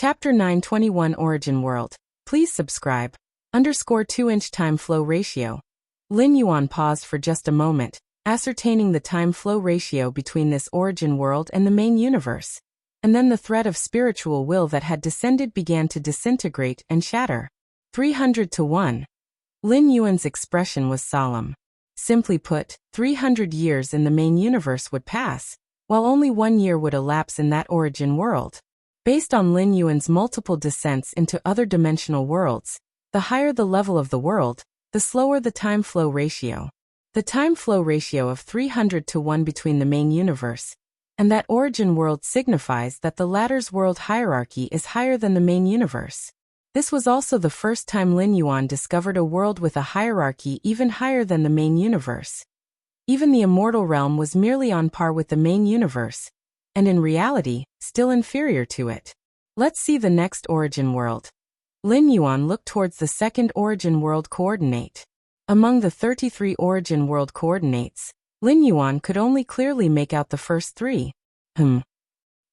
Chapter 921 Origin World. Please subscribe. _ 2-inch time flow ratio. Lin Yuan paused for just a moment, ascertaining the time flow ratio between this origin world and the main universe. And then the thread of spiritual will that had descended began to disintegrate and shatter. 300 to 1. Lin Yuan's expression was solemn. Simply put, 300 years in the main universe would pass, while only 1 year would elapse in that origin world. Based on Lin Yuan's multiple descents into other dimensional worlds, the higher the level of the world, the slower the time flow ratio. The time flow ratio of 300 to 1 between the main universe and that origin world signifies that the latter's world hierarchy is higher than the main universe. This was also the first time Lin Yuan discovered a world with a hierarchy even higher than the main universe. Even the immortal realm was merely on par with the main universe, and in reality, still inferior to it. Let's see the next origin world. Lin Yuan looked towards the second origin world coordinate. Among the 33 origin world coordinates, Lin Yuan could only clearly make out the first 3.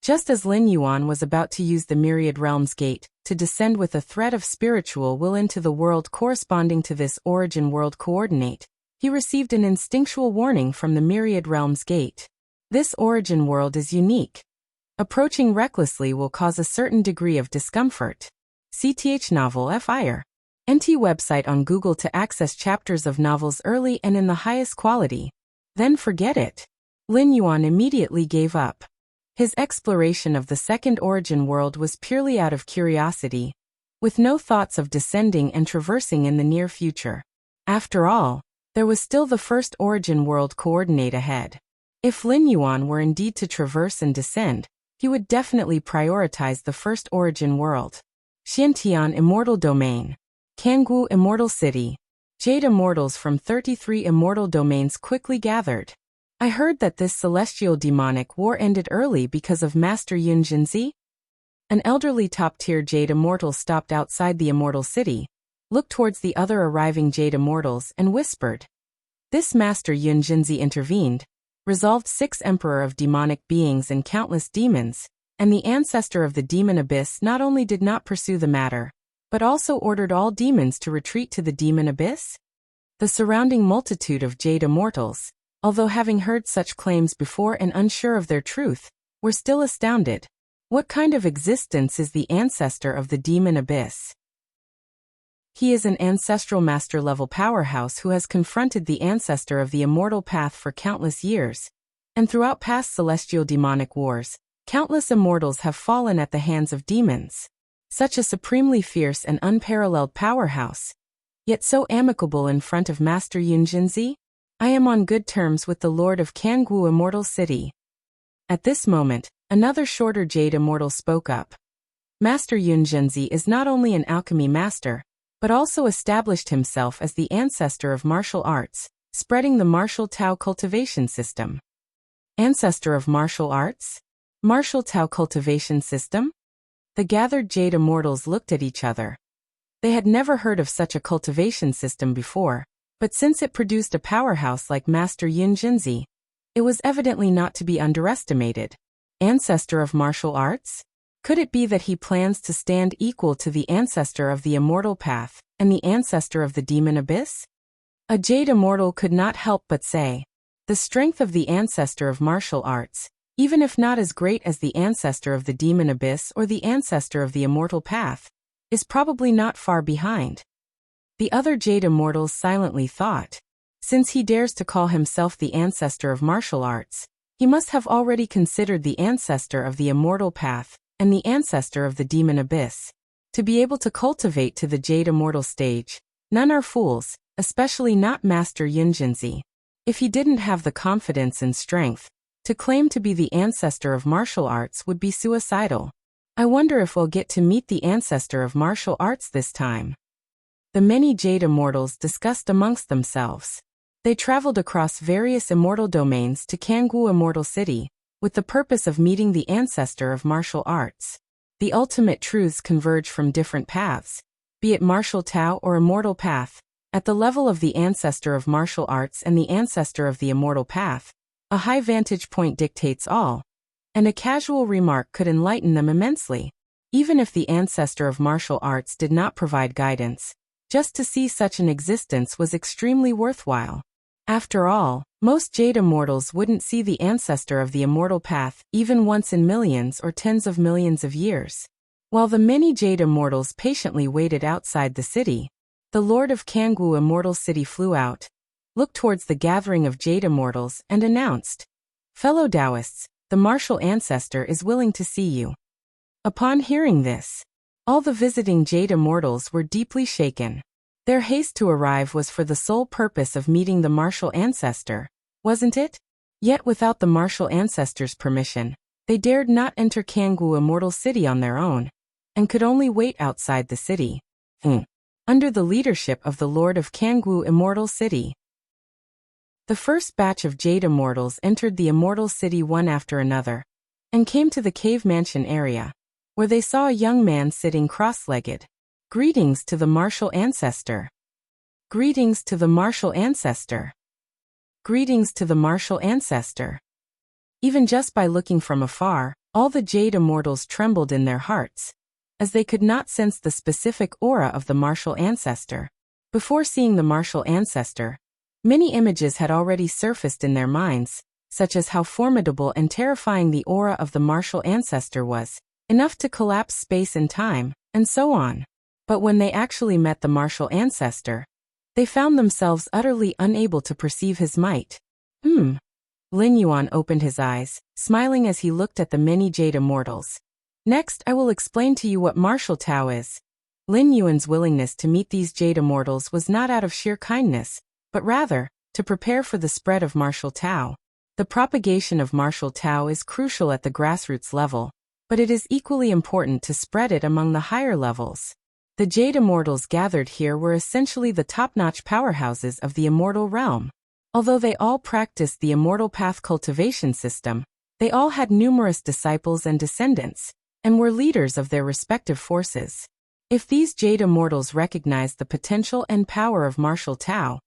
Just as Lin Yuan was about to use the Myriad Realms Gate to descend with a thread of spiritual will into the world corresponding to this origin world coordinate, he received an instinctual warning from the Myriad Realms Gate. This origin world is unique. Approaching recklessly will cause a certain degree of discomfort. CTH novel FIR. NT website on Google to access chapters of novels early and in the highest quality. Then forget it. Lin Yuan immediately gave up. His exploration of the second origin world was purely out of curiosity, with no thoughts of descending and traversing in the near future. After all, there was still the first origin world coordinate ahead. If Lin Yuan were indeed to traverse and descend, he would definitely prioritize the first origin world. Xiantian Immortal Domain. Kangwu Immortal City. Jade Immortals from 33 immortal domains quickly gathered. I heard that this celestial demonic war ended early because of Master Yun Jinzi. An elderly top-tier Jade Immortal stopped outside the Immortal City, looked towards the other arriving Jade Immortals and whispered. This Master Yun Jinzi intervened, resolved 6 Emperor of demonic beings and countless demons, and the ancestor of the demon abyss not only did not pursue the matter, but also ordered all demons to retreat to the demon abyss? The surrounding multitude of Jade Immortals, although having heard such claims before and unsure of their truth, were still astounded. What kind of existence is the ancestor of the demon abyss? He is an ancestral master-level powerhouse who has confronted the ancestor of the immortal path for countless years, and throughout past celestial demonic wars, countless immortals have fallen at the hands of demons. Such a supremely fierce and unparalleled powerhouse, yet so amicable in front of Master Yun Jinzi? I am on good terms with the Lord of Kangwu Immortal City. At this moment, another shorter Jade Immortal spoke up. Master Yun Jinzi is not only an alchemy master, but also established himself as the ancestor of martial arts, spreading the martial Tao cultivation system. Ancestor of martial arts? Martial Tao cultivation system? The gathered Jade Immortals looked at each other. They had never heard of such a cultivation system before, but since it produced a powerhouse like Master Yun Jinzi, it was evidently not to be underestimated. Ancestor of martial arts? Could it be that he plans to stand equal to the ancestor of the immortal path and the ancestor of the demon abyss? A Jade Immortal could not help but say, the strength of the ancestor of martial arts, even if not as great as the ancestor of the demon abyss or the ancestor of the immortal path, is probably not far behind. The other Jade Immortals silently thought, since he dares to call himself the ancestor of martial arts, he must have already considered the ancestor of the immortal path and the ancestor of the demon abyss. To be able to cultivate to the Jade Immortal stage, none are fools, especially not Master Yun Jinzi. If he didn't have the confidence and strength, to claim to be the ancestor of martial arts would be suicidal. I wonder if we'll get to meet the ancestor of martial arts this time. The many Jade Immortals discussed amongst themselves. They traveled across various immortal domains to Kangwu Immortal City, with the purpose of meeting the ancestor of martial arts. The ultimate truths converge from different paths, be it martial Tao or immortal path, at the level of the ancestor of martial arts and the ancestor of the immortal path. A high vantage point dictates all, and a casual remark could enlighten them immensely. Even if the ancestor of martial arts did not provide guidance, just to see such an existence was extremely worthwhile. After all, most Jade Immortals wouldn't see the ancestor of the immortal path even once in millions or tens of millions of years. While the many Jade Immortals patiently waited outside the city, the Lord of Kangwu Immortal City flew out, looked towards the gathering of Jade Immortals, and announced, "Fellow Taoists, the martial ancestor is willing to see you." Upon hearing this, all the visiting Jade Immortals were deeply shaken. Their haste to arrive was for the sole purpose of meeting the martial ancestor, wasn't it? Yet without the martial ancestor's permission, they dared not enter Kangwu Immortal City on their own, and could only wait outside the city. Under the leadership of the Lord of Kangwu Immortal City. The first batch of Jade Immortals entered the Immortal City one after another, and came to the cave mansion area, where they saw a young man sitting cross-legged. "Greetings to the martial ancestor. Greetings to the martial ancestor. Greetings to the martial ancestor." Even just by looking from afar, all the Jade Immortals trembled in their hearts, as they could not sense the specific aura of the martial ancestor. Before seeing the martial ancestor, many images had already surfaced in their minds, such as how formidable and terrifying the aura of the martial ancestor was, enough to collapse space and time, and so on. But when they actually met the martial ancestor, they found themselves utterly unable to perceive his might. Lin Yuan opened his eyes, smiling as he looked at the many Jade Immortals. "Next, I will explain to you what martial Tao is." Lin Yuan's willingness to meet these Jade Immortals was not out of sheer kindness, but rather, to prepare for the spread of martial Tao. The propagation of martial Tao is crucial at the grassroots level, but it is equally important to spread it among the higher levels. The Jade Immortals gathered here were essentially the top-notch powerhouses of the immortal realm. Although they all practiced the immortal path cultivation system, they all had numerous disciples and descendants, and were leaders of their respective forces. If these Jade Immortals recognized the potential and power of martial Tao,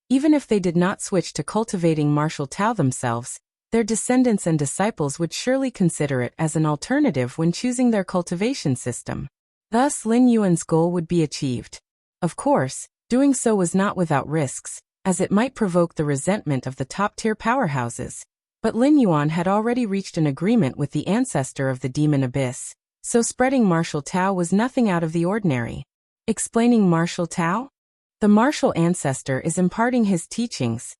even if they did not switch to cultivating martial Tao themselves, their descendants and disciples would surely consider it as an alternative when choosing their cultivation system. Thus, Lin Yuan's goal would be achieved. Of course, doing so was not without risks, as it might provoke the resentment of the top-tier powerhouses. But Lin Yuan had already reached an agreement with the ancestor of the demon abyss, so spreading martial Tao was nothing out of the ordinary. Explaining martial Tao? The martial ancestor is imparting his teachings.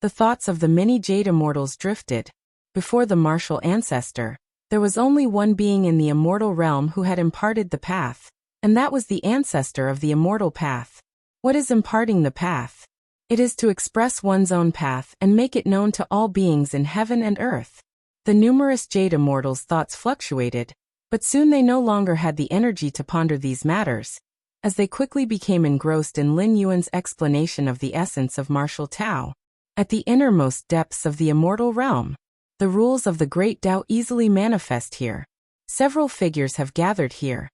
The thoughts of the many Jade Immortals drifted. Before the martial ancestor, there was only one being in the immortal realm who had imparted the path, and that was the ancestor of the immortal path. What is imparting the path? It is to express one's own path and make it known to all beings in heaven and earth. The numerous Jade Immortals' thoughts fluctuated, but soon they no longer had the energy to ponder these matters, as they quickly became engrossed in Lin Yuan's explanation of the essence of martial Tao. At the innermost depths of the immortal realm, the rules of the great Tao easily manifest here. Several figures have gathered here.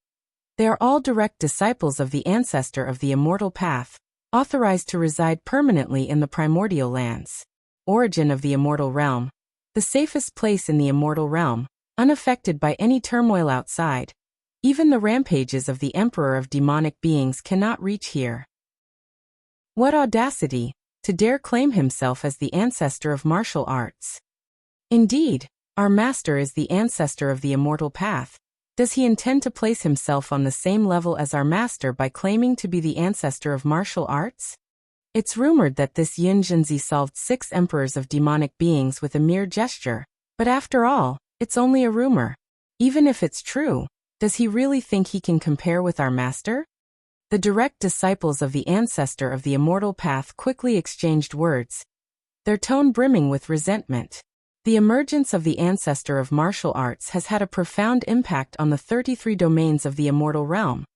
They are all direct disciples of the ancestor of the immortal path, authorized to reside permanently in the primordial lands. Origin of the immortal realm. The safest place in the immortal realm, unaffected by any turmoil outside. Even the rampages of the Emperor of demonic beings cannot reach here. What audacity, to dare claim himself as the ancestor of martial arts. Indeed, our master is the ancestor of the immortal path. Does he intend to place himself on the same level as our master by claiming to be the ancestor of martial arts? It's rumored that this Yun Zhenzi solved 6 emperors of demonic beings with a mere gesture, but after all, it's only a rumor. Even if it's true, does he really think he can compare with our master? The direct disciples of the ancestor of the immortal path quickly exchanged words, their tone brimming with resentment. The emergence of the ancestor of martial arts has had a profound impact on the 33 domains of the immortal realm.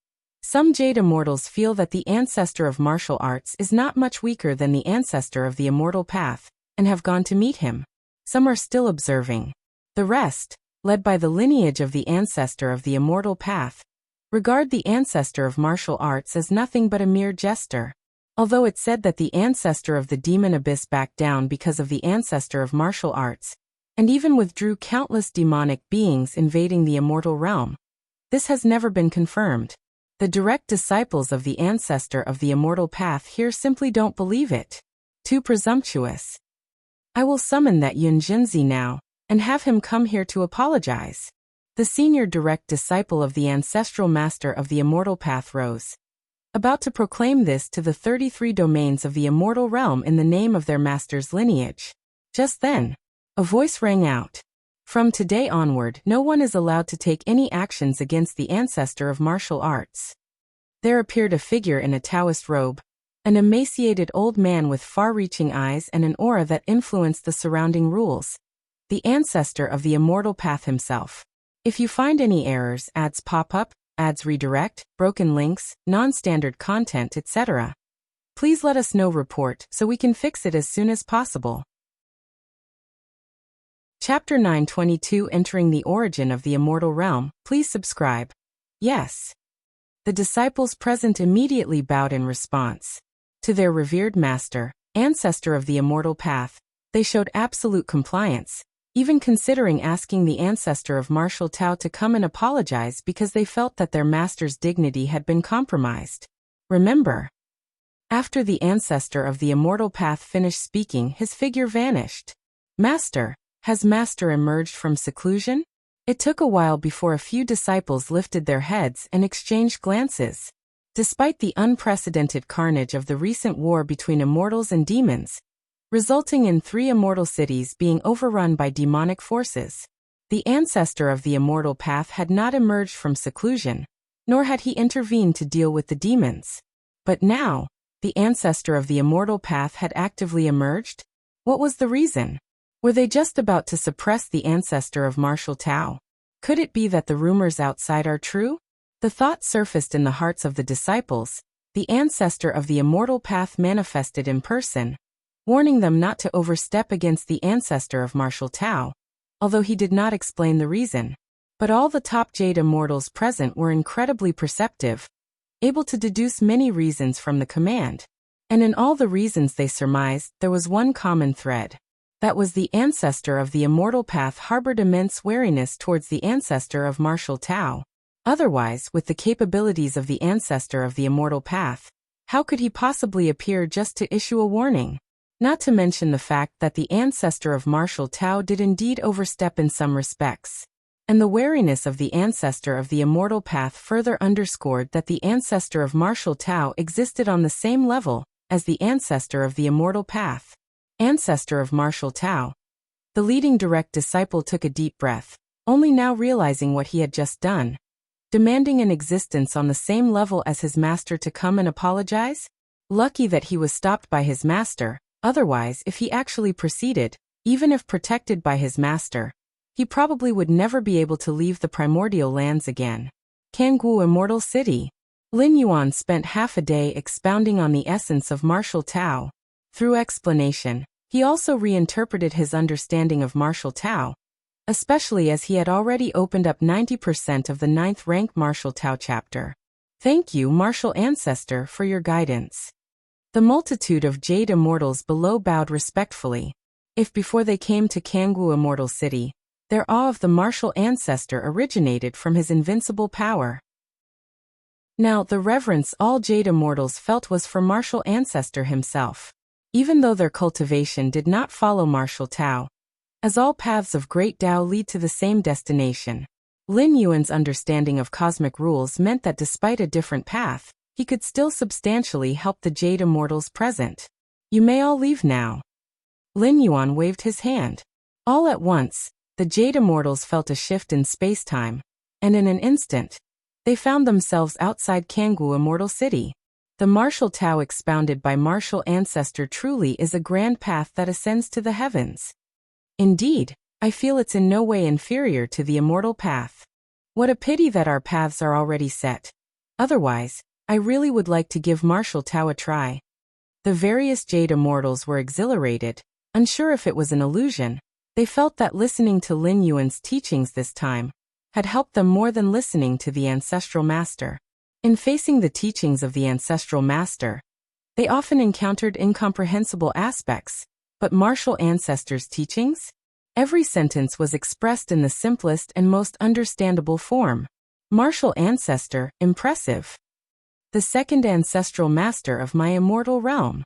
Some Jade Immortals feel that the ancestor of martial arts is not much weaker than the ancestor of the immortal path, and have gone to meet him. Some are still observing. The rest, led by the lineage of the ancestor of the immortal path, regard the ancestor of martial arts as nothing but a mere jester. Although it's said that the ancestor of the demon abyss backed down because of the ancestor of martial arts, and even withdrew countless demonic beings invading the immortal realm, This has never been confirmed. The direct disciples of the ancestor of the immortal path here simply don't believe it. Too presumptuous. I will summon that Yun Jinzi now, and have him come here to apologize. The senior direct disciple of the ancestral master of the immortal path rose, about to proclaim this to the 33 domains of the immortal realm in the name of their master's lineage. Just then, a voice rang out. From today onward, no one is allowed to take any actions against the ancestor of martial arts. There appeared a figure in a Taoist robe, an emaciated old man with far-reaching eyes and an aura that influenced the surrounding rules. The ancestor of the immortal path himself. If you find any errors, ads pop up, ads redirect, broken links, non-standard content, etc., please let us know. Report so we can fix it as soon as possible. Chapter 922 Entering the Origin of the Immortal Realm. Please subscribe. Yes. The disciples present immediately bowed in response. To their revered master, ancestor of the immortal path, they showed absolute compliance, even considering asking the ancestor of martial Tao to come and apologize because they felt that their master's dignity had been compromised. Remember, after the ancestor of the immortal path finished speaking, his figure vanished. Master, has Master emerged from seclusion? It took a while before a few disciples lifted their heads and exchanged glances. Despite the unprecedented carnage of the recent war between immortals and demons, resulting in 3 immortal cities being overrun by demonic forces, the ancestor of the immortal path had not emerged from seclusion, nor had he intervened to deal with the demons. But now, the ancestor of the immortal path had actively emerged? What was the reason? Were they just about to suppress the ancestor of martial Tao? Could it be that the rumors outside are true? The thought surfaced in the hearts of the disciples. The ancestor of the immortal path manifested in person, warning them not to overstep against the ancestor of martial Tao, although he did not explain the reason. But all the top Jade immortals present were incredibly perceptive, able to deduce many reasons from the command. And in all the reasons they surmised, there was one common thread. That was the ancestor of the immortal path harbored immense wariness towards the ancestor of martial Tao. Otherwise, with the capabilities of the ancestor of the immortal path, how could he possibly appear just to issue a warning? Not to mention the fact that the ancestor of martial Tao did indeed overstep in some respects. And the wariness of the ancestor of the immortal path further underscored that the ancestor of martial Tao existed on the same level as the ancestor of the immortal path. Ancestor of martial Tao. The leading direct disciple took a deep breath, only now realizing what he had just done. Demanding an existence on the same level as his master to come and apologize? Lucky that he was stopped by his master, otherwise if he actually proceeded, even if protected by his master, he probably would never be able to leave the primordial lands again. Kangwu Immortal City. Lin Yuan spent half a day expounding on the essence of martial Tao. Through explanation, he also reinterpreted his understanding of martial Tao, especially as he had already opened up 90% of the 9th rank martial Tao chapter. Thank you, martial ancestor, for your guidance. The multitude of Jade immortals below bowed respectfully. If before they came to Kangwu Immortal City, their awe of the martial ancestor originated from his invincible power. Now the reverence all Jade immortals felt was for martial ancestor himself. Even though their cultivation did not follow martial Tao, as all paths of great Tao lead to the same destination, Lin Yuan's understanding of cosmic rules meant that despite a different path, he could still substantially help the Jade immortals present. You may all leave now. Lin Yuan waved his hand. All at once, the Jade immortals felt a shift in space-time, and in an instant, they found themselves outside Kangwu Immortal City. The martial Tao expounded by martial ancestor truly is a grand path that ascends to the heavens. Indeed, I feel it's in no way inferior to the immortal path. What a pity that our paths are already set. Otherwise, I really would like to give martial Tao a try. The various Jade immortals were exhilarated, unsure if it was an illusion. They felt that listening to Lin Yuan's teachings this time had helped them more than listening to the ancestral master. In facing the teachings of the ancestral master, they often encountered incomprehensible aspects, but martial ancestors' teachings? Every sentence was expressed in the simplest and most understandable form. Martial ancestor, impressive. The second ancestral master of my immortal realm.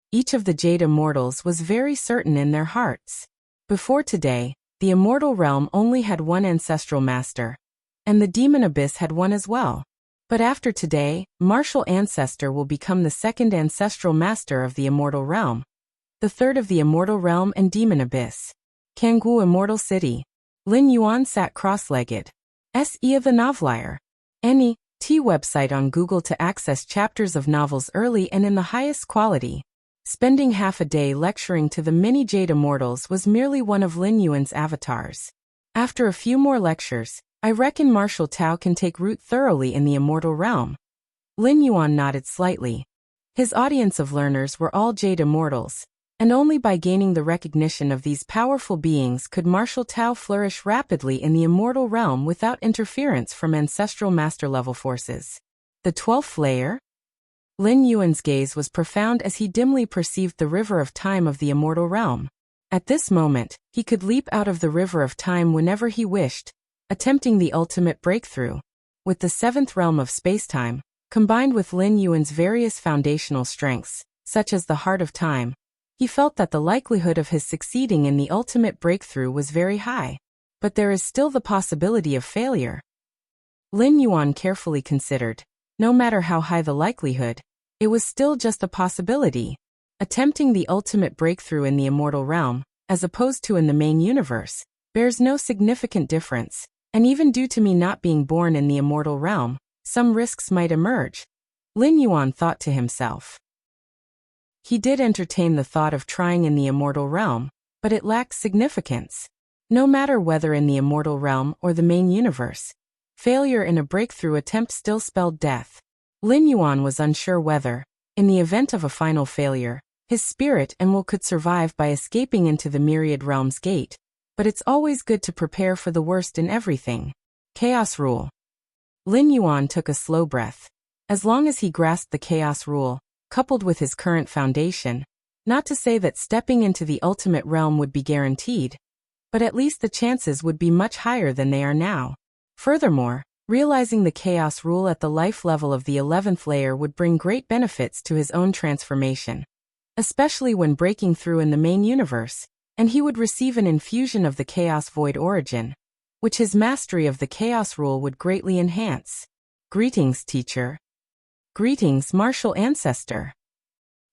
Each of the Jade Immortals was very certain in their hearts. Before today, the immortal realm only had one ancestral master, and the demon abyss had one as well. But after today, martial ancestor will become the second ancestral master of the immortal realm, the third of the immortal realm and demon abyss. Kanggu Immortal City. Lin Yuan sat cross-legged. Se of the Novelier. Any T website on Google to access chapters of novels early and in the highest quality. Spending half a day lecturing to the many Jade Immortals was merely one of Lin Yuan's avatars. After a few more lectures, I reckon martial Tao can take root thoroughly in the immortal realm. Lin Yuan nodded slightly. His audience of learners were all Jade Immortals, and only by gaining the recognition of these powerful beings could martial Tao flourish rapidly in the immortal realm without interference from ancestral master-level forces. The 12th layer? Lin Yuan's gaze was profound as he dimly perceived the river of time of the immortal realm. At this moment, he could leap out of the river of time whenever he wished, attempting the ultimate breakthrough. With the 7th realm of spacetime, combined with Lin Yuan's various foundational strengths, such as the heart of time, he felt that the likelihood of his succeeding in the ultimate breakthrough was very high. But there is still the possibility of failure. Lin Yuan carefully considered. No matter how high the likelihood, it was still just a possibility. Attempting the ultimate breakthrough in the immortal realm, as opposed to in the main universe, bears no significant difference, and even due to me not being born in the immortal realm, some risks might emerge. Lin Yuan thought to himself. He did entertain the thought of trying in the immortal realm, but it lacked significance. No matter whether in the immortal realm or the main universe, failure in a breakthrough attempt still spelled death. Lin Yuan was unsure whether, in the event of a final failure, his spirit and will could survive by escaping into the Myriad Realms Gate, but it's always good to prepare for the worst in everything. Chaos Rule. Lin Yuan took a slow breath. As long as he grasped the Chaos Rule, coupled with his current foundation, not to say that stepping into the ultimate realm would be guaranteed, but at least the chances would be much higher than they are now. Furthermore, realizing the Chaos Rule at the life level of the 11th layer would bring great benefits to his own transformation, especially when breaking through in the main universe, and he would receive an infusion of the Chaos Void origin, which his mastery of the Chaos Rule would greatly enhance. Greetings, teacher. Greetings, martial ancestor.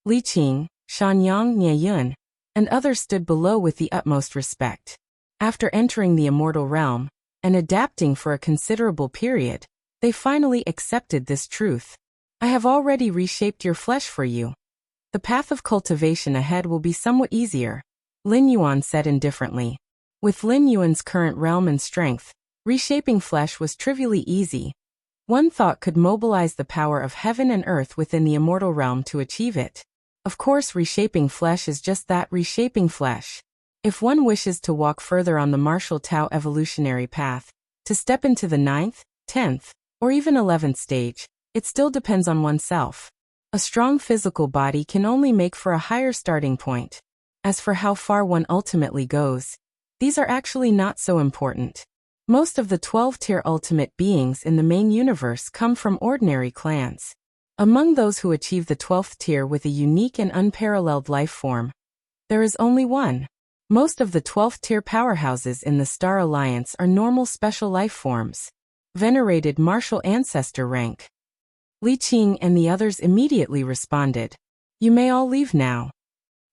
Li Qing, Shanyang Nie Yun, and others stood below with the utmost respect. After entering the immortal realm, and adapting for a considerable period, they finally accepted this truth. I have already reshaped your flesh for you. The path of cultivation ahead will be somewhat easier, Lin Yuan said indifferently. With Lin Yuan's current realm and strength, reshaping flesh was trivially easy. One thought could mobilize the power of heaven and earth within the immortal realm to achieve it. Of course, reshaping flesh is just that, reshaping flesh. If one wishes to walk further on the martial Tao evolutionary path, to step into the 9th, 10th, or even 11th stage, it still depends on oneself. A strong physical body can only make for a higher starting point. As for how far one ultimately goes, these are actually not so important. Most of the 12-tier ultimate beings in the main universe come from ordinary clans. Among those who achieve the 12th tier with a unique and unparalleled life form, there is only one. Most of the 12th tier powerhouses in the Star Alliance are normal special life forms. Venerated martial ancestor rank. Li Qing and the others immediately responded. You may all leave now.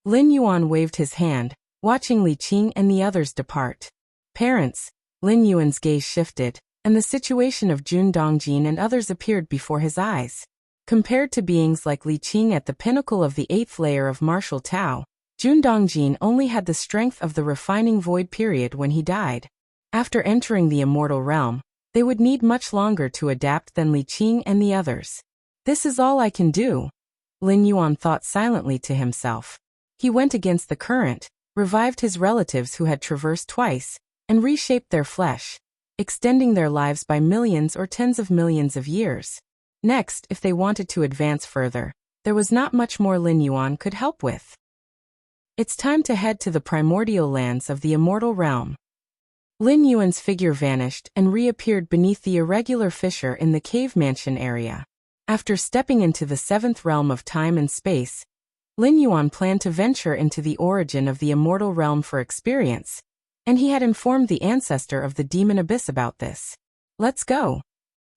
Lin Yuan waved his hand, watching Li Qing and the others depart. Parents, Lin Yuan's gaze shifted, and the situation of Jun Dongjin and others appeared before his eyes. Compared to beings like Li Qing at the pinnacle of the 8th layer of martial Tao, Jun Dongjin only had the strength of the refining void period when he died. After entering the immortal realm, they would need much longer to adapt than Li Qing and the others. This is all I can do, Lin Yuan thought silently to himself. He went against the current, revived his relatives who had traversed twice, and reshaped their flesh, extending their lives by millions or tens of millions of years. Next, if they wanted to advance further, there was not much more Lin Yuan could help with. It's time to head to the primordial lands of the immortal realm. Lin Yuan's figure vanished and reappeared beneath the irregular fissure in the cave mansion area. After stepping into the seventh realm of time and space, Lin Yuan planned to venture into the origin of the immortal realm for experience, and he had informed the ancestor of the demon abyss about this. Let's go.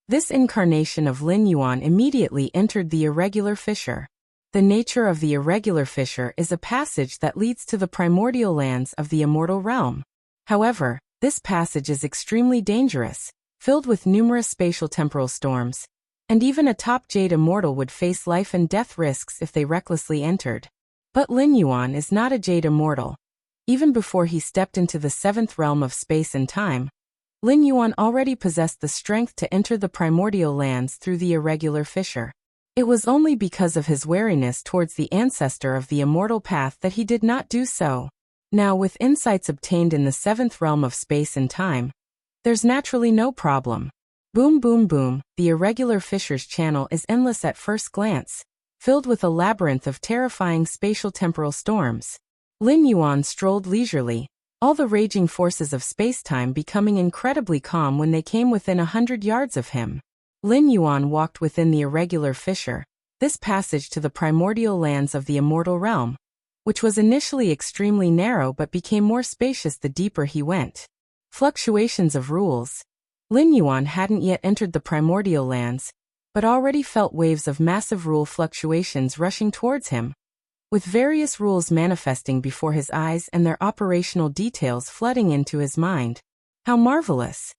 This incarnation of Lin Yuan immediately entered the irregular fissure. The nature of the irregular fissure is a passage that leads to the primordial lands of the immortal realm. However, this passage is extremely dangerous, filled with numerous spatial-temporal storms, and even a top Jade immortal would face life and death risks if they recklessly entered. But Lin Yuan is not a Jade immortal. Even before he stepped into the seventh realm of space and time, Lin Yuan already possessed the strength to enter the primordial lands through the irregular fissure. It was only because of his wariness towards the ancestor of the immortal path that he did not do so. Now, with insights obtained in the seventh realm of space and time, there's naturally no problem. Boom boom boom, the irregular fissure's channel is endless at first glance, filled with a labyrinth of terrifying spatial-temporal storms. Lin Yuan strolled leisurely, all the raging forces of space-time becoming incredibly calm when they came within 100 yards of him. Lin Yuan walked within the irregular fissure, this passage to the primordial lands of the immortal realm, which was initially extremely narrow but became more spacious the deeper he went. Fluctuations of rules. Lin Yuan hadn't yet entered the primordial lands, but already felt waves of massive rule fluctuations rushing towards him, with various rules manifesting before his eyes and their operational details flooding into his mind. How marvelous!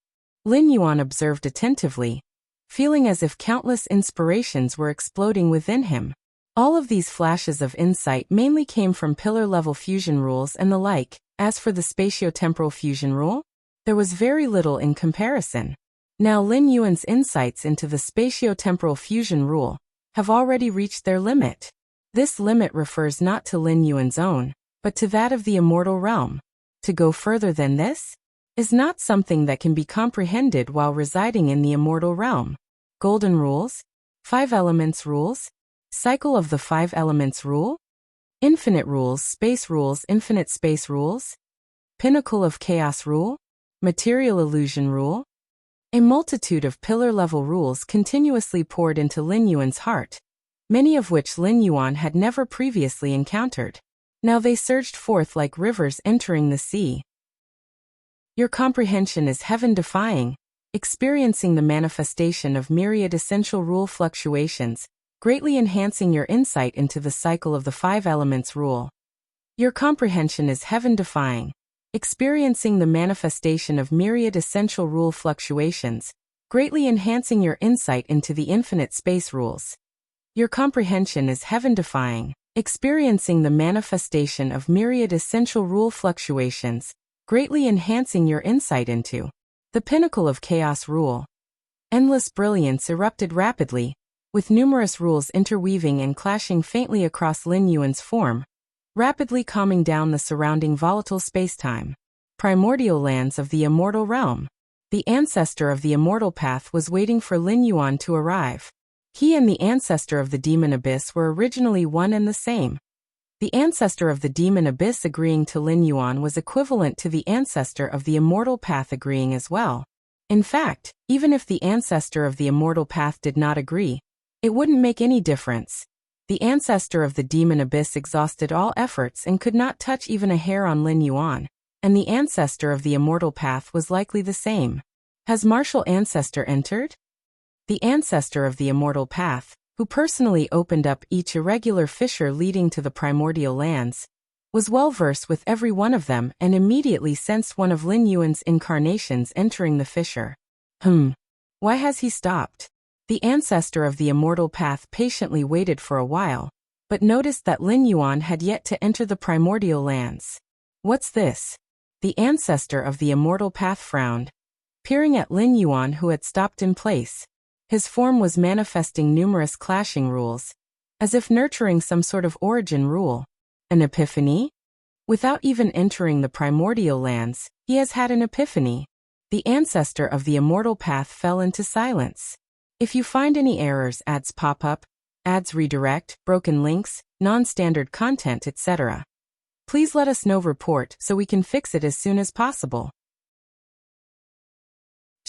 Lin Yuan observed attentively, feeling as if countless inspirations were exploding within him. All of these flashes of insight mainly came from pillar-level fusion rules and the like. As for the spatio-temporal fusion rule, there was very little in comparison. Now Lin Yuan's insights into the spatio-temporal fusion rule have already reached their limit. This limit refers not to Lin Yuan's own, but to that of the immortal realm. To go further than this is not something that can be comprehended while residing in the immortal realm. Golden rules, 5 elements rules, cycle of the 5 elements rule, infinite rules, infinite space rules, pinnacle of chaos rule, material illusion rule. A multitude of pillar-level rules continuously poured into Lin Yuan's heart, many of which Lin Yuan had never previously encountered. Now they surged forth like rivers entering the sea. Your comprehension is heaven-defying, experiencing the manifestation of myriad essential rule fluctuations, greatly enhancing your insight into the cycle of the 5 elements rule. Your comprehension is heaven-defying, experiencing the manifestation of myriad essential rule fluctuations, greatly enhancing your insight into the infinite space rules. Your comprehension is heaven-defying, experiencing the manifestation of myriad essential rule fluctuations, greatly enhancing your insight into the pinnacle of chaos rule. Endless brilliance erupted rapidly, with numerous rules interweaving and clashing faintly across Lin Yuan's form, rapidly calming down the surrounding volatile spacetime. Primordial lands of the immortal realm. The ancestor of the immortal path was waiting for Lin Yuan to arrive. He and the ancestor of the demon abyss were originally one and the same. The ancestor of the demon abyss agreeing to Lin Yuan was equivalent to the ancestor of the immortal path agreeing as well. In fact, even if the ancestor of the immortal path did not agree, it wouldn't make any difference. The ancestor of the demon abyss exhausted all efforts and could not touch even a hair on Lin Yuan, and the ancestor of the immortal path was likely the same. Has martial ancestor entered? The ancestor of the immortal path, who personally opened up each irregular fissure leading to the primordial lands, was well versed with every one of them and immediately sensed one of Lin Yuan's incarnations entering the fissure. Why has he stopped? The ancestor of the immortal path patiently waited for a while, but noticed that Lin Yuan had yet to enter the primordial lands. What's this? The ancestor of the immortal path frowned, peering at Lin Yuan who had stopped in place. His form was manifesting numerous clashing rules, as if nurturing some sort of origin rule. An epiphany? Without even entering the primordial lands, he has had an epiphany. The ancestor of the immortal path fell into silence. If you find any errors, ads pop up, ads redirect, broken links, non-standard content, etc., please let us know. Report so we can fix it as soon as possible.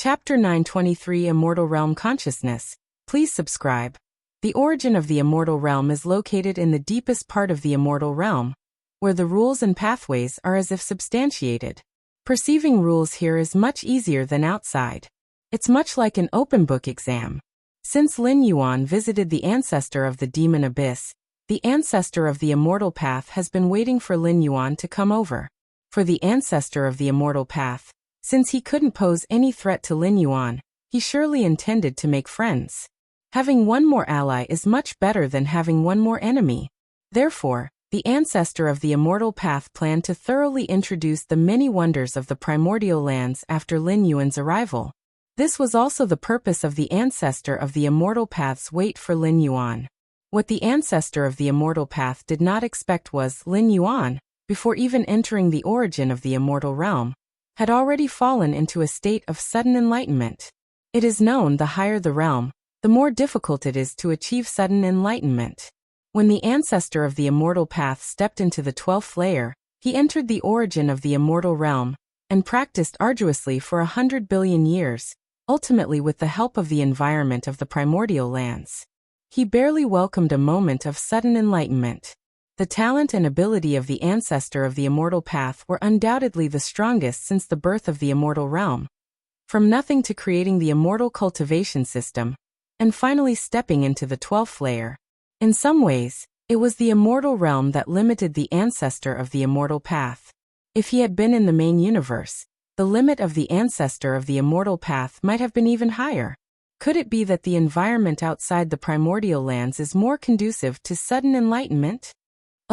Chapter 923 Immortal Realm Consciousness. Please subscribe. The origin of the immortal realm is located in the deepest part of the immortal realm, where the rules and pathways are as if substantiated. Perceiving rules here is much easier than outside. It's much like an open book exam. Since Lin Yuan visited the ancestor of the demon abyss, the ancestor of the immortal path has been waiting for Lin Yuan to come over. For the ancestor of the immortal path, since he couldn't pose any threat to Lin Yuan, he surely intended to make friends. Having one more ally is much better than having one more enemy. Therefore, the ancestor of the immortal path planned to thoroughly introduce the many wonders of the primordial lands after Lin Yuan's arrival. This was also the purpose of the ancestor of the immortal path's wait for Lin Yuan. What the ancestor of the immortal path did not expect was Lin Yuan, before even entering the origin of the immortal realm, had already fallen into a state of sudden enlightenment. It is known the higher the realm, the more difficult it is to achieve sudden enlightenment. When the ancestor of the immortal path stepped into the 12th layer, he entered the origin of the immortal realm and practiced arduously for 100 billion years, ultimately with the help of the environment of the primordial lands. He barely welcomed a moment of sudden enlightenment. The talent and ability of the ancestor of the immortal path were undoubtedly the strongest since the birth of the immortal realm. From nothing to creating the immortal cultivation system, and finally stepping into the 12th layer. In some ways, it was the immortal realm that limited the ancestor of the immortal path. If he had been in the main universe, the limit of the ancestor of the immortal path might have been even higher. Could it be that the environment outside the primordial lands is more conducive to sudden enlightenment?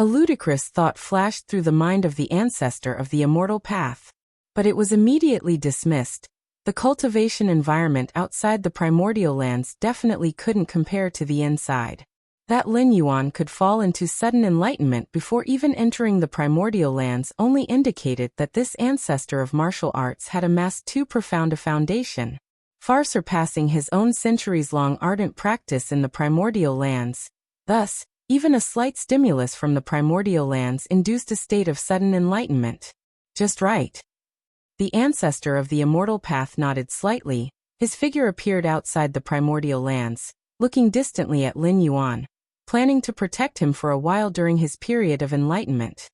A ludicrous thought flashed through the mind of the ancestor of the immortal path. But it was immediately dismissed. The cultivation environment outside the primordial lands definitely couldn't compare to the inside. That Lin Yuan could fall into sudden enlightenment before even entering the primordial lands only indicated that this ancestor of martial arts had amassed too profound a foundation, far surpassing his own centuries-long ardent practice in the primordial lands. Thus, even a slight stimulus from the primordial lands induced a state of sudden enlightenment. Just right. The ancestor of the immortal path nodded slightly. His figure appeared outside the primordial lands, looking distantly at Lin Yuan, planning to protect him for a while during his period of enlightenment.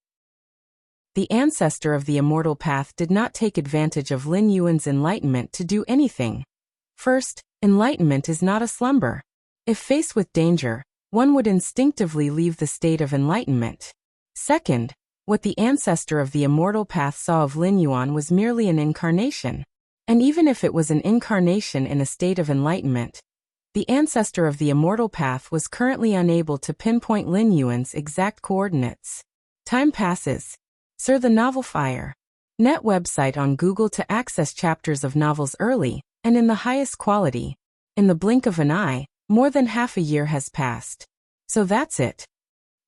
The ancestor of the immortal path did not take advantage of Lin Yuan's enlightenment to do anything. First, enlightenment is not a slumber. If faced with danger, one would instinctively leave the state of enlightenment. Second, what the ancestor of the immortal path saw of Lin Yuan was merely an incarnation. And even if it was an incarnation in a state of enlightenment, the ancestor of the immortal path was currently unable to pinpoint Lin Yuan's exact coordinates. Time passes. Sir, the novel Fire. Net website on Google to access chapters of novels early and in the highest quality. In the blink of an eye, more than half a year has passed. So that's it.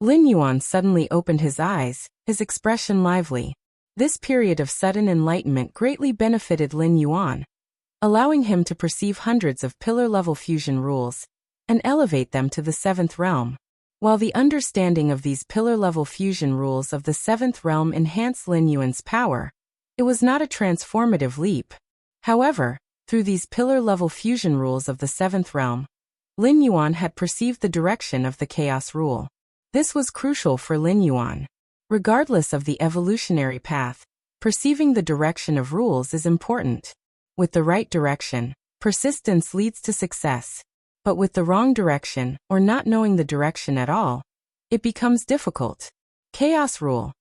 Lin Yuan suddenly opened his eyes, his expression lively. This period of sudden enlightenment greatly benefited Lin Yuan, allowing him to perceive hundreds of pillar-level fusion rules and elevate them to the 7th realm. While the understanding of these pillar-level fusion rules of the 7th realm enhanced Lin Yuan's power, it was not a transformative leap. However, through these pillar-level fusion rules of the 7th realm, Lin Yuan had perceived the direction of the chaos rule. This was crucial for Lin Yuan. Regardless of the evolutionary path, perceiving the direction of rules is important. With the right direction, persistence leads to success. But with the wrong direction, or not knowing the direction at all, it becomes difficult. Chaos rule.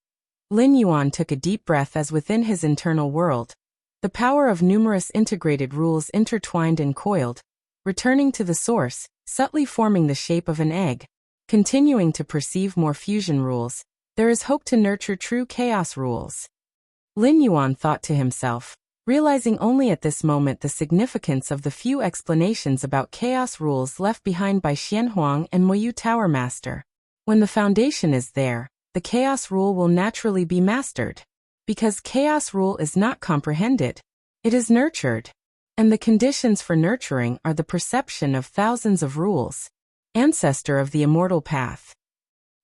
Lin Yuan took a deep breath as within his internal world, the power of numerous integrated rules intertwined and coiled, returning to the source, subtly forming the shape of an egg. Continuing to perceive more fusion rules, there is hope to nurture true chaos rules. Lin Yuan thought to himself, realizing only at this moment the significance of the few explanations about chaos rules left behind by Xian Huang and Moyu Tower Master. When the foundation is there, the chaos rule will naturally be mastered. Because chaos rule is not comprehended, it is nurtured. And the conditions for nurturing are the perception of thousands of rules. Ancestor of the immortal path.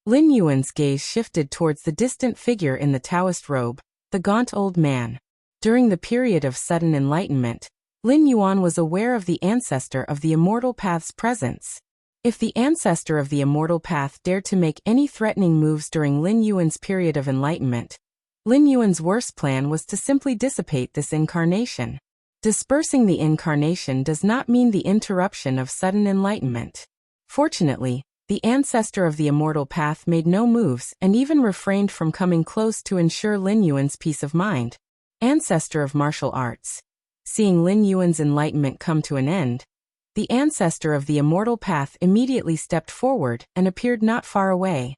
Lin Yuan's gaze shifted towards the distant figure in the Taoist robe, the gaunt old man. During the period of sudden enlightenment, Lin Yuan was aware of the ancestor of the Immortal Path's presence. If the ancestor of the Immortal Path dared to make any threatening moves during Lin Yuan's period of enlightenment, Lin Yuan's worst plan was to simply dissipate this incarnation. Dispersing the incarnation does not mean the interruption of sudden enlightenment. Fortunately, the ancestor of the Immortal Path made no moves and even refrained from coming close to ensure Lin Yuan's peace of mind. Ancestor of martial arts. Seeing Lin Yuan's enlightenment come to an end, the ancestor of the Immortal Path immediately stepped forward and appeared not far away.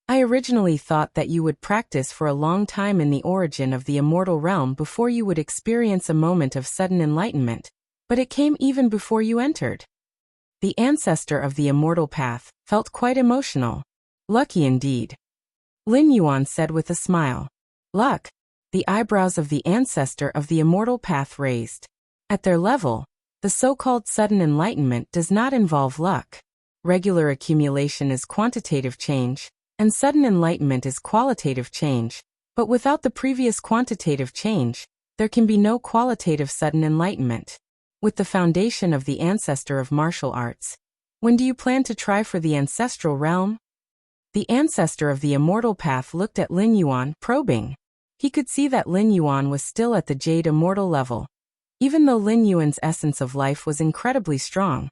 I originally thought that you would practice for a long time in the origin of the immortal realm before you would experience a moment of sudden enlightenment, but it came even before you entered. The ancestor of the Immortal Path felt quite emotional. Lucky indeed. Lin Yuan said with a smile. Luck? The eyebrows of the ancestor of the Immortal Path raised. At their level, the so-called sudden enlightenment does not involve luck. Regular accumulation is quantitative change, and sudden enlightenment is qualitative change, but without the previous quantitative change, there can be no qualitative sudden enlightenment. With the foundation of the ancestor of martial arts, when do you plan to try for the ancestral realm? The ancestor of the Immortal Path looked at Lin Yuan, probing. He could see that Lin Yuan was still at the Jade Immortal level. Even though Lin Yuan's essence of life was incredibly strong,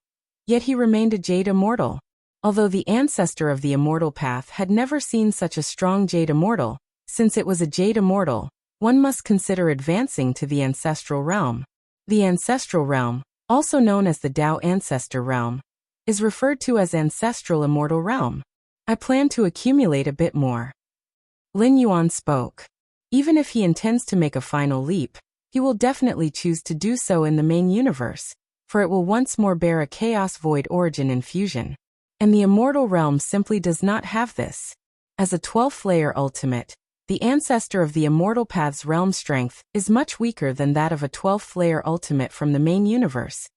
yet he remained a Jade Immortal. Although the ancestor of the Immortal Path had never seen such a strong Jade Immortal, since it was a Jade Immortal, one must consider advancing to the ancestral realm. The ancestral realm, also known as the Tao Ancestor Realm, is referred to as Ancestral Immortal Realm. I plan to accumulate a bit more. Lin Yuan spoke. Even if he intends to make a final leap, he will definitely choose to do so in the main universe, for it will once more bear a Chaos Void origin infusion. And the Immortal Realm simply does not have this. As a 12th layer ultimate, the ancestor of the Immortal Path's realm strength is much weaker than that of a 12th layer ultimate from the main universe.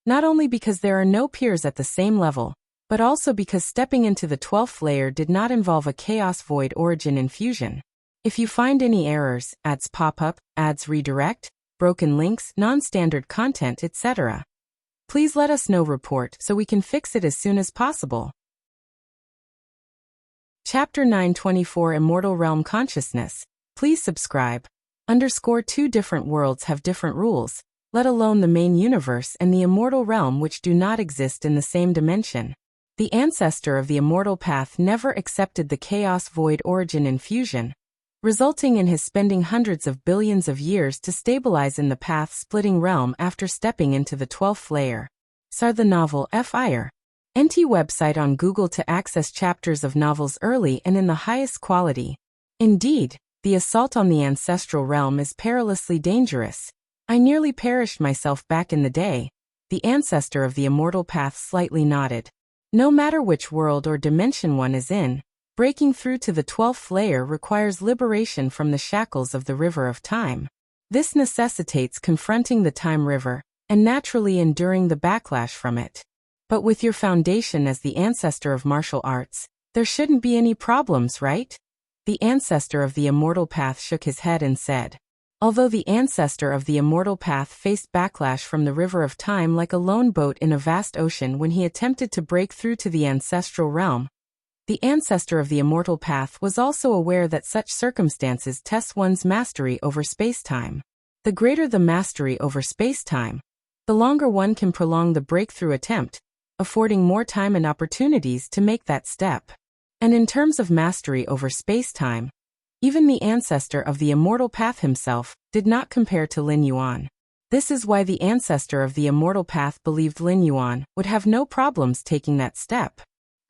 Not only because there are no peers at the same level, but also because stepping into the 12th layer did not involve a Chaos Void origin infusion. If you find any errors, ads pop up, ads redirect, broken links, non-standard content, etc., please let us know report so we can fix it as soon as possible. Chapter 924 Immortal Realm Consciousness. Please subscribe. Two different worlds have different rules, let alone the main universe and the immortal realm which do not exist in the same dimension. The ancestor of the Immortal Path never accepted the Chaos Void origin infusion, resulting in his spending hundreds of billions of years to stabilize in the path-splitting realm after stepping into the 12th layer. Sar the novel Fire. NT website on Google to access chapters of novels early and in the highest quality. Indeed, the assault on the ancestral realm is perilously dangerous. I nearly perished myself back in the day. The ancestor of the Immortal Path slightly nodded. No matter which world or dimension one is in, breaking through to the 12th layer requires liberation from the shackles of the river of time. This necessitates confronting the time river, and naturally enduring the backlash from it. But with your foundation as the ancestor of martial arts, there shouldn't be any problems, right? The ancestor of the Immortal Path shook his head and said. Although the ancestor of the Immortal Path faced backlash from the river of time like a lone boat in a vast ocean when he attempted to break through to the ancestral realm, the ancestor of the Immortal Path was also aware that such circumstances test one's mastery over space-time. The greater the mastery over space-time, the longer one can prolong the breakthrough attempt, affording more time and opportunities to make that step. And in terms of mastery over space-time, even the ancestor of the Immortal Path himself did not compare to Lin Yuan. This is why the ancestor of the Immortal Path believed Lin Yuan would have no problems taking that step.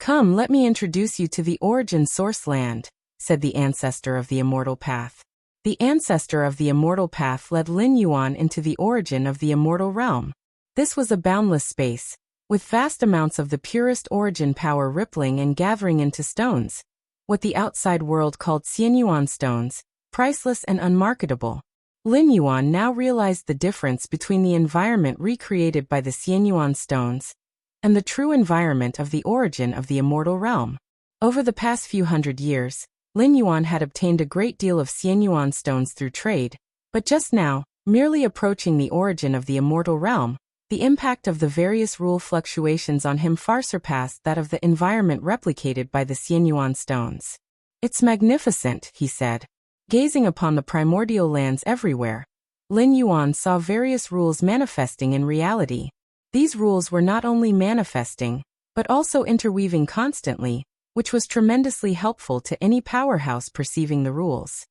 Come, let me introduce you to the origin source land, said the ancestor of the Immortal Path. The ancestor of the Immortal Path led Lin Yuan into the origin of the immortal realm. This was a boundless space, with vast amounts of the purest origin power rippling and gathering into stones, what the outside world called Xianyuan stones, priceless and unmarketable. Lin Yuan now realized the difference between the environment recreated by the Xianyuan stones and the true environment of the origin of the immortal realm. Over the past few hundred years, Lin Yuan had obtained a great deal of Xianyuan stones through trade, but just now, Merely approaching the origin of the immortal realm, the impact of the various rule fluctuations on him far surpassed that of the environment replicated by the Xianyuan stones. "It's magnificent," he said. Gazing upon the primordial lands everywhere, Lin Yuan saw various rules manifesting in reality. These rules were not only manifesting, but also interweaving constantly, which was tremendously helpful to any powerhouse perceiving the rules.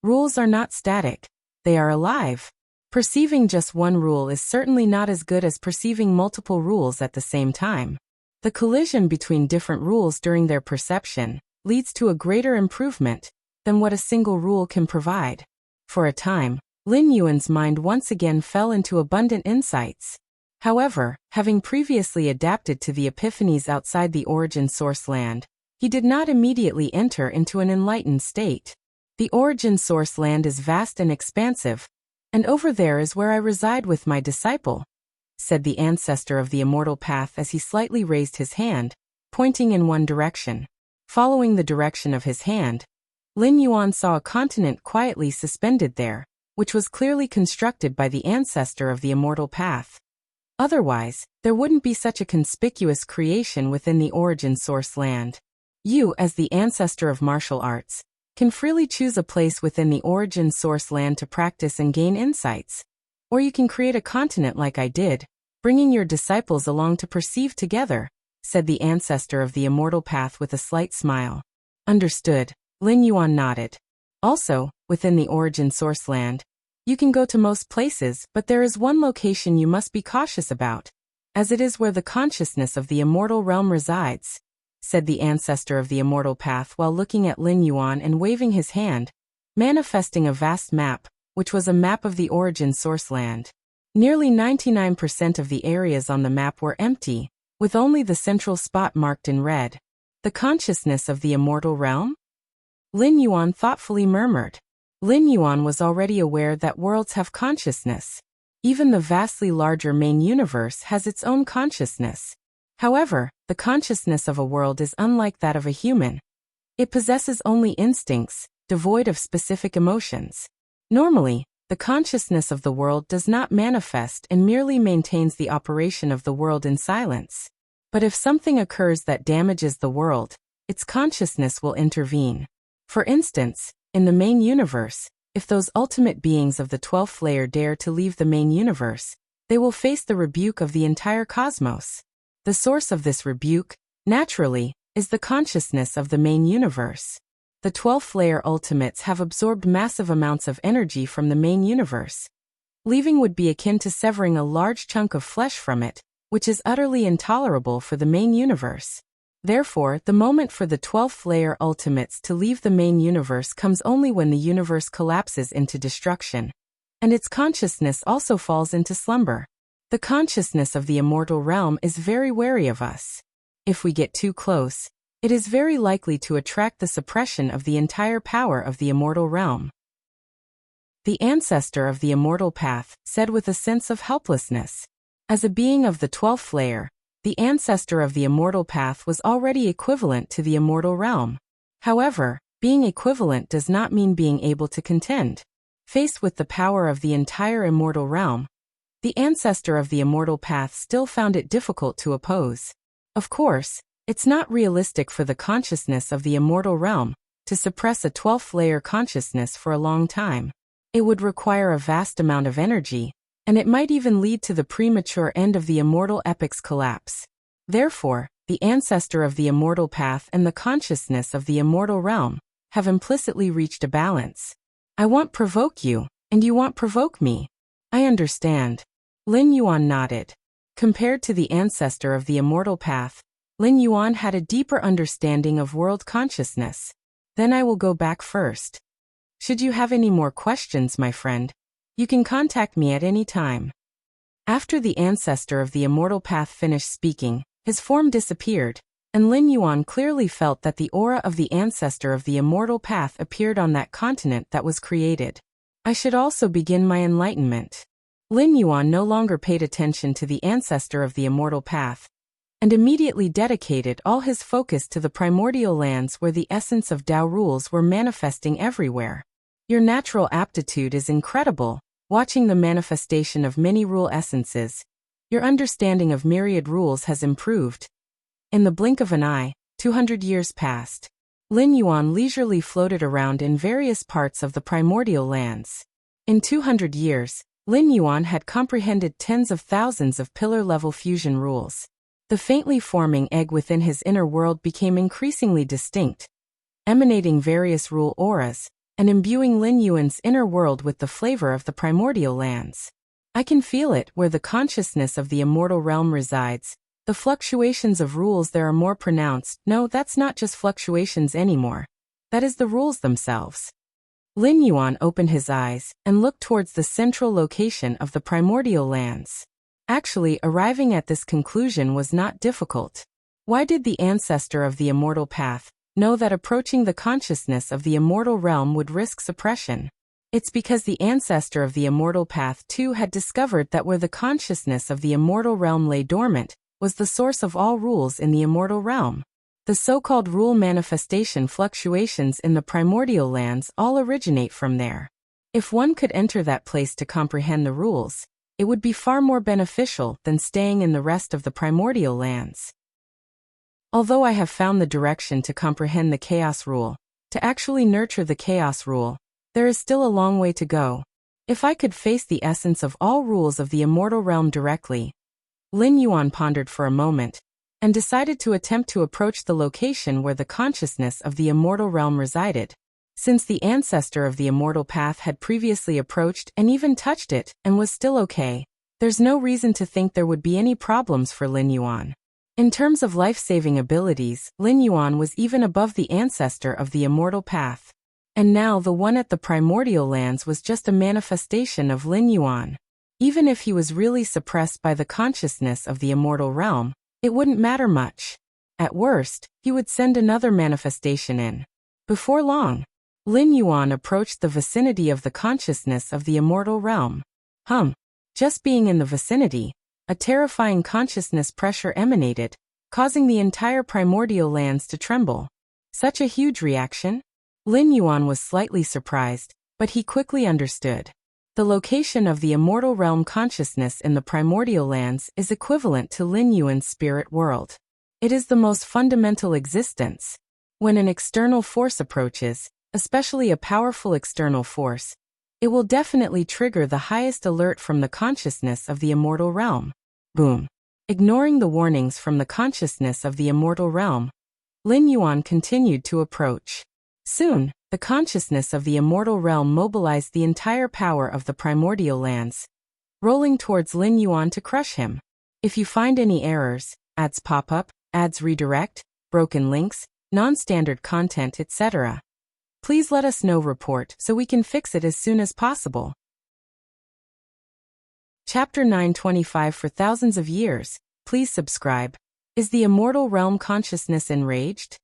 Rules are not static, they are alive. Perceiving just one rule is certainly not as good as perceiving multiple rules at the same time. The collision between different rules during their perception leads to a greater improvement than what a single rule can provide. For a time, Lin Yuan's mind once again fell into abundant insights. However, having previously adapted to the epiphanies outside the origin source land, he did not immediately enter into an enlightened state. "The origin source land is vast and expansive, and over there is where I reside with my disciple," said the ancestor of the immortal path as he slightly raised his hand, pointing in one direction. Following the direction of his hand, Lin Yuan saw a continent quietly suspended there, which was clearly constructed by the ancestor of the immortal path. Otherwise, there wouldn't be such a conspicuous creation within the origin source land. You, as the ancestor of martial arts, can freely choose a place within the origin source land to practice and gain insights. Or you can create a continent like I did, bringing your disciples along to perceive together, said the ancestor of the immortal path with a slight smile. Understood, Lin Yuan nodded. Also, within the origin source land, you can go to most places, but there is one location you must be cautious about, as it is where the consciousness of the immortal realm resides, said the ancestor of the immortal path while looking at Lin Yuan and waving his hand, manifesting a vast map, which was a map of the origin source land. Nearly 99% of the areas on the map were empty, with only the central spot marked in red. The consciousness of the immortal realm? Lin Yuan thoughtfully murmured. Lin Yuan was already aware that worlds have consciousness. Even the vastly larger main universe has its own consciousness. However, the consciousness of a world is unlike that of a human. It possesses only instincts, devoid of specific emotions. Normally, the consciousness of the world does not manifest and merely maintains the operation of the world in silence. But if something occurs that damages the world, its consciousness will intervene. For instance, in the main universe, if those ultimate beings of the 12th layer dare to leave the main universe, they will face the rebuke of the entire cosmos. The source of this rebuke, naturally, is the consciousness of the main universe. The 12th layer ultimates have absorbed massive amounts of energy from the main universe. Leaving would be akin to severing a large chunk of flesh from it, which is utterly intolerable for the main universe. Therefore, the moment for the 12th layer ultimates to leave the main universe comes only when the universe collapses into destruction, and its consciousness also falls into slumber. The consciousness of the immortal realm is very wary of us. If we get too close, it is very likely to attract the suppression of the entire power of the immortal realm. The ancestor of the immortal path said with a sense of helplessness. As a being of the 12th layer, the ancestor of the immortal path was already equivalent to the immortal realm. However, being equivalent does not mean being able to contend. Faced with the power of the entire immortal realm, the ancestor of the immortal path still found it difficult to oppose. Of course, it's not realistic for the consciousness of the immortal realm to suppress a 12th layer consciousness for a long time. It would require a vast amount of energy, and it might even lead to the premature end of the immortal epic's collapse. Therefore, the ancestor of the immortal path and the consciousness of the immortal realm have implicitly reached a balance. I want provoke you, and you want provoke me. I understand. Lin Yuan nodded. Compared to the ancestor of the immortal path, Lin Yuan had a deeper understanding of world consciousness. Then I will go back first. Should you have any more questions, my friend, you can contact me at any time. After the ancestor of the immortal path finished speaking, his form disappeared, and Lin Yuan clearly felt that the aura of the ancestor of the immortal path appeared on that continent that was created. I should also begin my enlightenment. Lin Yuan no longer paid attention to the ancestor of the immortal path, and immediately dedicated all his focus to the primordial lands where the essence of Tao rules were manifesting everywhere. Your natural aptitude is incredible, Watching the manifestation of many rule essences, your understanding of myriad rules has improved. In the blink of an eye, 200 years passed. Lin Yuan leisurely floated around in various parts of the primordial lands. In 200 years, Lin Yuan had comprehended tens of thousands of pillar-level fusion rules. The faintly forming egg within his inner world became increasingly distinct, emanating various rule auras, and imbuing Lin Yuan's inner world with the flavor of the primordial lands. I can feel it where the consciousness of the immortal realm resides. The fluctuations of rules there are more pronounced. No, that's not just fluctuations anymore. That is the rules themselves. Lin Yuan opened his eyes and looked towards the central location of the primordial lands. Actually, arriving at this conclusion was not difficult. Why did the ancestor of the immortal path know that approaching the consciousness of the immortal realm would risk suppression? It's because the ancestor of the immortal path too had discovered that where the consciousness of the immortal realm lay dormant was the source of all rules in the immortal realm. The so-called rule manifestation fluctuations in the primordial lands all originate from there. If one could enter that place to comprehend the rules, it would be far more beneficial than staying in the rest of the primordial lands. Although I have found the direction to comprehend the chaos rule, to actually nurture the chaos rule, there is still a long way to go. If I could face the essence of all rules of the immortal realm directly. Lin Yuan pondered for a moment, and decided to attempt to approach the location where the consciousness of the immortal realm resided. Since the ancestor of the immortal path had previously approached and even touched it, and was still okay, there's no reason to think there would be any problems for Lin Yuan. In terms of life-saving abilities, Lin Yuan was even above the ancestor of the immortal path. And now the one at the primordial lands was just a manifestation of Lin Yuan. Even if he was really suppressed by the consciousness of the immortal realm, it wouldn't matter much. At worst, he would send another manifestation in. Before long, Lin Yuan approached the vicinity of the consciousness of the immortal realm. Just being in the vicinity, a terrifying consciousness pressure emanated, causing the entire primordial lands to tremble. Such a huge reaction? Lin Yuan was slightly surprised, but he quickly understood. The location of the immortal realm consciousness in the primordial lands is equivalent to Lin Yuan's spirit world. It is the most fundamental existence. When an external force approaches, especially a powerful external force, it will definitely trigger the highest alert from the consciousness of the immortal realm. Boom. Ignoring the warnings from the consciousness of the immortal realm, Lin Yuan continued to approach. Soon, the consciousness of the immortal realm mobilized the entire power of the primordial lands, rolling towards Lin Yuan to crush him. If you find any errors, ads pop up, ads redirect, broken links, non-standard content, etc., please let us know. Report so we can fix it as soon as possible. Chapter 925. For thousands of years, please subscribe. Is the immortal realm consciousness enraged?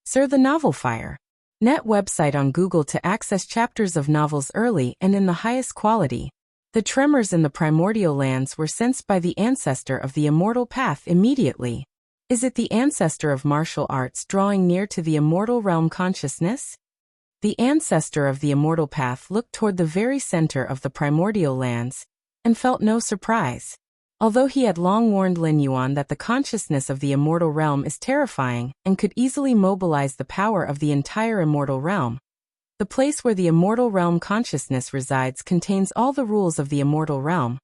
Sir, the novel fire. Net website on Google to access chapters of novels early and in the highest quality. The tremors in the primordial lands were sensed by the ancestor of the immortal path immediately. Is it the ancestor of martial arts drawing near to the immortal realm consciousness? The ancestor of the immortal path looked toward the very center of the primordial lands, and felt no surprise. Although he had long warned Lin Yuan that the consciousness of the immortal realm is terrifying and could easily mobilize the power of the entire immortal realm, the place where the immortal realm consciousness resides contains all the rules of the immortal realm,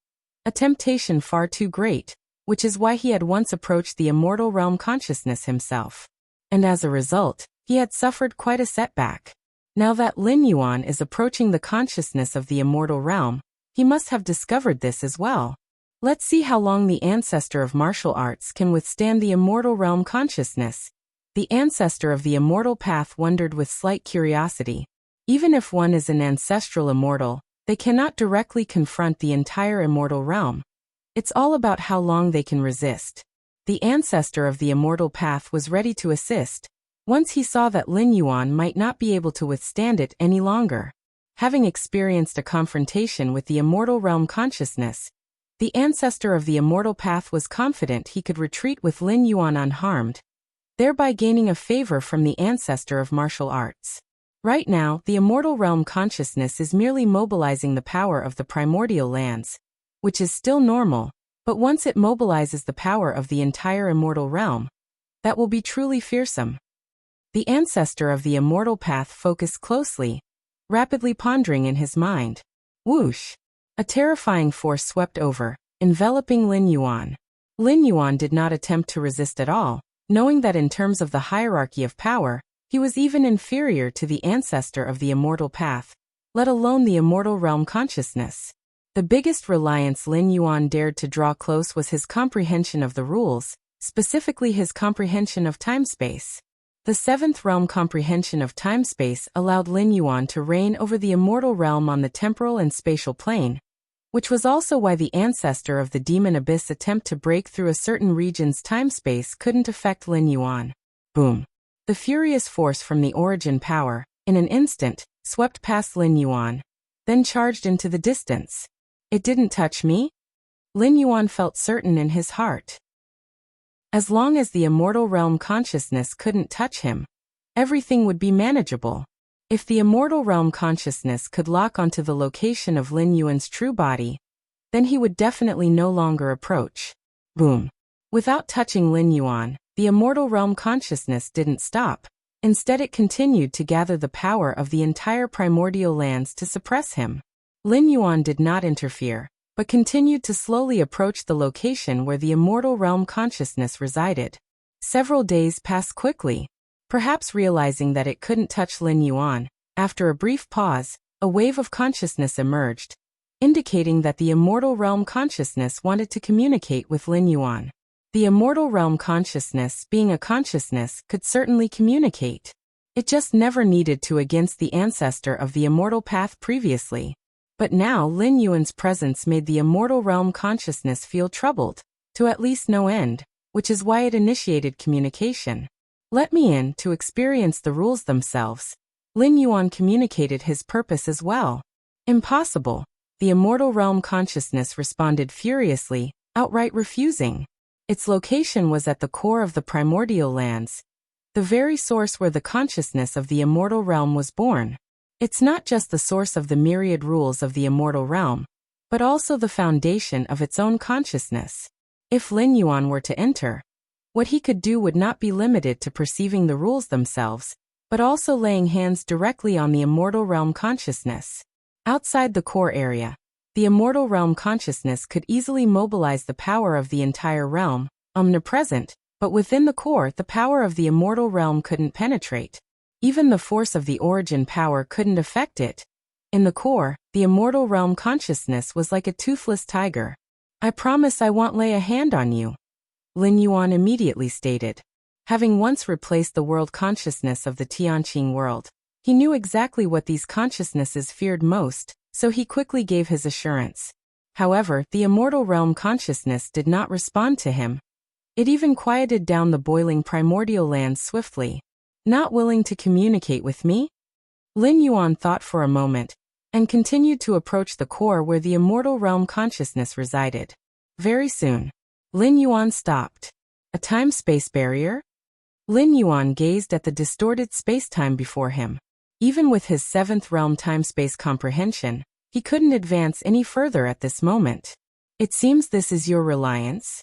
a temptation far too great, which is why he had once approached the immortal realm consciousness himself. And as a result, he had suffered quite a setback. Now that Lin Yuan is approaching the consciousness of the immortal realm, he must have discovered this as well. Let's see how long the ancestor of martial arts can withstand the immortal realm consciousness. The ancestor of the immortal path wondered with slight curiosity. Even if one is an ancestral immortal, they cannot directly confront the entire immortal realm. It's all about how long they can resist. The ancestor of the immortal path was ready to assist, once he saw that Lin Yuan might not be able to withstand it any longer. Having experienced a confrontation with the immortal realm consciousness, the ancestor of the immortal path was confident he could retreat with Lin Yuan unharmed, thereby gaining a favor from the ancestor of martial arts. Right now, the immortal realm consciousness is merely mobilizing the power of the primordial lands, which is still normal, but once it mobilizes the power of the entire immortal realm, that will be truly fearsome. The ancestor of the immortal path focused closely, rapidly pondering in his mind. Whoosh! A terrifying force swept over, enveloping Lin Yuan. Lin Yuan did not attempt to resist at all, knowing that in terms of the hierarchy of power, he was even inferior to the ancestor of the immortal path, let alone the immortal realm consciousness. The biggest reliance Lin Yuan dared to draw close was his comprehension of the rules, specifically his comprehension of time-space. The seventh realm comprehension of time-space allowed Lin Yuan to reign over the immortal realm on the temporal and spatial plane, which was also why the ancestor of the demon abyss attempt to break through a certain region's time-space couldn't affect Lin Yuan. Boom! The furious force from the origin power, in an instant, swept past Lin Yuan, then charged into the distance. It didn't touch me? Lin Yuan felt certain in his heart. As long as the immortal realm consciousness couldn't touch him, everything would be manageable. If the immortal realm consciousness could lock onto the location of Lin Yuan's true body, then he would definitely no longer approach. Boom! Without touching Lin Yuan, the immortal realm consciousness didn't stop. Instead, it continued to gather the power of the entire primordial lands to suppress him. Lin Yuan did not interfere, but continued to slowly approach the location where the immortal realm consciousness resided. Several days passed quickly. Perhaps realizing that it couldn't touch Lin Yuan, after a brief pause, a wave of consciousness emerged, indicating that the immortal realm consciousness wanted to communicate with Lin Yuan. The immortal realm consciousness, being a consciousness, could certainly communicate. It just never needed to against the ancestor of the immortal path previously. But now Lin Yuan's presence made the immortal realm consciousness feel troubled, to at least no end, which is why it initiated communication. Let me in to experience the rules themselves. Lin Yuan communicated his purpose as well. Impossible. The immortal realm consciousness responded furiously, outright refusing. Its location was at the core of the primordial lands, the very source where the consciousness of the immortal realm was born. It's not just the source of the myriad rules of the immortal realm, but also the foundation of its own consciousness. If Lin Yuan were to enter, what he could do would not be limited to perceiving the rules themselves, but also laying hands directly on the immortal realm consciousness. Outside the core area, the immortal realm consciousness could easily mobilize the power of the entire realm, omnipresent, but within the core, the power of the immortal realm couldn't penetrate. Even the force of the origin power couldn't affect it. In the core, the immortal realm consciousness was like a toothless tiger. I promise I won't lay a hand on you, Lin Yuan immediately stated. Having once replaced the world consciousness of the Tianqing world, he knew exactly what these consciousnesses feared most, so he quickly gave his assurance. However, the immortal realm consciousness did not respond to him. It even quieted down the boiling primordial lands swiftly. Not willing to communicate with me? Lin Yuan thought for a moment, and continued to approach the core where the immortal realm consciousness resided. Very soon, Lin Yuan stopped. A time-space barrier? Lin Yuan gazed at the distorted space-time before him. Even with his seventh realm time-space comprehension, he couldn't advance any further at this moment. It seems this is your reliance?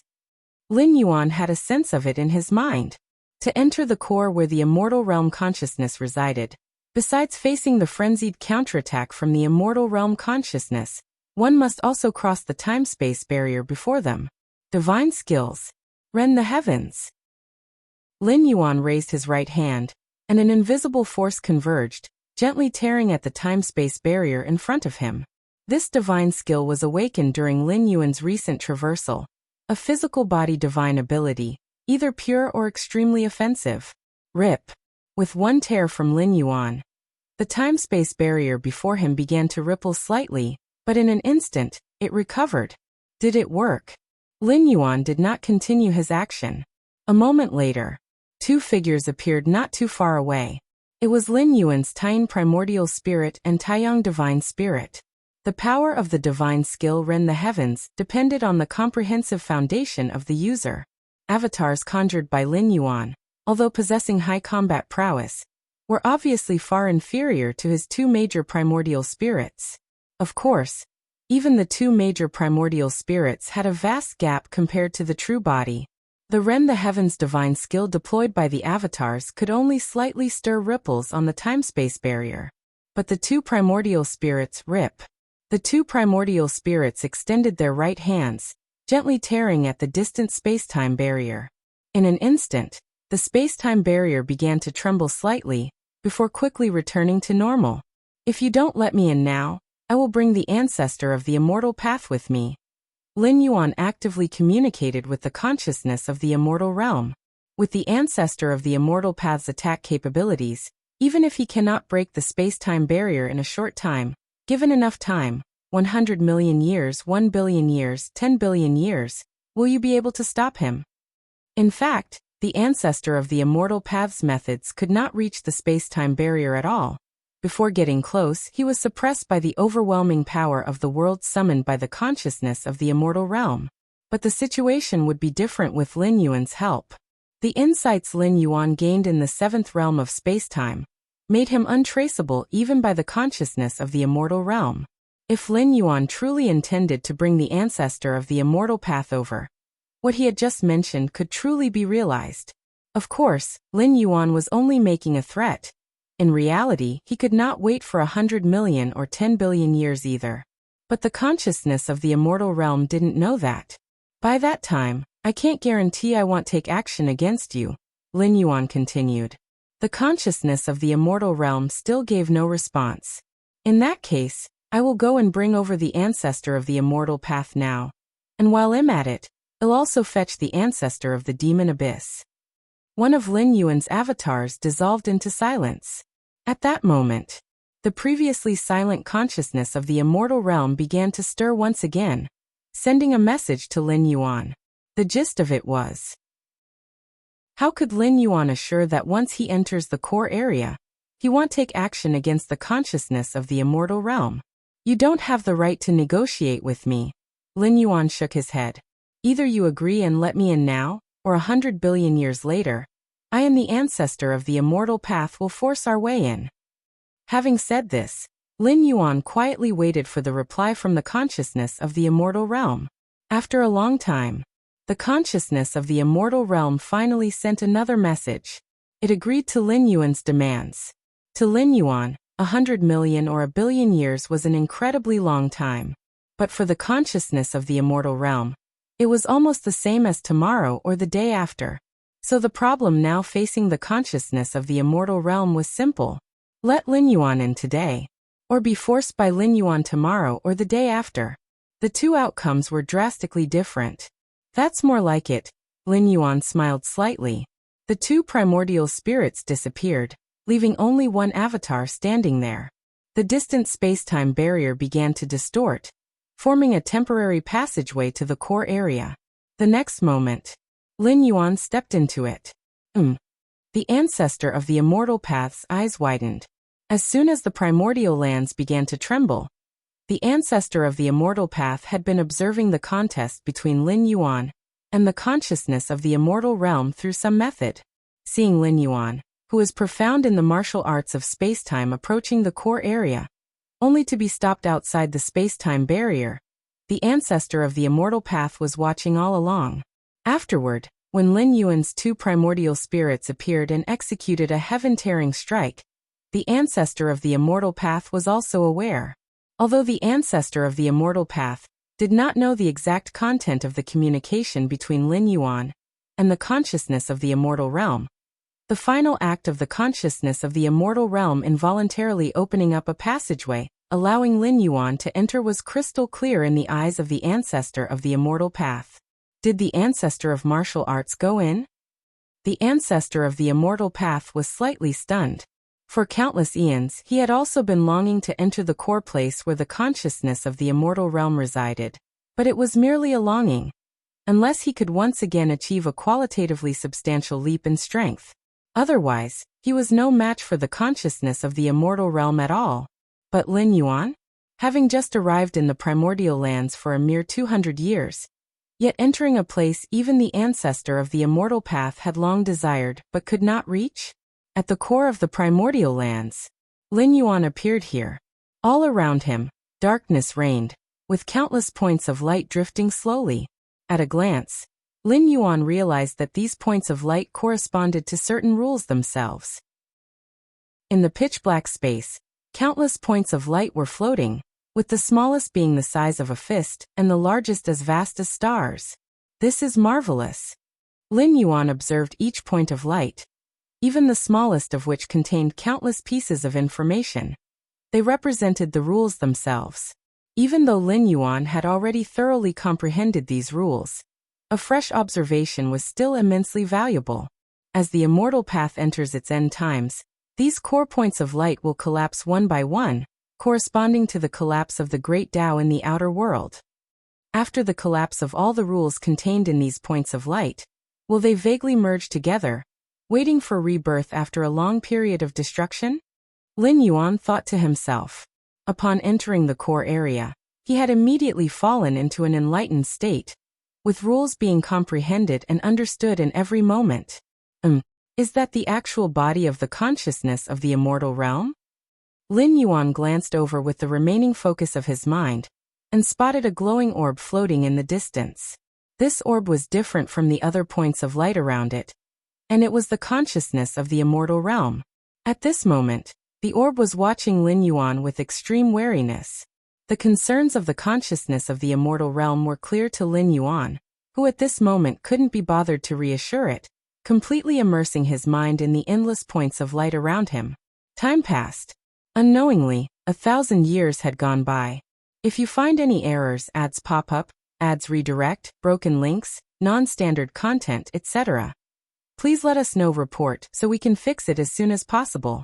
Lin Yuan had a sense of it in his mind. To enter the core where the immortal realm consciousness resided, besides facing the frenzied counterattack from the immortal realm consciousness, one must also cross the time-space barrier before them. Divine skills. Rend the heavens. Lin Yuan raised his right hand, and an invisible force converged, gently tearing at the time-space barrier in front of him. This divine skill was awakened during Lin Yuan's recent traversal, a physical body divine ability, either pure or extremely offensive. Rip. With one tear from Lin Yuan, the time-space barrier before him began to ripple slightly, but in an instant, it recovered. Did it work? Lin Yuan did not continue his action. A moment later, two figures appeared not too far away. It was Lin Yuan's Tian primordial spirit and Taiyang divine spirit. The power of the divine skill Rend the Heavens depended on the comprehensive foundation of the user. Avatars conjured by Lin Yuan, although possessing high combat prowess, were obviously far inferior to his two major primordial spirits. Of course, even the two major primordial spirits had a vast gap compared to the true body. The Ren the Heaven's divine skill deployed by the avatars could only slightly stir ripples on the time-space barrier. But the two primordial spirits rip. The two primordial spirits extended their right hands, gently tearing at the distant space-time barrier. In an instant, the space-time barrier began to tremble slightly, before quickly returning to normal. If you don't let me in now, I will bring the ancestor of the immortal path with me. Lin Yuan actively communicated with the consciousness of the immortal realm. With the ancestor of the immortal path's attack capabilities, even if he cannot break the space-time barrier in a short time, given enough time, 100 million years, 1 billion years, 10 billion years, will you be able to stop him? In fact, the ancestor of the immortal path's methods could not reach the space-time barrier at all. Before getting close, he was suppressed by the overwhelming power of the world summoned by the consciousness of the immortal realm. But the situation would be different with Lin Yuan's help. The insights Lin Yuan gained in the seventh realm of space-time made him untraceable even by the consciousness of the immortal realm. If Lin Yuan truly intended to bring the ancestor of the immortal path over, what he had just mentioned could truly be realized. Of course, Lin Yuan was only making a threat. In reality, he could not wait for 100 million or 10 billion years either. But the consciousness of the immortal realm didn't know that. By that time, I can't guarantee I won't take action against you, Lin Yuan continued. The consciousness of the immortal realm still gave no response. In that case, I will go and bring over the ancestor of the immortal path now. And while I'm at it, I'll also fetch the ancestor of the demon abyss. One of Lin Yuan's avatars dissolved into silence. At that moment, the previously silent consciousness of the immortal realm began to stir once again, sending a message to Lin Yuan. The gist of it was, how could Lin Yuan assure that once he enters the core area, he won't take action against the consciousness of the immortal realm? You don't have the right to negotiate with me. Lin Yuan shook his head. Either you agree and let me in now, or 100 billion years later, I and the ancestor of the immortal path will force our way in. Having said this, Lin Yuan quietly waited for the reply from the consciousness of the immortal realm. After a long time, the consciousness of the immortal realm finally sent another message. It agreed to Lin Yuan's demands. To Lin Yuan, 100 million or a billion years was an incredibly long time. But for the consciousness of the immortal realm, it was almost the same as tomorrow or the day after. So the problem now facing the consciousness of the immortal realm was simple. Let Lin Yuan in today, or be forced by Lin Yuan tomorrow or the day after. The two outcomes were drastically different. That's more like it, Lin Yuan smiled slightly. The two primordial spirits disappeared, leaving only one avatar standing there. The distant space-time barrier began to distort, forming a temporary passageway to the core area. The next moment, Lin Yuan stepped into it. The ancestor of the immortal path's eyes widened. As soon as the primordial lands began to tremble, the ancestor of the immortal path had been observing the contest between Lin Yuan and the consciousness of the immortal realm through some method. Seeing Lin Yuan, who was profound in the martial arts of space-time, approaching the core area, only to be stopped outside the space-time barrier, the ancestor of the immortal path was watching all along. Afterward, when Lin Yuan's two primordial spirits appeared and executed a heaven-tearing strike, the ancestor of the immortal path was also aware. Although the ancestor of the immortal path did not know the exact content of the communication between Lin Yuan and the consciousness of the immortal realm, the final act of the consciousness of the immortal realm involuntarily opening up a passageway, allowing Lin Yuan to enter, was crystal clear in the eyes of the ancestor of the immortal path. Did the ancestor of martial arts go in? The ancestor of the immortal path was slightly stunned. For countless eons, he had also been longing to enter the core place where the consciousness of the immortal realm resided. But it was merely a longing, unless he could once again achieve a qualitatively substantial leap in strength. Otherwise, he was no match for the consciousness of the immortal realm at all. But Lin Yuan? Having just arrived in the primordial lands for a mere 200 years, yet entering a place even the ancestor of the immortal path had long desired but could not reach? At the core of the primordial lands, Lin Yuan appeared here. All around him, darkness reigned, with countless points of light drifting slowly. At a glance, Lin Yuan realized that these points of light corresponded to certain rules themselves. In the pitch-black space, countless points of light were floating, with the smallest being the size of a fist and the largest as vast as stars. This is marvelous. Lin Yuan observed each point of light, even the smallest of which contained countless pieces of information. They represented the rules themselves. Even though Lin Yuan had already thoroughly comprehended these rules, a fresh observation was still immensely valuable. As the immortal path enters its end times, these core points of light will collapse one by one, corresponding to the collapse of the great Tao in the outer world. After the collapse of all the rules contained in these points of light, will they vaguely merge together, waiting for rebirth after a long period of destruction? Lin Yuan thought to himself. Upon entering the core area, he had immediately fallen into an enlightened state, with rules being comprehended and understood in every moment. Is that the actual body of the consciousness of the immortal realm? Lin Yuan glanced over with the remaining focus of his mind, and spotted a glowing orb floating in the distance. This orb was different from the other points of light around it, and it was the consciousness of the immortal realm. At this moment, the orb was watching Lin Yuan with extreme wariness. The concerns of the consciousness of the immortal realm were clear to Lin Yuan, who at this moment couldn't be bothered to reassure it, completely immersing his mind in the endless points of light around him. Time passed. Unknowingly, 1,000 years had gone by. If you find any errors, ads pop up, ads redirect, broken links, non-standard content, etc., please let us know. Report so we can fix it as soon as possible.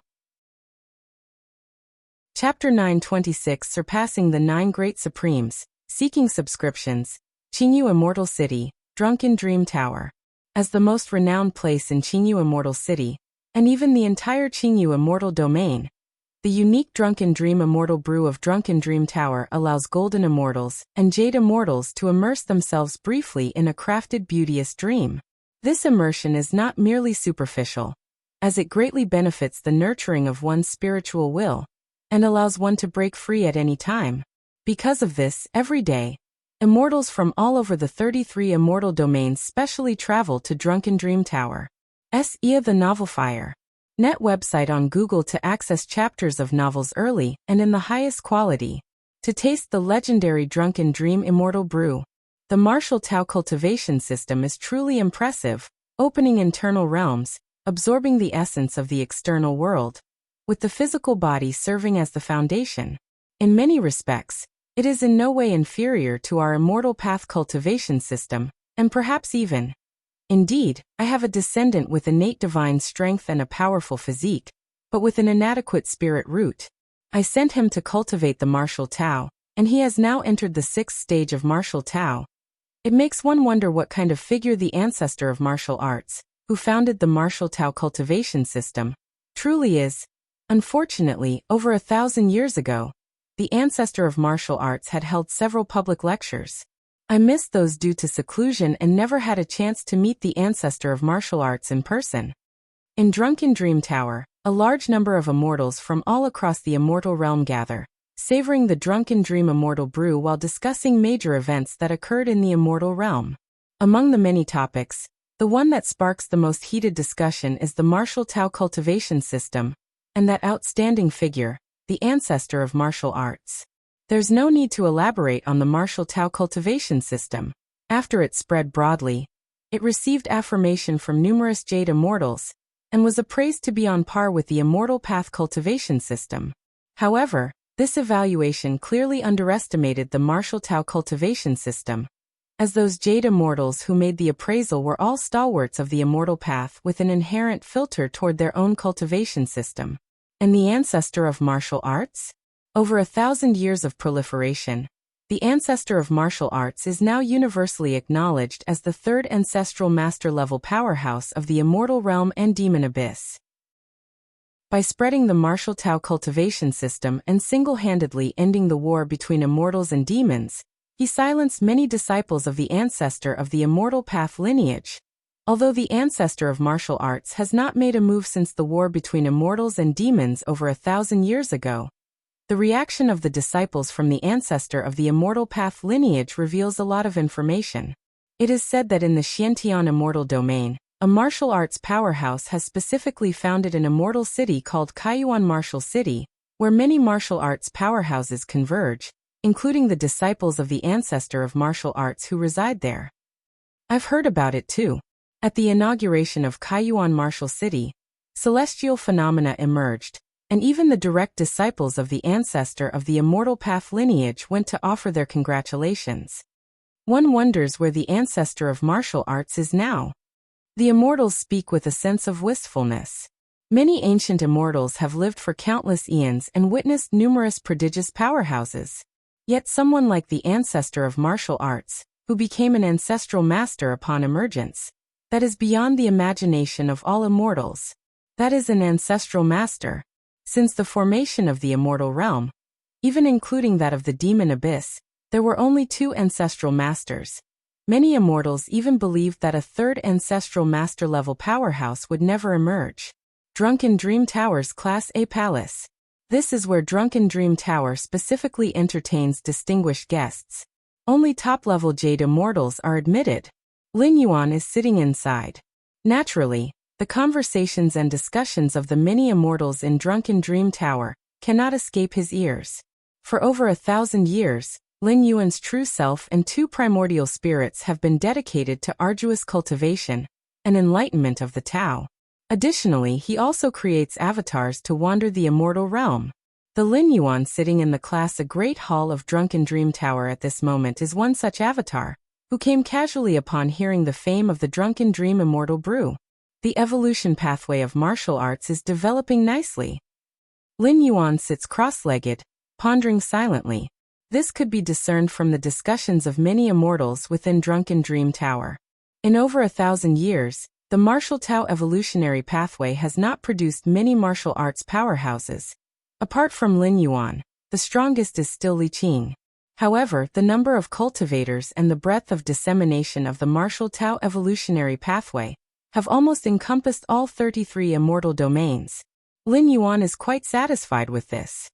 Chapter 926 Surpassing the 9 Great Supremes, Seeking Subscriptions, Qingyu Immortal City, Drunken Dream Tower. As the most renowned place in Qingyu Immortal City, and even the entire Qingyu Immortal Domain, the unique Drunken Dream Immortal Brew of Drunken Dream Tower allows Golden Immortals and Jade Immortals to immerse themselves briefly in a crafted beauteous dream. This immersion is not merely superficial, as it greatly benefits the nurturing of one's spiritual will, and allows one to break free at any time. Because of this, every day, immortals from all over the 33 immortal domains specially travel to Drunken Dream Tower. The Novel Fire. Net website on Google to access chapters of novels early and in the highest quality. To taste the legendary Drunken Dream Immortal Brew. The martial Tao cultivation system is truly impressive, opening internal realms, absorbing the essence of the external world, with the physical body serving as the foundation. In many respects, it is in no way inferior to our immortal path cultivation system, and perhaps even. Indeed, I have a descendant with innate divine strength and a powerful physique, but with an inadequate spirit root. I sent him to cultivate the martial Tao, and he has now entered the 6th stage of martial Tao. It makes one wonder what kind of figure the ancestor of martial arts, who founded the martial Tao cultivation system, truly is. Unfortunately, over 1,000 years ago, the ancestor of martial arts had held several public lectures. I missed those due to seclusion and never had a chance to meet the ancestor of martial arts in person. In Drunken Dream Tower, a large number of immortals from all across the immortal realm gather, savoring the Drunken Dream Immortal Brew while discussing major events that occurred in the immortal realm. Among the many topics, the one that sparks the most heated discussion is the martial Tao cultivation system, and that outstanding figure, the ancestor of martial arts. There's no need to elaborate on the martial Tao cultivation system. After it spread broadly, it received affirmation from numerous Jade Immortals, and was appraised to be on par with the Immortal Path cultivation system. However, this evaluation clearly underestimated the martial Tao cultivation system, as those Jade Immortals who made the appraisal were all stalwarts of the Immortal Path with an inherent filter toward their own cultivation system. And the ancestor of martial arts? Over 1,000 years of proliferation, the ancestor of martial arts is now universally acknowledged as the 3rd ancestral master-level powerhouse of the immortal realm and demon abyss. By spreading the martial Tao cultivation system and single-handedly ending the war between immortals and demons, he silenced many disciples of the ancestor of the immortal path lineage. Although the ancestor of martial arts has not made a move since the war between immortals and demons over 1,000 years ago, the reaction of the disciples from the ancestor of the immortal path lineage reveals a lot of information. It is said that in the Xiantian immortal domain, a martial arts powerhouse has specifically founded an immortal city called Kaiyuan Martial City, where many martial arts powerhouses converge, including the disciples of the ancestor of martial arts who reside there. I've heard about it too. At the inauguration of Kaiyuan Martial City, celestial phenomena emerged, and even the direct disciples of the ancestor of the immortal path lineage went to offer their congratulations. One wonders where the ancestor of martial arts is now. The immortals speak with a sense of wistfulness. Many ancient immortals have lived for countless eons and witnessed numerous prodigious powerhouses. Yet someone like the ancestor of martial arts, who became an ancestral master upon emergence, that is beyond the imagination of all immortals. That is an ancestral master. Since the formation of the immortal realm, even including that of the demon abyss, there were only 2 ancestral masters. Many immortals even believed that a third ancestral master-level powerhouse would never emerge. Drunken Dream Tower's Class A Palace. This is where Drunken Dream Tower specifically entertains distinguished guests. Only top-level Jade immortals are admitted. Lin Yuan is sitting inside. Naturally, the conversations and discussions of the many immortals in Drunken Dream Tower cannot escape his ears. For over 1,000 years, Lin Yuan's true self and 2 primordial spirits have been dedicated to arduous cultivation and enlightenment of the Tao. Additionally, he also creates avatars to wander the immortal realm. The Lin Yuan sitting in the Class A Great Hall of Drunken Dream Tower at this moment is one such avatar, who came casually upon hearing the fame of the Drunken Dream Immortal Brew. The evolution pathway of martial arts is developing nicely. Lin Yuan sits cross-legged, pondering silently. This could be discerned from the discussions of many immortals within Drunken Dream Tower. In over 1,000 years, the martial Tao evolutionary pathway has not produced many martial arts powerhouses. Apart from Lin Yuan, the strongest is still Li Qing. However, the number of cultivators and the breadth of dissemination of the martial Tao evolutionary pathway have almost encompassed all 33 immortal domains. Lin Yuan is quite satisfied with this.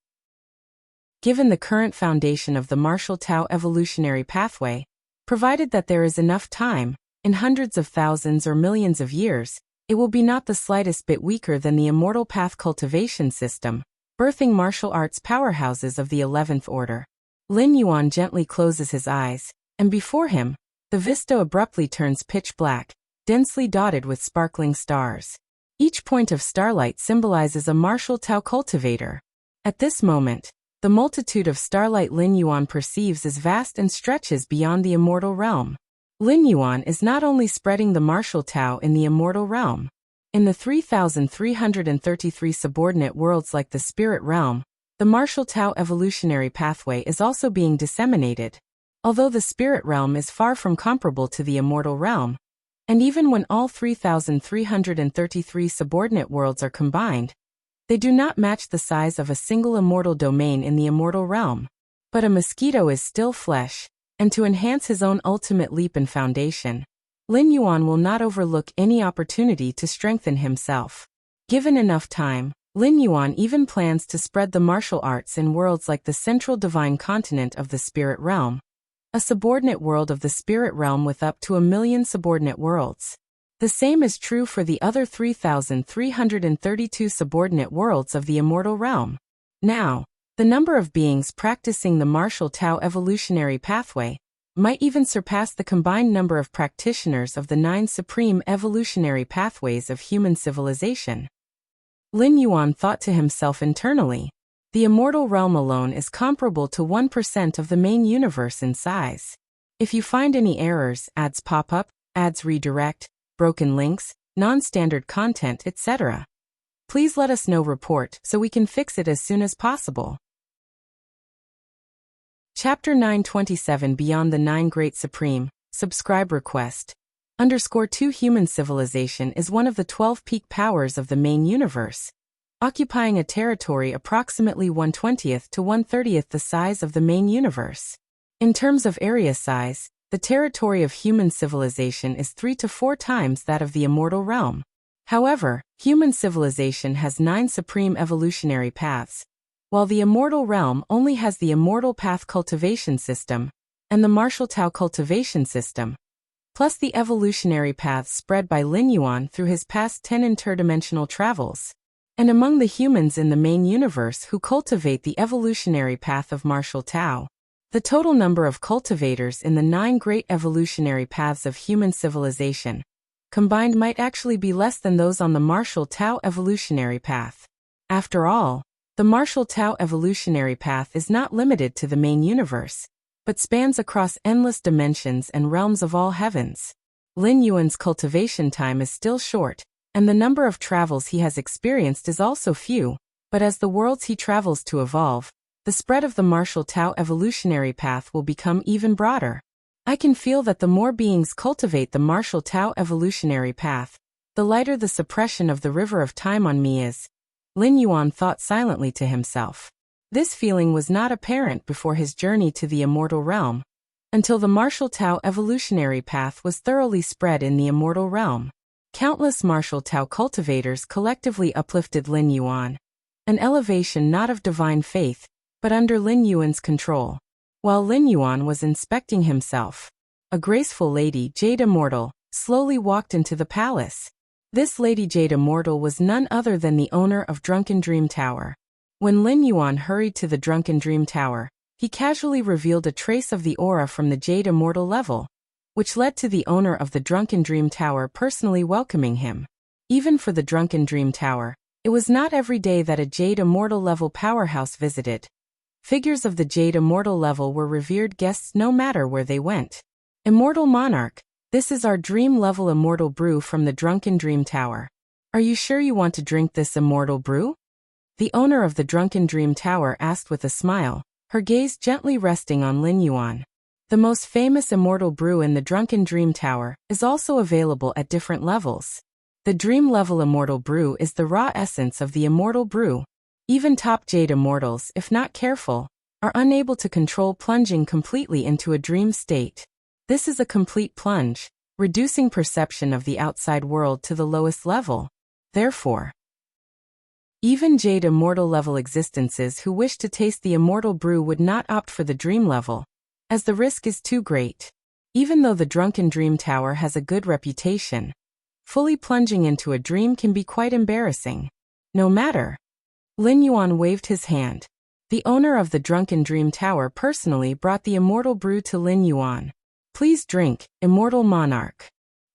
Given the current foundation of the martial Tao evolutionary pathway, provided that there is enough time, in hundreds of thousands or millions of years, it will be not the slightest bit weaker than the immortal path cultivation system, birthing martial arts powerhouses of the 11th order. Lin Yuan gently closes his eyes, and before him, the vista abruptly turns pitch black, densely dotted with sparkling stars. Each point of starlight symbolizes a martial Tao cultivator. At this moment, the multitude of starlight Lin Yuan perceives is vast and stretches beyond the immortal realm. Lin Yuan is not only spreading the martial Tao in the immortal realm. In the 3,333 subordinate worlds like the spirit realm, the martial Tao evolutionary pathway is also being disseminated. Although the spirit realm is far from comparable to the immortal realm, and even when all 3,333 subordinate worlds are combined, they do not match the size of a single immortal domain in the immortal realm. But a mosquito is still flesh, and to enhance his own ultimate leap and foundation, Lin Yuan will not overlook any opportunity to strengthen himself. Given enough time, Lin Yuan even plans to spread the martial arts in worlds like the central divine continent of the spirit realm, a subordinate world of the spirit realm with up to 1 million subordinate worlds. The same is true for the other 3,332 subordinate worlds of the immortal realm. Now, the number of beings practicing the martial Tao evolutionary pathway might even surpass the combined number of practitioners of the 9 supreme evolutionary pathways of human civilization. Lin Yuan thought to himself internally, the immortal realm alone is comparable to 1% of the main universe in size. If you find any errors, ads pop up, ads redirect, broken links, non-standard content, etc., please let us know. Report so we can fix it as soon as possible. Chapter 927 Beyond the 9 Great Supreme, Subscribe Request. _2 Human civilization is one of the 12 peak powers of the main universe, occupying a territory approximately 1/20th to 1/30th the size of the main universe. In terms of area size, The territory of human civilization is 3 to 4 times that of the immortal realm. However, human civilization has 9 supreme evolutionary paths, while the immortal realm only has the immortal path cultivation system and the martial Tao cultivation system, plus the evolutionary paths spread by Lin Yuan through his past 10 interdimensional travels. And among the humans in the main universe who cultivate the evolutionary path of martial Tao, the total number of cultivators in the 9 great evolutionary paths of human civilization combined might actually be less than those on the martial Tao evolutionary path. After all, the martial Tao evolutionary path is not limited to the main universe, but spans across endless dimensions and realms of all heavens. Lin Yuan's cultivation time is still short, and the number of travels he has experienced is also few, but as the worlds he travels to evolve, the spread of the martial Tao evolutionary path will become even broader. I can feel that the more beings cultivate the martial Tao evolutionary path, the lighter the suppression of the river of time on me is. Lin Yuan thought silently to himself. This feeling was not apparent before his journey to the immortal realm, until the martial Tao evolutionary path was thoroughly spread in the immortal realm. Countless martial Tao cultivators collectively uplifted Lin Yuan, an elevation not of divine faith, but under Lin Yuan's control. While Lin Yuan was inspecting himself, a graceful lady, Jade Immortal, slowly walked into the palace. This Lady Jade Immortal was none other than the owner of Drunken Dream Tower. When Lin Yuan hurried to the Drunken Dream Tower, he casually revealed a trace of the aura from the Jade Immortal level, which led to the owner of the Drunken Dream Tower personally welcoming him. Even for the Drunken Dream Tower, it was not every day that a Jade Immortal level powerhouse visited. Figures of the Jade Immortal level were revered guests no matter where they went. Immortal Monarch, this is our dream level immortal brew from the Drunken Dream Tower. Are you sure you want to drink this immortal brew? The owner of the Drunken Dream Tower asked with a smile, her gaze gently resting on Lin Yuan. The most famous immortal brew in the Drunken Dream Tower is also available at different levels. The dream level immortal brew is the raw essence of the immortal brew. Even top Jade Immortals, if not careful, are unable to control plunging completely into a dream state. This is a complete plunge, reducing perception of the outside world to the lowest level. Therefore, even Jade Immortal level existences who wish to taste the immortal brew would not opt for the dream level, as the risk is too great. Even though the Drunken Dream Tower has a good reputation, fully plunging into a dream can be quite embarrassing. No matter. Lin Yuan waved his hand. The owner of the Drunken Dream Tower personally brought the immortal brew to Lin Yuan. Please drink, Immortal Monarch.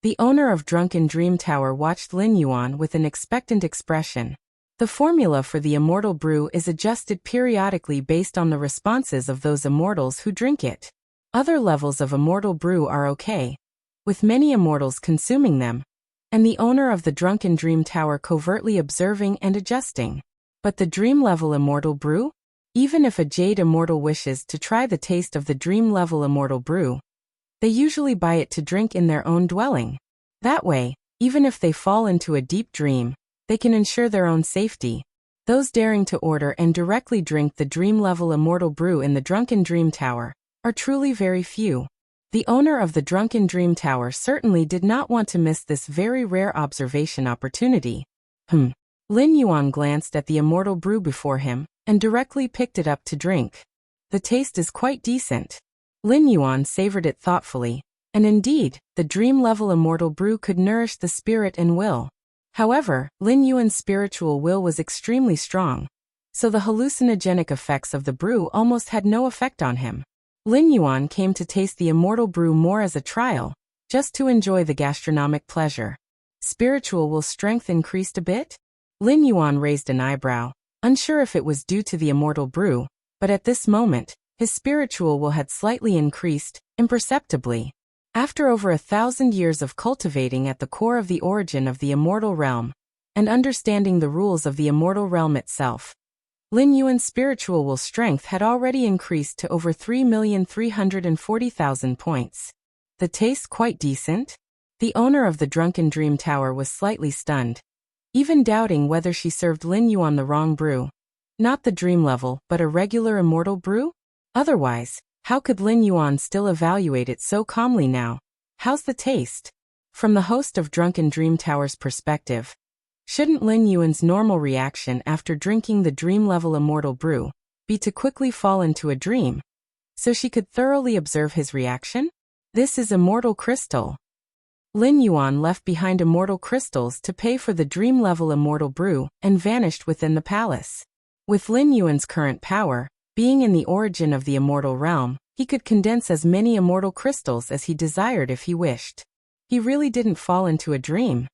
The owner of Drunken Dream Tower watched Lin Yuan with an expectant expression. The formula for the immortal brew is adjusted periodically based on the responses of those immortals who drink it. Other levels of immortal brew are okay, with many immortals consuming them, and the owner of the Drunken Dream Tower covertly observing and adjusting. But the dream level immortal brew? Even if a Jade Immortal wishes to try the taste of the dream level immortal brew, they usually buy it to drink in their own dwelling. That way, even if they fall into a deep dream, they can ensure their own safety. Those daring to order and directly drink the dream level immortal brew in the Drunken Dream Tower are truly very few. The owner of the Drunken Dream Tower certainly did not want to miss this very rare observation opportunity. Lin Yuan glanced at the immortal brew before him and directly picked it up to drink. The taste is quite decent. Lin Yuan savored it thoughtfully, and indeed, the dream level immortal brew could nourish the spirit and will. However, Lin Yuan's spiritual will was extremely strong, so the hallucinogenic effects of the brew almost had no effect on him. Lin Yuan came to taste the immortal brew more as a trial, just to enjoy the gastronomic pleasure. Spiritual will strength increased a bit? Lin Yuan raised an eyebrow, unsure if it was due to the immortal brew, but at this moment, his spiritual will had slightly increased, imperceptibly. After over 1,000 years of cultivating at the core of the origin of the immortal realm, and understanding the rules of the immortal realm itself, Lin Yuan's spiritual will strength had already increased to over 3,340,000 points. The taste quite decent? The owner of the Drunken Dream Tower was slightly stunned, even doubting whether she served Lin Yuan the wrong brew. Not the dream level, but a regular immortal brew? Otherwise, How could Lin Yuan still evaluate it so calmly now? How's the taste? From the host of Drunken Dream Tower's perspective, shouldn't Lin Yuan's normal reaction after drinking the dream-level immortal brew be to quickly fall into a dream, so she could thoroughly observe his reaction? This is immortal crystal. Lin Yuan left behind immortal crystals to pay for the dream-level immortal brew and vanished within the palace. With Lin Yuan's current power, being in the origin of the immortal realm, he could condense as many immortal crystals as he desired if he wished. He really didn't fall into a dream.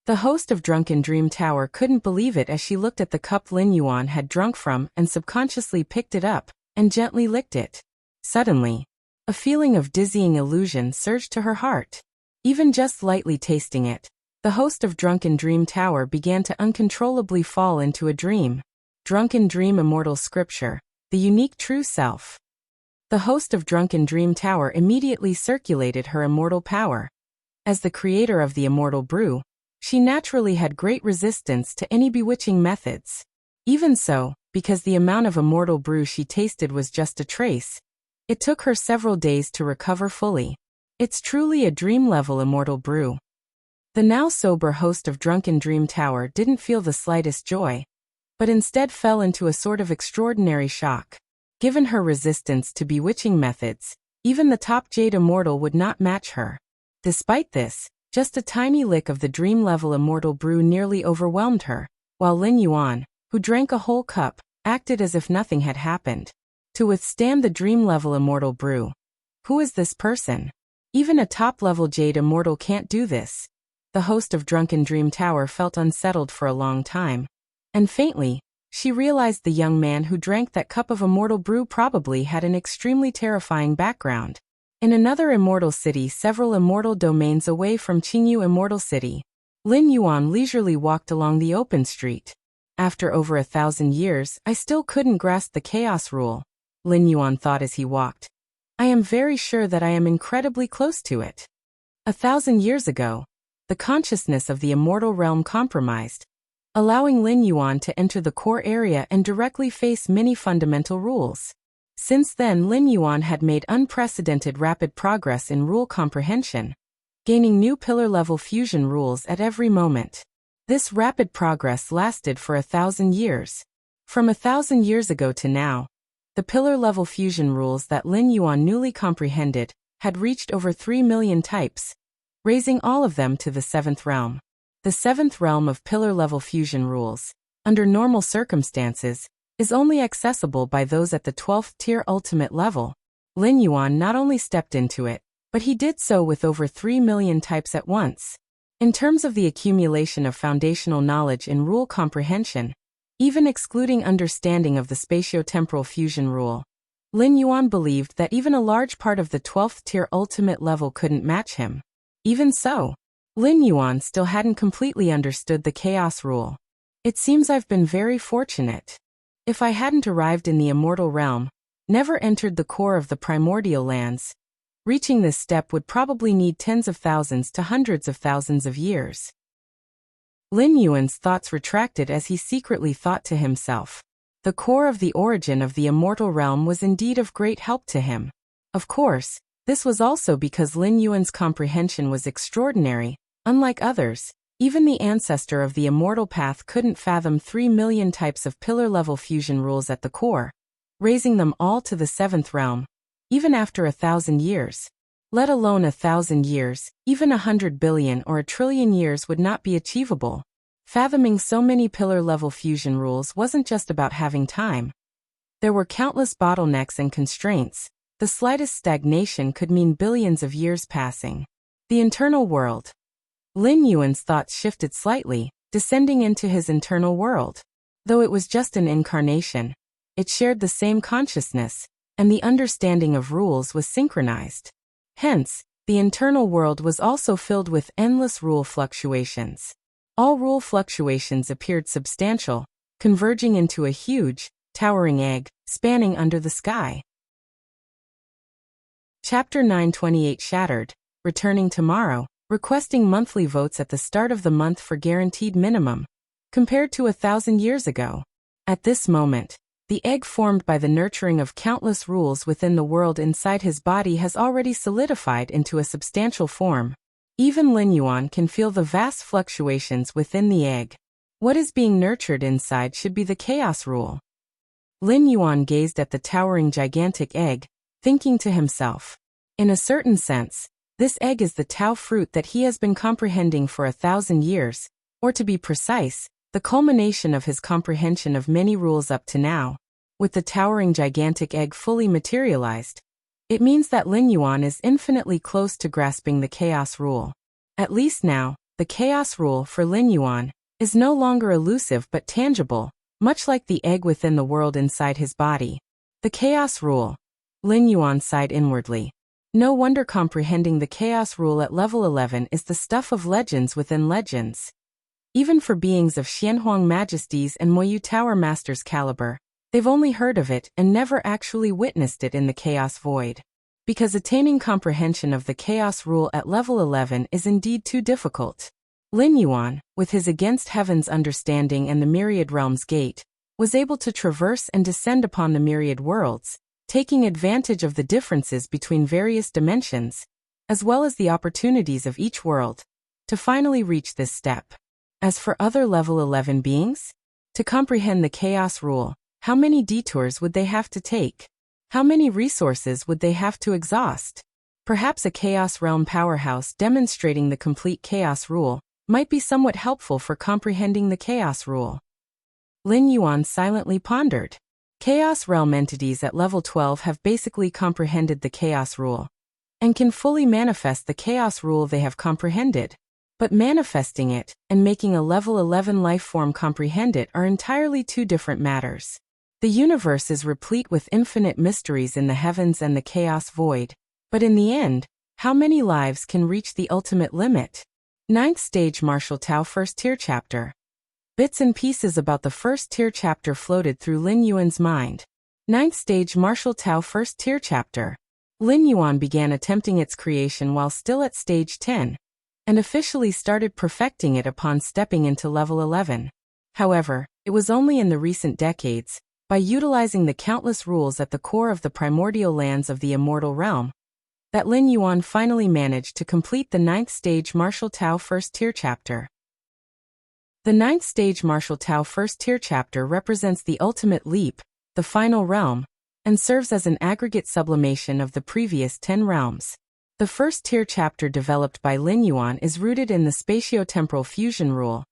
The host of Drunken Dream Tower couldn't believe it as she looked at the cup Lin Yuan had drunk from and subconsciously picked it up and gently licked it. Suddenly, a feeling of dizzying illusion surged to her heart. Even just lightly tasting it, the host of Drunken Dream Tower began to uncontrollably fall into a dream. Drunken Dream Immortal Scripture, the unique true self. The host of Drunken Dream Tower immediately circulated her immortal power. As the creator of the immortal brew, she naturally had great resistance to any bewitching methods. Even so, because the amount of immortal brew she tasted was just a trace, it took her several days to recover fully. It's truly a dream-level immortal brew. The now sober host of Drunken Dream Tower didn't feel the slightest joy, but instead fell into a sort of extraordinary shock. Given her resistance to bewitching methods, even the top Jade Immortal would not match her. Despite this, just a tiny lick of the dream-level immortal brew nearly overwhelmed her, while Lin Yuan, who drank a whole cup, acted as if nothing had happened. To withstand the dream-level immortal brew. Who is this person? Even a top-level Jade Immortal can't do this. The host of Drunken Dream Tower felt unsettled for a long time. And faintly, she realized the young man who drank that cup of immortal brew probably had an extremely terrifying background. In another immortal city several immortal domains away from Qingyu Immortal City, Lin Yuan leisurely walked along the open street. After over 1,000 years, I still couldn't grasp the chaos rule, Lin Yuan thought as he walked. I am very sure that I am incredibly close to it. 1,000 years ago, the consciousness of the immortal realm compromised, allowing Lin Yuan to enter the core area and directly face many fundamental rules. Since then, Lin Yuan had made unprecedented rapid progress in rule comprehension, gaining new pillar-level fusion rules at every moment. This rapid progress lasted for 1,000 years. From 1,000 years ago to now, the pillar-level fusion rules that Lin Yuan newly comprehended had reached over 3 million types, raising all of them to the 7th realm. The 7th realm of pillar-level fusion rules, under normal circumstances, is only accessible by those at the 12th tier ultimate level. Lin Yuan not only stepped into it, but he did so with over 3 million types at once. In terms of the accumulation of foundational knowledge in rule comprehension, even excluding understanding of the spatio-temporal fusion rule, Lin Yuan believed that even a large part of the 12th tier ultimate level couldn't match him. Even so, Lin Yuan still hadn't completely understood the chaos rule. It seems I've been very fortunate. If I hadn't arrived in the immortal realm, never entered the core of the primordial lands, reaching this step would probably need tens of thousands to hundreds of thousands of years. Lin Yuan's thoughts retracted as he secretly thought to himself. The core of the origin of the immortal realm was indeed of great help to him. Of course, this was also because Lin Yuan's comprehension was extraordinary. Unlike others, even the ancestor of the immortal path couldn't fathom 3 million types of pillar-level fusion rules at the core, raising them all to the 7th realm, even after 1,000 years. Let alone 1,000 years, even 100 billion or 1 trillion years would not be achievable. Fathoming so many pillar-level fusion rules wasn't just about having time. There were countless bottlenecks and constraints. The slightest stagnation could mean billions of years passing. The internal world. Lin Yuan's thoughts shifted slightly, descending into his internal world. Though it was just an incarnation, it shared the same consciousness, and the understanding of rules was synchronized. Hence, the internal world was also filled with endless rule fluctuations. All rule fluctuations appeared substantial, converging into a huge, towering egg, spanning under the sky. Chapter 928 Shattered, returning tomorrow, requesting monthly votes at the start of the month for guaranteed minimum, compared to 1,000 years ago. At this moment, The egg formed by the nurturing of countless rules within the world inside his body has already solidified into a substantial form. Even Lin Yuan can feel the vast fluctuations within the egg. What is being nurtured inside should be the chaos rule. Lin Yuan gazed at the towering gigantic egg, thinking to himself. In a certain sense, this egg is the Tao fruit that he has been comprehending for 1,000 years, or to be precise, the culmination of his comprehension of many rules up to now. With the towering gigantic egg fully materialized, it means that Lin Yuan is infinitely close to grasping the chaos rule. At least now, the chaos rule for Lin Yuan is no longer elusive but tangible, much like the egg within the world inside his body. The chaos rule. Lin Yuan sighed inwardly. No wonder comprehending the chaos rule at level 11 is the stuff of legends within legends. Even for beings of Xianhuang Majesties and Moyu Tower Masters caliber, they've only heard of it and never actually witnessed it in the chaos void. Because attaining comprehension of the chaos rule at level 11 is indeed too difficult. Lin Yuan, with his against heaven's understanding and the myriad realms gate, was able to traverse and descend upon the myriad worlds, taking advantage of the differences between various dimensions, as well as the opportunities of each world, to finally reach this step. As for other level 11 beings, to comprehend the chaos rule, how many detours would they have to take? How many resources would they have to exhaust? Perhaps a chaos realm powerhouse demonstrating the complete chaos rule might be somewhat helpful for comprehending the chaos rule. Lin Yuan silently pondered. Chaos realm entities at level 12 have basically comprehended the chaos rule, and can fully manifest the chaos rule they have comprehended. But manifesting it, and making a level 11 life form comprehend it are entirely two different matters. The universe is replete with infinite mysteries in the heavens and the chaos void, but in the end, how many lives can reach the ultimate limit? 9th Stage Martial Tao First Tier Chapter. Bits and pieces about the first tier chapter floated through Lin Yuan's mind. 9th Stage Martial Tao First Tier Chapter. Lin Yuan began attempting its creation while still at Stage 10, and officially started perfecting it upon stepping into level 11. However, it was only in the recent decades, by utilizing the countless rules at the core of the primordial lands of the immortal realm, that Lin Yuan finally managed to complete the 9th Stage Martial Tao First Tier Chapter. The 9th Stage Martial Tao First Tier Chapter represents the ultimate leap, the final realm, and serves as an aggregate sublimation of the previous 10 realms. The first tier chapter developed by Lin Yuan is rooted in the spatio-temporal fusion rule,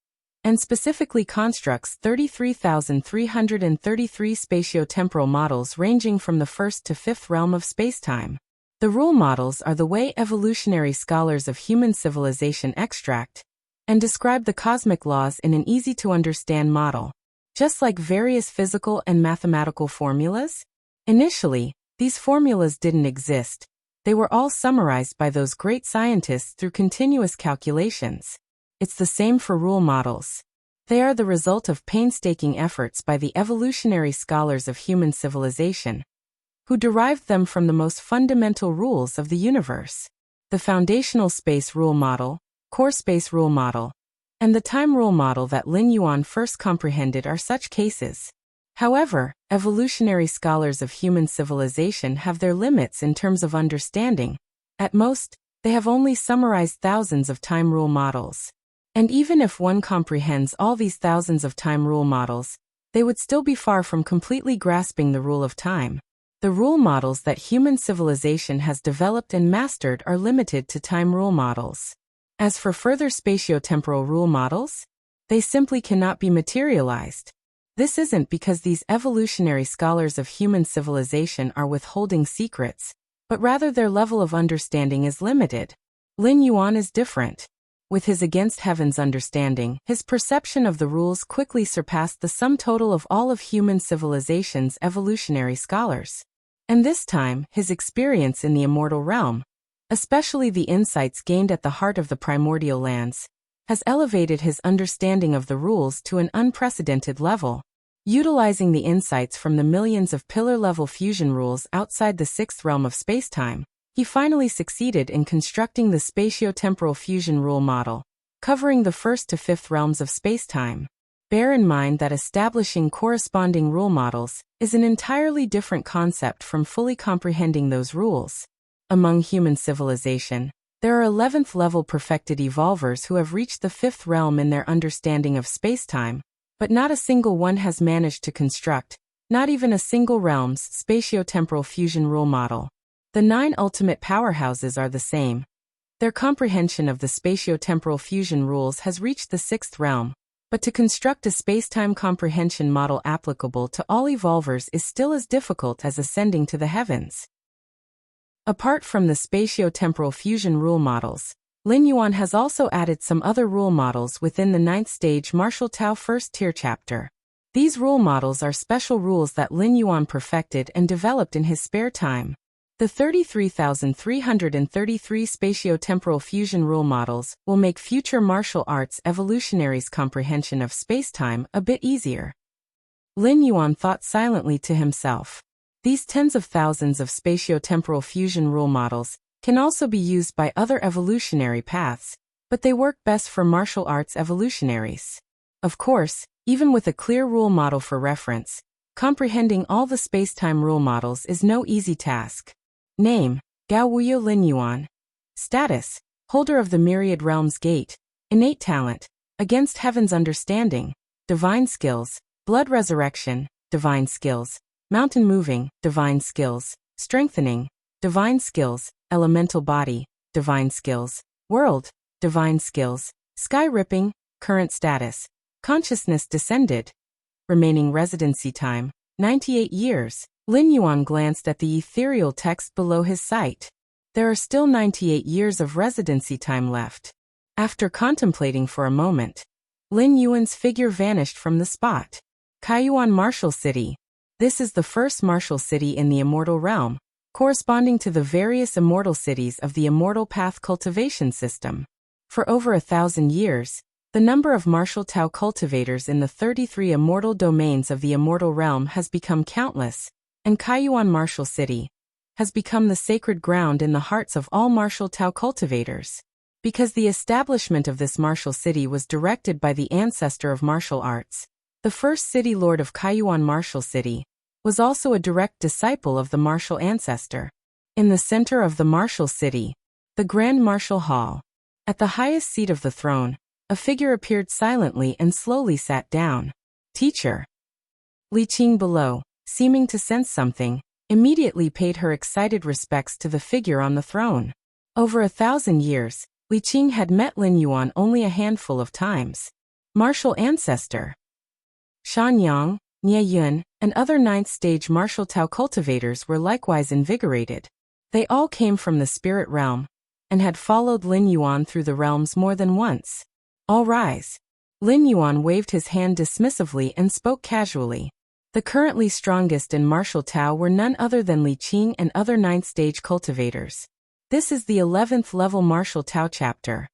and specifically constructs 33,333 spatio-temporal models ranging from the 1st to 5th realm of spacetime. The rule models are the way evolutionary scholars of human civilization extract and describe the cosmic laws in an easy-to-understand model. Just like various physical and mathematical formulas, initially, these formulas didn't exist. They were all summarized by those great scientists through continuous calculations. It's the same for rule models. They are the result of painstaking efforts by the evolutionary scholars of human civilization, who derived them from the most fundamental rules of the universe. The foundational space rule model, core space rule model, and the time rule model that Lin Yuan first comprehended are such cases. However, evolutionary scholars of human civilization have their limits in terms of understanding. At most, they have only summarized thousands of time rule models. And even if one comprehends all these thousands of time rule models, they would still be far from completely grasping the rule of time. The rule models that human civilization has developed and mastered are limited to time rule models. As for further spatio-temporal rule models, they simply cannot be materialized. This isn't because these evolutionary scholars of human civilization are withholding secrets, but rather their level of understanding is limited. Lin Yuan is different. With his against heaven's understanding, his perception of the rules quickly surpassed the sum total of all of human civilization's evolutionary scholars. And this time, his experience in the immortal realm, especially the insights gained at the heart of the primordial lands, has elevated his understanding of the rules to an unprecedented level. Utilizing the insights from the millions of pillar-level fusion rules outside the 6th realm of spacetime, he finally succeeded in constructing the spatio-temporal fusion rule model, covering the 1st to 5th realms of spacetime. Bear in mind that establishing corresponding rule models is an entirely different concept from fully comprehending those rules. Among human civilization, there are 11th-level perfected evolvers who have reached the 5th realm in their understanding of spacetime, but not a single one has managed to construct, not even a single realm's spatiotemporal fusion rule model. The 9 ultimate powerhouses are the same. Their comprehension of the spatiotemporal fusion rules has reached the 6th realm, but to construct a spacetime comprehension model applicable to all evolvers is still as difficult as ascending to the heavens. Apart from the spatiotemporal fusion rule models, Lin Yuan has also added some other rule models within the 9th stage Martial Tao first tier chapter. These rule models are special rules that Lin Yuan perfected and developed in his spare time. The 33,333 spatiotemporal fusion rule models will make future martial arts evolutionaries' comprehension of spacetime a bit easier. Lin Yuan thought silently to himself. These tens of thousands of spatiotemporal fusion rule models can also be used by other evolutionary paths, but they work best for martial arts evolutionaries. Of course, even with a clear rule model for reference, comprehending all the spacetime rule models is no easy task. Name: Gao Wuyo Lin Yuan. Status: Holder of the Myriad Realms Gate. Innate talent: Against Heaven's Understanding. Divine skills: Blood Resurrection, Divine skills. Mountain Moving, Divine skills. Strengthening, Divine skills. Elemental Body, Divine skills. World, Divine skills. Sky Ripping, Current status: Consciousness Descended. Remaining residency time: 98 years. Lin Yuan glanced at the ethereal text below his sight. There are still 98 years of residency time left. After contemplating for a moment, Lin Yuan's figure vanished from the spot. Kaiyuan Martial City. This is the first martial city in the immortal realm, corresponding to the various immortal cities of the Immortal Path cultivation system. For over 1,000 years, the number of martial Tao cultivators in the 33 immortal domains of the immortal realm has become countless, and Kaiyuan Martial City has become the sacred ground in the hearts of all martial Tao cultivators. Because the establishment of this martial city was directed by the ancestor of martial arts, the first city lord of Kaiyuan Martial City was also a direct disciple of the martial ancestor. In the center of the martial city, the Grand Martial Hall, at the highest seat of the throne, a figure appeared silently and slowly sat down. Teacher. Li Qing below, seeming to sense something, immediately paid her excited respects to the figure on the throne. Over 1,000 years, Li Qing had met Lin Yuan only a handful of times. Martial ancestor. Shan Yang, Nie Yun, and other 9th stage martial Tao cultivators were likewise invigorated. They all came from the spirit realm, and had followed Lin Yuan through the realms more than once. All rise. Lin Yuan waved his hand dismissively and spoke casually. The currently strongest in martial Tao were none other than Li Qing and other 9th stage cultivators. This is the 11th level martial Tao chapter.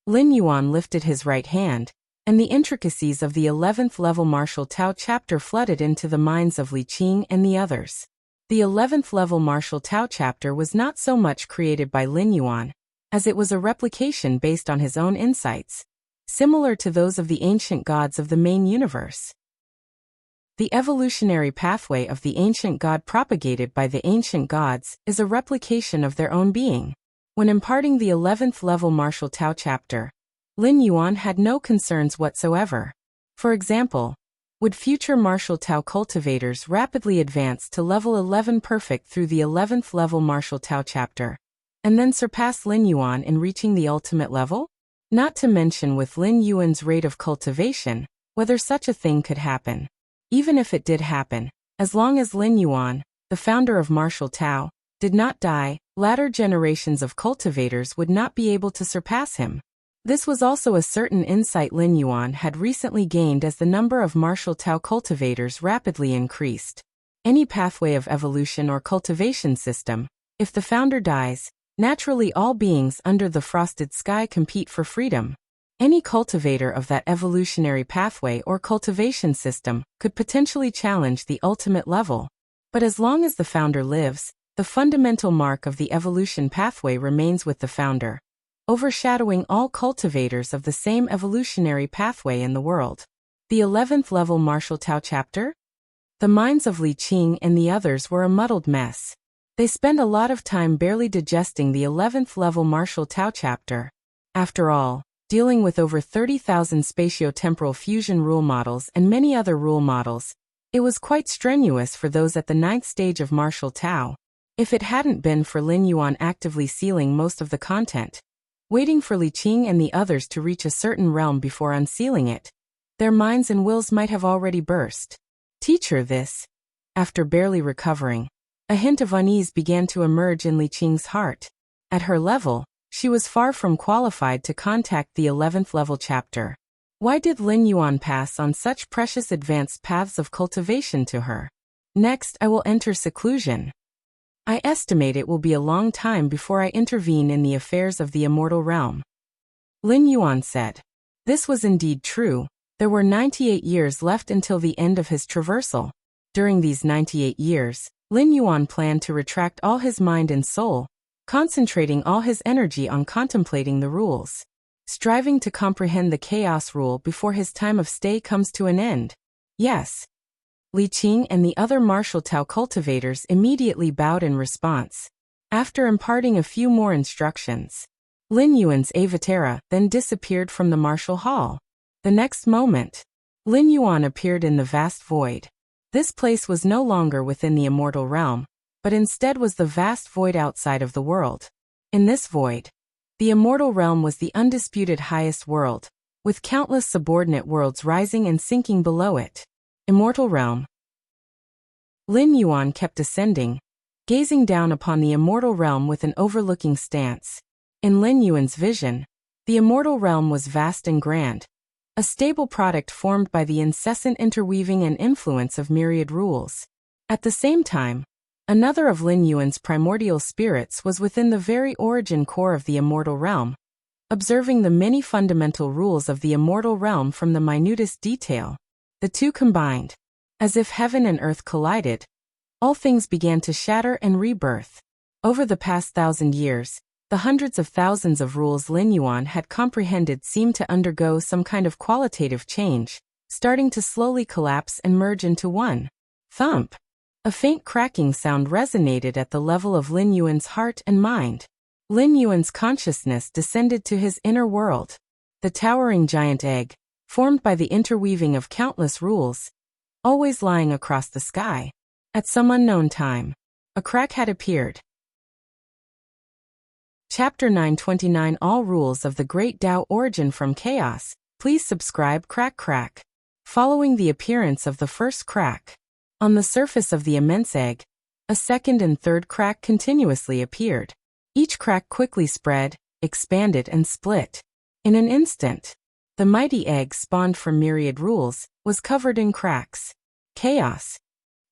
Lin Yuan lifted his right hand, and the intricacies of the 11th level martial Tao chapter flooded into the minds of Li Qing and the others. The 11th level martial Tao chapter was not so much created by Lin Yuan, as it was a replication based on his own insights, similar to those of the ancient gods of the main universe. The evolutionary pathway of the ancient god propagated by the ancient gods is a replication of their own being. When imparting the 11th level martial Tao chapter, Lin Yuan had no concerns whatsoever. For example, would future martial Tao cultivators rapidly advance to level 11 perfect through the 11th level martial Tao chapter, and then surpass Lin Yuan in reaching the ultimate level? Not to mention with Lin Yuan's rate of cultivation, whether such a thing could happen. Even if it did happen, as long as Lin Yuan, the founder of martial Tao, did not die, latter generations of cultivators would not be able to surpass him. This was also a certain insight Lin Yuan had recently gained as the number of martial Tao cultivators rapidly increased. Any pathway of evolution or cultivation system, if the founder dies, naturally all beings under the frosted sky compete for freedom. Any cultivator of that evolutionary pathway or cultivation system could potentially challenge the ultimate level. But as long as the founder lives, the fundamental mark of the evolution pathway remains with the founder, overshadowing all cultivators of the same evolutionary pathway in the world. The 11th level Martial Tao chapter? The minds of Li Qing and the others were a muddled mess. They spent a lot of time barely digesting the 11th level Martial Tao chapter. After all, dealing with over 30,000 spatio-temporal fusion rule models and many other rule models, it was quite strenuous for those at the 9th stage of Martial Tao. If it hadn't been for Lin Yuan actively sealing most of the content, waiting for Li Qing and the others to reach a certain realm before unsealing it, their minds and wills might have already burst. Teacher, this. After barely recovering, a hint of unease began to emerge in Li Qing's heart. At her level, she was far from qualified to contact the 11th level chapter. Why did Lin Yuan pass on such precious advanced paths of cultivation to her? Next, I will enter seclusion. I estimate it will be a long time before I intervene in the affairs of the immortal realm. Lin Yuan said. This was indeed true. There were 98 years left until the end of his traversal. During these 98 years, Lin Yuan planned to retract all his mind and soul, concentrating all his energy on contemplating the rules, striving to comprehend the chaos rule before his time of stay comes to an end. Yes. Li Qing and the other Martial Tao cultivators immediately bowed in response. After imparting a few more instructions, Lin Yuan's avatara then disappeared from the martial hall. The next moment, Lin Yuan appeared in the vast void. This place was no longer within the immortal realm, but instead was the vast void outside of the world. In this void, the immortal realm was the undisputed highest world, with countless subordinate worlds rising and sinking below it. Immortal realm. Lin Yuan kept ascending, gazing down upon the immortal realm with an overlooking stance. In Lin Yuan's vision, the immortal realm was vast and grand, a stable product formed by the incessant interweaving and influence of myriad rules. At the same time, another of Lin Yuan's primordial spirits was within the very origin core of the immortal realm, observing the many fundamental rules of the immortal realm from the minutest detail. The two combined. As if heaven and earth collided, all things began to shatter and rebirth. Over the past 1,000 years, the hundreds of thousands of rules Lin Yuan had comprehended seemed to undergo some kind of qualitative change, starting to slowly collapse and merge into one. Thump! A faint cracking sound resonated at the level of Lin Yuan's heart and mind. Lin Yuan's consciousness descended to his inner world. The towering giant egg, formed by the interweaving of countless rules, always lying across the sky. At some unknown time, a crack had appeared. Chapter 929 All Rules of the Great Tao Origin from Chaos. Please subscribe. Crack. Following the appearance of the first crack, on the surface of the immense egg, a second and third crack continuously appeared. Each crack quickly spread, expanded and split. In an instant, the mighty egg spawned from myriad rules was covered in cracks. Chaos.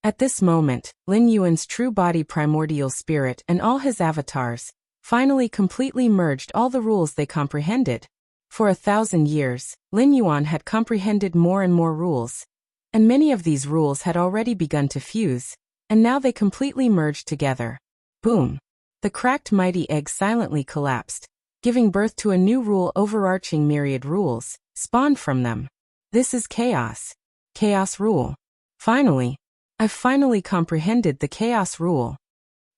At this moment, Lin Yuan's true body primordial spirit and all his avatars finally completely merged all the rules they comprehended. For 1,000 years, Lin Yuan had comprehended more and more rules, and many of these rules had already begun to fuse, and now they completely merged together. Boom! The cracked mighty egg silently collapsed, giving birth to a new rule overarching myriad rules, spawned from them. This is chaos. Chaos rule. Finally, I've finally comprehended the chaos rule.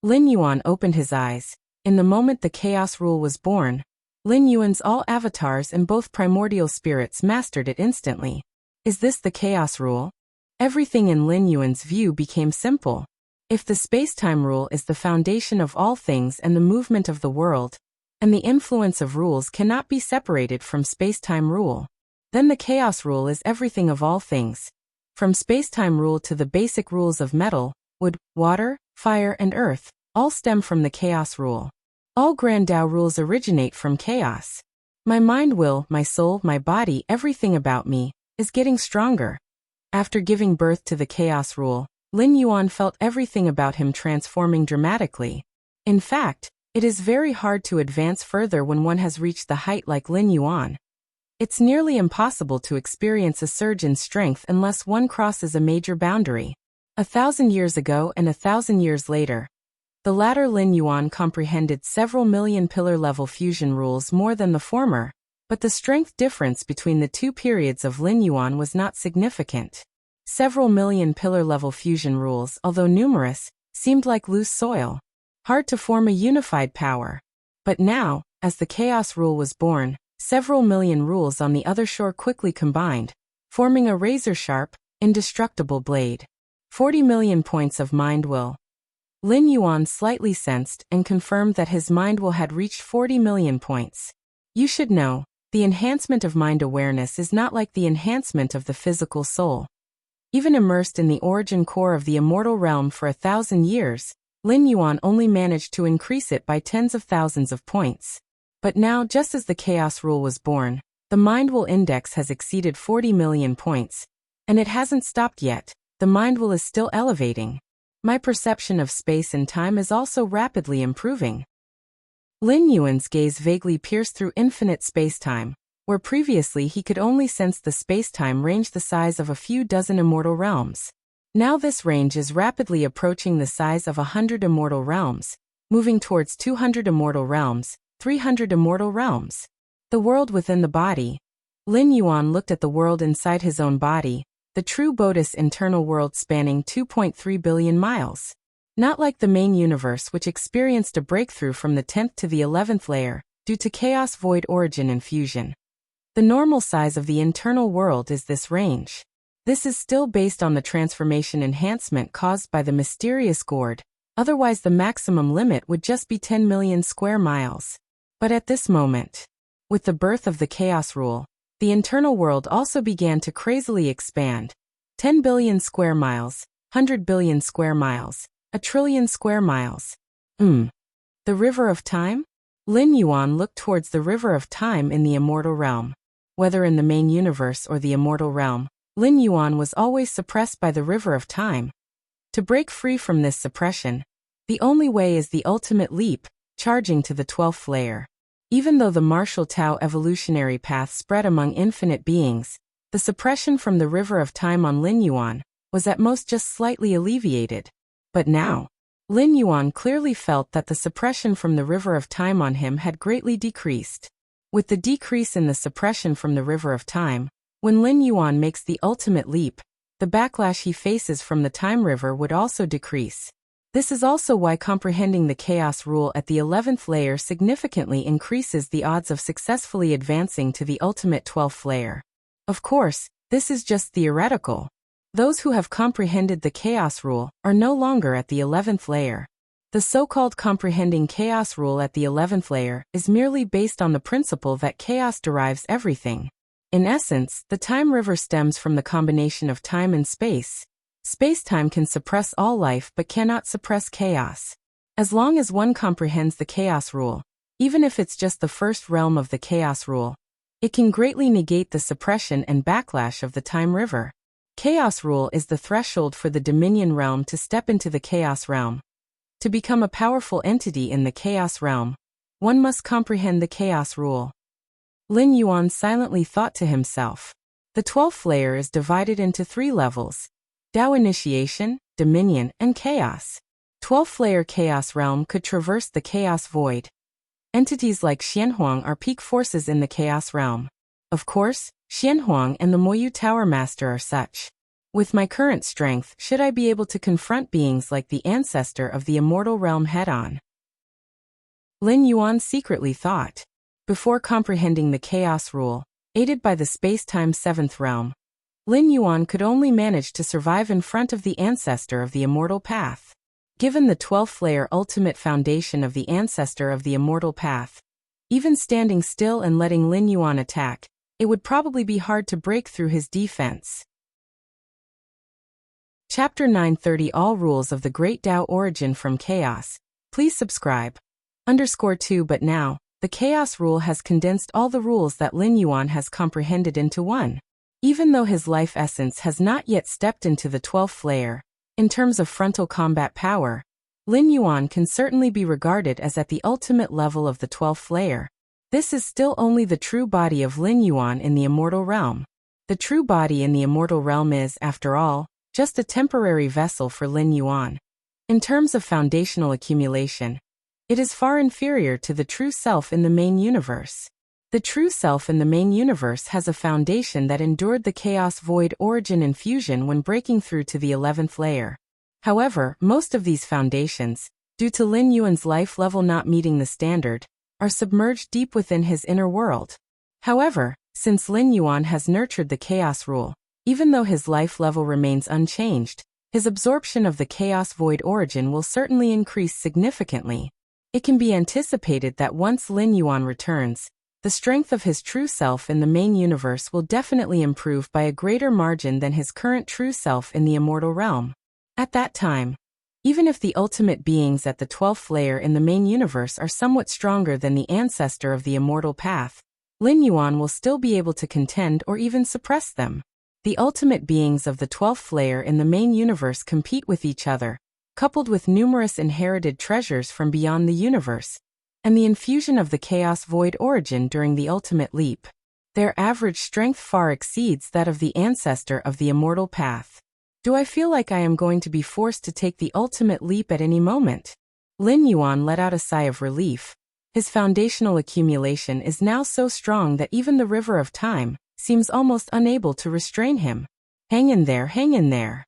Lin Yuan opened his eyes. In the moment the chaos rule was born, Lin Yuan's all avatars and both primordial spirits mastered it instantly. Is this the chaos rule? Everything in Lin Yuan's view became simple. If the space-time rule is the foundation of all things and the movement of the world, and the influence of rules cannot be separated from space-time rule, then the chaos rule is everything of all things. From space-time rule to the basic rules of metal, wood, water, fire and earth, all stem from the chaos rule. All Grand Tao rules originate from chaos. My mind, will, my soul, my body, everything about me, is getting stronger. After giving birth to the chaos rule, Lin Yuan felt everything about him transforming dramatically. In fact, it is very hard to advance further when one has reached the height like Lin Yuan. It's nearly impossible to experience a surge in strength unless one crosses a major boundary. 1,000 years ago and 1,000 years later, the latter Lin Yuan comprehended several million pillar-level fusion rules more than the former. But the strength difference between the two periods of Lin Yuan was not significant. Several million pillar-level fusion rules, although numerous, seemed like loose soil, hard to form a unified power. But now, as the chaos rule was born, several million rules on the other shore quickly combined, forming a razor-sharp, indestructible blade. 40 million points of mind will. Lin Yuan slightly sensed and confirmed that his mind will had reached 40 million points. You should know, the enhancement of mind awareness is not like the enhancement of the physical soul. Even immersed in the origin core of the immortal realm for 1,000 years, Lin Yuan only managed to increase it by tens of thousands of points. But now, just as the chaos rule was born, the mind will index has exceeded 40 million points, and it hasn't stopped yet. The mind will is still elevating. My perception of space and time is also rapidly improving. Lin Yuan's gaze vaguely pierced through infinite space-time, where previously he could only sense the space-time range the size of a few dozen immortal realms. Now this range is rapidly approaching the size of 100 immortal realms, moving towards 200 immortal realms, 300 immortal realms. The world within the body. Lin Yuan looked at the world inside his own body, the true Bodhi's internal world spanning 2.3 billion miles. Not like the main universe, which experienced a breakthrough from the 10th to the 11th layer, due to chaos void origin and fusion. The normal size of the internal world is this range. This is still based on the transformation enhancement caused by the mysterious gourd, otherwise the maximum limit would just be 10 million square miles. But at this moment, with the birth of the chaos rule, the internal world also began to crazily expand. 10 billion square miles, 100 billion square miles, 1 trillion square miles. The river of time? Lin Yuan looked towards the river of time in the immortal realm. Whether in the main universe or the immortal realm, Lin Yuan was always suppressed by the river of time. To break free from this suppression, the only way is the ultimate leap, charging to the 12th layer. Even though the martial Tao evolutionary path spread among infinite beings, the suppression from the river of time on Lin Yuan was at most just slightly alleviated. But now, Lin Yuan clearly felt that the suppression from the river of time on him had greatly decreased. With the decrease in the suppression from the river of time, when Lin Yuan makes the ultimate leap, the backlash he faces from the time river would also decrease. This is also why comprehending the chaos rule at the 11th layer significantly increases the odds of successfully advancing to the ultimate 12th layer. Of course, this is just theoretical. Those who have comprehended the chaos rule are no longer at the 11th layer. The so-called comprehending chaos rule at the 11th layer is merely based on the principle that chaos derives everything. In essence, the time river stems from the combination of time and space. Space-time can suppress all life but cannot suppress chaos. As long as one comprehends the chaos rule, even if it's just the first realm of the chaos rule, it can greatly negate the suppression and backlash of the time river. Chaos rule is the threshold for the dominion realm to step into the chaos realm. To become a powerful entity in the chaos realm, one must comprehend the chaos rule. Lin Yuan silently thought to himself. The 12th layer is divided into 3 levels: Tao initiation, dominion, and chaos. 12th layer chaos realm could traverse the chaos void. Entities like Xianhuang are peak forces in the chaos realm. Of course, Xianhuang and the Moyu Tower Master are such. With my current strength, should I be able to confront beings like the ancestor of the immortal realm head-on? Lin Yuan secretly thought. Before comprehending the chaos rule, aided by the space-time 7th realm, Lin Yuan could only manage to survive in front of the ancestor of the immortal path. Given the 12th layer ultimate foundation of the ancestor of the immortal path, even standing still and letting Lin Yuan attack, it would probably be hard to break through his defense. Chapter 930 All Rules of the Great Tao Origin from Chaos. Please subscribe. _2 But now, the chaos rule has condensed all the rules that Lin Yuan has comprehended into one. Even though his life essence has not yet stepped into the 12th layer, in terms of frontal combat power, Lin Yuan can certainly be regarded as at the ultimate level of the 12th layer. This is still only the true body of Lin Yuan in the immortal realm. The true body in the immortal realm is, after all, just a temporary vessel for Lin Yuan. In terms of foundational accumulation, it is far inferior to the true self in the main universe. The true self in the main universe has a foundation that endured the chaos void origin and fusion when breaking through to the 11th layer. However, most of these foundations, due to Lin Yuan's life level not meeting the standard, are submerged deep within his inner world. However, since Lin Yuan has nurtured the chaos rule, even though his life level remains unchanged, his absorption of the chaos void origin will certainly increase significantly. It can be anticipated that once Lin Yuan returns, the strength of his true self in the main universe will definitely improve by a greater margin than his current true self in the immortal realm. At that time, even if the ultimate beings at the 12th layer in the main universe are somewhat stronger than the ancestor of the immortal path, Lin Yuan will still be able to contend or even suppress them. The ultimate beings of the 12th layer in the main universe compete with each other, coupled with numerous inherited treasures from beyond the universe, and the infusion of the chaos void origin during the ultimate leap. Their average strength far exceeds that of the ancestor of the immortal path. Do I feel like I am going to be forced to take the ultimate leap at any moment? Lin Yuan let out a sigh of relief. His foundational accumulation is now so strong that even the river of time seems almost unable to restrain him. Hang in there, hang in there.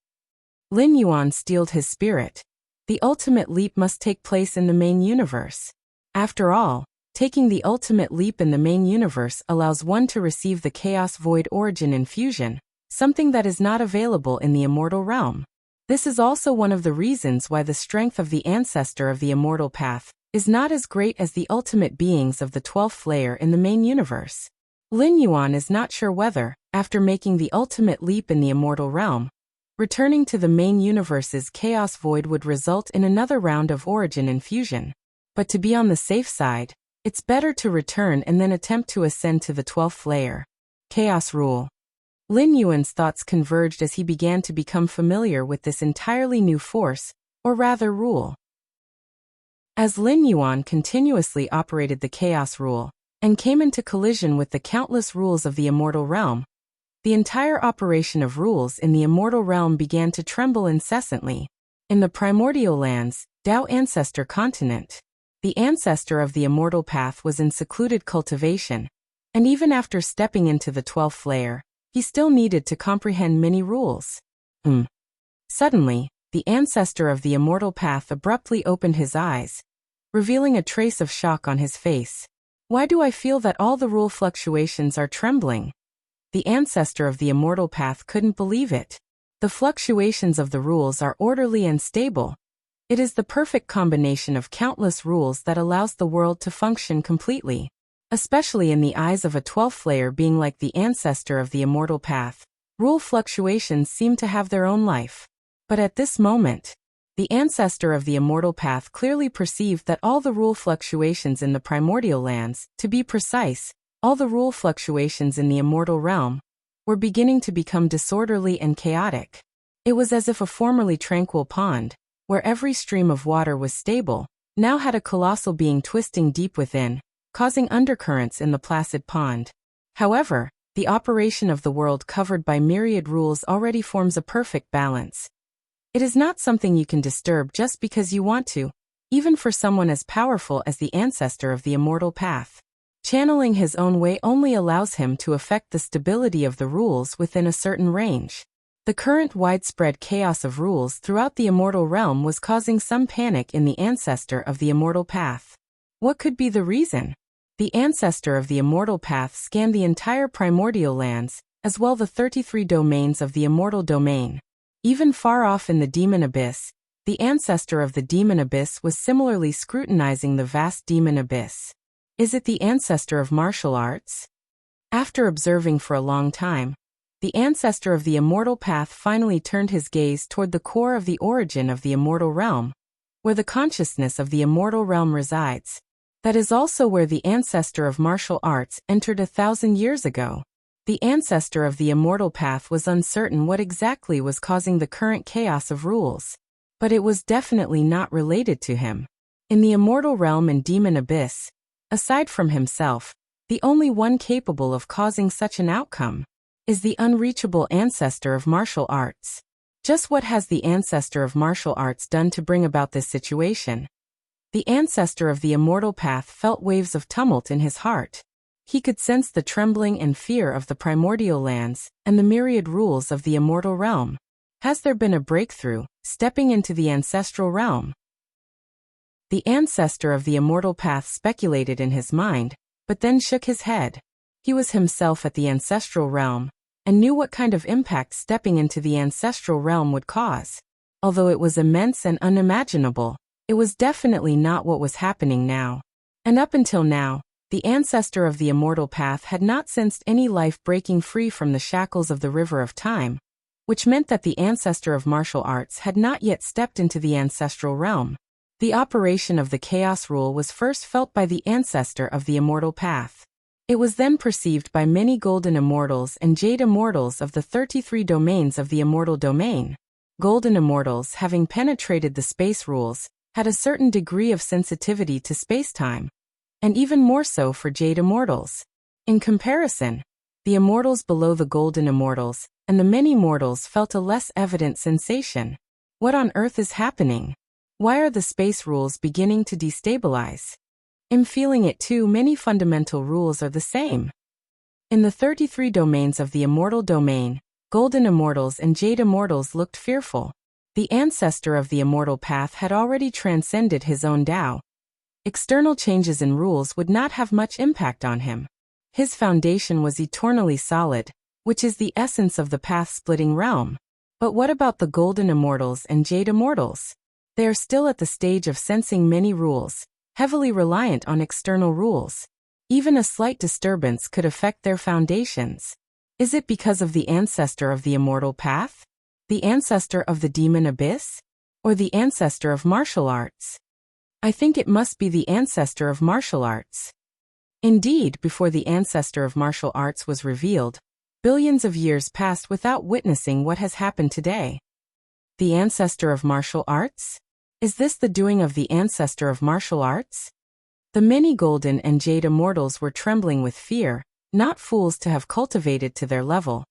Lin Yuan steeled his spirit. The ultimate leap must take place in the main universe. After all, taking the ultimate leap in the main universe allows one to receive the chaos void origin infusion, something that is not available in the immortal realm. This is also one of the reasons why the strength of the ancestor of the immortal path is not as great as the ultimate beings of the 12th layer in the main universe. Lin Yuan is not sure whether, after making the ultimate leap in the immortal realm, returning to the main universe's chaos void would result in another round of origin infusion. But to be on the safe side, it's better to return and then attempt to ascend to the 12th layer. Chaos rule. Lin Yuan's thoughts converged as he began to become familiar with this entirely new force, or rather rule. As Lin Yuan continuously operated the chaos rule, and came into collision with the countless rules of the immortal realm, the entire operation of rules in the immortal realm began to tremble incessantly. In the primordial lands, Tao Ancestor Continent, the ancestor of the immortal path was in secluded cultivation, and even after stepping into the 12th layer, he still needed to comprehend many rules. Suddenly, the ancestor of the immortal path abruptly opened his eyes, revealing a trace of shock on his face. Why do I feel that all the rule fluctuations are trembling? The ancestor of the immortal path couldn't believe it. The fluctuations of the rules are orderly and stable. It is the perfect combination of countless rules that allows the world to function completely. Especially in the eyes of a 12th layer being like the ancestor of the immortal path, rule fluctuations seem to have their own life. But at this moment, the ancestor of the immortal path clearly perceived that all the rule fluctuations in the primordial lands, to be precise, all the rule fluctuations in the immortal realm, were beginning to become disorderly and chaotic. It was as if a formerly tranquil pond, where every stream of water was stable, now had a colossal being twisting deep within, causing undercurrents in the placid pond. However, the operation of the world covered by myriad rules already forms a perfect balance. It is not something you can disturb just because you want to, even for someone as powerful as the ancestor of the immortal path. Channeling his own way only allows him to affect the stability of the rules within a certain range. The current widespread chaos of rules throughout the immortal realm was causing some panic in the ancestor of the immortal path. What could be the reason? The ancestor of the immortal path scanned the entire primordial lands, as well the 33 domains of the immortal domain. Even far off in the demon abyss, the ancestor of the demon abyss was similarly scrutinizing the vast demon abyss. Is it the ancestor of martial arts? After observing for a long time, the ancestor of the immortal path finally turned his gaze toward the core of the origin of the immortal realm, where the consciousness of the immortal realm resides. That is also where the ancestor of martial arts entered 1,000 years ago. The ancestor of the immortal path was uncertain what exactly was causing the current chaos of rules, but it was definitely not related to him. In the immortal realm and demon abyss, aside from himself, the only one capable of causing such an outcome is the unreachable ancestor of martial arts. Just what has the ancestor of martial arts done to bring about this situation? The ancestor of the immortal path felt waves of tumult in his heart. He could sense the trembling and fear of the primordial lands and the myriad rules of the immortal realm. Has there been a breakthrough, stepping into the ancestral realm? The ancestor of the immortal path speculated in his mind, but then shook his head. He was himself at the ancestral realm, and knew what kind of impact stepping into the ancestral realm would cause. Although it was immense and unimaginable, it was definitely not what was happening now. And up until now, the ancestor of the immortal path had not sensed any life breaking free from the shackles of the river of time, which meant that the ancestor of martial arts had not yet stepped into the ancestral realm. The operation of the chaos rule was first felt by the ancestor of the immortal path. It was then perceived by many golden immortals and jade immortals of the 33 domains of the immortal domain. Golden immortals, having penetrated the space rules, had a certain degree of sensitivity to spacetime, and even more so for jade immortals. In comparison, the immortals below the golden immortals and the many mortals felt a less evident sensation. What on earth is happening? Why are the space rules beginning to destabilize? I'm feeling it too. Many fundamental rules are the same. In the 33 domains of the immortal domain, golden immortals and jade immortals looked fearful. The ancestor of the immortal path had already transcended his own Tao. External changes in rules would not have much impact on him. His foundation was eternally solid, which is the essence of the path-splitting realm. But what about the golden immortals and jade immortals? They are still at the stage of sensing many rules, heavily reliant on external rules. Even a slight disturbance could affect their foundations. Is it because of the ancestor of the immortal path? The ancestor of the demon abyss? Or the ancestor of martial arts? I think it must be the ancestor of martial arts. Indeed, before the ancestor of martial arts was revealed, billions of years passed without witnessing what has happened today. The ancestor of martial arts? Is this the doing of the ancestor of martial arts? The many golden and jade immortals were trembling with fear, not fools to have cultivated to their level,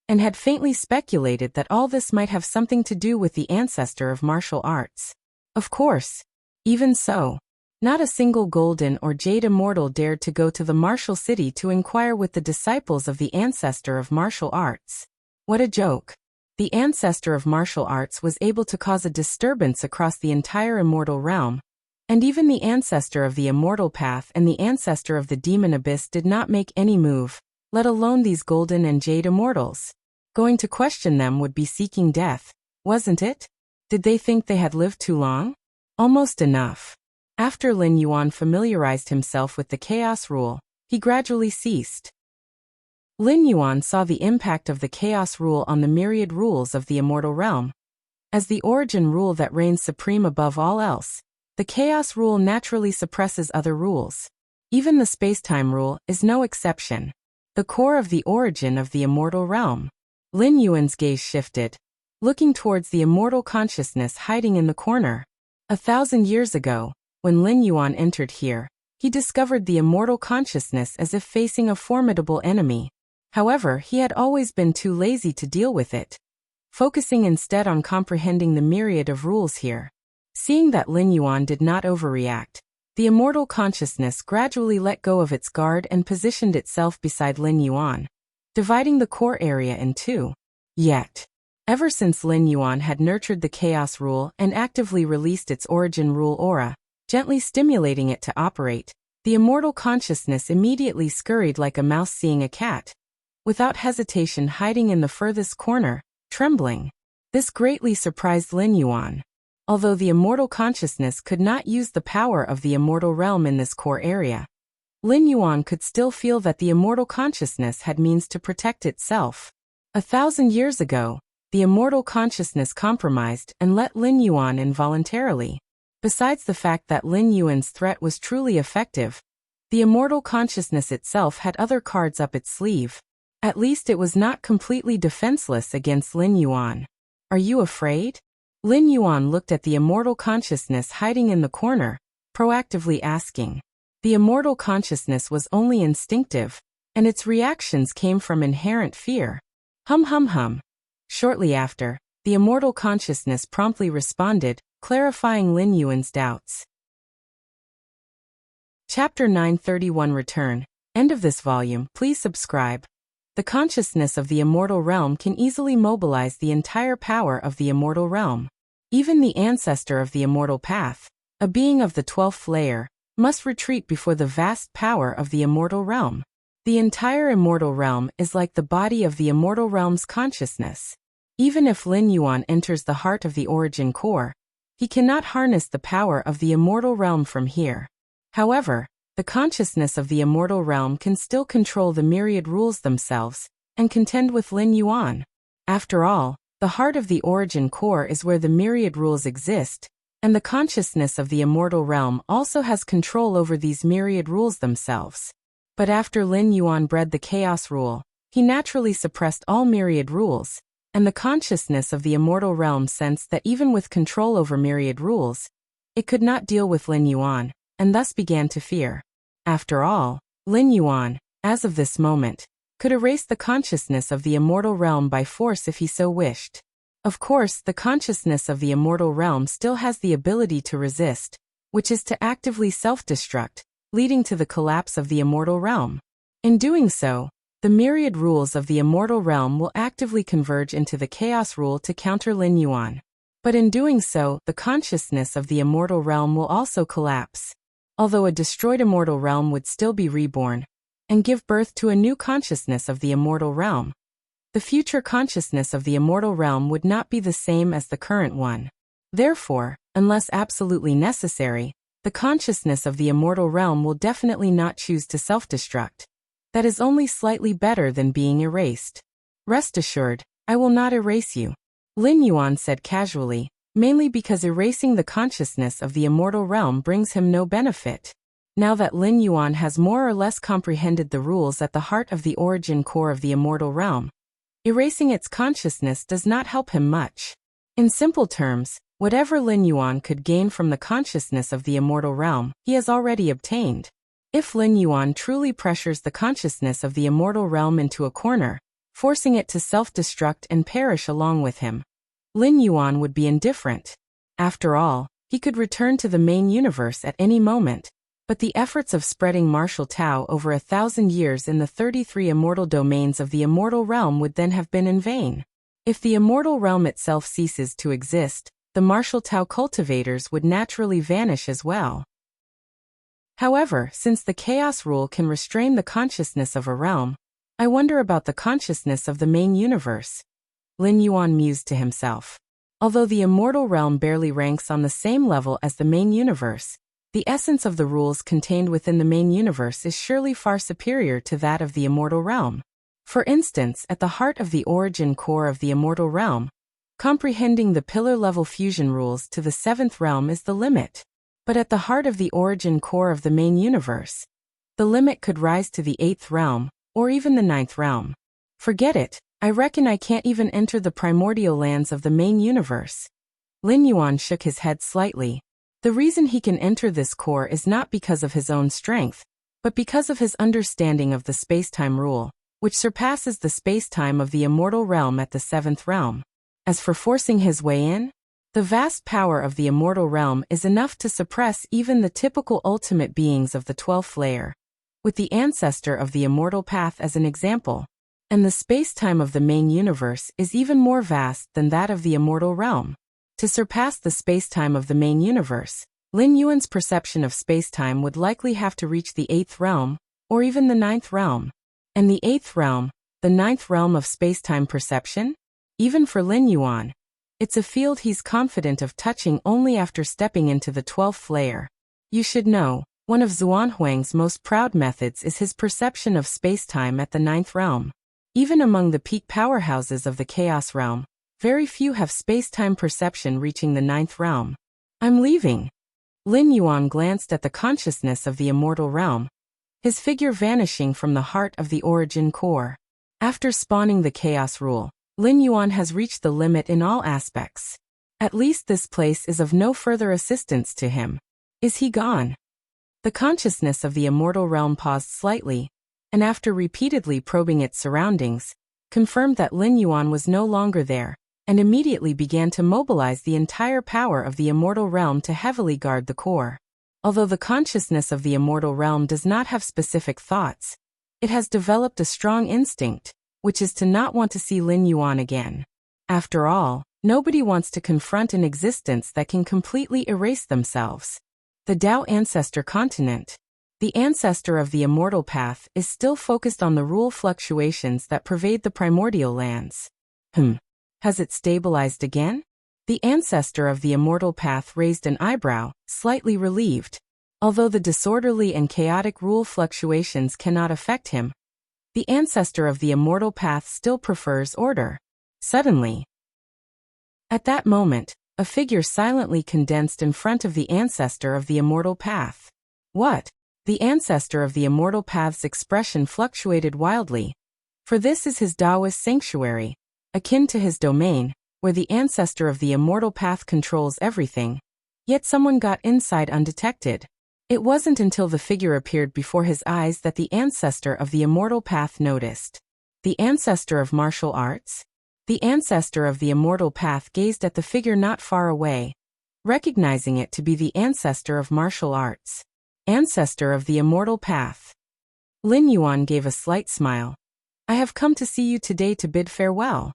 and had faintly speculated that all this might have something to do with the ancestor of martial arts. Of course. Even so, not a single golden or jade immortal dared to go to the martial city to inquire with the disciples of the ancestor of martial arts. What a joke. The ancestor of martial arts was able to cause a disturbance across the entire immortal realm, and even the ancestor of the immortal path and the ancestor of the demon abyss did not make any move, let alone these golden and jade immortals. Going to question them would be seeking death, wasn't it? Did they think they had lived too long? Almost enough. After Lin Yuan familiarized himself with the chaos rule, he gradually ceased. Lin Yuan saw the impact of the chaos rule on the myriad rules of the immortal realm. As the origin rule that reigns supreme above all else, the chaos rule naturally suppresses other rules. Even the spacetime rule is no exception. The core of the origin of the immortal realm. Lin Yuan's gaze shifted, looking towards the immortal consciousness hiding in the corner. 1,000 years ago, when Lin Yuan entered here, he discovered the immortal consciousness as if facing a formidable enemy. However, he had always been too lazy to deal with it, focusing instead on comprehending the myriad of rules here. Seeing that Lin Yuan did not overreact, the immortal consciousness gradually let go of its guard and positioned itself beside Lin Yuan, dividing the core area in two. Yet, ever since Lin Yuan had nurtured the chaos rule and actively released its origin rule aura, gently stimulating it to operate, the immortal consciousness immediately scurried like a mouse seeing a cat, without hesitation hiding in the furthest corner, trembling. This greatly surprised Lin Yuan. Although the immortal consciousness could not use the power of the immortal realm in this core area, Lin Yuan could still feel that the immortal consciousness had means to protect itself. 1,000 years ago, the immortal consciousness compromised and let Lin Yuan involuntarily. Besides the fact that Lin Yuan's threat was truly effective, the immortal consciousness itself had other cards up its sleeve. At least it was not completely defenseless against Lin Yuan. Are you afraid? Lin Yuan looked at the immortal consciousness hiding in the corner, proactively asking. The immortal consciousness was only instinctive, and its reactions came from inherent fear. Hum hum hum. Shortly after, the immortal consciousness promptly responded, clarifying Lin Yuan's doubts. Chapter 931 Return. End of this volume. Please subscribe. The consciousness of the immortal realm can easily mobilize the entire power of the immortal realm. Even the ancestor of the immortal path, a being of the 12th layer, must retreat before the vast power of the immortal realm. The entire immortal realm is like the body of the immortal realm's consciousness. Even if Lin Yuan enters the heart of the origin core, he cannot harness the power of the immortal realm from here. However, the consciousness of the immortal realm can still control the myriad rules themselves and contend with Lin Yuan. After all, the heart of the origin core is where the myriad rules exist, and the consciousness of the immortal realm also has control over these myriad rules themselves. But after Lin Yuan bred the chaos rule, he naturally suppressed all myriad rules, and the consciousness of the immortal realm sensed that even with control over myriad rules, it could not deal with Lin Yuan, and thus began to fear. After all, Lin Yuan, as of this moment, could erase the consciousness of the immortal realm by force if he so wished. Of course, the consciousness of the immortal realm still has the ability to resist, which is to actively self-destruct, leading to the collapse of the immortal realm. In doing so, the myriad rules of the immortal realm will actively converge into the chaos rule to counter Lin Yuan. But in doing so, the consciousness of the immortal realm will also collapse. Although a destroyed immortal realm would still be reborn and give birth to a new consciousness of the immortal realm, the future consciousness of the immortal realm would not be the same as the current one. Therefore, unless absolutely necessary, the consciousness of the immortal realm will definitely not choose to self-destruct. That is only slightly better than being erased. Rest assured, I will not erase you, Lin Yuan said casually, mainly because erasing the consciousness of the immortal realm brings him no benefit. Now that Lin Yuan has more or less comprehended the rules at the heart of the origin core of the immortal realm, erasing its consciousness does not help him much. In simple terms, whatever Lin Yuan could gain from the consciousness of the immortal realm, he has already obtained. If Lin Yuan truly pressures the consciousness of the immortal realm into a corner, forcing it to self-destruct and perish along with him, Lin Yuan would be indifferent. After all, he could return to the main universe at any moment, but the efforts of spreading martial Tao over 1,000 years in the 33 immortal domains of the immortal realm would then have been in vain. If the immortal realm itself ceases to exist, the martial Tao cultivators would naturally vanish as well. However, since the chaos rule can restrain the consciousness of a realm, I wonder about the consciousness of the main universe. Lin Yuan mused to himself. Although the immortal realm barely ranks on the same level as the main universe, the essence of the rules contained within the main universe is surely far superior to that of the immortal realm. For instance, at the heart of the origin core of the immortal realm, comprehending the pillar-level fusion rules to the 7th realm is the limit. But at the heart of the origin core of the main universe, the limit could rise to the 8th realm, or even the 9th realm. Forget it, I reckon I can't even enter the primordial lands of the main universe. Lin Yuan shook his head slightly. The reason he can enter this core is not because of his own strength, but because of his understanding of the space-time rule, which surpasses the space-time of the immortal realm at the 7th realm. As for forcing his way in, the vast power of the immortal realm is enough to suppress even the typical ultimate beings of the 12th layer, with the ancestor of the immortal path as an example, and the space-time of the main universe is even more vast than that of the immortal realm. To surpass the space-time of the main universe, Lin Yuan's perception of space-time would likely have to reach the 8th realm, or even the 9th realm. And the 8th realm, the 9th realm of space-time perception? Even for Lin Yuan, it's a field he's confident of touching only after stepping into the 12th layer. You should know, one of Xuanhuang's most proud methods is his perception of space-time at the 9th realm. Even among the peak powerhouses of the chaos realm, very few have space-time perception reaching the 9th realm. I'm leaving. Lin Yuan glanced at the consciousness of the immortal realm, his figure vanishing from the heart of the origin core. After spawning the chaos rule, Lin Yuan has reached the limit in all aspects. At least this place is of no further assistance to him. Is he gone? The consciousness of the immortal realm paused slightly, and after repeatedly probing its surroundings, confirmed that Lin Yuan was no longer there, and immediately began to mobilize the entire power of the immortal realm to heavily guard the core. Although the consciousness of the immortal realm does not have specific thoughts, it has developed a strong instinct, which is to not want to see Lin Yuan again. After all, nobody wants to confront an existence that can completely erase themselves. The Tao Ancestor Continent. The ancestor of the immortal path is still focused on the rule fluctuations that pervade the primordial lands. Has it stabilized again? The ancestor of the immortal path raised an eyebrow, slightly relieved. Although the disorderly and chaotic rule fluctuations cannot affect him, the ancestor of the immortal path still prefers order. Suddenly, at that moment, a figure silently condensed in front of the ancestor of the immortal path. What? The ancestor of the immortal path's expression fluctuated wildly. For this is his Taoist sanctuary, akin to his domain, where the ancestor of the immortal path controls everything. Yet someone got inside undetected. It wasn't until the figure appeared before his eyes that the ancestor of the immortal path noticed. The ancestor of martial arts? The ancestor of the immortal path gazed at the figure not far away, recognizing it to be the ancestor of martial arts. Ancestor of the immortal path. Lin Yuan gave a slight smile. I have come to see you today to bid farewell.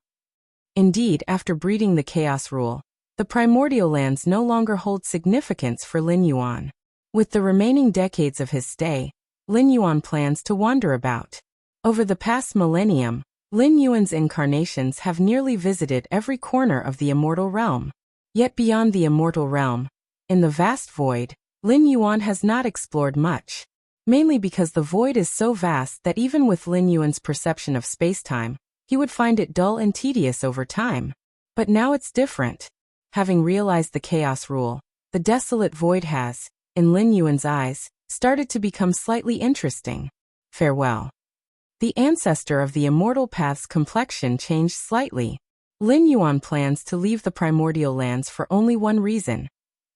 Indeed, after breeding the chaos rule, the primordial lands no longer hold significance for Lin Yuan. With the remaining decades of his stay, Lin Yuan plans to wander about. Over the past millennium, Lin Yuan's incarnations have nearly visited every corner of the immortal realm. Yet beyond the immortal realm, in the vast void, Lin Yuan has not explored much, mainly because the void is so vast that even with Lin Yuan's perception of space-time, he would find it dull and tedious over time. But now it's different. Having realized the chaos rule, the desolate void has, in Lin Yuan's eyes, started to become slightly interesting. Farewell. The ancestor of the immortal path's complexion changed slightly. Lin Yuan plans to leave the primordial lands for only one reason.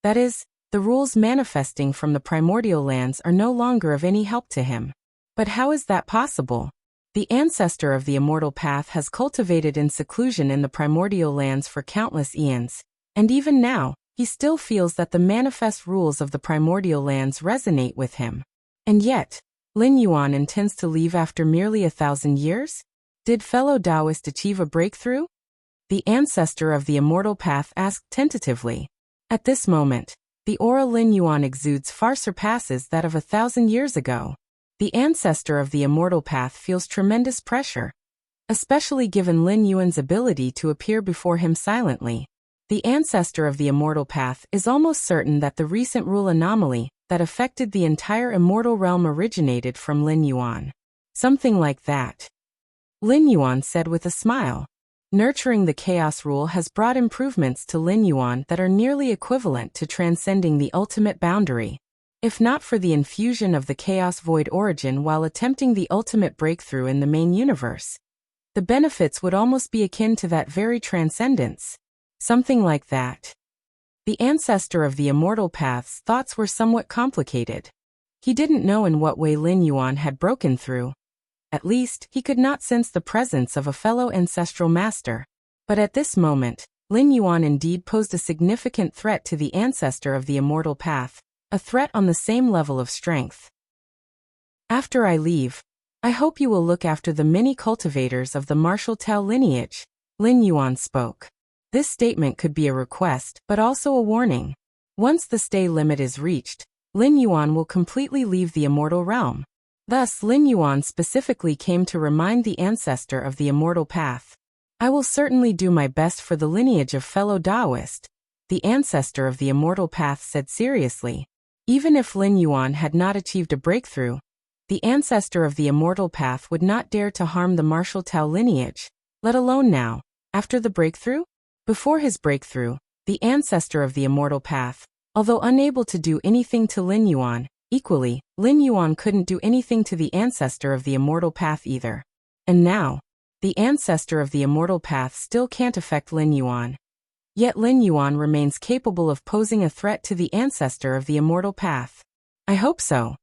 That is, the rules manifesting from the primordial lands are no longer of any help to him. But how is that possible? The ancestor of the immortal path has cultivated in seclusion in the primordial lands for countless eons, and even now, he still feels that the manifest rules of the primordial lands resonate with him. And yet, Lin Yuan intends to leave after merely 1,000 years? Did fellow Taoist achieve a breakthrough? The ancestor of the immortal path asked tentatively. At this moment, the aura Lin Yuan exudes far surpasses that of 1,000 years ago. The ancestor of the immortal path feels tremendous pressure, especially given Lin Yuan's ability to appear before him silently. The ancestor of the immortal path is almost certain that the recent rule anomaly that affected the entire immortal realm originated from Lin Yuan. Something like that. Lin Yuan said with a smile. Nurturing the chaos rule has brought improvements to Lin Yuan that are nearly equivalent to transcending the ultimate boundary. If not for the infusion of the chaos void origin while attempting the ultimate breakthrough in the main universe, the benefits would almost be akin to that very transcendence. Something like that. The ancestor of the immortal path's thoughts were somewhat complicated. He didn't know in what way Lin Yuan had broken through. At least, he could not sense the presence of a fellow ancestral master. But at this moment, Lin Yuan indeed posed a significant threat to the ancestor of the immortal path, a threat on the same level of strength. After I leave, I hope you will look after the many cultivators of the martial Tao lineage, Lin Yuan spoke. This statement could be a request, but also a warning. Once the stay limit is reached, Lin Yuan will completely leave the immortal realm. Thus, Lin Yuan specifically came to remind the ancestor of the immortal path. I will certainly do my best for the lineage of fellow Taoist, the ancestor of the immortal path said seriously. Even if Lin Yuan had not achieved a breakthrough, the ancestor of the immortal path would not dare to harm the martial Tao lineage, let alone now, after the breakthrough? Before his breakthrough, the ancestor of the immortal path, although unable to do anything to Lin Yuan, equally, Lin Yuan couldn't do anything to the ancestor of the immortal path either. And now, the ancestor of the immortal path still can't affect Lin Yuan. Yet Lin Yuan remains capable of posing a threat to the ancestor of the immortal path. I hope so.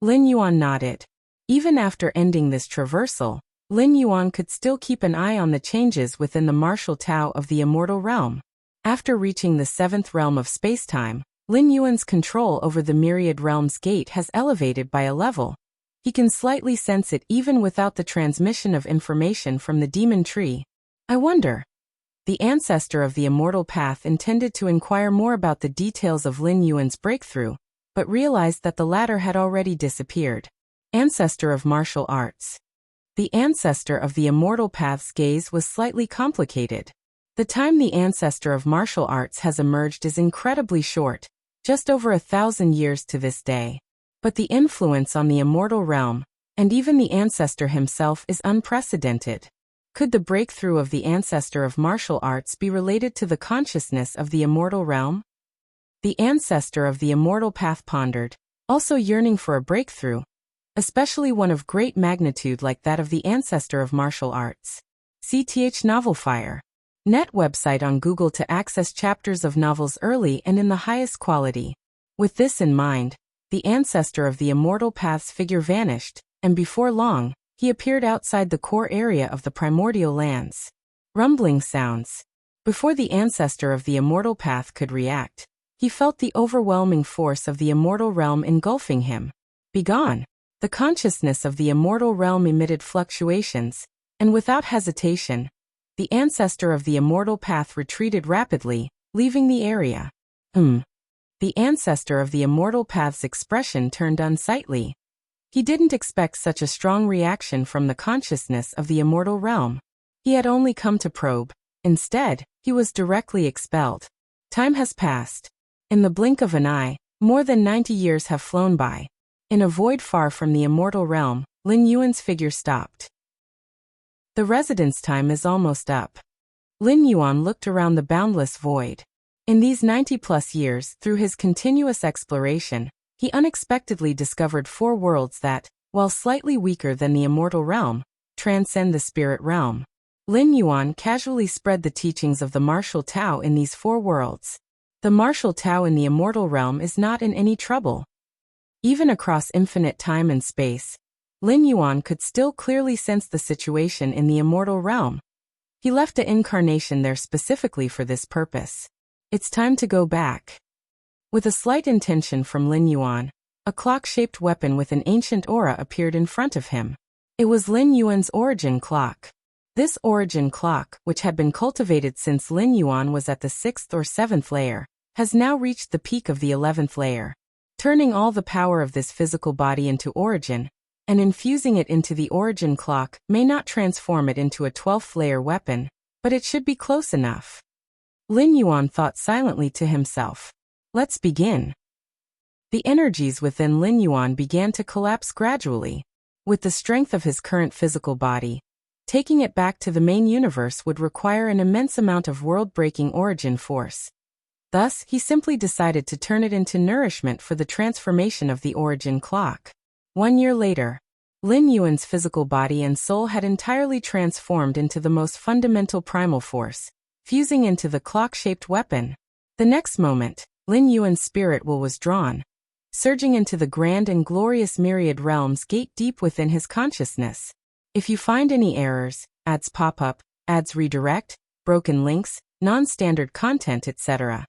Lin Yuan nodded. Even after ending this traversal, Lin Yuan could still keep an eye on the changes within the martial Tao of the immortal realm. After reaching the 7th realm of spacetime, Lin Yuan's control over the Myriad Realms gate has elevated by a level. He can slightly sense it even without the transmission of information from the demon tree. I wonder. The ancestor of the Immortal Path intended to inquire more about the details of Lin Yuan's breakthrough, but realized that the latter had already disappeared. Ancestor of Martial Arts. The ancestor of the Immortal Path's gaze was slightly complicated. The time the ancestor of martial arts has emerged is incredibly short, just over 1,000 years to this day. But the influence on the immortal realm, and even the ancestor himself, is unprecedented. Could the breakthrough of the ancestor of martial arts be related to the consciousness of the immortal realm? The ancestor of the Immortal Path pondered, also yearning for a breakthrough, especially one of great magnitude like that of the ancestor of martial arts. CTH Novelfire. Net website on Google to access chapters of novels early and in the highest quality. With this in mind, the ancestor of the Immortal Path's figure vanished, and before long, he appeared outside the core area of the primordial lands. Rumbling sounds. Before the ancestor of the Immortal Path could react, he felt the overwhelming force of the immortal realm engulfing him. Begone! The consciousness of the immortal realm emitted fluctuations, and without hesitation, the ancestor of the Immortal Path retreated rapidly, leaving the area. The ancestor of the Immortal Path's expression turned unsightly. He didn't expect such a strong reaction from the consciousness of the immortal realm. He had only come to probe. Instead, he was directly expelled. Time has passed. In the blink of an eye, more than 90 years have flown by. In a void far from the immortal realm, Lin Yuan's figure stopped. The residence time is almost up. Lin Yuan looked around the boundless void. In these 90-plus years, through his continuous exploration, he unexpectedly discovered 4 worlds that, while slightly weaker than the immortal realm, transcend the spirit realm. Lin Yuan casually spread the teachings of the martial Tao in these 4 worlds. The martial Tao in the immortal realm is not in any trouble. Even across infinite time and space, Lin Yuan could still clearly sense the situation in the immortal realm. He left an incarnation there specifically for this purpose. It's time to go back. With a slight intention from Lin Yuan, a clock-shaped weapon with an ancient aura appeared in front of him. It was Lin Yuan's origin clock. This origin clock, which had been cultivated since Lin Yuan was at the 6th or 7th layer, has now reached the peak of the 11th layer. Turning all the power of this physical body into origin, and infusing it into the origin clock may not transform it into a 12th layer weapon, but it should be close enough. Lin Yuan thought silently to himself. Let's begin. The energies within Lin Yuan began to collapse gradually. With the strength of his current physical body, taking it back to the main universe would require an immense amount of world-breaking origin force. Thus, he simply decided to turn it into nourishment for the transformation of the origin clock. 1 year later, Lin Yuan's physical body and soul had entirely transformed into the most fundamental primal force, fusing into the clock-shaped weapon. The next moment, Lin Yuan's spirit will was drawn, surging into the grand and glorious Myriad Realms gate deep within his consciousness. If you find any errors, ads pop up, ads redirect, broken links, non-standard content, etc.,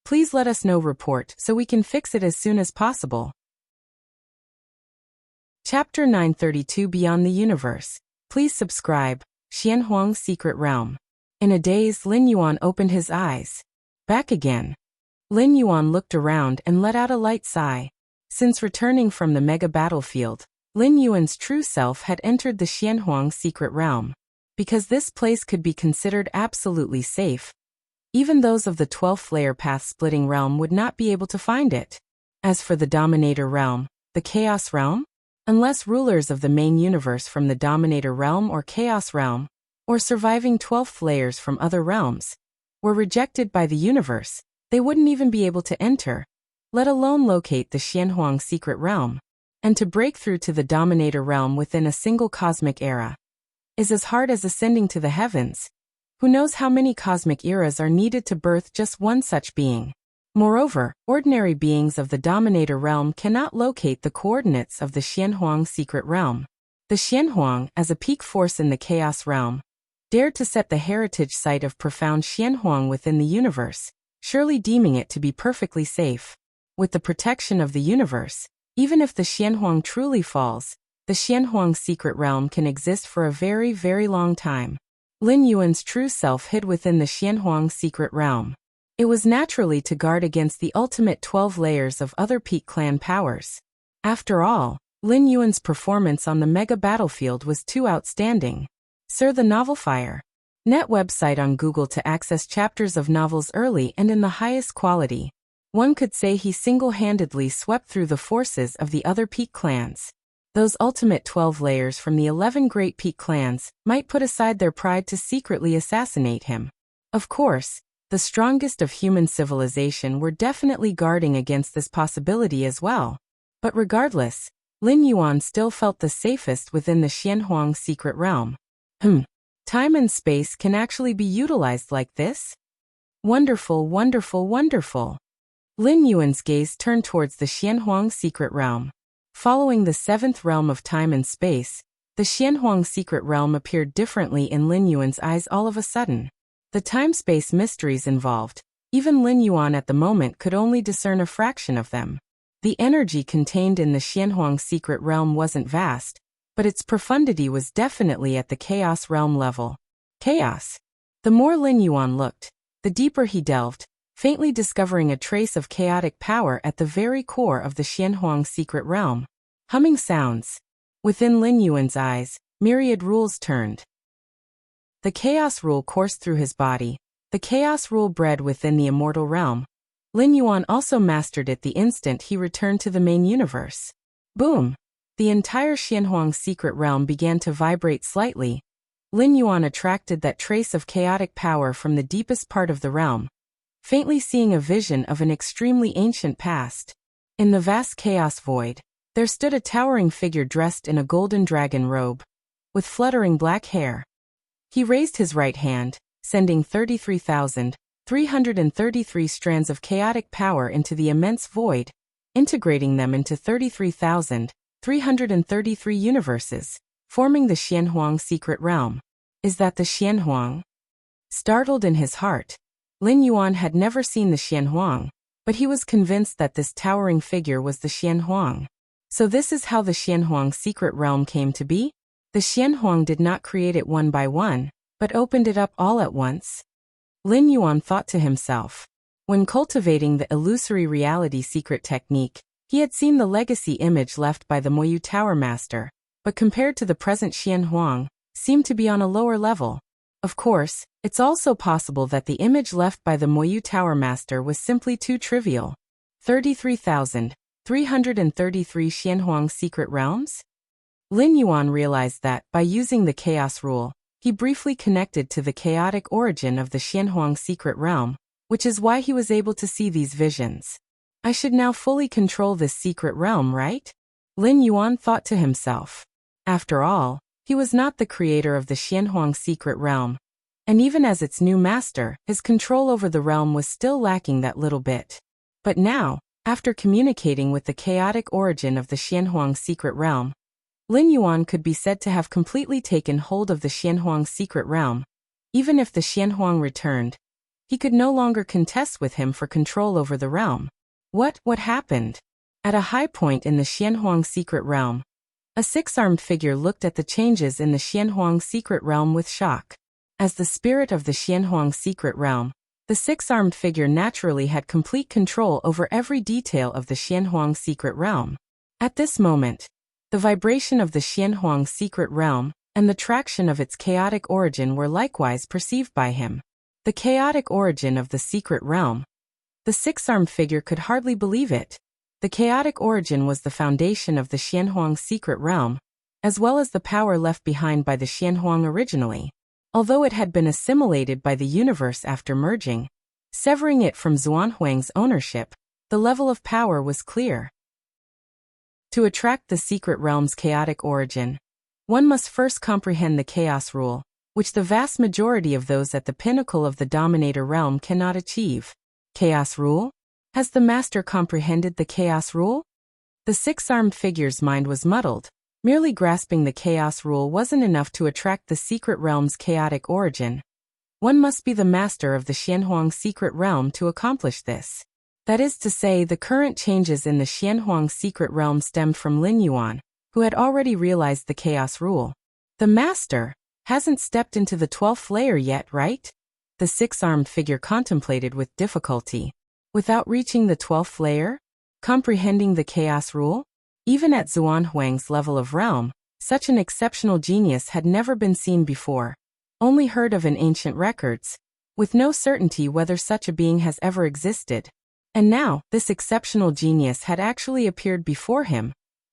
please let us know. Report so we can fix it as soon as possible. Chapter 932 Beyond the Universe. Please subscribe. Xianhuang's Secret Realm. In a daze, Lin Yuan opened his eyes. Back again. Lin Yuan looked around and let out a light sigh. Since returning from the mega battlefield, Lin Yuan's true self had entered the Xianhuang Secret Realm. Because this place could be considered absolutely safe, even those of the 12th layer path-splitting realm would not be able to find it. As for the Dominator Realm, the Chaos Realm, unless rulers of the main universe from the Dominator Realm or Chaos Realm, or surviving 12th layers from other realms, were rejected by the universe, they wouldn't even be able to enter, let alone locate the Xianhuang Secret Realm. And to break through to the Dominator Realm within a single cosmic era is as hard as ascending to the heavens. Who knows how many cosmic eras are needed to birth just one such being? Moreover, ordinary beings of the Dominator Realm cannot locate the coordinates of the Xianhuang Secret Realm. The Xianhuang, as a peak force in the Chaos Realm, dared to set the heritage site of profound Xianhuang within the universe, surely deeming it to be perfectly safe. With the protection of the universe, even if the Xianhuang truly falls, the Xianhuang secret realm can exist for a very, very long time. Lin Yuan's true self hid within the Xianhuang secret realm. It was naturally to guard against the ultimate 12 layers of other Peak Clan powers. After all, Lin Yuan's performance on the mega battlefield was too outstanding. Sir, the Novel Fire. Net website on Google to access chapters of novels early and in the highest quality. One could say he single-handedly swept through the forces of the other Peak Clans. Those ultimate 12 layers from the 11 great Peak Clans might put aside their pride to secretly assassinate him. Of course, the strongest of human civilization were definitely guarding against this possibility as well. But regardless, Lin Yuan still felt the safest within the Xianhuang secret realm. Time and space can actually be utilized like this? Wonderful, wonderful, wonderful. Lin Yuan's gaze turned towards the Xianhuang secret realm. Following the seventh realm of time and space, the Xianhuang secret realm appeared differently in Lin Yuan's eyes all of a sudden. The time-space mysteries involved, even Lin Yuan at the moment could only discern a fraction of them. The energy contained in the Xianhuang secret realm wasn't vast, but its profundity was definitely at the chaos realm level. Chaos. The more Lin Yuan looked, the deeper he delved, faintly discovering a trace of chaotic power at the very core of the Xianhuang secret realm. Humming sounds. Within Lin Yuan's eyes, myriad rules turned. The chaos rule coursed through his body, the chaos rule bred within the immortal realm. Lin Yuan also mastered it the instant he returned to the main universe. Boom! The entire Xianhuang secret realm began to vibrate slightly. Lin Yuan attracted that trace of chaotic power from the deepest part of the realm, faintly seeing a vision of an extremely ancient past. In the vast chaos void, there stood a towering figure dressed in a golden dragon robe, with fluttering black hair. He raised his right hand, sending 33,333 strands of chaotic power into the immense void, integrating them into 33,333 universes, forming the Xianhuang secret realm. Is that the Xianhuang? Startled in his heart, Lin Yuan had never seen the Xianhuang, but he was convinced that this towering figure was the Xianhuang. So this is how the Xianhuang secret realm came to be? The Xianhuang did not create it one by one, but opened it up all at once. Lin Yuan thought to himself. When cultivating the illusory reality secret technique, he had seen the legacy image left by the Moyu Tower Master, but compared to the present Xianhuang, seemed to be on a lower level. Of course, it's also possible that the image left by the Moyu Tower Master was simply too trivial. 33,333 Xianhuang secret realms? Lin Yuan realized that, by using the chaos rule, he briefly connected to the chaotic origin of the Xianhuang secret realm, which is why he was able to see these visions. I should now fully control this secret realm, right? Lin Yuan thought to himself. After all, he was not the creator of the Xianhuang secret realm, and even as its new master, his control over the realm was still lacking that little bit. But now, after communicating with the chaotic origin of the Xianhuang secret realm, Lin Yuan could be said to have completely taken hold of the Xianhuang secret realm. Even if the Xianhuang returned, he could no longer contest with him for control over the realm. What happened? At a high point in the Xianhuang secret realm, a six-armed figure looked at the changes in the Xianhuang secret realm with shock. As the spirit of the Xianhuang secret realm, the six-armed figure naturally had complete control over every detail of the Xianhuang secret realm. At this moment, the vibration of the Xianhuang secret realm and the traction of its chaotic origin were likewise perceived by him. The chaotic origin of the secret realm. The six-armed figure could hardly believe it. The chaotic origin was the foundation of the Xianhuang secret realm, as well as the power left behind by the Xianhuang originally. Although it had been assimilated by the universe after merging, severing it from Xuanhuang's ownership, the level of power was clear. To attract the secret realm's chaotic origin, one must first comprehend the chaos rule, which the vast majority of those at the pinnacle of the dominator realm cannot achieve. Chaos rule? Has the master comprehended the chaos rule? The six-armed figure's mind was muddled. Merely grasping the chaos rule wasn't enough to attract the secret realm's chaotic origin. One must be the master of the Xianhuang secret realm to accomplish this. That is to say, the current changes in the Xianhuang secret realm stemmed from Lin Yuan, who had already realized the chaos rule. The master hasn't stepped into the 12th layer yet, right? The six-armed figure contemplated with difficulty. Without reaching the 12th layer? Comprehending the chaos rule? Even at Xuanhuang's level of realm, such an exceptional genius had never been seen before. Only heard of in ancient records, with no certainty whether such a being has ever existed. And now, this exceptional genius had actually appeared before him.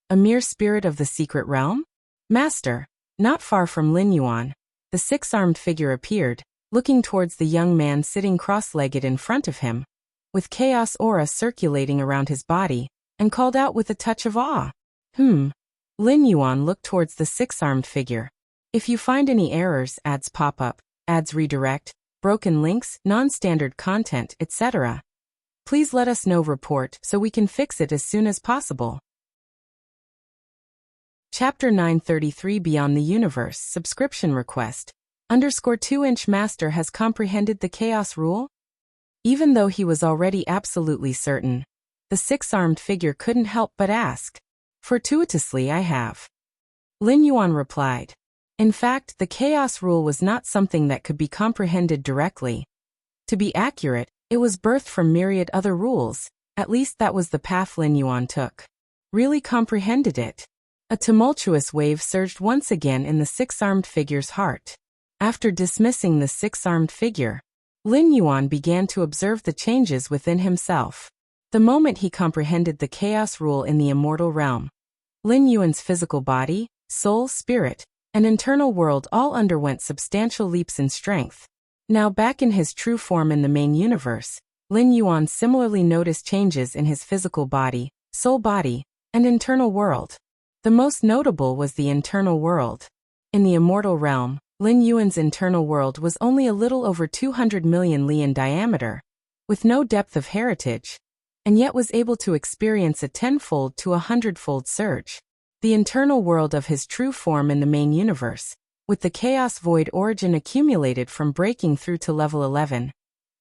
A mere spirit of the secret realm? Master, not far from Lin Yuan, the six-armed figure appeared, looking towards the young man sitting cross-legged in front of him, with chaos aura circulating around his body, and called out with a touch of awe. Lin Yuan looked towards the six-armed figure. If you find any errors, ads pop up, ads redirect, broken links, non-standard content, etc., please let us know. Report so we can fix it as soon as possible. Chapter 933 Beyond the Universe Subscription Request _2-inch Master has comprehended the chaos rule? Even though he was already absolutely certain, the six-armed figure couldn't help but ask. Fortuitously, I have. Lin Yuan replied. In fact, the chaos rule was not something that could be comprehended directly. To be accurate, it was birthed from myriad other rules, at least that was the path Lin Yuan took. Really comprehended it. A tumultuous wave surged once again in the six-armed figure's heart. After dismissing the six-armed figure, Lin Yuan began to observe the changes within himself. The moment he comprehended the chaos rule in the immortal realm, Lin Yuan's physical body, soul, spirit, and internal world all underwent substantial leaps in strength. Now back in his true form in the main universe, Lin Yuan similarly noticed changes in his physical body, soul body, and internal world. The most notable was the internal world. In the immortal realm, Lin Yuan's internal world was only a little over 200 million li in diameter, with no depth of heritage, and yet was able to experience a 10-fold to a 100-fold surge. The internal world of his true form in the main universe, with the chaos void origin accumulated from breaking through to level 11,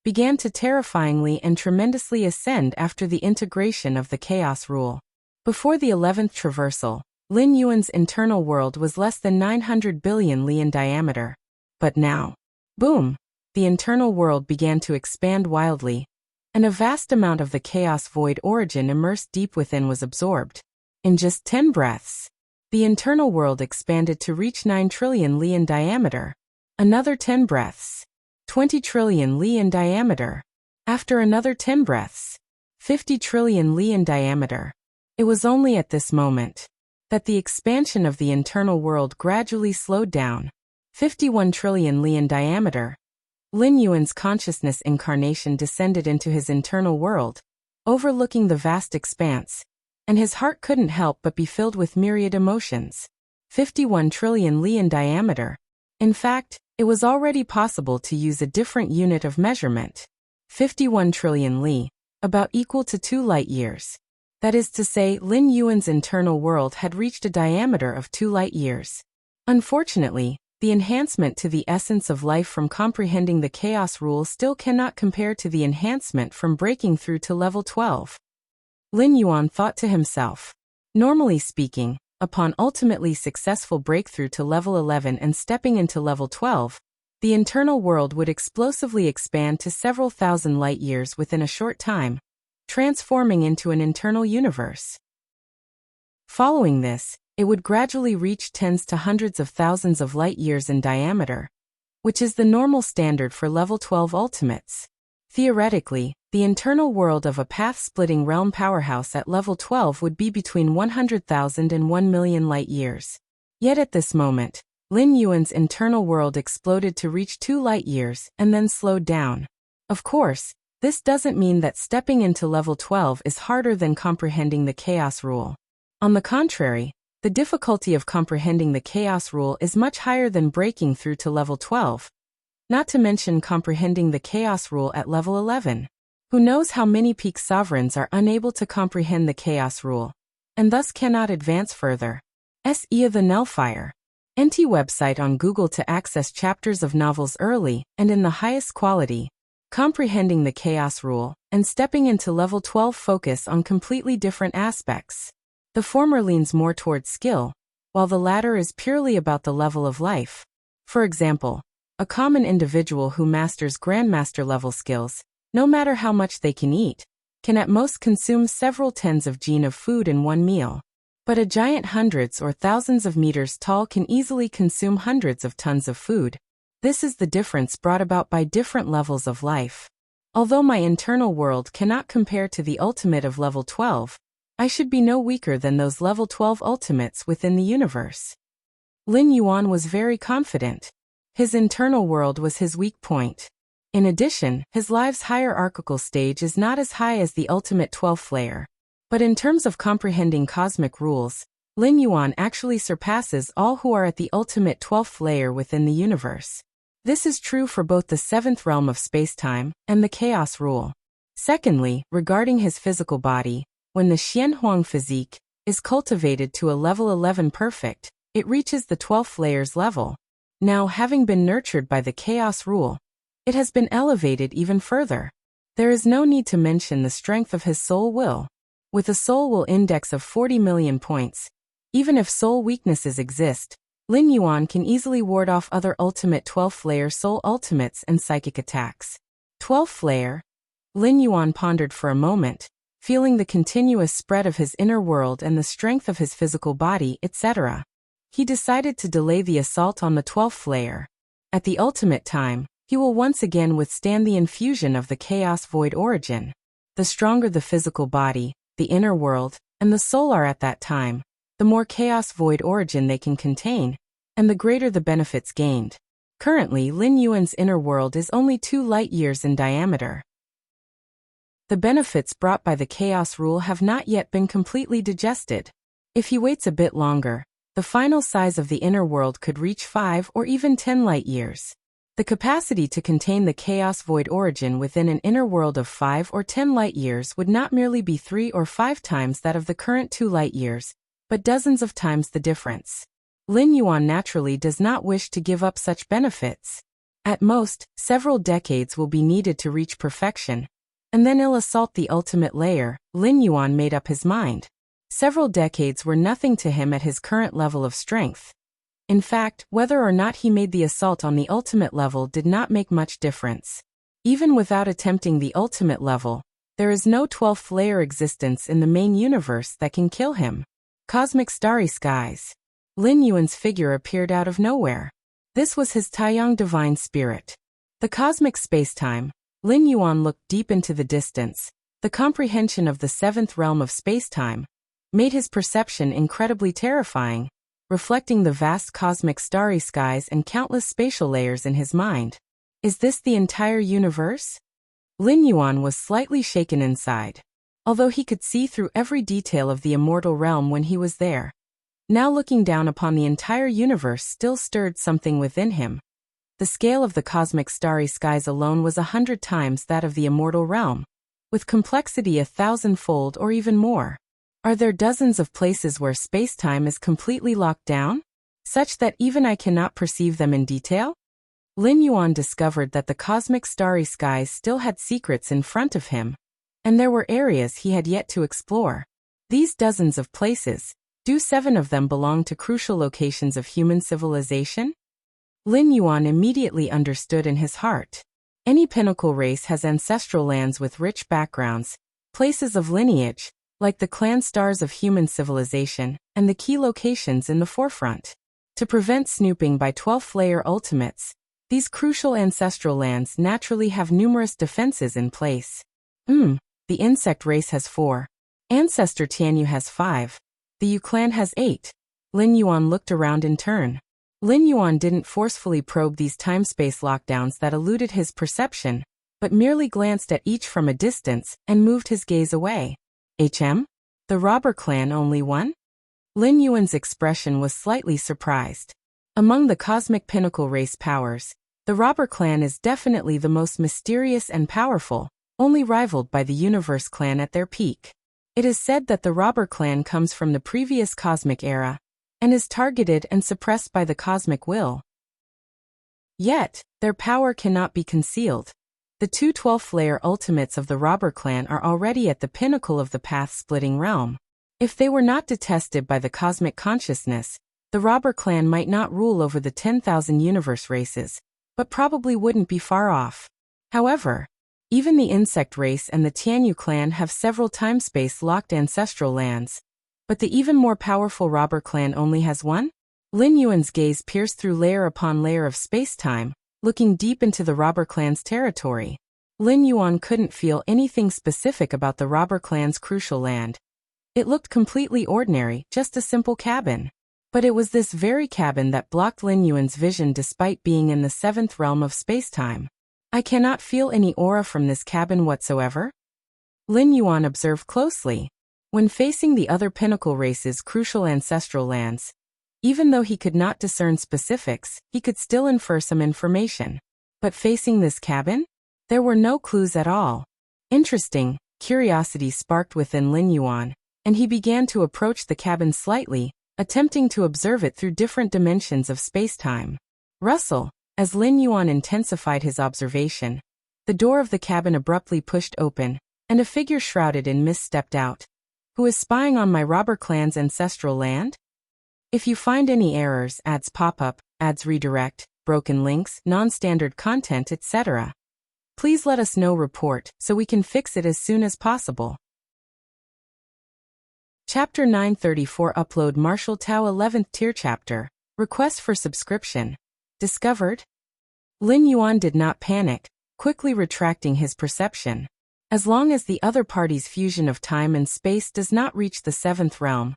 began to terrifyingly and tremendously ascend after the integration of the chaos rule. Before the 11th traversal, Lin Yuan's internal world was less than 900 billion li in diameter. But now, boom, the internal world began to expand wildly, and a vast amount of the chaos void origin immersed deep within was absorbed. In just 10 breaths, the internal world expanded to reach 9 trillion li in diameter. Another 10 breaths, 20 trillion li in diameter. After another 10 breaths, 50 trillion li in diameter. It was only at this moment that the expansion of the internal world gradually slowed down. 51 trillion li in diameter. Lin Yuan's consciousness incarnation descended into his internal world, overlooking the vast expanse, and his heart couldn't help but be filled with myriad emotions. 51 trillion li in diameter. In fact, it was already possible to use a different unit of measurement. 51 trillion li, about equal to 2 light years. That is to say, Lin Yuan's internal world had reached a diameter of 2 light years. Unfortunately, the enhancement to the essence of life from comprehending the chaos rule still cannot compare to the enhancement from breaking through to level 12. Lin Yuan thought to himself. Normally speaking, upon ultimately successful breakthrough to level 11 and stepping into level 12, the internal world would explosively expand to several thousand light years within a short time, transforming into an internal universe. Following this, it would gradually reach tens to hundreds of thousands of light years in diameter, which is the normal standard for level 12 ultimates. Theoretically, the internal world of a path-splitting realm powerhouse at level 12 would be between 100,000 and 1 million light years. Yet at this moment, Lin Yuan's internal world exploded to reach 2 light years and then slowed down. Of course, this doesn't mean that stepping into level 12 is harder than comprehending the chaos rule. On the contrary, the difficulty of comprehending the chaos rule is much higher than breaking through to level 12, not to mention comprehending the chaos rule at level 11. Who knows how many peak sovereigns are unable to comprehend the chaos rule, and thus cannot advance further. Ea the Nullfire. NT website on Google to access chapters of novels early and in the highest quality. Comprehending the Chaos Rule and stepping into level 12 focus on completely different aspects. The former leans more towards skill, while the latter is purely about the level of life. For example, a common individual who masters Grandmaster level skills, no matter how much they can eat, can at most consume several tens of gen of food in one meal. But a giant hundreds or thousands of meters tall can easily consume hundreds of tons of food. This is the difference brought about by different levels of life. Although my internal world cannot compare to the ultimate of level 12, I should be no weaker than those level 12 ultimates within the universe. Lin Yuan was very confident. His internal world was his weak point. In addition, his life's hierarchical stage is not as high as the ultimate 12th layer. But in terms of comprehending cosmic rules, Lin Yuan actually surpasses all who are at the ultimate 12th layer within the universe. This is true for both the 7th realm of spacetime and the Chaos Rule. Secondly, regarding his physical body, when the Xianhuang physique is cultivated to a level 11 perfect, it reaches the 12th layer's level. Now, having been nurtured by the Chaos Rule, it has been elevated even further. There is no need to mention the strength of his soul will. With a soul will index of 40 million points, even if soul weaknesses exist, Lin Yuan can easily ward off other ultimate 12th layer soul ultimates and psychic attacks. 12th layer? Lin Yuan pondered for a moment, feeling the continuous spread of his inner world and the strength of his physical body, etc. He decided to delay the assault on the 12th layer. At the ultimate time, he will once again withstand the infusion of the Chaos Void origin. The stronger the physical body, the inner world, and the soul are at that time, the more Chaos Void origin they can contain, and the greater the benefits gained. Currently, Lin Yuan's inner world is only 2 light-years in diameter. The benefits brought by the Chaos Rule have not yet been completely digested. If he waits a bit longer, the final size of the inner world could reach 5 or even 10 light-years. The capacity to contain the Chaos Void origin within an inner world of 5 or 10 light-years would not merely be 3 or 5 times that of the current 2 light-years, but dozens of times the difference. Lin Yuan naturally does not wish to give up such benefits. At most, several decades will be needed to reach perfection, and then he'll assault the ultimate layer. Lin Yuan made up his mind. Several decades were nothing to him at his current level of strength. In fact, whether or not he made the assault on the ultimate level did not make much difference. Even without attempting the ultimate level, there is no 12th layer existence in the main universe that can kill him. Cosmic starry skies. Lin Yuan's figure appeared out of nowhere. This was his Taiyang divine spirit. The cosmic spacetime. Lin Yuan looked deep into the distance. The comprehension of the 7th realm of spacetime made his perception incredibly terrifying, reflecting the vast cosmic starry skies and countless spatial layers in his mind. Is this the entire universe? Lin Yuan was slightly shaken inside. Although he could see through every detail of the immortal realm when he was there, now looking down upon the entire universe still stirred something within him. The scale of the cosmic starry skies alone was 100 times that of the immortal realm, with complexity 1,000-fold or even more. Are there dozens of places where spacetime is completely locked down, such that even I cannot perceive them in detail? Lin Yuan discovered that the cosmic starry skies still had secrets in front of him, and there were areas he had yet to explore. These dozens of places, do 7 of them belong to crucial locations of human civilization? Lin Yuan immediately understood in his heart. Any pinnacle race has ancestral lands with rich backgrounds, places of lineage, like the clan stars of human civilization, and the key locations in the forefront. To prevent snooping by 12th layer ultimates, these crucial ancestral lands naturally have numerous defenses in place. The insect race has 4. Ancestor Tianyu has 5. The Yu clan has 8. Lin Yuan looked around in turn. Lin Yuan didn't forcefully probe these time-space lockdowns that eluded his perception, but merely glanced at each from a distance and moved his gaze away. The robber clan only 1? Lin Yuan's expression was slightly surprised. Among the cosmic pinnacle race powers, the robber clan is definitely the most mysterious and powerful, only rivaled by the universe clan at their peak. It is said that the robber clan comes from the previous cosmic era, and is targeted and suppressed by the cosmic will. Yet, their power cannot be concealed. The two 12th layer ultimates of the robber clan are already at the pinnacle of the path-splitting realm. If they were not detested by the cosmic consciousness, the robber clan might not rule over the 10,000 universe races, but probably wouldn't be far off. However, even the insect race and the Tianyu clan have several time-space locked ancestral lands, but the even more powerful robber clan only has one? Lin Yuan's gaze pierced through layer upon layer of space-time, looking deep into the robber clan's territory. Lin Yuan couldn't feel anything specific about the robber clan's crucial land. It looked completely ordinary, just a simple cabin. But it was this very cabin that blocked Lin Yuan's vision despite being in the 7th realm of spacetime. I cannot feel any aura from this cabin whatsoever. Lin Yuan observed closely. When facing the other pinnacle race's crucial ancestral lands, even though he could not discern specifics, he could still infer some information. But facing this cabin? There were no clues at all. Interesting, curiosity sparked within Lin Yuan, and he began to approach the cabin slightly, attempting to observe it through different dimensions of spacetime. Rustle. As Lin Yuan intensified his observation, the door of the cabin abruptly pushed open, and a figure shrouded in mist stepped out. Who is spying on my robber clan's ancestral land? If you find any errors, ads pop up, ads redirect, broken links, non-standard content, etc., please let us know. Report, so we can fix it as soon as possible. Chapter 934 Upload Martial Tao 11th Tier Chapter. Request for subscription. Discovered? Lin Yuan did not panic, quickly retracting his perception. As long as the other party's fusion of time and space does not reach the 7th realm,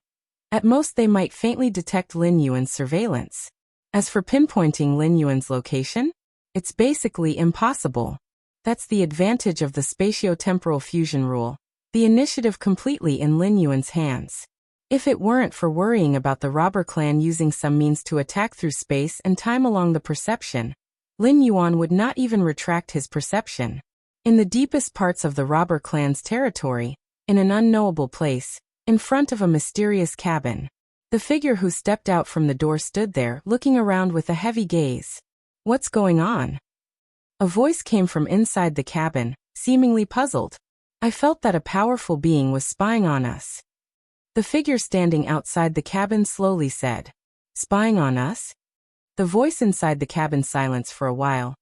at most they might faintly detect Lin Yuan's surveillance. As for pinpointing Lin Yuan's location, it's basically impossible. That's the advantage of the spatio-temporal fusion rule. The initiative completely in Lin Yuan's hands. If it weren't for worrying about the robber clan using some means to attack through space and time along the perception, Lin Yuan would not even retract his perception. In the deepest parts of the robber clan's territory, in an unknowable place, in front of a mysterious cabin, the figure who stepped out from the door stood there, looking around with a heavy gaze. What's going on? A voice came from inside the cabin, seemingly puzzled. I felt that a powerful being was spying on us. The figure standing outside the cabin slowly said, "Spying on us?" The voice inside the cabin silenced for a while.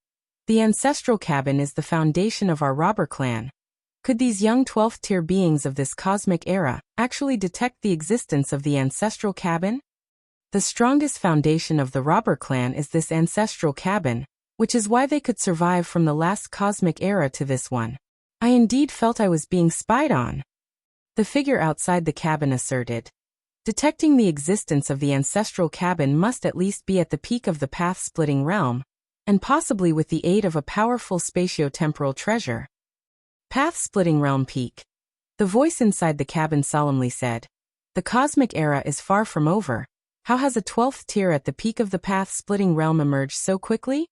The ancestral cabin is the foundation of our robber clan. Could these young 12th tier beings of this cosmic era actually detect the existence of the ancestral cabin? The strongest foundation of the robber clan is this ancestral cabin, which is why they could survive from the last cosmic era to this one. I indeed felt I was being spied on. The figure outside the cabin asserted. Detecting the existence of the ancestral cabin must at least be at the peak of the path-splitting realm, and possibly with the aid of a powerful spatio-temporal treasure. Path-splitting realm peak. The voice inside the cabin solemnly said. The cosmic era is far from over. How has a 12th tier at the peak of the path-splitting realm emerged so quickly?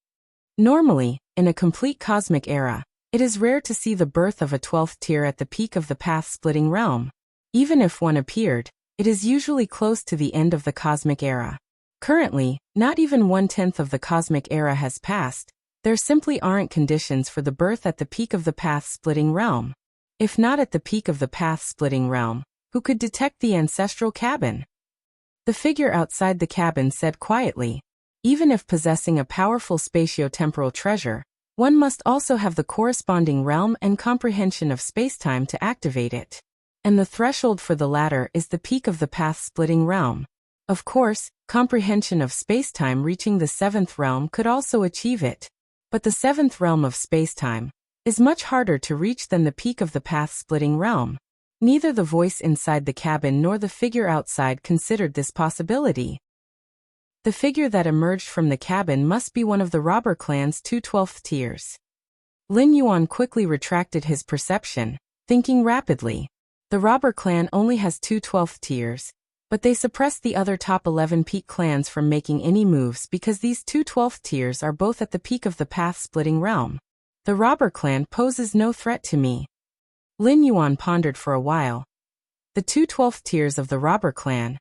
Normally, in a complete cosmic era, it is rare to see the birth of a 12th tier at the peak of the path-splitting realm. Even if one appeared, it is usually close to the end of the cosmic era. Currently, not even 1/10 of the cosmic era has passed. There simply aren't conditions for the birth at the peak of the path-splitting realm. If not at the peak of the path-splitting realm, who could detect the ancestral cabin? The figure outside the cabin said quietly, even if possessing a powerful spatio-temporal treasure, one must also have the corresponding realm and comprehension of spacetime to activate it. And the threshold for the latter is the peak of the path-splitting realm. Of course, comprehension of spacetime reaching the 7th realm could also achieve it. But the 7th realm of spacetime is much harder to reach than the peak of the path-splitting realm. Neither the voice inside the cabin nor the figure outside considered this possibility. The figure that emerged from the cabin must be one of the robber clan's two 12th tiers. Lin Yuan quickly retracted his perception, thinking rapidly. The robber clan only has two 12th tiers, but they suppressed the other top 11 peak clans from making any moves because these two 12th tiers are both at the peak of the path-splitting realm. The robber clan poses no threat to me. Lin Yuan pondered for a while. The two 12th tiers of the robber clan,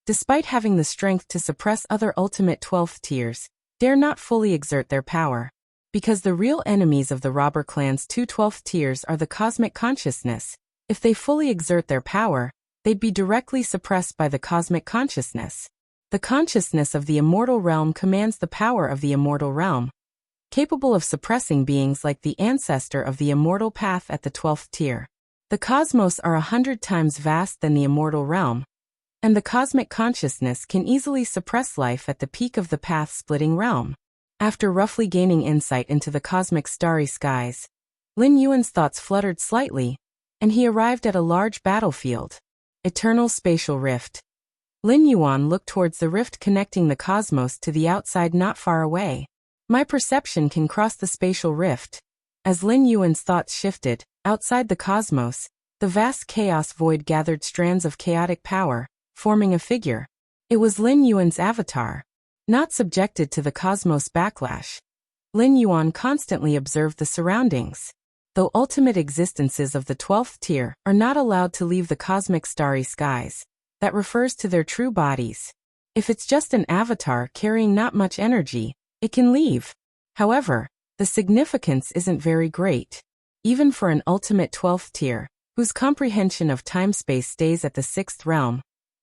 despite having the strength to suppress other ultimate 12th tiers, dare not fully exert their power. Because the real enemies of the robber clan's two 12th tiers are the cosmic consciousness. If they fully exert their power, they'd be directly suppressed by the cosmic consciousness. The consciousness of the immortal realm commands the power of the immortal realm, capable of suppressing beings like the ancestor of the immortal path at the 12th tier. The cosmos are 100 times vast than the immortal realm, and the cosmic consciousness can easily suppress life at the peak of the path-splitting realm. After roughly gaining insight into the cosmic starry skies, Lin Yuan's thoughts fluttered slightly, and he arrived at a large battlefield. Eternal spatial rift. Lin Yuan looked towards the rift connecting the cosmos to the outside not far away. My perception can cross the spatial rift. As Lin Yuan's thoughts shifted, outside the cosmos, the vast chaos void gathered strands of chaotic power, forming a figure. It was Lin Yuan's avatar. Not subjected to the cosmos backlash, Lin Yuan constantly observed the surroundings. Though ultimate existences of the 12th tier are not allowed to leave the cosmic starry skies, that refers to their true bodies. If it's just an avatar carrying not much energy, it can leave. However, the significance isn't very great. Even for an ultimate 12th tier, whose comprehension of time-space stays at the 6th realm,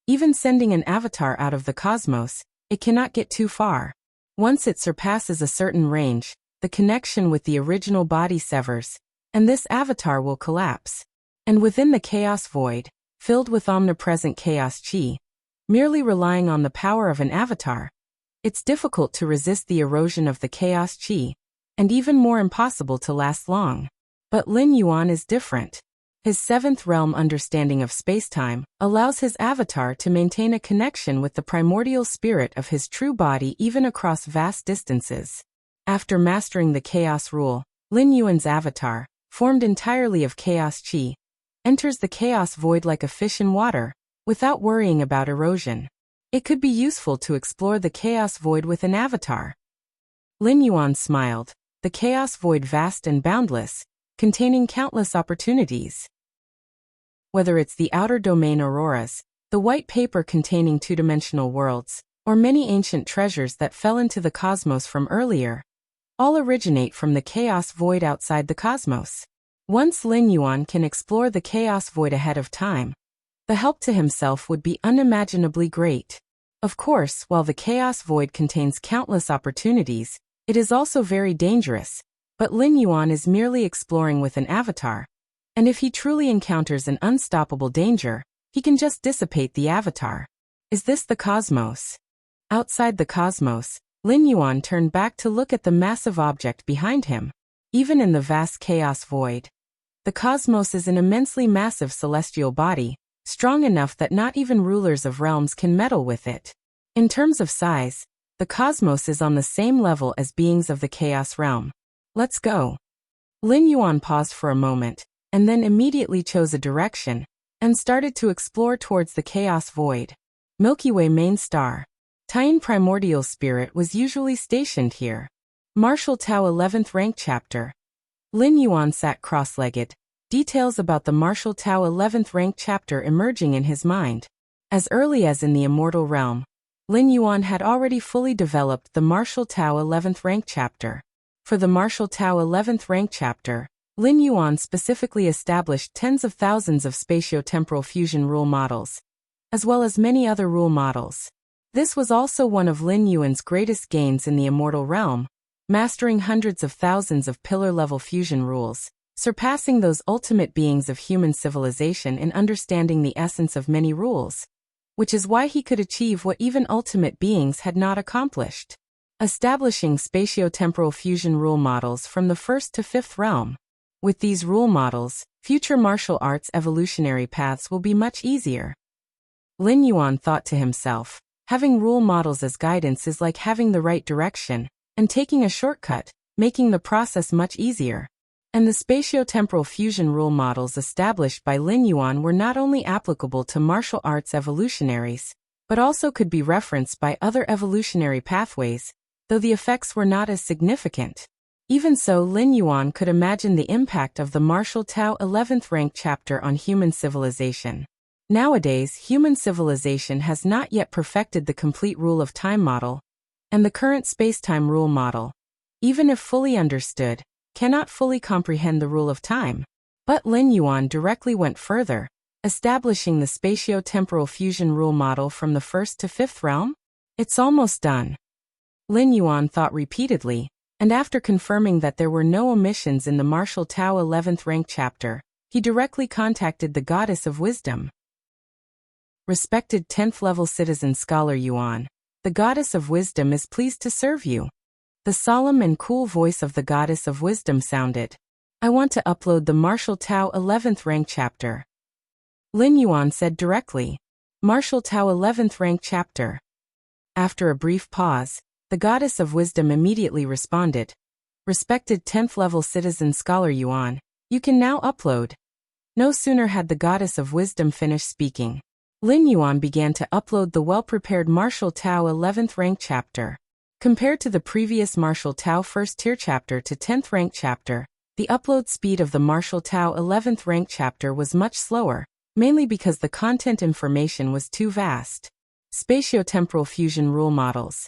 even sending an avatar out of the cosmos, it cannot get too far. Once it surpasses a certain range, the connection with the original body severs, and this avatar will collapse. And within the chaos void, filled with omnipresent chaos chi, merely relying on the power of an avatar, it's difficult to resist the erosion of the chaos chi, and even more impossible to last long. But Lin Yuan is different. His 7th realm understanding of spacetime allows his avatar to maintain a connection with the primordial spirit of his true body even across vast distances. After mastering the chaos rule, Lin Yuan's avatar, formed entirely of chaos chi, enters the chaos void like a fish in water, without worrying about erosion. It could be useful to explore the chaos void with an avatar. Lin Yuan smiled, the chaos void vast and boundless, containing countless opportunities. Whether it's the outer domain auroras, the white paper containing two-dimensional worlds, or many ancient treasures that fell into the cosmos from earlier, all originate from the chaos void outside the cosmos. Once Lin Yuan can explore the chaos void ahead of time, the help to himself would be unimaginably great. Of course, while the chaos void contains countless opportunities, it is also very dangerous, but Lin Yuan is merely exploring with an avatar, and if he truly encounters an unstoppable danger, he can just dissipate the avatar. Is this the cosmos? Outside the cosmos, Lin Yuan turned back to look at the massive object behind him. Even in the vast chaos void, the cosmos is an immensely massive celestial body, strong enough that not even rulers of realms can meddle with it. In terms of size, the cosmos is on the same level as beings of the chaos realm. Let's go. Lin Yuan paused for a moment, and then immediately chose a direction, and started to explore towards the chaos void. Milky Way main star. Tian primordial spirit was usually stationed here. Martial Tao 11th rank chapter. Lin Yuan sat cross-legged, details about the Martial Tao 11th rank chapter emerging in his mind. As early as in the immortal realm, Lin Yuan had already fully developed the Martial Tao 11th rank chapter. For the Martial Tao 11th rank chapter, Lin Yuan specifically established tens of thousands of spatio-temporal fusion rule models, as well as many other rule models. This was also one of Lin Yuan's greatest gains in the immortal realm, mastering hundreds of thousands of pillar-level fusion rules, surpassing those ultimate beings of human civilization in understanding the essence of many rules, which is why he could achieve what even ultimate beings had not accomplished. Establishing spatio-temporal fusion rule models from the 1st to 5th realm. With these rule models, future martial arts evolutionary paths will be much easier. Lin Yuan thought to himself, having rule models as guidance is like having the right direction, and taking a shortcut, making the process much easier. And the spatio-temporal fusion rule models established by Lin Yuan were not only applicable to martial arts evolutionaries, but also could be referenced by other evolutionary pathways, though the effects were not as significant. Even so, Lin Yuan could imagine the impact of the Martial Tao 11th rank chapter on human civilization. Nowadays, human civilization has not yet perfected the complete rule of time model, and the current spacetime rule model, even if fully understood, cannot fully comprehend the rule of time. But Lin Yuan directly went further, establishing the spatio-temporal fusion rule model from the first to fifth realm? It's almost done. Lin Yuan thought repeatedly, and after confirming that there were no omissions in the Martial Tao 11th rank chapter, he directly contacted the Goddess of Wisdom. Respected 10th level citizen scholar Yuan, the Goddess of Wisdom is pleased to serve you. The solemn and cool voice of the Goddess of Wisdom sounded. I want to upload the Martial Tao 11th rank chapter. Lin Yuan said directly. Martial Tao 11th rank chapter. After a brief pause, the Goddess of Wisdom immediately responded. Respected 10th level citizen scholar Yuan, you can now upload. No sooner had the Goddess of Wisdom finished speaking, Lin Yuan began to upload the well-prepared Martial Tao 11th rank chapter. Compared to the previous Martial Tao 1st tier chapter to 10th rank chapter, the upload speed of the Martial Tao 11th rank chapter was much slower, mainly because the content information was too vast. Spatio-temporal fusion rule models.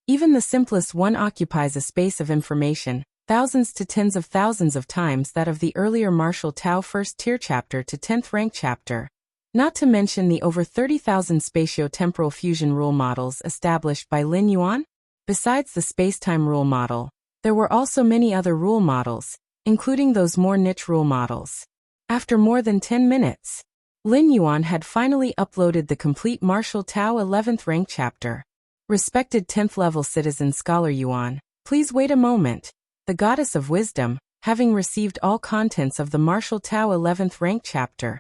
Even the simplest one occupies a space of information, thousands to tens of thousands of times that of the earlier Martial Tao 1st tier chapter to 10th rank chapter. Not to mention the over 30,000 spatio-temporal fusion rule models established by Lin Yuan. Besides the spacetime rule model, there were also many other rule models, including those more niche rule models. After more than 10 minutes, Lin Yuan had finally uploaded the complete Martial Tao 11th rank chapter. Respected 10th level citizen scholar Yuan, please wait a moment. The Goddess of Wisdom, having received all contents of the Martial Tao 11th rank chapter,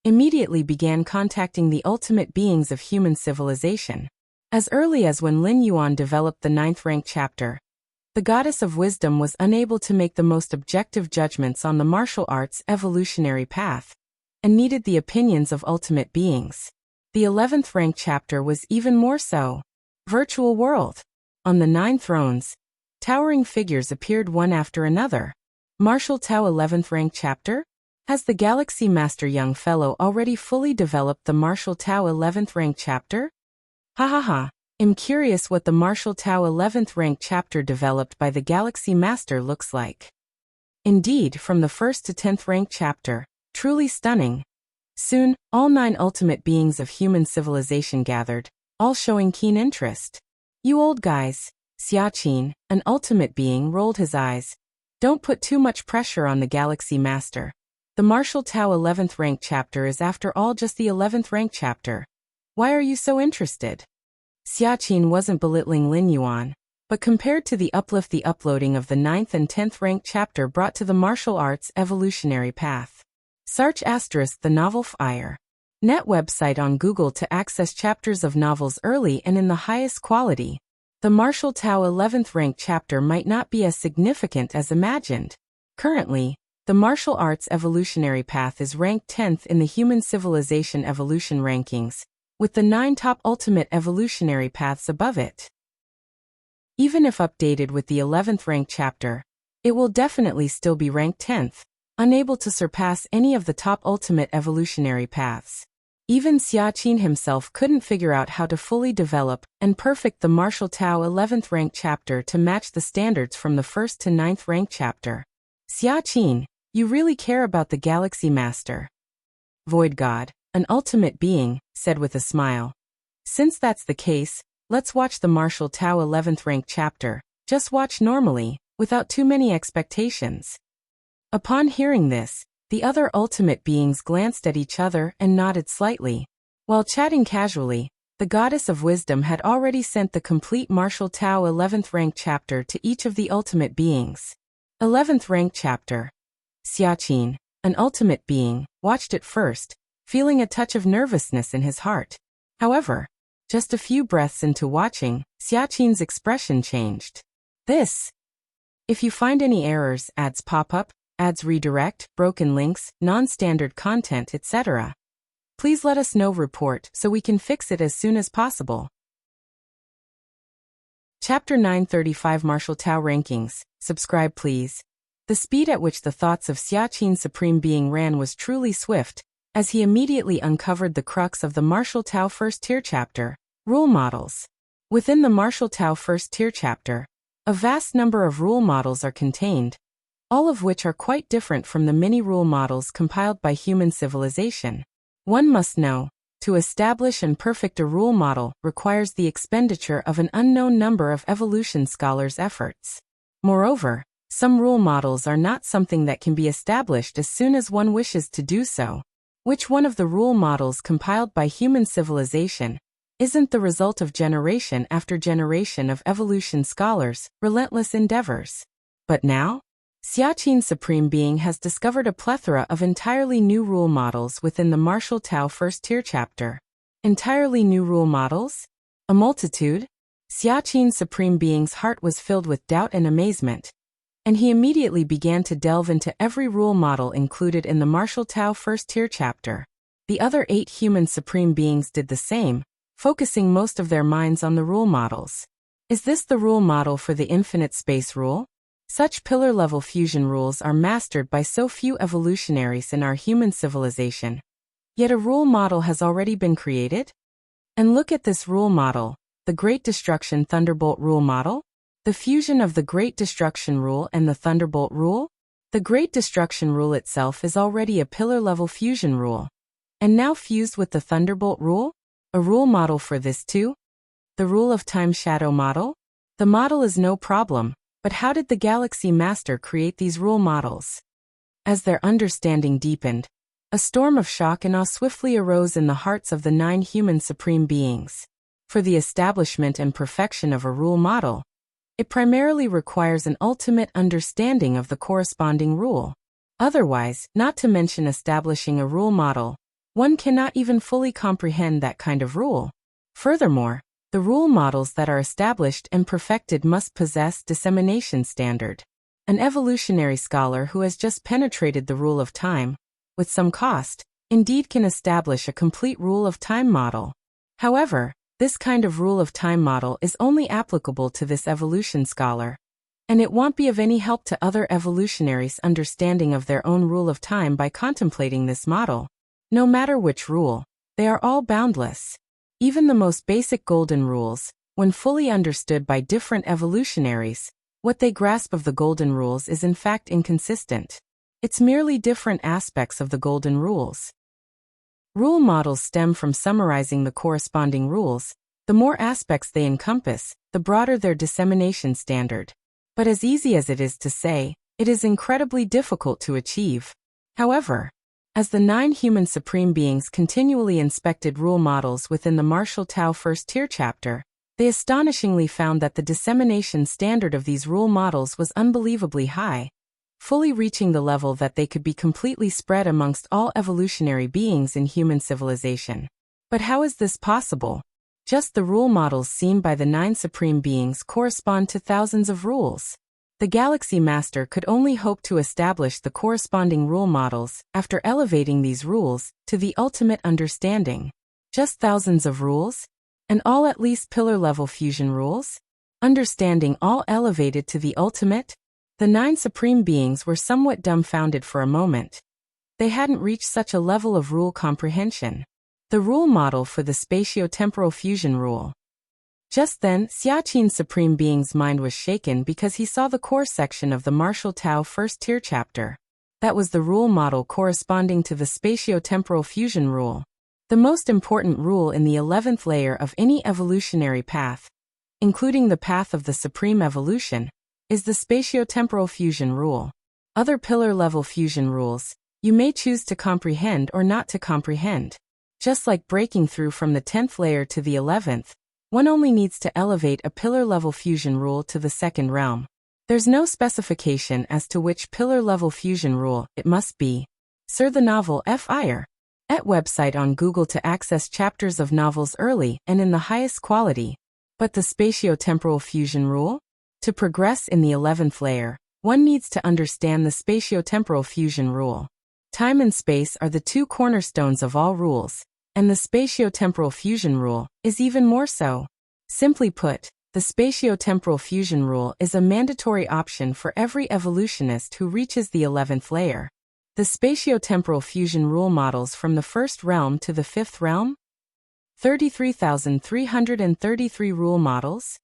immediately began contacting the ultimate beings of human civilization. As early as when Lin Yuan developed the 9th rank chapter, the Goddess of Wisdom was unable to make the most objective judgments on the martial arts evolutionary path, and needed the opinions of ultimate beings. The 11th rank chapter was even more so. Virtual world. On the 9 thrones, towering figures appeared one after another. Martial Tao 11th rank chapter? Has the Galaxy Master young fellow already fully developed the Martial Tao 11th rank chapter? Ha ha ha, I'm curious what the Martial Tao 11th rank chapter developed by the Galaxy Master looks like. Indeed, from the 1st to 10th rank chapter, truly stunning. Soon, all 9 ultimate beings of human civilization gathered, all showing keen interest. You old guys, Xiaqin, an ultimate being, rolled his eyes. Don't put too much pressure on the Galaxy Master. The Martial Tao 11th rank chapter is after all just the 11th rank chapter. Why are you so interested? Xiaqin wasn't belittling Lin Yuan, but compared to the uploading of the 9th and 10th rank chapter brought to the martial arts evolutionary path. Search * the novel Fire. Net website on Google to access chapters of novels early and in the highest quality. The Martial Tao 11th rank chapter might not be as significant as imagined. Currently, the martial arts evolutionary path is ranked 10th in the human civilization evolution rankings, with the 9 top ultimate evolutionary paths above it. Even if updated with the 11th rank chapter, it will definitely still be ranked 10th, unable to surpass any of the top ultimate evolutionary paths. Even Xiaqin himself couldn't figure out how to fully develop and perfect the Martial Tao 11th rank chapter to match the standards from the 1st to 9th rank chapter. Xiaqin, you really care about the Galaxy Master. Void God, an ultimate being, said with a smile. Since that's the case, let's watch the Martial Tao 11th rank chapter. Just watch normally, without too many expectations. Upon hearing this, the other ultimate beings glanced at each other and nodded slightly. While chatting casually, the Goddess of Wisdom had already sent the complete Martial Tao 11th rank chapter to each of the ultimate beings. 11th rank chapter. Xiaqin, an ultimate being, watched it first, feeling a touch of nervousness in his heart. However, just a few breaths into watching, Xiaqin's expression changed. If you find any errors, ads pop up, ads redirect, broken links, non-standard content, etc., please let us know. Report so we can fix it as soon as possible. Chapter 935 Martial Tao Rankings. Subscribe please. The speed at which the thoughts of Xiaqin's Supreme Being ran was truly swift, as he immediately uncovered the crux of the Martial Tao First Tier chapter, Rule Models. Within the Martial Tao First Tier chapter, a vast number of rule models are contained, all of which are quite different from the many rule models compiled by human civilization. One must know, to establish and perfect a rule model requires the expenditure of an unknown number of evolution scholars' efforts. Moreover, some rule models are not something that can be established as soon as one wishes to do so. Which one of the rule models compiled by human civilization isn't the result of generation after generation of evolution scholars' relentless endeavors? But now, Xiaqin Supreme Being has discovered a plethora of entirely new rule models within the Martial Tao First Tier chapter. Entirely new rule models? A multitude? Xiaqin Supreme Being's heart was filled with doubt and amazement, and he immediately began to delve into every rule model included in the Martial Tao First Tier chapter. The other 8 human Supreme Beings did the same, focusing most of their minds on the rule models. Is this the rule model for the infinite space rule? Such pillar-level fusion rules are mastered by so few evolutionaries in our human civilization. Yet a rule model has already been created? And look at this rule model, the Great Destruction Thunderbolt Rule Model. The fusion of the Great Destruction Rule and the Thunderbolt Rule? The Great Destruction Rule itself is already a pillar-level fusion rule. And now fused with the Thunderbolt Rule? A rule model for this too? The Rule of Time Shadow Model? The model is no problem. But how did the Galaxy Master create these rule models? As their understanding deepened, a storm of shock and awe swiftly arose in the hearts of the 9 human Supreme Beings. For the establishment and perfection of a rule model, it primarily requires an ultimate understanding of the corresponding rule. Otherwise, not to mention establishing a rule model, one cannot even fully comprehend that kind of rule. Furthermore, the rule models that are established and perfected must possess dissemination standard. An evolutionary scholar who has just penetrated the rule of time, with some cost, indeed can establish a complete rule of time model. However, this kind of rule of time model is only applicable to this evolution scholar, and it won't be of any help to other evolutionaries' understanding of their own rule of time by contemplating this model. No matter which rule, they are all boundless. Even the most basic golden rules, when fully understood by different evolutionaries, what they grasp of the golden rules is in fact inconsistent. It's merely different aspects of the golden rules. Rule models stem from summarizing the corresponding rules. The more aspects they encompass, the broader their dissemination standard. But as easy as it is to say, it is incredibly difficult to achieve. However, as the 9 human Supreme Beings continually inspected rule models within the Martial Tao First Tier chapter, they astonishingly found that the dissemination standard of these rule models was unbelievably high, fully reaching the level that they could be completely spread amongst all evolutionary beings in human civilization. But how is this possible? Just the rule models seen by the 9 Supreme Beings correspond to thousands of rules. The Galaxy Master could only hope to establish the corresponding rule models after elevating these rules to the ultimate understanding. Just thousands of rules? And all at least pillar-level fusion rules? Understanding all elevated to the ultimate? The 9 Supreme Beings were somewhat dumbfounded for a moment. They hadn't reached such a level of rule comprehension. The rule model for the spatio-temporal fusion rule. Just then, Xiaqin Supreme Being's mind was shaken because he saw the core section of the Martial Tao First Tier chapter. That was the rule model corresponding to the spatio-temporal fusion rule. The most important rule in the 11th layer of any evolutionary path, including the path of the supreme evolution, is the spatio-temporal fusion rule. Other pillar-level fusion rules, you may choose to comprehend or not to comprehend. Just like breaking through from the 10th layer to the 11th, one only needs to elevate a pillar-level fusion rule to the second realm. There's no specification as to which pillar-level fusion rule it must be. Sir the novel F.I.R. at website on Google to access chapters of novels early and in the highest quality. But the spatio-temporal fusion rule? To progress in the 11th layer, one needs to understand the spatio-temporal fusion rule. Time and space are the 2 cornerstones of all rules, and the spatio-temporal fusion rule is even more so. Simply put, the spatio-temporal fusion rule is a mandatory option for every evolutionist who reaches the 11th layer. The spatiotemporal fusion rule models from the first realm to the fifth realm? 33,333 rule models?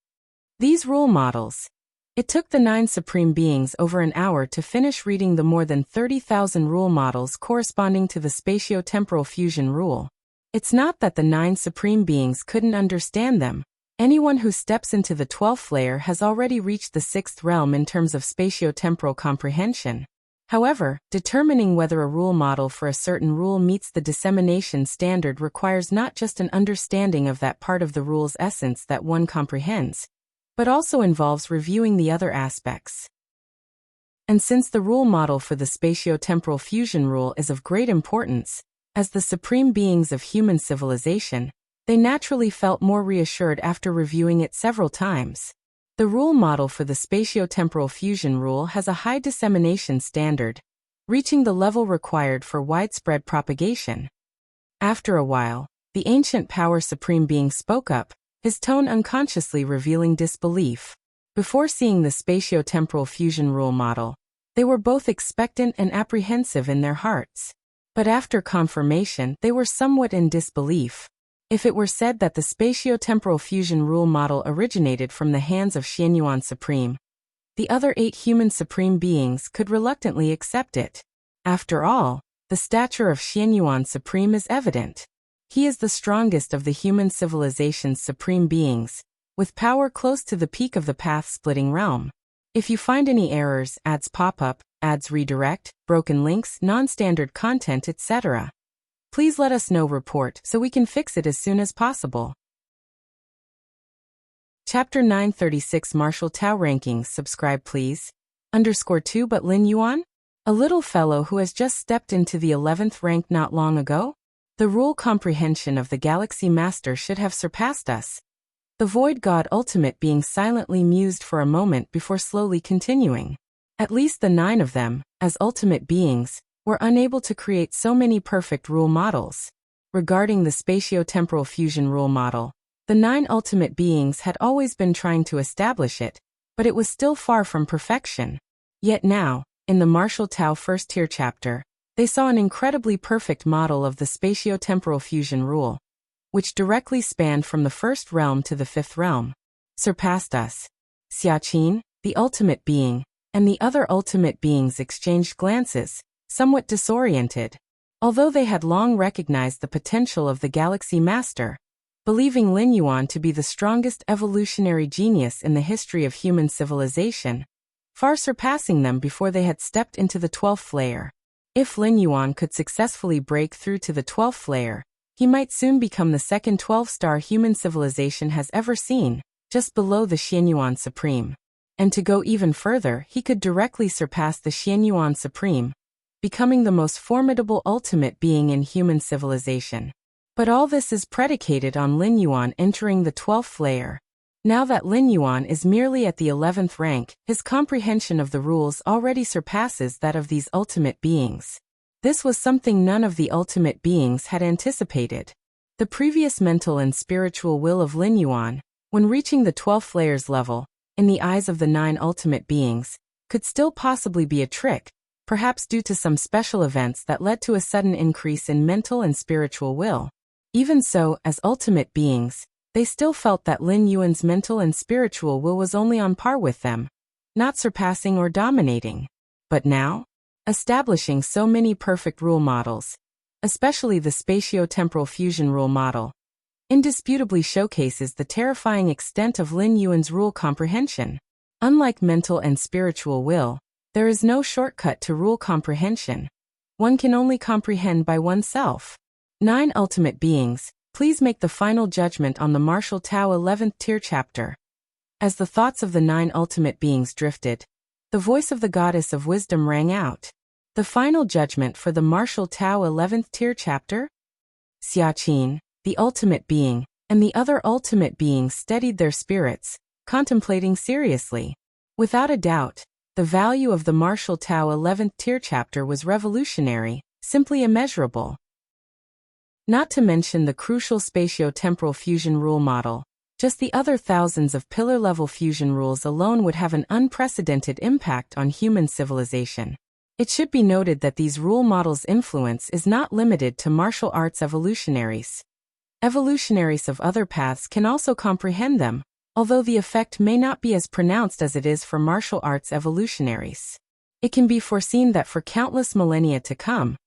These rule models. It took the 9 supreme beings over an hour to finish reading the more than 30,000 rule models corresponding to the spatiotemporal fusion rule. It's not that the 9 supreme beings couldn't understand them. Anyone who steps into the 12th layer has already reached the 6th realm in terms of spatiotemporal comprehension. However, determining whether a rule model for a certain rule meets the dissemination standard requires not just an understanding of that part of the rule's essence that one comprehends, but also involves reviewing the other aspects. And since the rule model for the spatiotemporal fusion rule is of great importance, as the supreme beings of human civilization, they naturally felt more reassured after reviewing it several times. The rule model for the spatiotemporal fusion rule has a high dissemination standard, reaching the level required for widespread propagation. After a while, the ancient power supreme being spoke up, his tone unconsciously revealing disbelief. Before seeing the spatiotemporal fusion rule model, they were both expectant and apprehensive in their hearts. But after confirmation, they were somewhat in disbelief. If it were said that the spatiotemporal fusion rule model originated from the hands of Xianyuan Supreme, the other 8 human supreme beings could reluctantly accept it. After all, the stature of Xianyuan Supreme is evident. He is the strongest of the human civilization's supreme beings, with power close to the peak of the path-splitting realm. If you find any errors, ads pop up, ads redirect, broken links, non-standard content, etc., please let us know. Report so we can fix it as soon as possible. Chapter 936 Martial Tao Rankings. Subscribe please. _2 But Lin Yuan? A little fellow who has just stepped into the 11th rank not long ago? The rule comprehension of the Galaxy Master should have surpassed us. The Void God Ultimate being silently mused for a moment before slowly continuing. At least the 9 of them, as ultimate beings, were unable to create so many perfect rule models. Regarding the spatiotemporal fusion rule model, the 9 ultimate beings had always been trying to establish it, but it was still far from perfection. Yet now, in the Martial Tao first tier chapter, they saw an incredibly perfect model of the spatiotemporal fusion rule, which directly spanned from the first realm to the 5th realm. Surpassed us. Xiaqin, the ultimate being, and the other ultimate beings exchanged glances, somewhat disoriented. Although they had long recognized the potential of the Galaxy Master, believing Lin Yuan to be the strongest evolutionary genius in the history of human civilization, far surpassing them before they had stepped into the 12th layer. If Lin Yuan could successfully break through to the 12th layer, he might soon become the second 12-star human civilization has ever seen, just below the Xianyuan Supreme. And to go even further, he could directly surpass the Xianyuan Supreme, becoming the most formidable ultimate being in human civilization. But all this is predicated on Lin Yuan entering the 12th layer. Now that Lin Yuan is merely at the 11th rank, his comprehension of the rules already surpasses that of these ultimate beings. This was something none of the ultimate beings had anticipated. The previous mental and spiritual will of Lin Yuan, when reaching the 12th layer's level, in the eyes of the 9 ultimate beings, could still possibly be a trick, perhaps due to some special events that led to a sudden increase in mental and spiritual will. Even so, as ultimate beings, they still felt that Lin Yuan's mental and spiritual will was only on par with them, not surpassing or dominating. But now, establishing so many perfect rule models, especially the spatiotemporal fusion rule model, indisputably showcases the terrifying extent of Lin Yuan's rule comprehension. Unlike mental and spiritual will, there is no shortcut to rule comprehension. One can only comprehend by oneself. 9 ultimate beings, please make the final judgment on the Martial Tao 11th tier chapter. As the thoughts of the 9 ultimate beings drifted, the voice of the goddess of wisdom rang out. The final judgment for the Martial Tao 11th tier chapter? Xiaqin, the ultimate being, and the other ultimate beings steadied their spirits, contemplating seriously. Without a doubt, the value of the Martial Tao 11th tier chapter was revolutionary, simply immeasurable. Not to mention the crucial spatio-temporal fusion rule model, just the other thousands of pillar-level fusion rules alone would have an unprecedented impact on human civilization. It should be noted that these rule models' influence is not limited to martial arts evolutionaries. Evolutionaries of other paths can also comprehend them, although the effect may not be as pronounced as it is for martial arts evolutionaries. It can be foreseen that for countless millennia to come,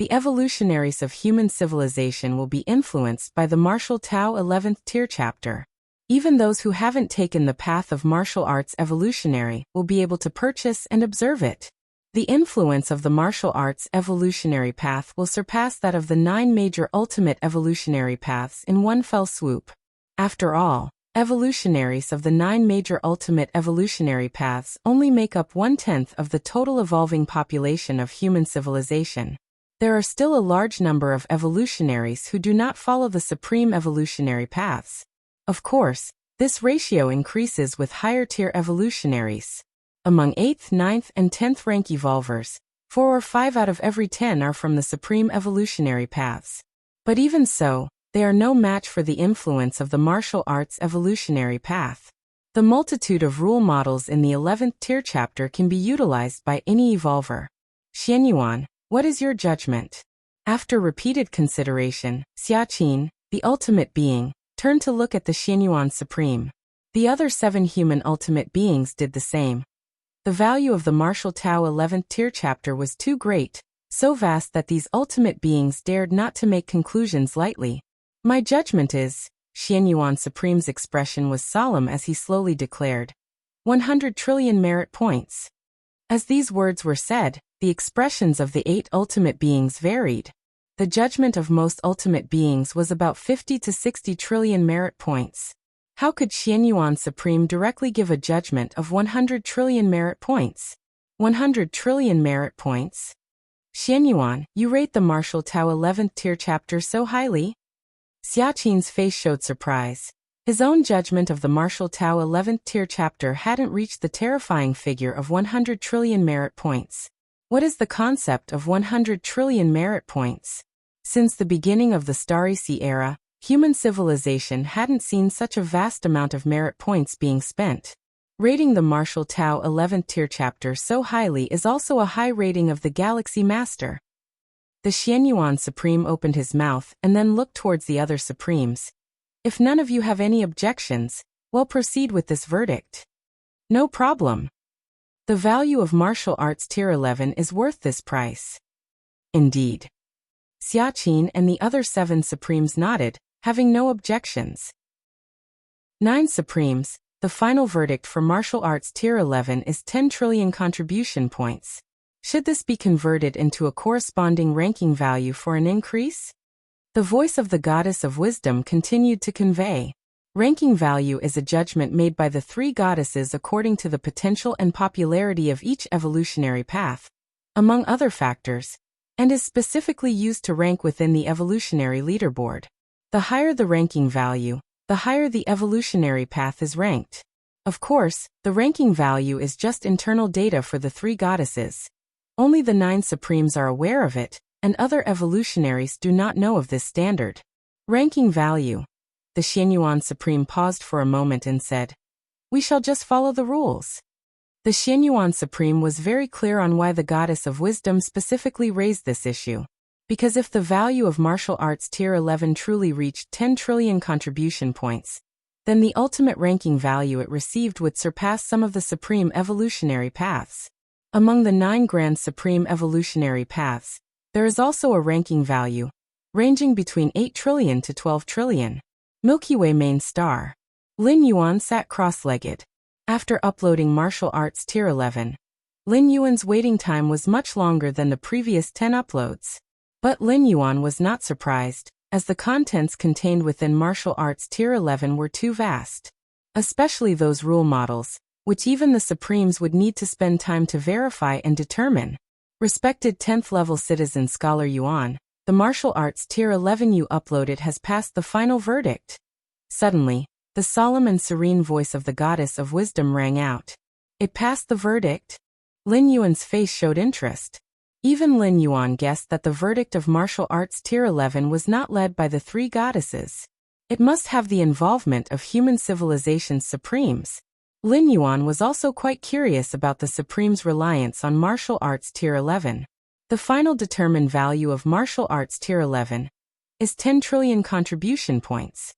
the evolutionaries of human civilization will be influenced by the martial Tao 11th tier chapter. Even those who haven't taken the path of martial arts evolutionary will be able to purchase and observe it. The influence of the martial arts evolutionary path will surpass that of the 9 major ultimate evolutionary paths in one fell swoop. After all, evolutionaries of the 9 major ultimate evolutionary paths only make up 1/10 of the total evolving population of human civilization. There are still a large number of evolutionaries who do not follow the supreme evolutionary paths. Of course, this ratio increases with higher-tier evolutionaries. Among 8th, 9th, and 10th rank evolvers, 4 or 5 out of every 10 are from the supreme evolutionary paths. But even so, they are no match for the influence of the martial arts evolutionary path. The multitude of rule models in the 11th tier chapter can be utilized by any evolver. Xianyuan, what is your judgment? After repeated consideration, Xiaqin, the ultimate being, turned to look at the Xianyuan Supreme. The other 7 human ultimate beings did the same. The value of the martial Tao 11th tier chapter was too great, so vast that these ultimate beings dared not to make conclusions lightly. My judgment is, Xianyuan Supreme's expression was solemn as he slowly declared, 100 trillion merit points. As these words were said, the expressions of the 8 ultimate beings varied. The judgment of most ultimate beings was about 50 to 60 trillion merit points. How could Xianyuan Supreme directly give a judgment of 100 trillion merit points? 100 trillion merit points? Xianyuan, you rate the martial Tao 11th tier chapter so highly? Xiaqin's face showed surprise. His own judgment of the martial Tao 11th tier chapter hadn't reached the terrifying figure of 100 trillion merit points. What is the concept of 100 trillion merit points? Since the beginning of the Starry Sea era, human civilization hadn't seen such a vast amount of merit points being spent. Rating the martial Tao 11th tier chapter so highly is also a high rating of the Galaxy Master. The Xianyuan Supreme opened his mouth and then looked towards the other Supremes. If none of you have any objections, we'll proceed with this verdict. No problem. The value of martial arts tier 11 is worth this price. Indeed. Xiaqin and the other 7 Supremes nodded, having no objections. 9 Supremes, the final verdict for martial arts tier 11 is 10 trillion contribution points. Should this be converted into a corresponding ranking value for an increase? The voice of the goddess of wisdom continued to convey. Ranking value is a judgment made by the 3 goddesses according to the potential and popularity of each evolutionary path, among other factors, and is specifically used to rank within the evolutionary leaderboard. The higher the ranking value, the higher the evolutionary path is ranked. Of course, the ranking value is just internal data for the 3 goddesses. Only the 9 Supremes are aware of it, and other evolutionaries do not know of this standard. Ranking value. The Xianyuan Supreme paused for a moment and said, "We shall just follow the rules." The Xianyuan Supreme was very clear on why the goddess of wisdom specifically raised this issue. Because if the value of martial arts tier 11 truly reached 10 trillion contribution points, then the ultimate ranking value it received would surpass some of the supreme evolutionary paths. Among the 9 grand supreme evolutionary paths, there is also a ranking value, ranging between 8 trillion to 12 trillion. Milky Way main star. Lin Yuan sat cross-legged. After uploading martial arts tier 11, Lin Yuan's waiting time was much longer than the previous 10 uploads. But Lin Yuan was not surprised, as the contents contained within martial arts tier 11 were too vast. Especially those rule models, which even the Supremes would need to spend time to verify and determine. Respected 10th level citizen scholar Yuan, the martial arts tier 11 you uploaded has passed the final verdict. Suddenly, the solemn and serene voice of the goddess of wisdom rang out. It passed the verdict? Lin Yuan's face showed interest. Even Lin Yuan guessed that the verdict of martial arts tier 11 was not led by the 3 goddesses. It must have the involvement of human civilization's Supremes. Lin Yuan was also quite curious about the Supreme's reliance on martial arts tier 11. The final determined value of martial arts tier 11 is 10 trillion contribution points.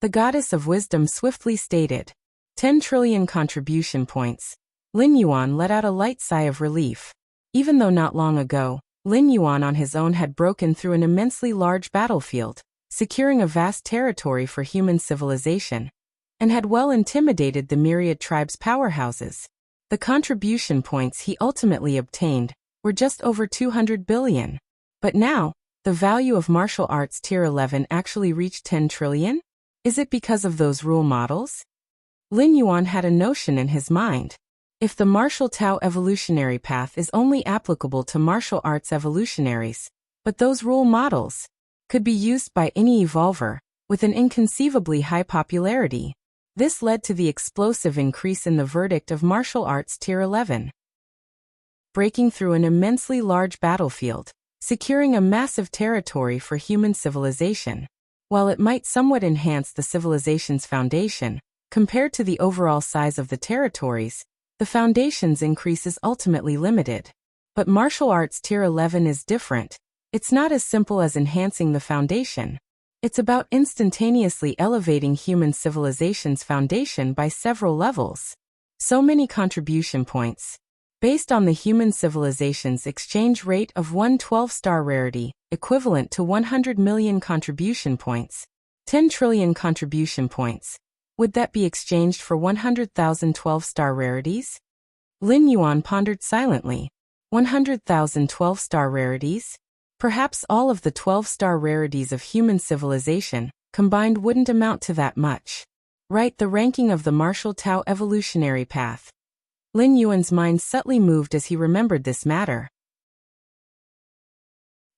The goddess of wisdom swiftly stated, 10 trillion contribution points. Lin Yuan let out a light sigh of relief. Even though not long ago, Lin Yuan on his own had broken through an immensely large battlefield, securing a vast territory for human civilization, and had well intimidated the myriad tribes' powerhouses. The contribution points he ultimately obtained were just over 200 billion. But now, the value of martial arts tier 11 actually reached 10 trillion? Is it because of those rule models? Lin Yuan had a notion in his mind. If the martial Tao evolutionary path is only applicable to martial arts evolutionaries, but those rule models could be used by any evolver with an inconceivably high popularity, this led to the explosive increase in the verdict of martial arts tier 11. Breaking through an immensely large battlefield, securing a massive territory for human civilization. While it might somewhat enhance the civilization's foundation, compared to the overall size of the territories, the foundation's increase is ultimately limited. But martial arts tier 11 is different. It's not as simple as enhancing the foundation. It's about instantaneously elevating human civilization's foundation by several levels. So many contribution points. Based on the human civilization's exchange rate of 1 12-star rarity, equivalent to 100 million contribution points, 10 trillion contribution points, would that be exchanged for 100,000 12-star rarities? Lin Yuan pondered silently. 100,000 12-star rarities? Perhaps all of the 12-star rarities of human civilization combined wouldn't amount to that much. Right, the ranking of the martial Tao evolutionary path. Lin Yuan's mind subtly moved as he remembered this matter.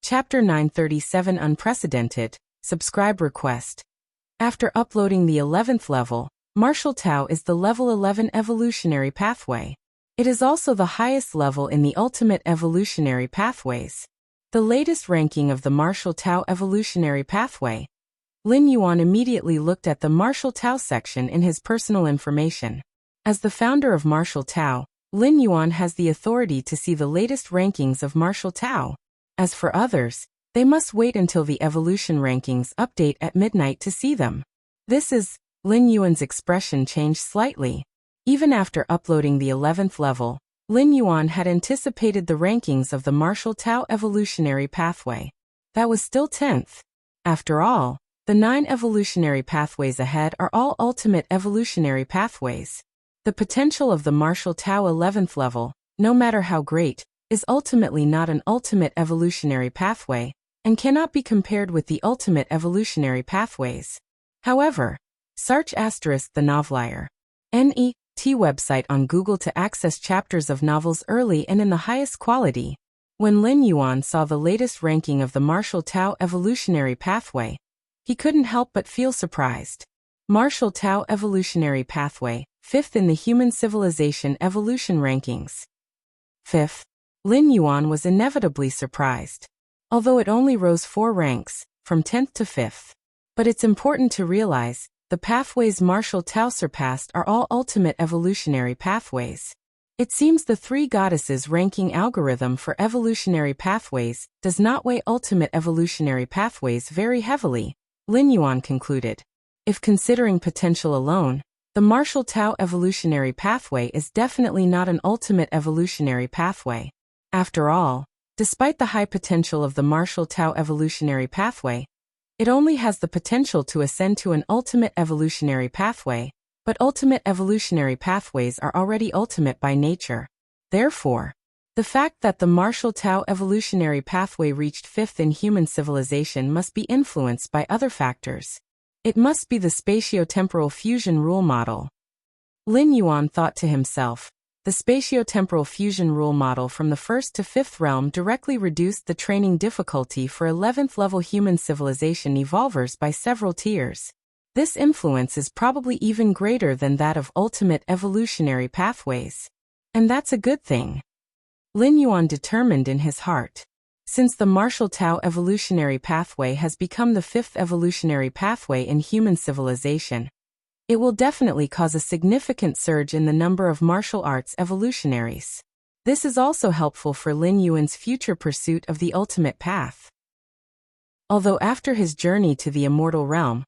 Chapter 937 Unprecedented, Subscribe Request. After uploading the 11th level, Martial Tao is the level 11 evolutionary pathway. It is also the highest level in the ultimate evolutionary pathways. The latest ranking of the Martial Tao evolutionary pathway. Lin Yuan immediately looked at the Martial Tao section in his personal information. As the founder of Martial Tao, Lin Yuan has the authority to see the latest rankings of Martial Tao. As for others, they must wait until the evolution rankings update at midnight to see them. Lin Yuan's expression changed slightly. Even after uploading the 11th level, Lin Yuan had anticipated the rankings of the Martial Tao evolutionary pathway. That was still 10th. After all, the 9 evolutionary pathways ahead are all ultimate evolutionary pathways. The potential of the Martial Tao 11th level, no matter how great, is ultimately not an ultimate evolutionary pathway, and cannot be compared with the ultimate evolutionary pathways. However, search * the Novelier. NET website on Google to access chapters of novels early and in the highest quality. When Lin Yuan saw the latest ranking of the Martial Tao evolutionary pathway, he couldn't help but feel surprised. Martial Tao evolutionary pathway, 5th in the human civilization evolution rankings. 5th. Lin Yuan was inevitably surprised. Although it only rose 4 ranks, from 10th to 5th. But it's important to realize, the pathways Martial Tao surpassed are all ultimate evolutionary pathways. It seems the 3 goddesses ranking algorithm for evolutionary pathways does not weigh ultimate evolutionary pathways very heavily, Lin Yuan concluded. If considering potential alone, the Martial Tao evolutionary pathway is definitely not an ultimate evolutionary pathway. After all, despite the high potential of the Martial Tao evolutionary pathway, it only has the potential to ascend to an ultimate evolutionary pathway, but ultimate evolutionary pathways are already ultimate by nature. Therefore, the fact that the Martial Tao evolutionary pathway reached 5th in human civilization must be influenced by other factors. It must be the spatiotemporal fusion rule model. Lin Yuan thought to himself. The spatiotemporal fusion rule model from the 1st to 5th realm directly reduced the training difficulty for 11th level human civilization evolvers by several tiers. This influence is probably even greater than that of ultimate evolutionary pathways. And that's a good thing. Lin Yuan determined in his heart. Since the Martial Tao evolutionary pathway has become the 5th evolutionary pathway in human civilization, it will definitely cause a significant surge in the number of martial arts evolutionaries. This is also helpful for Lin Yuan's future pursuit of the ultimate path. Although after his journey to the immortal realm,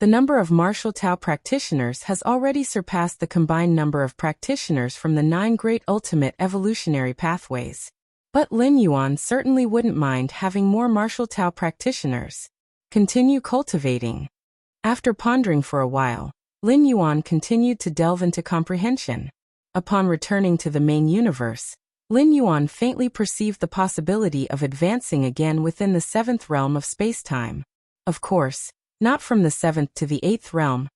the number of martial Tao practitioners has already surpassed the combined number of practitioners from the 9 great ultimate evolutionary pathways. But Lin Yuan certainly wouldn't mind having more martial Tao practitioners. Continue cultivating. After pondering for a while, Lin Yuan continued to delve into comprehension. Upon returning to the main universe, Lin Yuan faintly perceived the possibility of advancing again within the 7th realm of space-time. Of course, not from the 7th to the 8th realm.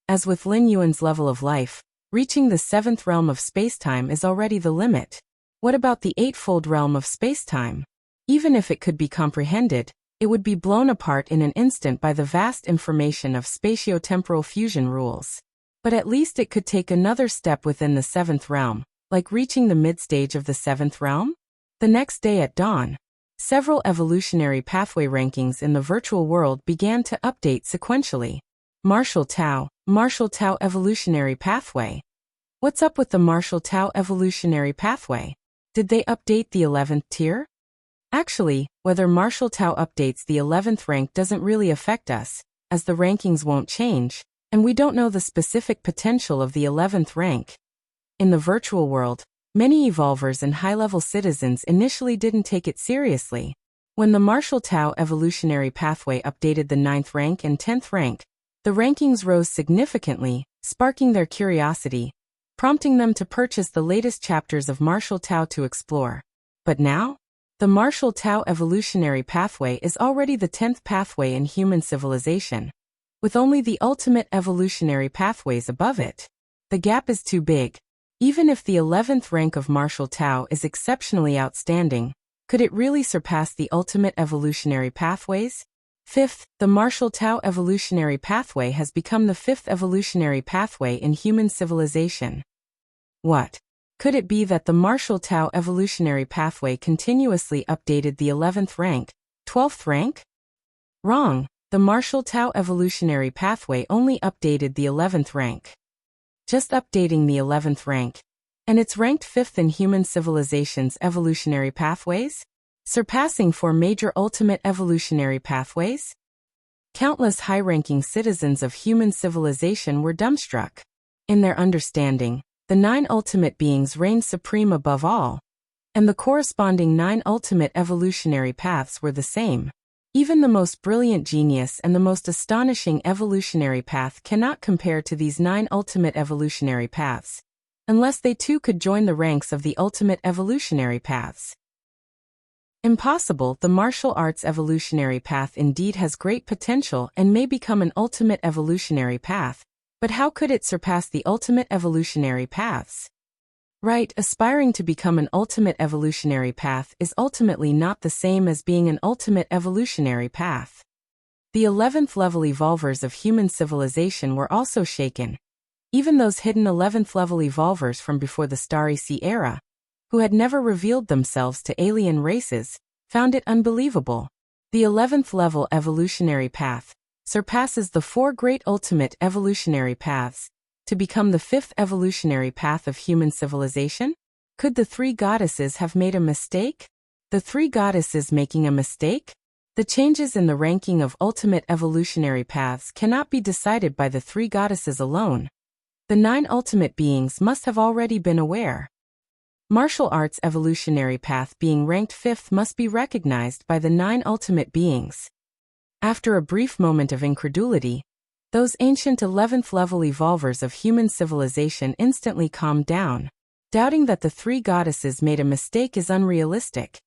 As with Lin Yuan's level of life, reaching the 7th realm of space-time is already the limit. What about the 8-fold realm of space-time? Even if it could be comprehended, it would be blown apart in an instant by the vast information of spatio-temporal fusion rules. But at least it could take another step within the 7th realm, like reaching the mid-stage of the 7th realm? The next day at dawn, several evolutionary pathway rankings in the virtual world began to update sequentially. Martial Tao evolutionary pathway. What's up with the Martial Tao evolutionary pathway? Did they update the 11th tier? Actually, whether Martial Tao updates the 11th rank doesn't really affect us, as the rankings won't change, and we don't know the specific potential of the 11th rank. In the virtual world, many evolvers and high-level citizens initially didn't take it seriously. When the Martial Tao evolutionary pathway updated the 9th rank and 10th rank, the rankings rose significantly, sparking their curiosity, prompting them to purchase the latest chapters of Martial Tao to explore. But now, the Martial Tao evolutionary pathway is already the 10th pathway in human civilization, with only the ultimate evolutionary pathways above it. The gap is too big. Even if the 11th rank of Martial Tao is exceptionally outstanding, could it really surpass the ultimate evolutionary pathways? 5th, the Martial Tao evolutionary pathway has become the 5th evolutionary pathway in human civilization. What? Could it be that the Martial Tao evolutionary pathway continuously updated the 11th rank, 12th rank? Wrong, the Martial Tao evolutionary pathway only updated the 11th rank. Just updating the 11th rank, and it's ranked 5th in human civilization's evolutionary pathways, surpassing 4 major ultimate evolutionary pathways? Countless high-ranking citizens of human civilization were dumbstruck. In their understanding, the 9 ultimate beings reigned supreme above all, and the corresponding 9 ultimate evolutionary paths were the same. Even the most brilliant genius and the most astonishing evolutionary path cannot compare to these 9 ultimate evolutionary paths, unless they too could join the ranks of the ultimate evolutionary paths. Impossible. The martial arts evolutionary path indeed has great potential and may become an ultimate evolutionary path, but how could it surpass the ultimate evolutionary paths? Right, aspiring to become an ultimate evolutionary path is ultimately not the same as being an ultimate evolutionary path. The 11th level evolvers of human civilization were also shaken. Even those hidden 11th level evolvers from before the Starry Sea era, who had never revealed themselves to alien races, found it unbelievable. The 11th level evolutionary path surpasses the 4 great ultimate evolutionary paths to become the 5th evolutionary path of human civilization? Could the 3 goddesses have made a mistake? The 3 goddesses making a mistake? The changes in the ranking of ultimate evolutionary paths cannot be decided by the 3 goddesses alone. The 9 ultimate beings must have already been aware. Martial arts evolutionary path being ranked 5th must be recognized by the 9 ultimate beings. After a brief moment of incredulity, those ancient 11th level evolvers of human civilization instantly calmed down. Doubting that the 3 goddesses made a mistake is unrealistic.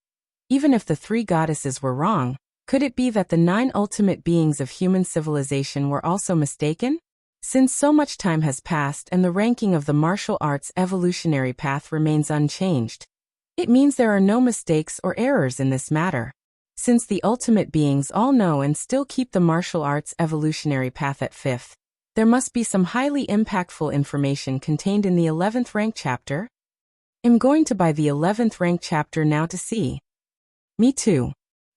Even if the 3 goddesses were wrong, could it be that the 9 ultimate beings of human civilization were also mistaken? Since so much time has passed and the ranking of the martial arts evolutionary path remains unchanged, it means there are no mistakes or errors in this matter. Since the ultimate beings all know and still keep the martial arts evolutionary path at 5th, there must be some highly impactful information contained in the 11th rank chapter. I'm going to buy the 11th rank chapter now to see. Me too.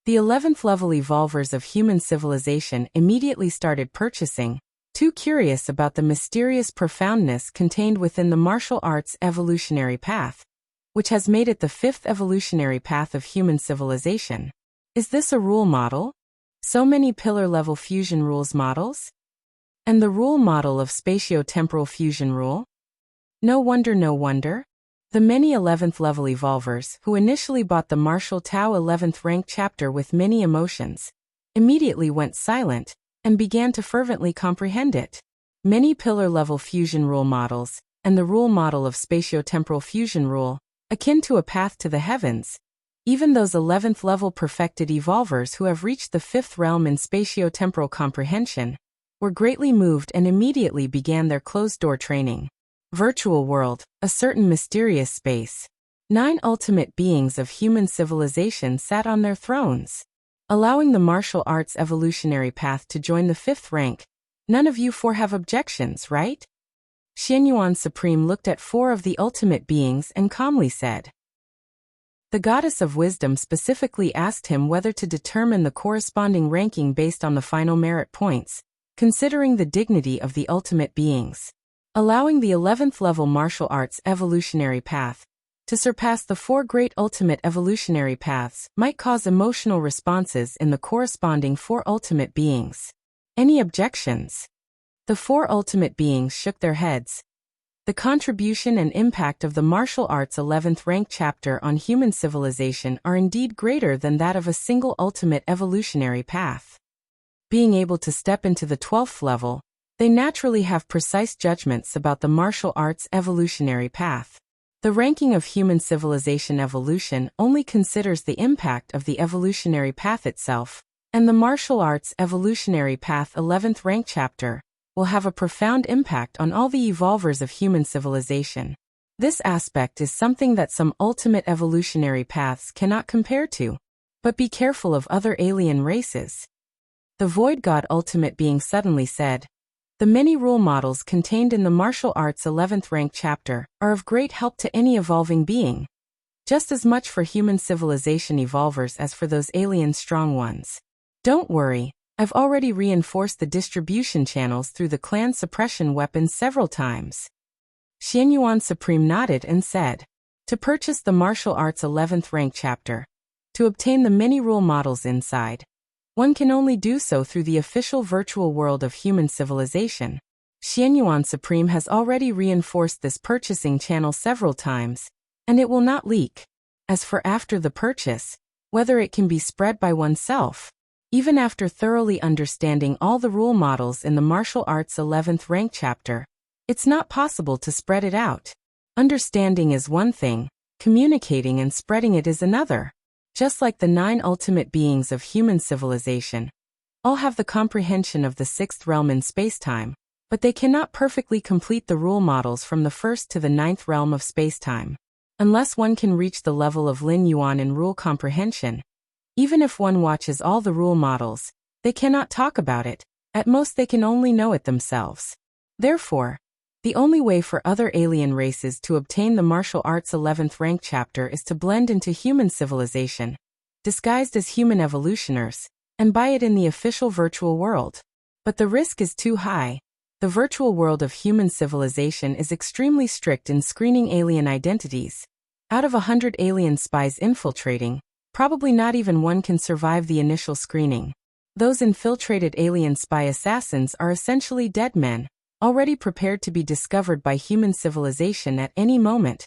The 11th level evolvers of human civilization immediately started purchasing, too curious about the mysterious profoundness contained within the martial arts evolutionary path, which has made it the fifth evolutionary path of human civilization. Is this a rule model? So many pillar-level fusion rules models? And the rule model of spatio-temporal fusion rule? No wonder, no wonder. The many 11th level evolvers who initially bought the martial Tao 11th rank chapter with many emotions immediately went silent and began to fervently comprehend it. Many pillar-level fusion rule models and the rule model of spatio-temporal fusion rule, akin to a path to the heavens, even those 11th level perfected evolvers who have reached the 5th realm in spatio-temporal comprehension, were greatly moved and immediately began their closed-door training. Virtual world, a certain mysterious space. 9 ultimate beings of human civilization sat on their thrones, allowing the martial arts evolutionary path to join the 5th rank. None of you 4 have objections, right? Xianyuan Supreme looked at 4 of the ultimate beings and calmly said. The goddess of wisdom specifically asked him whether to determine the corresponding ranking based on the final merit points, considering the dignity of the ultimate beings. Allowing the 11th level martial arts evolutionary path to surpass the 4 great ultimate evolutionary paths might cause emotional responses in the corresponding 4 ultimate beings. Any objections? The 4 ultimate beings shook their heads. The contribution and impact of the martial arts 11th rank chapter on human civilization are indeed greater than that of a single ultimate evolutionary path. Being able to step into the 12th level, they naturally have precise judgments about the martial arts evolutionary path. The ranking of human civilization evolution only considers the impact of the evolutionary path itself, and the martial arts evolutionary path 11th rank chapter will have a profound impact on all the evolvers of human civilization. This aspect is something that some ultimate evolutionary paths cannot compare to. But be careful of other alien races. The Void God ultimate being suddenly said. The many rule models contained in the martial arts 11th rank chapter are of great help to any evolving being, just as much for human civilization evolvers as for those alien strong ones. Don't worry, I've already reinforced the distribution channels through the clan suppression weapons several times. Xianyuan Supreme nodded and said, to purchase the martial arts 11th rank chapter, to obtain the many rule models inside, one can only do so through the official virtual world of human civilization. Xianyuan Supreme has already reinforced this purchasing channel several times, and it will not leak. As for after the purchase, whether it can be spread by oneself, even after thoroughly understanding all the rule models in the martial arts 11th rank chapter, it's not possible to spread it out. Understanding is one thing, communicating and spreading it is another. Just like the 9 ultimate beings of human civilization, all have the comprehension of the 6th realm in spacetime, but they cannot perfectly complete the rule models from the 1st to the 9th realm of spacetime. Unless one can reach the level of Lin Yuan in rule comprehension, even if one watches all the rule models, they cannot talk about it. At most they can only know it themselves. Therefore, the only way for other alien races to obtain the martial arts 11th rank chapter is to blend into human civilization, disguised as human evolutioners, and buy it in the official virtual world. But the risk is too high. The virtual world of human civilization is extremely strict in screening alien identities. Out of 100 alien spies infiltrating, probably not even one can survive the initial screening. Those infiltrated alien spy assassins are essentially dead men, already prepared to be discovered by human civilization at any moment,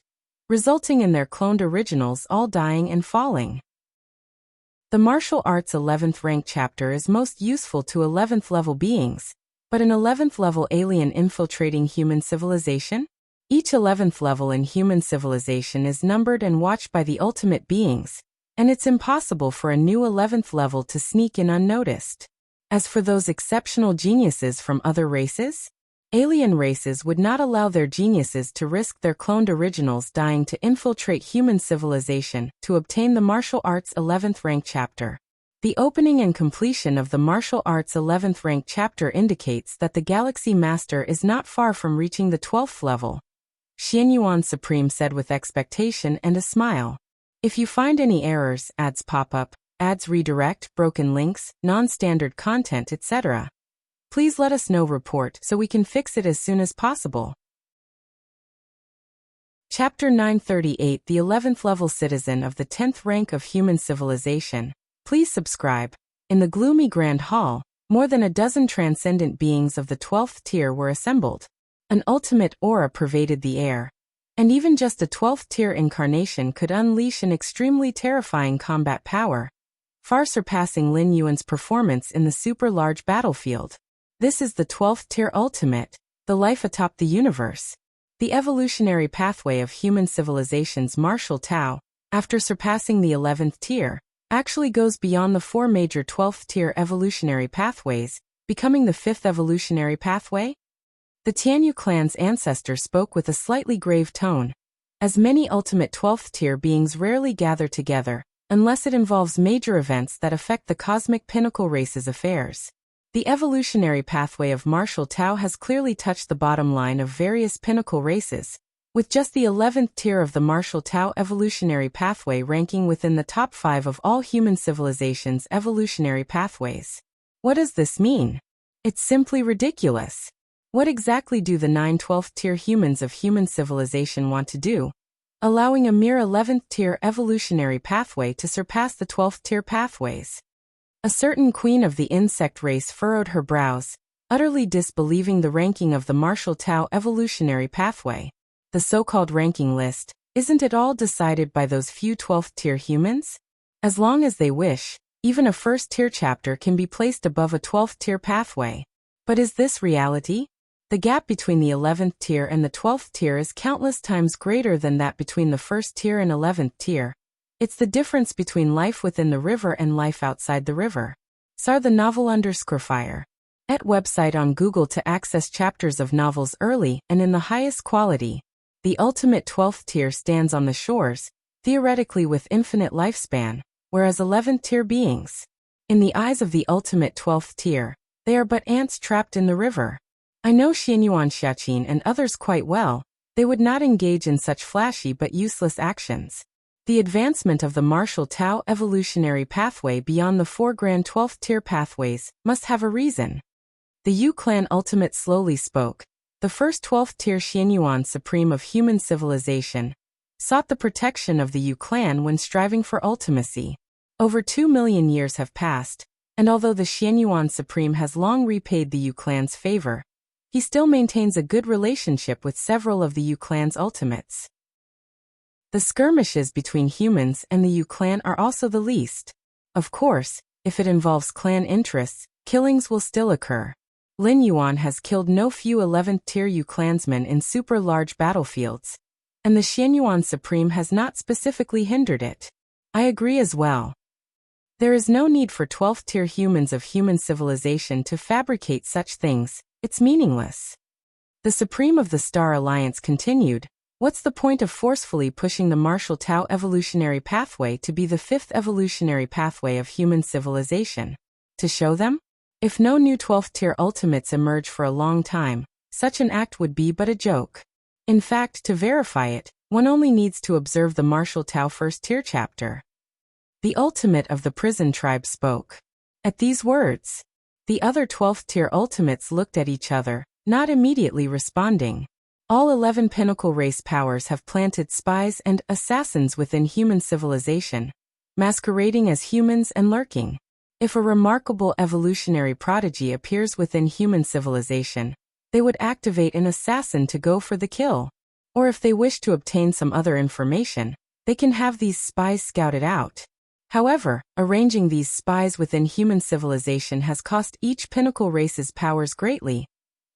resulting in their cloned originals all dying and falling. The martial arts 11th rank chapter is most useful to 11th level beings, but an 11th level alien infiltrating human civilization? Each 11th level in human civilization is numbered and watched by the ultimate beings, and it's impossible for a new 11th level to sneak in unnoticed. As for those exceptional geniuses from other races, alien races would not allow their geniuses to risk their cloned originals dying to infiltrate human civilization to obtain the martial arts 11th rank chapter. The opening and completion of the martial arts 11th rank chapter indicates that the Galaxy Master is not far from reaching the 12th level. Xianyuan Supreme said with expectation and a smile. If you find any errors, ads pop up, ads redirect, broken links, non-standard content, etc., Please let us know report so we can fix it as soon as possible. Chapter 938 The 11th Level Citizen of the 10th Rank of Human Civilization. Please subscribe. In the gloomy Grand Hall, more than a dozen transcendent beings of the 12th tier were assembled. An ultimate aura pervaded the air. And even just a 12th tier incarnation could unleash an extremely terrifying combat power, far surpassing Lin Yuan's performance in the super-large battlefield. This is the 12th tier ultimate, the life atop the universe. The evolutionary pathway of human civilization's martial Tao, after surpassing the 11th tier, actually goes beyond the 4 major 12th tier evolutionary pathways, becoming the 5th evolutionary pathway? The Tianyu clan's ancestor spoke with a slightly grave tone. As many ultimate 12th tier beings rarely gather together, unless it involves major events that affect the cosmic pinnacle race's affairs. The evolutionary pathway of martial Tao has clearly touched the bottom line of various pinnacle races, with just the 11th tier of the martial Tao evolutionary pathway ranking within the top 5 of all human civilizations' evolutionary pathways. What does this mean? It's simply ridiculous. What exactly do the 9 12th tier humans of human civilization want to do, allowing a mere 11th tier evolutionary pathway to surpass the 12th tier pathways? A certain queen of the insect race furrowed her brows, utterly disbelieving the ranking of the martial Tao evolutionary pathway. The so-called ranking list, isn't it all decided by those few 12th tier humans? As long as they wish, even a 1st tier chapter can be placed above a 12th tier pathway. But is this reality? The gap between the 11th tier and the 12th tier is countless times greater than that between the 1st tier and 11th tier. It's the difference between life within the river and life outside the river. Sar the novel _fire. Et website on Google to access chapters of novels early and in the highest quality. The ultimate 12th tier stands on the shores, theoretically with infinite lifespan, whereas 11th tier beings, in the eyes of the ultimate 12th tier, they are but ants trapped in the river. I know Xianyuan Xiaqin and others quite well. They would not engage in such flashy but useless actions. The advancement of the martial Tao evolutionary pathway beyond the 4 grand 12th tier pathways must have a reason. The Yu clan ultimate slowly spoke. The first 12th tier Xianyuan supreme of human civilization sought the protection of the Yu clan when striving for ultimacy. Over 2 million years have passed, and although the Xianyuan supreme has long repaid the Yu clan's favor, he still maintains a good relationship with several of the Yu clan's ultimates. The skirmishes between humans and the Yu clan are also the least. Of course, if it involves clan interests, killings will still occur. Lin Yuan has killed no few 11th tier Yu clansmen in super large battlefields, and the Xianyuan Supreme has not specifically hindered it. I agree as well. There is no need for 12th tier humans of human civilization to fabricate such things, it's meaningless. The Supreme of the Star Alliance continued. What's the point of forcefully pushing the martial Tao evolutionary pathway to be the 5th evolutionary pathway of human civilization? To show them? If no new 12th tier ultimates emerge for a long time, such an act would be but a joke. In fact, to verify it, one only needs to observe the martial Tao 1st tier chapter. The ultimate of the prison tribe spoke. At these words, the other 12th tier ultimates looked at each other, not immediately responding. All 11 pinnacle race powers have planted spies and assassins within human civilization, masquerading as humans and lurking. If a remarkable evolutionary prodigy appears within human civilization, they would activate an assassin to go for the kill. Or if they wish to obtain some other information, they can have these spies scouted out. However, arranging these spies within human civilization has cost each pinnacle race's powers greatly.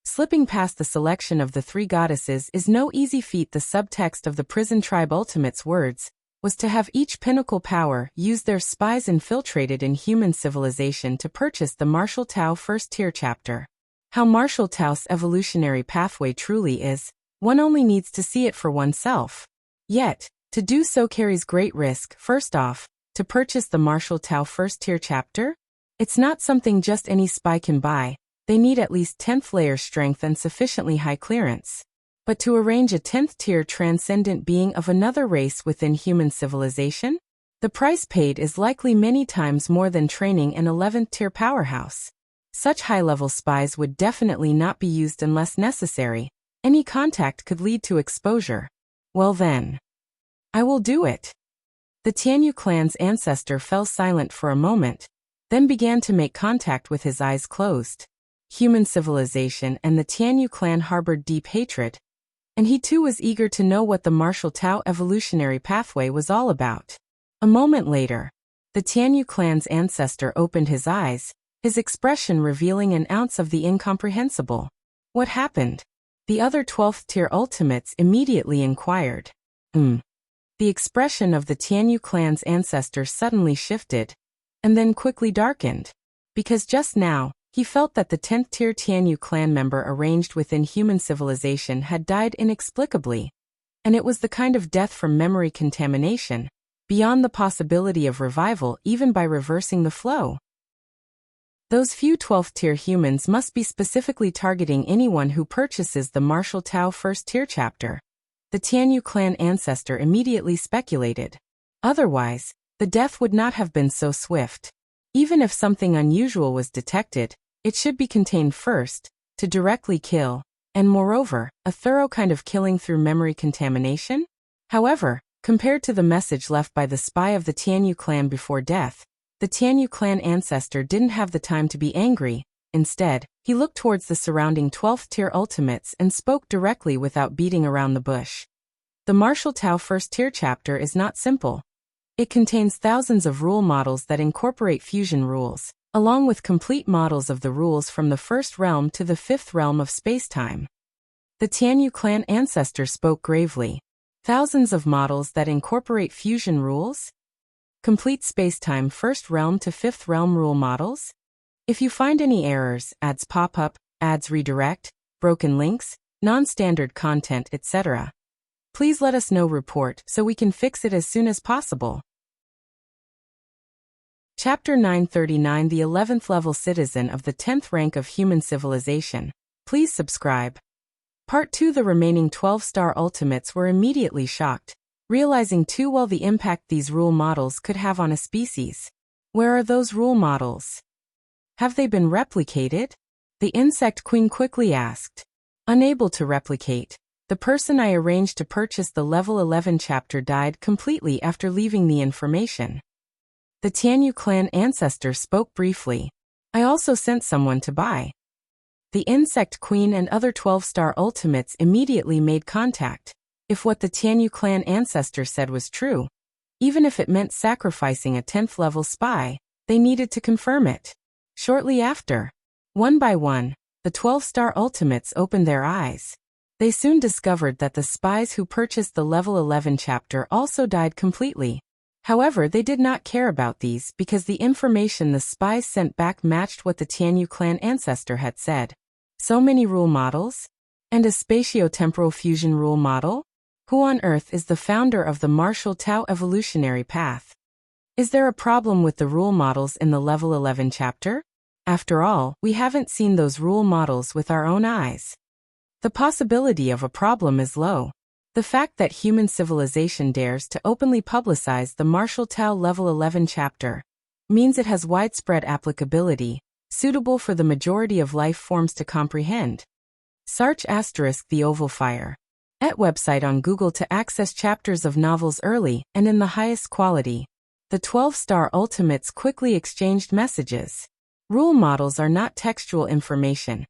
Slipping past the selection of the 3 goddesses is no easy feat. The subtext of the prison tribe ultimate's words was to have each pinnacle power use their spies infiltrated in human civilization to purchase the martial Tao 1st tier chapter. How martial Tao's evolutionary pathway truly is, one only needs to see it for oneself. Yet, to do so carries great risk. First off, to purchase the martial Tao 1st tier chapter? It's not something just any spy can buy. They need at least 10th layer strength and sufficiently high clearance. But to arrange a 10th tier transcendent being of another race within human civilization? The price paid is likely many times more than training an 11th tier powerhouse. Such high-level spies would definitely not be used unless necessary. Any contact could lead to exposure. Well then, I will do it. The Tianyu clan's ancestor fell silent for a moment, then began to make contact with his eyes closed. Human civilization and the Tianyu clan harbored deep hatred, and he too was eager to know what the martial Tao evolutionary pathway was all about. A moment later, the Tianyu clan's ancestor opened his eyes, his expression revealing an ounce of the incomprehensible. What happened? The other 12th tier ultimates immediately inquired. The expression of the Tianyu clan's ancestor suddenly shifted, and then quickly darkened, because just now, he felt that the 10th tier Tianyu clan member arranged within human civilization had died inexplicably, and it was the kind of death from memory contamination, beyond the possibility of revival even by reversing the flow. Those few 12th tier humans must be specifically targeting anyone who purchases the Martial Tao first tier chapter. The Tianyu clan ancestor immediately speculated. Otherwise, the death would not have been so swift. Even if something unusual was detected, it should be contained first, to directly kill, and moreover, a thorough kind of killing through memory contamination? However, compared to the message left by the spy of the Tianyu clan before death, the Tianyu clan ancestor didn't have the time to be angry. Instead, he looked towards the surrounding 12th tier ultimates and spoke directly without beating around the bush. The Martial Tao first tier chapter is not simple. It contains thousands of rule models that incorporate fusion rules, along with complete models of the rules from the first realm to the fifth realm of space-time. The Tianyu clan ancestor spoke gravely. Thousands of models that incorporate fusion rules? Complete space-time first realm to fifth realm rule models? If you find any errors, ads pop up, ads redirect, broken links, non-standard content, etc., please let us know. Report so we can fix it as soon as possible. Chapter 939, the 11th level citizen of the 10th rank of human civilization. Please subscribe. Part 2. The remaining 12-star ultimates were immediately shocked, realizing too well the impact these rule models could have on a species. Where are those rule models? Have they been replicated? The insect queen quickly asked. Unable to replicate, the person I arranged to purchase the level 11 chapter died completely after leaving the information. The Tianyu clan ancestor spoke briefly. I also sent someone to buy. The insect queen and other 12-star ultimates immediately made contact. If what the Tianyu clan ancestor said was true, even if it meant sacrificing a 10th level spy, they needed to confirm it. Shortly after, one by one, the 12-star ultimates opened their eyes. They soon discovered that the spies who purchased the level 11 chapter also died completely. However, they did not care about these because the information the spies sent back matched what the Tianyu clan ancestor had said. So many rule models? And a spatio-temporal fusion rule model? Who on earth is the founder of the Martial Tao evolutionary path? Is there a problem with the rule models in the level 11 chapter? After all, we haven't seen those rule models with our own eyes. The possibility of a problem is low. The fact that human civilization dares to openly publicize the Martial Tao level 11 chapter means it has widespread applicability, suitable for the majority of life forms to comprehend. Search * the Oval Fire. Website on Google to access chapters of novels early and in the highest quality. The 12-star ultimates quickly exchanged messages. Rule models are not textual information.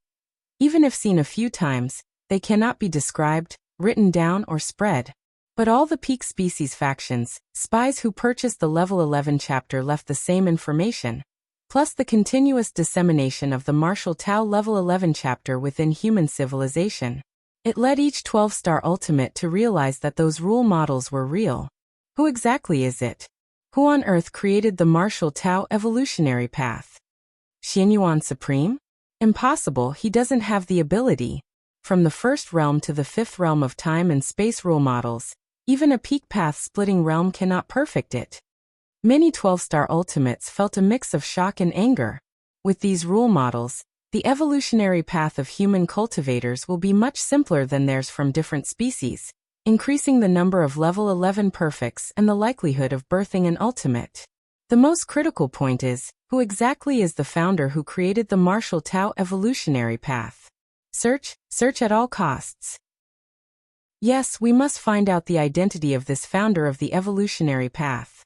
Even if seen a few times, they cannot be described, written down, or spread. But all the peak species factions, spies who purchased the level 11 chapter left the same information, plus the continuous dissemination of the Martial Tao level 11 chapter within human civilization. It led each 12-star ultimate to realize that those rule models were real. Who exactly is it? Who on earth created the Martial Tao evolutionary path? Xianyuan Supreme? Impossible, he doesn't have the ability. From the first realm to the fifth realm of time and space rule models, even a peak path-splitting realm cannot perfect it. Many 12-star ultimates felt a mix of shock and anger. With these rule models, the evolutionary path of human cultivators will be much simpler than theirs from different species, increasing the number of level 11 perfects and the likelihood of birthing an ultimate. The most critical point is, who Who exactly is the founder who created the martial Tao evolutionary path? Search at all costs. Yes, we must find out the identity of this founder of the evolutionary path.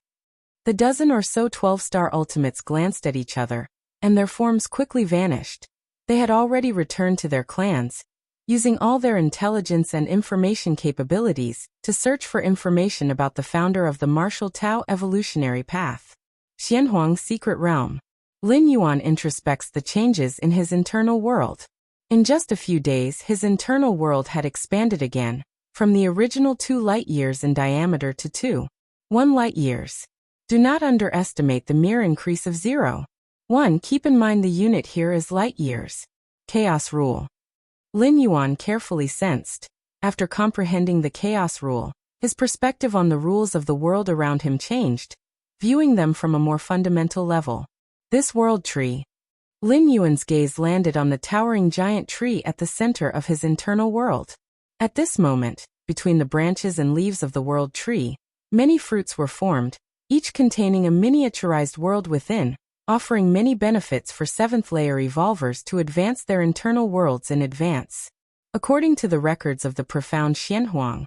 The dozen or so 12-star ultimates glanced at each other, and their forms quickly vanished. They had already returned to their clans, using all their intelligence and information capabilities to search for information about the founder of the martial Tao evolutionary path. Xianhuang's secret realm. Lin Yuan introspects the changes in his internal world. In just a few days, his internal world had expanded again, from the original 2 light-years in diameter to 2.1 light-years. Do not underestimate the mere increase of 0.1. Keep in mind the unit here is light-years. Chaos rule. Lin Yuan carefully sensed, after comprehending the chaos rule, his perspective on the rules of the world around him changed, viewing them from a more fundamental level. This world tree. Lin Yuan's gaze landed on the towering giant tree at the center of his internal world. At this moment, between the branches and leaves of the world tree, many fruits were formed, each containing a miniaturized world within, offering many benefits for 7th-layer evolvers to advance their internal worlds in advance. According to the records of the profound Xianhuang,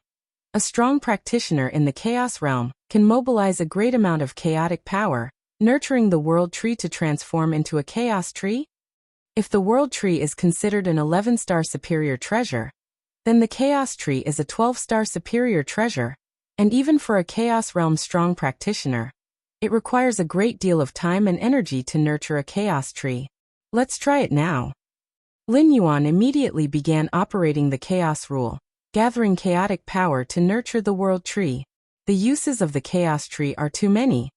a strong practitioner in the chaos realm can mobilize a great amount of chaotic power, nurturing the world tree to transform into a chaos tree? If the world tree is considered an 11-star superior treasure, then the chaos tree is a 12-star superior treasure, and even for a chaos realm strong practitioner, it requires a great deal of time and energy to nurture a chaos tree. Let's try it now. Lin Yuan immediately began operating the chaos rule, gathering chaotic power to nurture the world tree. The uses of the chaos tree are too many.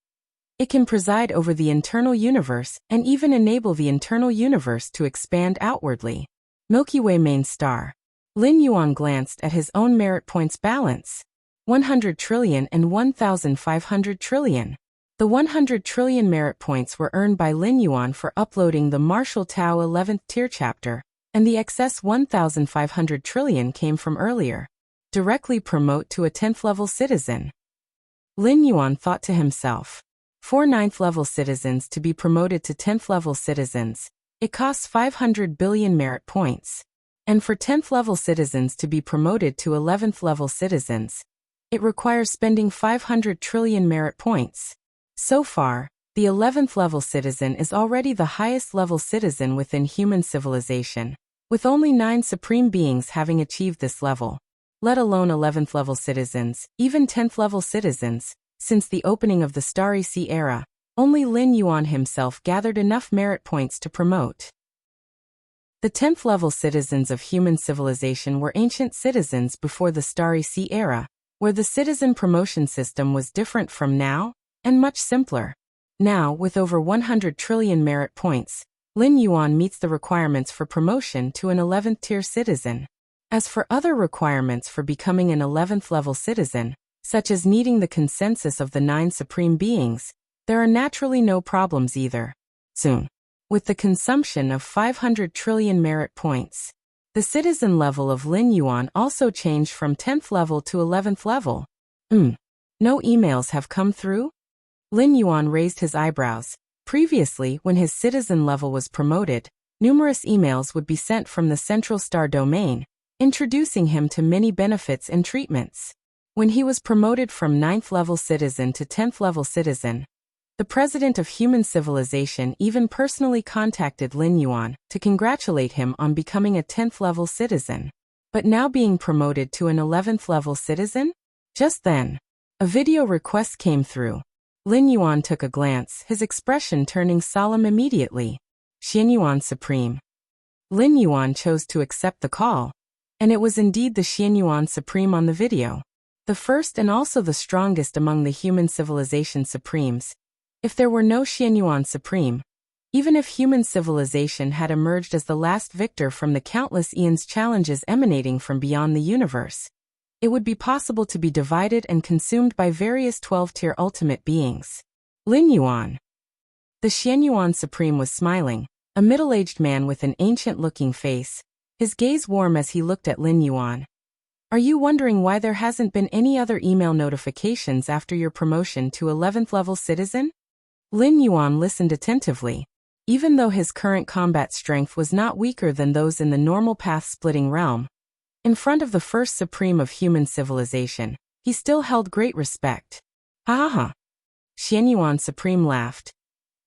It can preside over the internal universe and even enable the internal universe to expand outwardly. Milky Way main star. Lin Yuan glanced at his own merit points balance. 100 trillion and 1,500 trillion. The 100 trillion merit points were earned by Lin Yuan for uploading the Martial Tao 11th tier chapter, and the excess 1,500 trillion came from earlier. Directly promote to a 10th level citizen. Lin Yuan thought to himself. For 9th level citizens to be promoted to 10th level citizens, it costs 500 billion merit points. And for 10th level citizens to be promoted to 11th level citizens, it requires spending 500 trillion merit points. So far, the 11th level citizen is already the highest level citizen within human civilization, with only 9 supreme beings having achieved this level. Let alone 11th level citizens, even 10th level citizens. Since the opening of the Starry Sea era, only Lin Yuan himself gathered enough merit points to promote. The 10th level citizens of human civilization were ancient citizens before the Starry Sea era, where the citizen promotion system was different from now, and much simpler. Now, with over 100 trillion merit points, Lin Yuan meets the requirements for promotion to an 11th tier citizen. As for other requirements for becoming an 11th level citizen, such as needing the consensus of the 9 supreme beings, there are naturally no problems either. Soon, with the consumption of 500 trillion merit points, the citizen level of Lin Yuan also changed from 10th level to 11th level. No emails have come through? Lin Yuan raised his eyebrows. Previously, when his citizen level was promoted, numerous emails would be sent from the Central Star domain, introducing him to many benefits and treatments. When he was promoted from 9th level citizen to 10th level citizen, the president of human civilization even personally contacted Lin Yuan to congratulate him on becoming a 10th level citizen. But now being promoted to an 11th level citizen? Just then, a video request came through. Lin Yuan took a glance, his expression turning solemn immediately. Xianyuan Supreme. Lin Yuan chose to accept the call, and it was indeed the Xianyuan Supreme on the video. The first and also the strongest among the human civilization supremes. If there were no Xianyuan Supreme, even if human civilization had emerged as the last victor from the countless eons challenges emanating from beyond the universe, it would be possible to be divided and consumed by various 12-tier ultimate beings. Lin Yuan. The Xianyuan Supreme was smiling, a middle-aged man with an ancient-looking face, his gaze warm as he looked at Lin Yuan. Are you wondering why there hasn't been any other email notifications after your promotion to 11th level citizen? Lin Yuan listened attentively. Even though his current combat strength was not weaker than those in the normal path-splitting realm, in front of the first supreme of human civilization, he still held great respect. Ha ha ha! Xian Yuan Supreme laughed.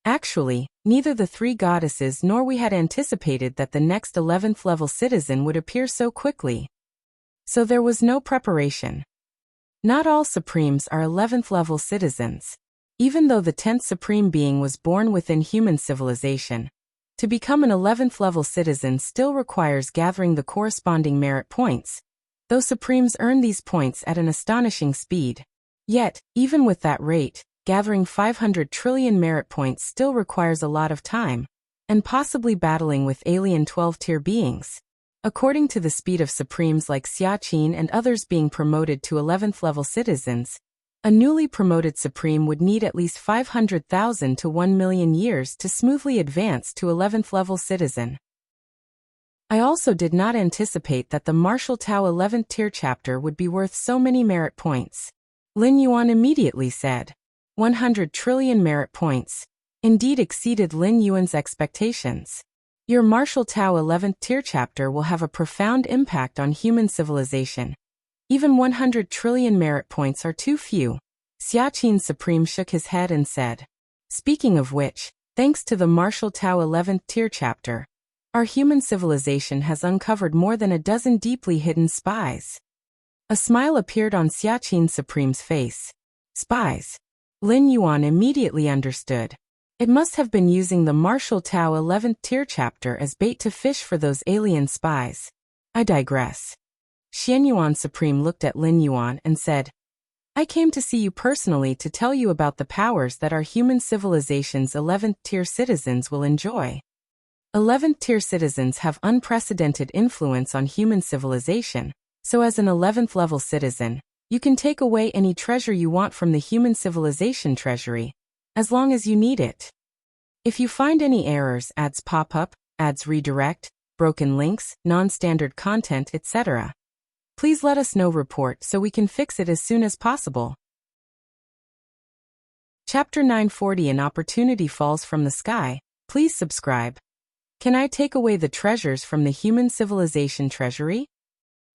Actually, neither the three goddesses nor we had anticipated that the next 11th level citizen would appear so quickly. So there was no preparation. Not all supremes are 11th level citizens. Even though the 10th supreme being was born within human civilization, to become an 11th level citizen still requires gathering the corresponding merit points, though supremes earn these points at an astonishing speed. Yet, even with that rate, gathering 500 trillion merit points still requires a lot of time, and possibly battling with alien 12-tier beings. According to the speed of supremes like Xia Qin and others being promoted to 11th level citizens, a newly promoted supreme would need at least 500,000 to 1 million years to smoothly advance to 11th level citizen. I also did not anticipate that the Martial Tao 11th tier chapter would be worth so many merit points. Lin Yuan immediately said. 100 trillion merit points indeed exceeded Lin Yuan's expectations. Your Martial Tao 11th tier chapter will have a profound impact on human civilization. Even 100 trillion merit points are too few. Xia Qin Supreme shook his head and said. Speaking of which, thanks to the Martial Tao 11th tier chapter, our human civilization has uncovered more than a dozen deeply hidden spies. A smile appeared on Xia Qin Supreme's face. Spies. Lin Yuan immediately understood. It must have been using the Martial Tao 11th tier chapter as bait to fish for those alien spies. I digress. Xian Yuan Supreme looked at Lin Yuan and said, I came to see you personally to tell you about the powers that our human civilization's 11th tier citizens will enjoy. 11th tier citizens have unprecedented influence on human civilization, so as an 11th level citizen, you can take away any treasure you want from the human civilization treasury, as long as you need it. If you find any errors, ads pop up, ads redirect, broken links, non-standard content, etc., please let us know report so we can fix it as soon as possible. Chapter 940 An Opportunity Falls from the Sky. Please subscribe. Can I take away the treasures from the human civilization treasury?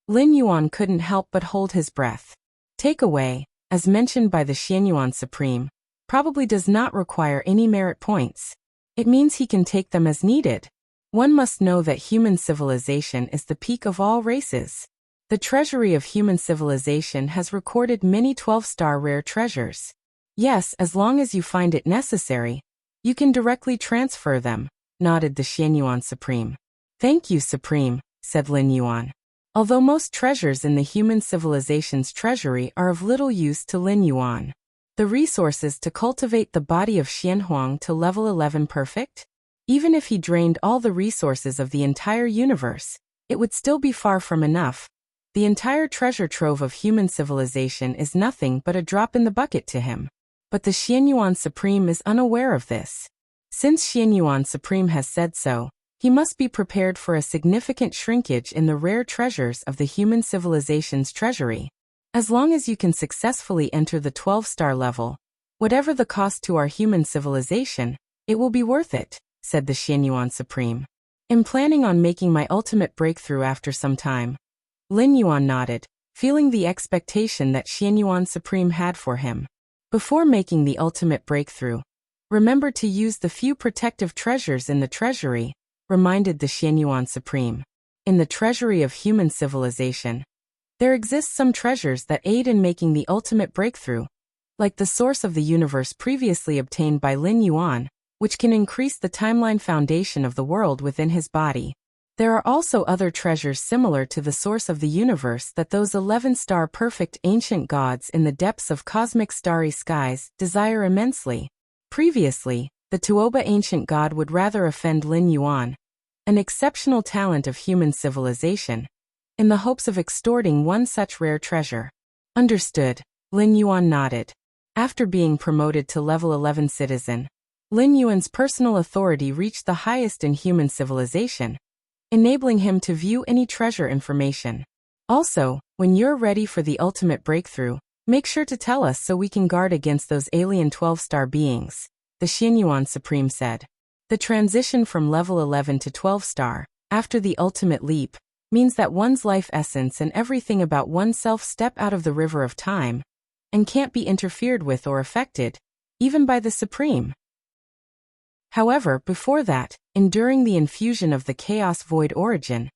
Lin Yuan couldn't help but hold his breath. Take away, as mentioned by the Xian Yuan Supreme, probably does not require any merit points. It means he can take them as needed. One must know that human civilization is the peak of all races. The treasury of human civilization has recorded many 12-star rare treasures. Yes, as long as you find it necessary, you can directly transfer them, nodded the Xian Yuan Supreme. Thank you, Supreme, said Lin Yuan. Although most treasures in the human civilization's treasury are of little use to Lin Yuan, the resources to cultivate the body of Xian Huang to level 11 perfect? Even if he drained all the resources of the entire universe, it would still be far from enough. The entire treasure trove of human civilization is nothing but a drop in the bucket to him. But the Xian Yuan Supreme is unaware of this. Since Xian Yuan Supreme has said so, he must be prepared for a significant shrinkage in the rare treasures of the human civilization's treasury. As long as you can successfully enter the 12-star level, whatever the cost to our human civilization, it will be worth it, said the Xian Yuan Supreme. I'm planning on making my ultimate breakthrough after some time. Lin Yuan nodded, feeling the expectation that Xian Yuan Supreme had for him. Before making the ultimate breakthrough, remember to use the few protective treasures in the treasury, reminded the Xian Yuan Supreme. In the treasury of human civilization, there exist some treasures that aid in making the ultimate breakthrough, like the source of the universe previously obtained by Lin Yuan, which can increase the timeline foundation of the world within his body. There are also other treasures similar to the source of the universe that those 11-star perfect ancient gods in the depths of cosmic starry skies desire immensely. Previously, the Tuoba ancient god would rather offend Lin Yuan, an exceptional talent of human civilization, in the hopes of extorting one such rare treasure. Understood, Lin Yuan nodded. After being promoted to level 11 citizen, Lin Yuan's personal authority reached the highest in human civilization, enabling him to view any treasure information. Also, when you're ready for the ultimate breakthrough, make sure to tell us so we can guard against those alien 12-star beings. the Xianyuan Supreme said. The transition from level 11 to 12-star, after the ultimate leap, means that one's life essence and everything about oneself step out of the river of time and can't be interfered with or affected, even by the Supreme. However, before that, enduring the infusion of the Chaos Void origin,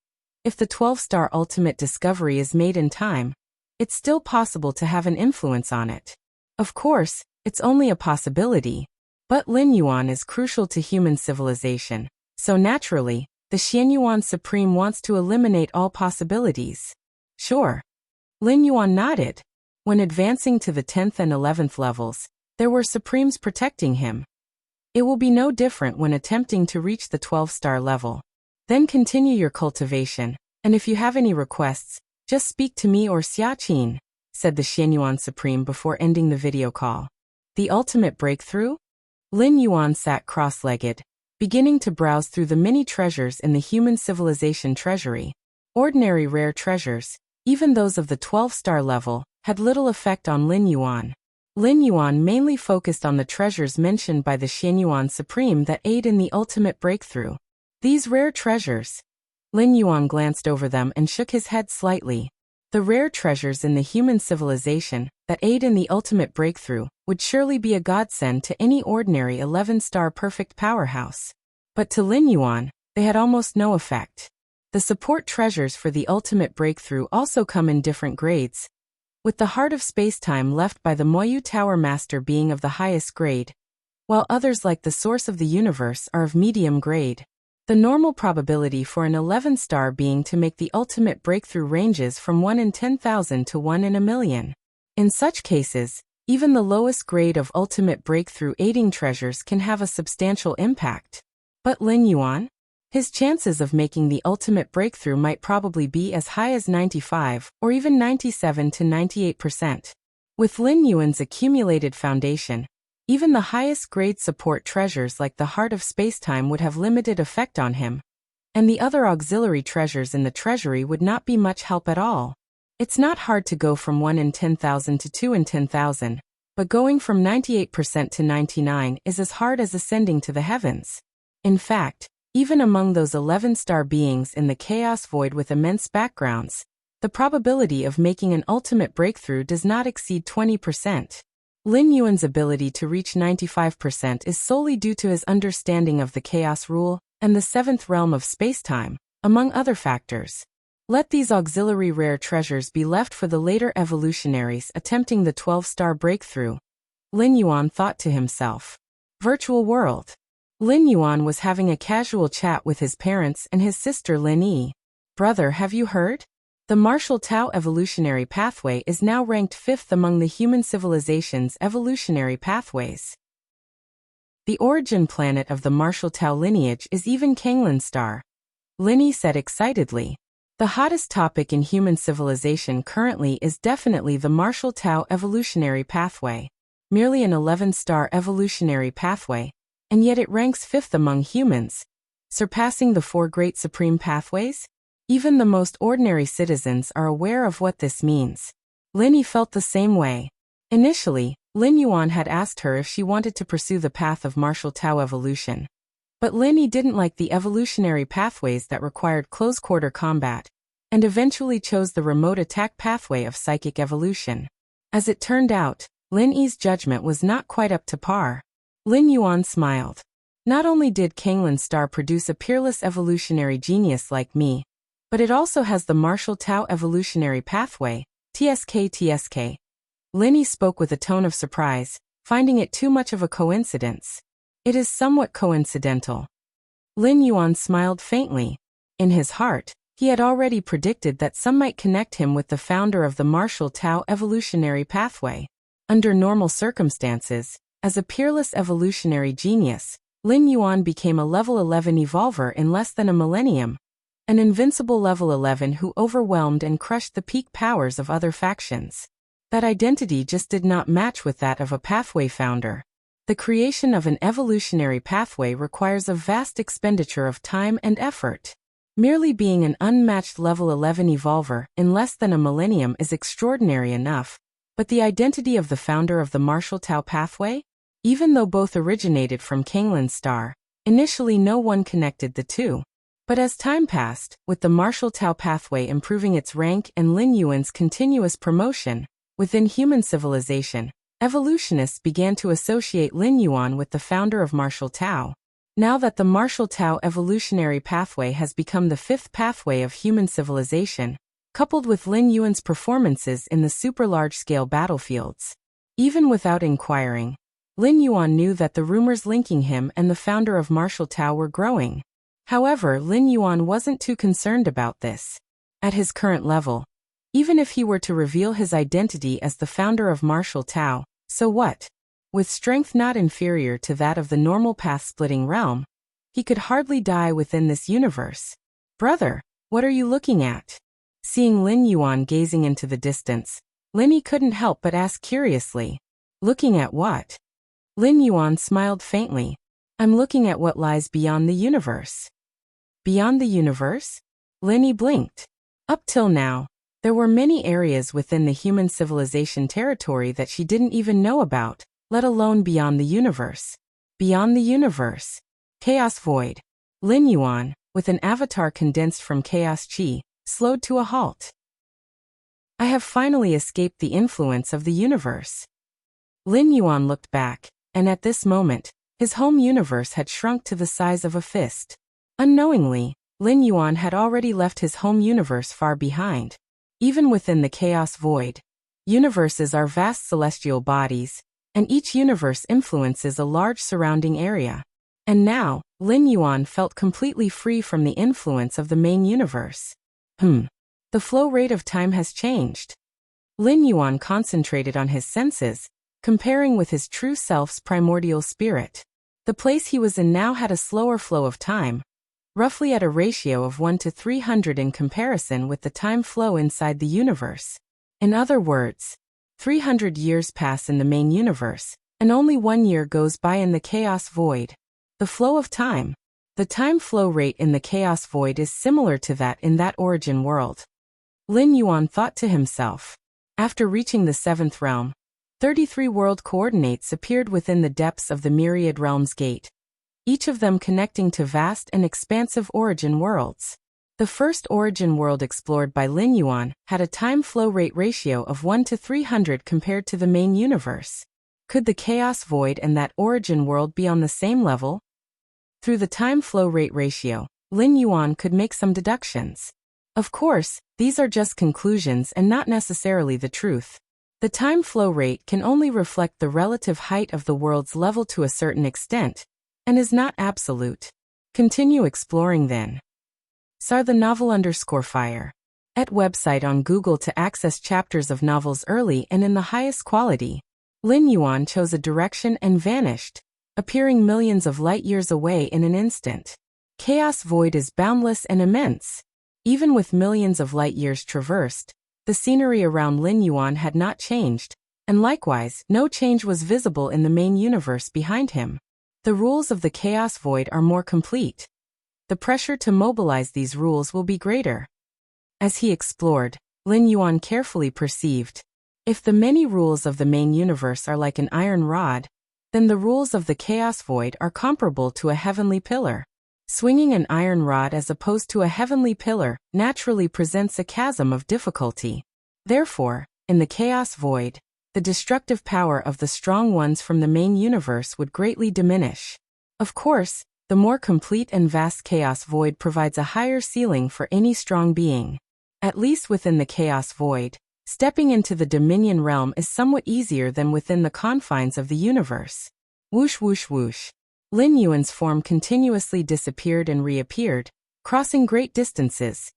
if the 12-star ultimate discovery is made in time, it's still possible to have an influence on it. Of course, it's only a possibility, but Lin Yuan is crucial to human civilization, so naturally, the Xianyuan Supreme wants to eliminate all possibilities. Sure. Lin Yuan nodded. When advancing to the 10th and 11th levels, there were Supremes protecting him. It will be no different when attempting to reach the 12-star level. Then continue your cultivation, and if you have any requests, just speak to me or Xiaqin, said the Xianyuan Supreme before ending the video call. The ultimate breakthrough? Lin Yuan sat cross-legged, beginning to browse through the many treasures in the human civilization treasury. Ordinary rare treasures, even those of the 12-star level, had little effect on Lin Yuan. Lin Yuan mainly focused on the treasures mentioned by the Xianyuan Supreme that aid in the ultimate breakthrough. These rare treasures. Lin Yuan glanced over them and shook his head slightly. The rare treasures in the human civilization that aid in the ultimate breakthrough would surely be a godsend to any ordinary 11-star perfect powerhouse. But to Lin Yuan, they had almost no effect. The support treasures for the ultimate breakthrough also come in different grades, with the heart of space-time left by the Moyu Tower Master being of the highest grade, while others like the source of the universe are of medium grade. The normal probability for an 11-star being to make the ultimate breakthrough ranges from 1 in 10,000 to 1 in a million. In such cases, even the lowest grade of ultimate breakthrough aiding treasures can have a substantial impact. But Lin Yuan? His chances of making the ultimate breakthrough might probably be as high as 95 or even 97 to 98%. With Lin Yuan's accumulated foundation, even the highest grade support treasures like the Heart of Spacetime would have limited effect on him, and the other auxiliary treasures in the treasury would not be much help at all. It's not hard to go from 1 in 10,000 to 2 in 10,000, but going from 98% to 99% is as hard as ascending to the heavens. In fact, even among those 11-star beings in the Chaos Void with immense backgrounds, the probability of making an ultimate breakthrough does not exceed 20%. Lin Yuan's ability to reach 95% is solely due to his understanding of the Chaos Rule and the 7th realm of spacetime, among other factors. Let these auxiliary rare treasures be left for the later evolutionaries attempting the 12-star breakthrough, Lin Yuan thought to himself. Virtual world. Lin Yuan was having a casual chat with his parents and his sister Lin Yi. Brother, have you heard? The Martial Tao evolutionary pathway is now ranked 5th among the human civilization's evolutionary pathways. The origin planet of the Martial Tao lineage is even Kanglan Star. Lin Yi said excitedly. The hottest topic in human civilization currently is definitely the Martial Tao evolutionary pathway. Merely an 11-star evolutionary pathway, and yet it ranks 5th among humans, surpassing the 4 great supreme pathways? Even the most ordinary citizens are aware of what this means. Lin Yi felt the same way. Initially, Lin Yuan had asked her if she wanted to pursue the path of Martial Tao evolution. But Lin Yi didn't like the evolutionary pathways that required close-quarter combat, and eventually chose the remote attack pathway of psychic evolution. As it turned out, Lin Yi's judgment was not quite up to par. Lin Yuan smiled. Not only did Kanglan Star produce a peerless evolutionary genius like me, but it also has the Martial Tao evolutionary pathway, TSK. Lin Yi spoke with a tone of surprise, finding it too much of a coincidence. It is somewhat coincidental. Lin Yuan smiled faintly. In his heart, he had already predicted that some might connect him with the founder of the Martial Tao evolutionary pathway. Under normal circumstances, as a peerless evolutionary genius, Lin Yuan became a level 11 evolver in less than a millennium. An invincible level 11 who overwhelmed and crushed the peak powers of other factions. That identity just did not match with that of a pathway founder. The creation of an evolutionary pathway requires a vast expenditure of time and effort. Merely being an unmatched level 11 evolver in less than a millennium is extraordinary enough, but the identity of the founder of the Martial Tao pathway? Even though both originated from Kanglin's star, initially no one connected the two. But as time passed, with the Martial Tao pathway improving its rank and Lin Yuan's continuous promotion within human civilization, evolutionists began to associate Lin Yuan with the founder of Martial Tao. Now that the Martial Tao evolutionary pathway has become the fifth pathway of human civilization, coupled with Lin Yuan's performances in the super-large-scale battlefields. Even without inquiring, Lin Yuan knew that the rumors linking him and the founder of Martial Tao were growing. However, Lin Yuan wasn't too concerned about this. At his current level, even if he were to reveal his identity as the founder of Martial Tao, so what? With strength not inferior to that of the normal path-splitting realm, he could hardly die within this universe. Brother, what are you looking at? Seeing Lin Yuan gazing into the distance, Linny couldn't help but ask curiously. Looking at what? Lin Yuan smiled faintly. I'm looking at what lies beyond the universe. Beyond the universe? Linny blinked. Up till now, there were many areas within the human civilization territory that she didn't even know about, let alone beyond the universe. Beyond the universe. Chaos Void. Lin Yuan, with an avatar condensed from Chaos Chi, slowed to a halt. I have finally escaped the influence of the universe. Lin Yuan looked back, and at this moment, his home universe had shrunk to the size of a fist. Unknowingly, Lin Yuan had already left his home universe far behind. Even within the Chaos Void, universes are vast celestial bodies, and each universe influences a large surrounding area. And now, Lin Yuan felt completely free from the influence of the main universe. The flow rate of time has changed. Lin Yuan concentrated on his senses, comparing with his true self's primordial spirit. The place he was in now had a slower flow of time, roughly at a ratio of 1 to 300 in comparison with the time flow inside the universe. In other words, 300 years pass in the main universe, and only 1 year goes by in the Chaos Void. The flow of time. The time flow rate in the Chaos Void is similar to that in that origin world. Lin Yuan thought to himself. After reaching the 7th realm, 33 world coordinates appeared within the depths of the Myriad Realms Gate, each of them connecting to vast and expansive origin worlds. The first origin world explored by Lin Yuan had a time flow rate ratio of 1 to 300 compared to the main universe. Could the Chaos Void and that origin world be on the same level? Through the time flow rate ratio, Lin Yuan could make some deductions. Of course, these are just conclusions and not necessarily the truth. The time flow rate can only reflect the relative height of the world's level to a certain extent, and is not absolute. Continue exploring then. Sar the novel _fire. At website on Google to access chapters of novels early and in the highest quality. Lin Yuan chose a direction and vanished, appearing millions of light years away in an instant. Chaos Void is boundless and immense. Even with millions of light years traversed, the scenery around Lin Yuan had not changed, and likewise, no change was visible in the main universe behind him. The rules of the Chaos Void are more complete. The pressure to mobilize these rules will be greater. As he explored, Lin Yuan carefully perceived. If the many rules of the main universe are like an iron rod, then the rules of the Chaos Void are comparable to a heavenly pillar. Swinging an iron rod as opposed to a heavenly pillar naturally presents a chasm of difficulty. Therefore, in the Chaos Void, the destructive power of the strong ones from the main universe would greatly diminish. Of course, the more complete and vast Chaos Void provides a higher ceiling for any strong being. At least within the Chaos Void, stepping into the Dominion realm is somewhat easier than within the confines of the universe. Whoosh whoosh whoosh. Lin Yuan's form continuously disappeared and reappeared, crossing great distances.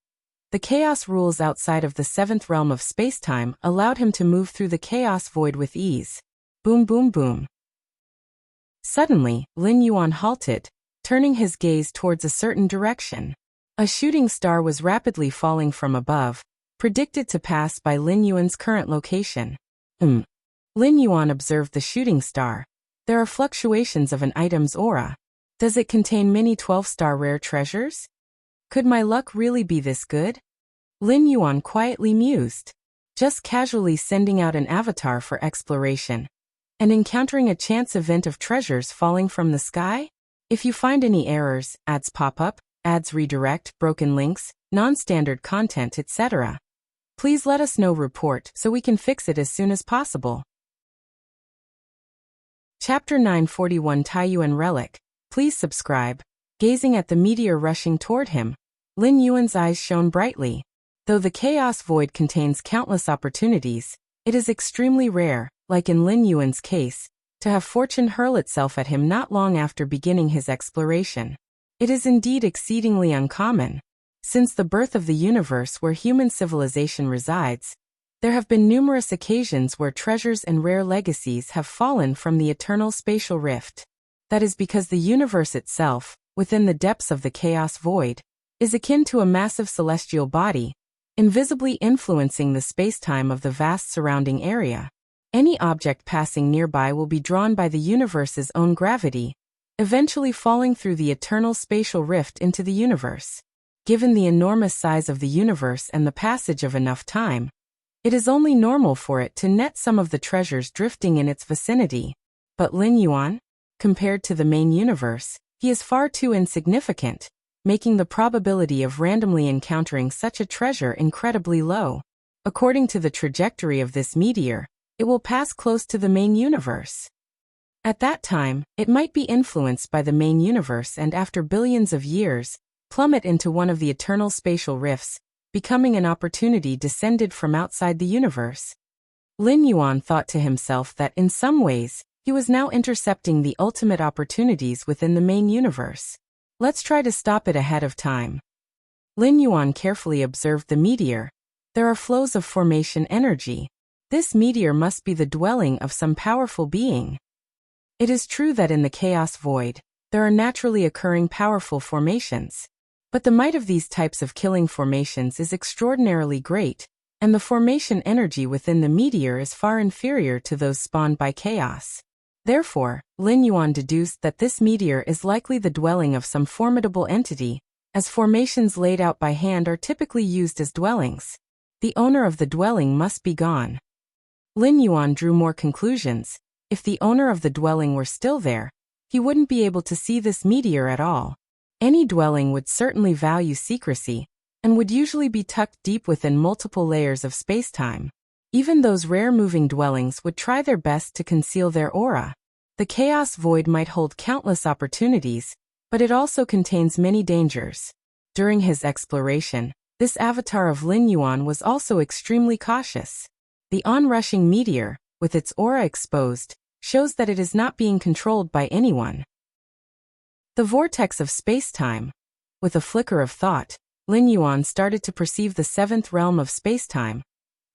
The chaos rules outside of the 7th realm of spacetime allowed him to move through the Chaos Void with ease. Boom boom boom. Suddenly, Lin Yuan halted, turning his gaze towards a certain direction. A shooting star was rapidly falling from above, predicted to pass by Lin Yuan's current location. Lin Yuan observed the shooting star. There are fluctuations of an item's aura. Does it contain many 12-star rare treasures? Could my luck really be this good? Lin Yuan quietly mused. Just casually sending out an avatar for exploration. and encountering a chance event of treasures falling from the sky? If you find any errors, ads pop up, ads redirect, broken links, non-standard content, etc., please let us know. Report so we can fix it as soon as possible. Chapter 941 Taiyuan Relic. Please subscribe. Gazing at the meteor rushing toward him, Lin Yuan's eyes shone brightly. Though the chaos void contains countless opportunities, it is extremely rare, like in Lin Yuan's case, to have fortune hurl itself at him not long after beginning his exploration. It is indeed exceedingly uncommon. Since the birth of the universe where human civilization resides, there have been numerous occasions where treasures and rare legacies have fallen from the eternal spatial rift. That is because the universe itself, within the depths of the chaos void, is akin to a massive celestial body, invisibly influencing the space-time of the vast surrounding area. Any object passing nearby will be drawn by the universe's own gravity, eventually falling through the eternal spatial rift into the universe. Given the enormous size of the universe and the passage of enough time, it is only normal for it to net some of the treasures drifting in its vicinity. But Lin Yuan? Compared to the main universe, he is far too insignificant, making the probability of randomly encountering such a treasure incredibly low. According to the trajectory of this meteor, it will pass close to the main universe. At that time, it might be influenced by the main universe and after billions of years, plummet into one of the eternal spatial rifts, becoming an opportunity descended from outside the universe. Lin Yuan thought to himself that in some ways, he was now intercepting the ultimate opportunities within the main universe. Let's try to stop it ahead of time. Lin Yuan carefully observed the meteor. There are flows of formation energy. This meteor must be the dwelling of some powerful being. It is true that in the chaos void, there are naturally occurring powerful formations. But the might of these types of killing formations is extraordinarily great, and the formation energy within the meteor is far inferior to those spawned by chaos. Therefore, Lin Yuan deduced that this meteor is likely the dwelling of some formidable entity, as formations laid out by hand are typically used as dwellings. The owner of the dwelling must be gone. Lin Yuan drew more conclusions. If the owner of the dwelling were still there, he wouldn't be able to see this meteor at all. Any dwelling would certainly value secrecy, and would usually be tucked deep within multiple layers of spacetime. Even those rare moving dwellings would try their best to conceal their aura. The chaos void might hold countless opportunities, but it also contains many dangers. During his exploration, this avatar of Lin Yuan was also extremely cautious. The onrushing meteor, with its aura exposed, shows that it is not being controlled by anyone. The vortex of spacetime. With a flicker of thought, Lin Yuan started to perceive the seventh realm of spacetime,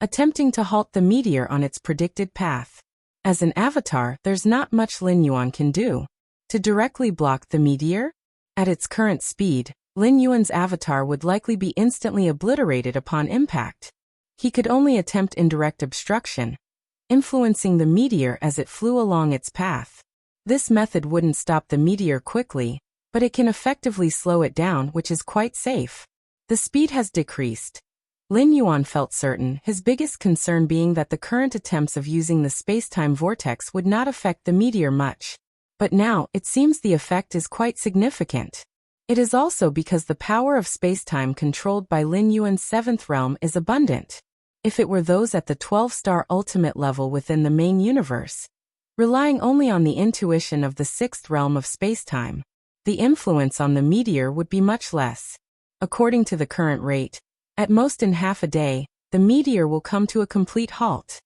attempting to halt the meteor on its predicted path. As an avatar, there's not much Lin Yuan can do. To directly block the meteor? At its current speed, Lin Yuan's avatar would likely be instantly obliterated upon impact. He could only attempt indirect obstruction, influencing the meteor as it flew along its path. This method wouldn't stop the meteor quickly, but it can effectively slow it down, which is quite safe. The speed has decreased. Lin Yuan felt certain, his biggest concern being that the current attempts of using the spacetime vortex would not affect the meteor much. But now, it seems the effect is quite significant. It is also because the power of spacetime controlled by Lin Yuan's seventh realm is abundant. If it were those at the 12-star ultimate level within the main universe, relying only on the intuition of the sixth realm of spacetime, the influence on the meteor would be much less. According to the current rate, at most in half a day, the meteor will come to a complete halt.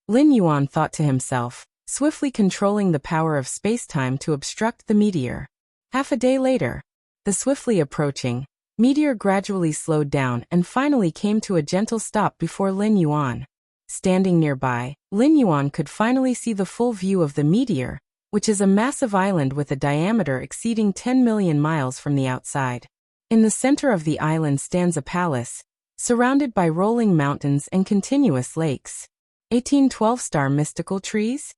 Lin Yuan thought to himself, swiftly controlling the power of spacetime to obstruct the meteor. Half a day later, the swiftly approaching meteor gradually slowed down and finally came to a gentle stop before Lin Yuan. Standing nearby, Lin Yuan could finally see the full view of the meteor, which is a massive island with a diameter exceeding 10 million miles from the outside. In the center of the island stands a palace, surrounded by rolling mountains and continuous lakes. 18 12-star mystical trees?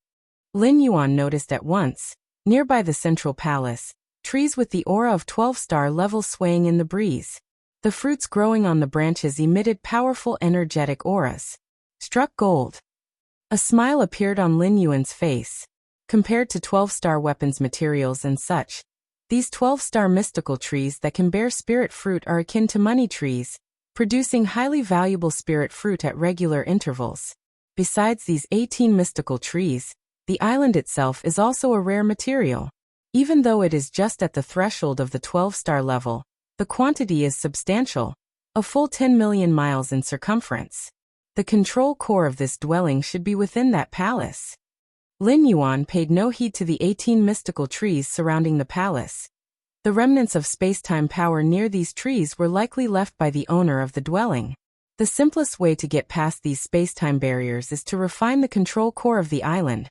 Lin Yuan noticed at once, nearby the central palace, trees with the aura of 12-star level swaying in the breeze. The fruits growing on the branches emitted powerful energetic auras. Struck gold. A smile appeared on Lin Yuan's face. Compared to 12-star weapons materials and such, these 12-star mystical trees that can bear spirit fruit are akin to money trees, producing highly valuable spirit fruit at regular intervals. Besides these 18 mystical trees, the island itself is also a rare material. Even though it is just at the threshold of the 12-star level, the quantity is substantial, a full 10 million miles in circumference. The control core of this dwelling should be within that palace. Lin Yuan paid no heed to the 18 mystical trees surrounding the palace. The remnants of space-time power near these trees were likely left by the owner of the dwelling. The simplest way to get past these space-time barriers is to refine the control core of the island.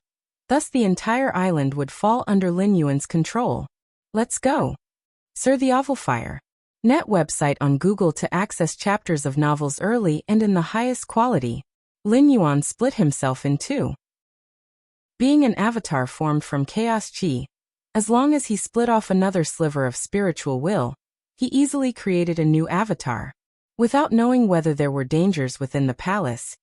Thus the entire island would fall under Lin Yuan's control. Let's go. Sir the Ovalfire. Net website on Google to access chapters of novels early and in the highest quality. Lin Yuan split himself in two. Being an avatar formed from chaos chi, as long as he split off another sliver of spiritual will, he easily created a new avatar. Without knowing whether there were dangers within the palace,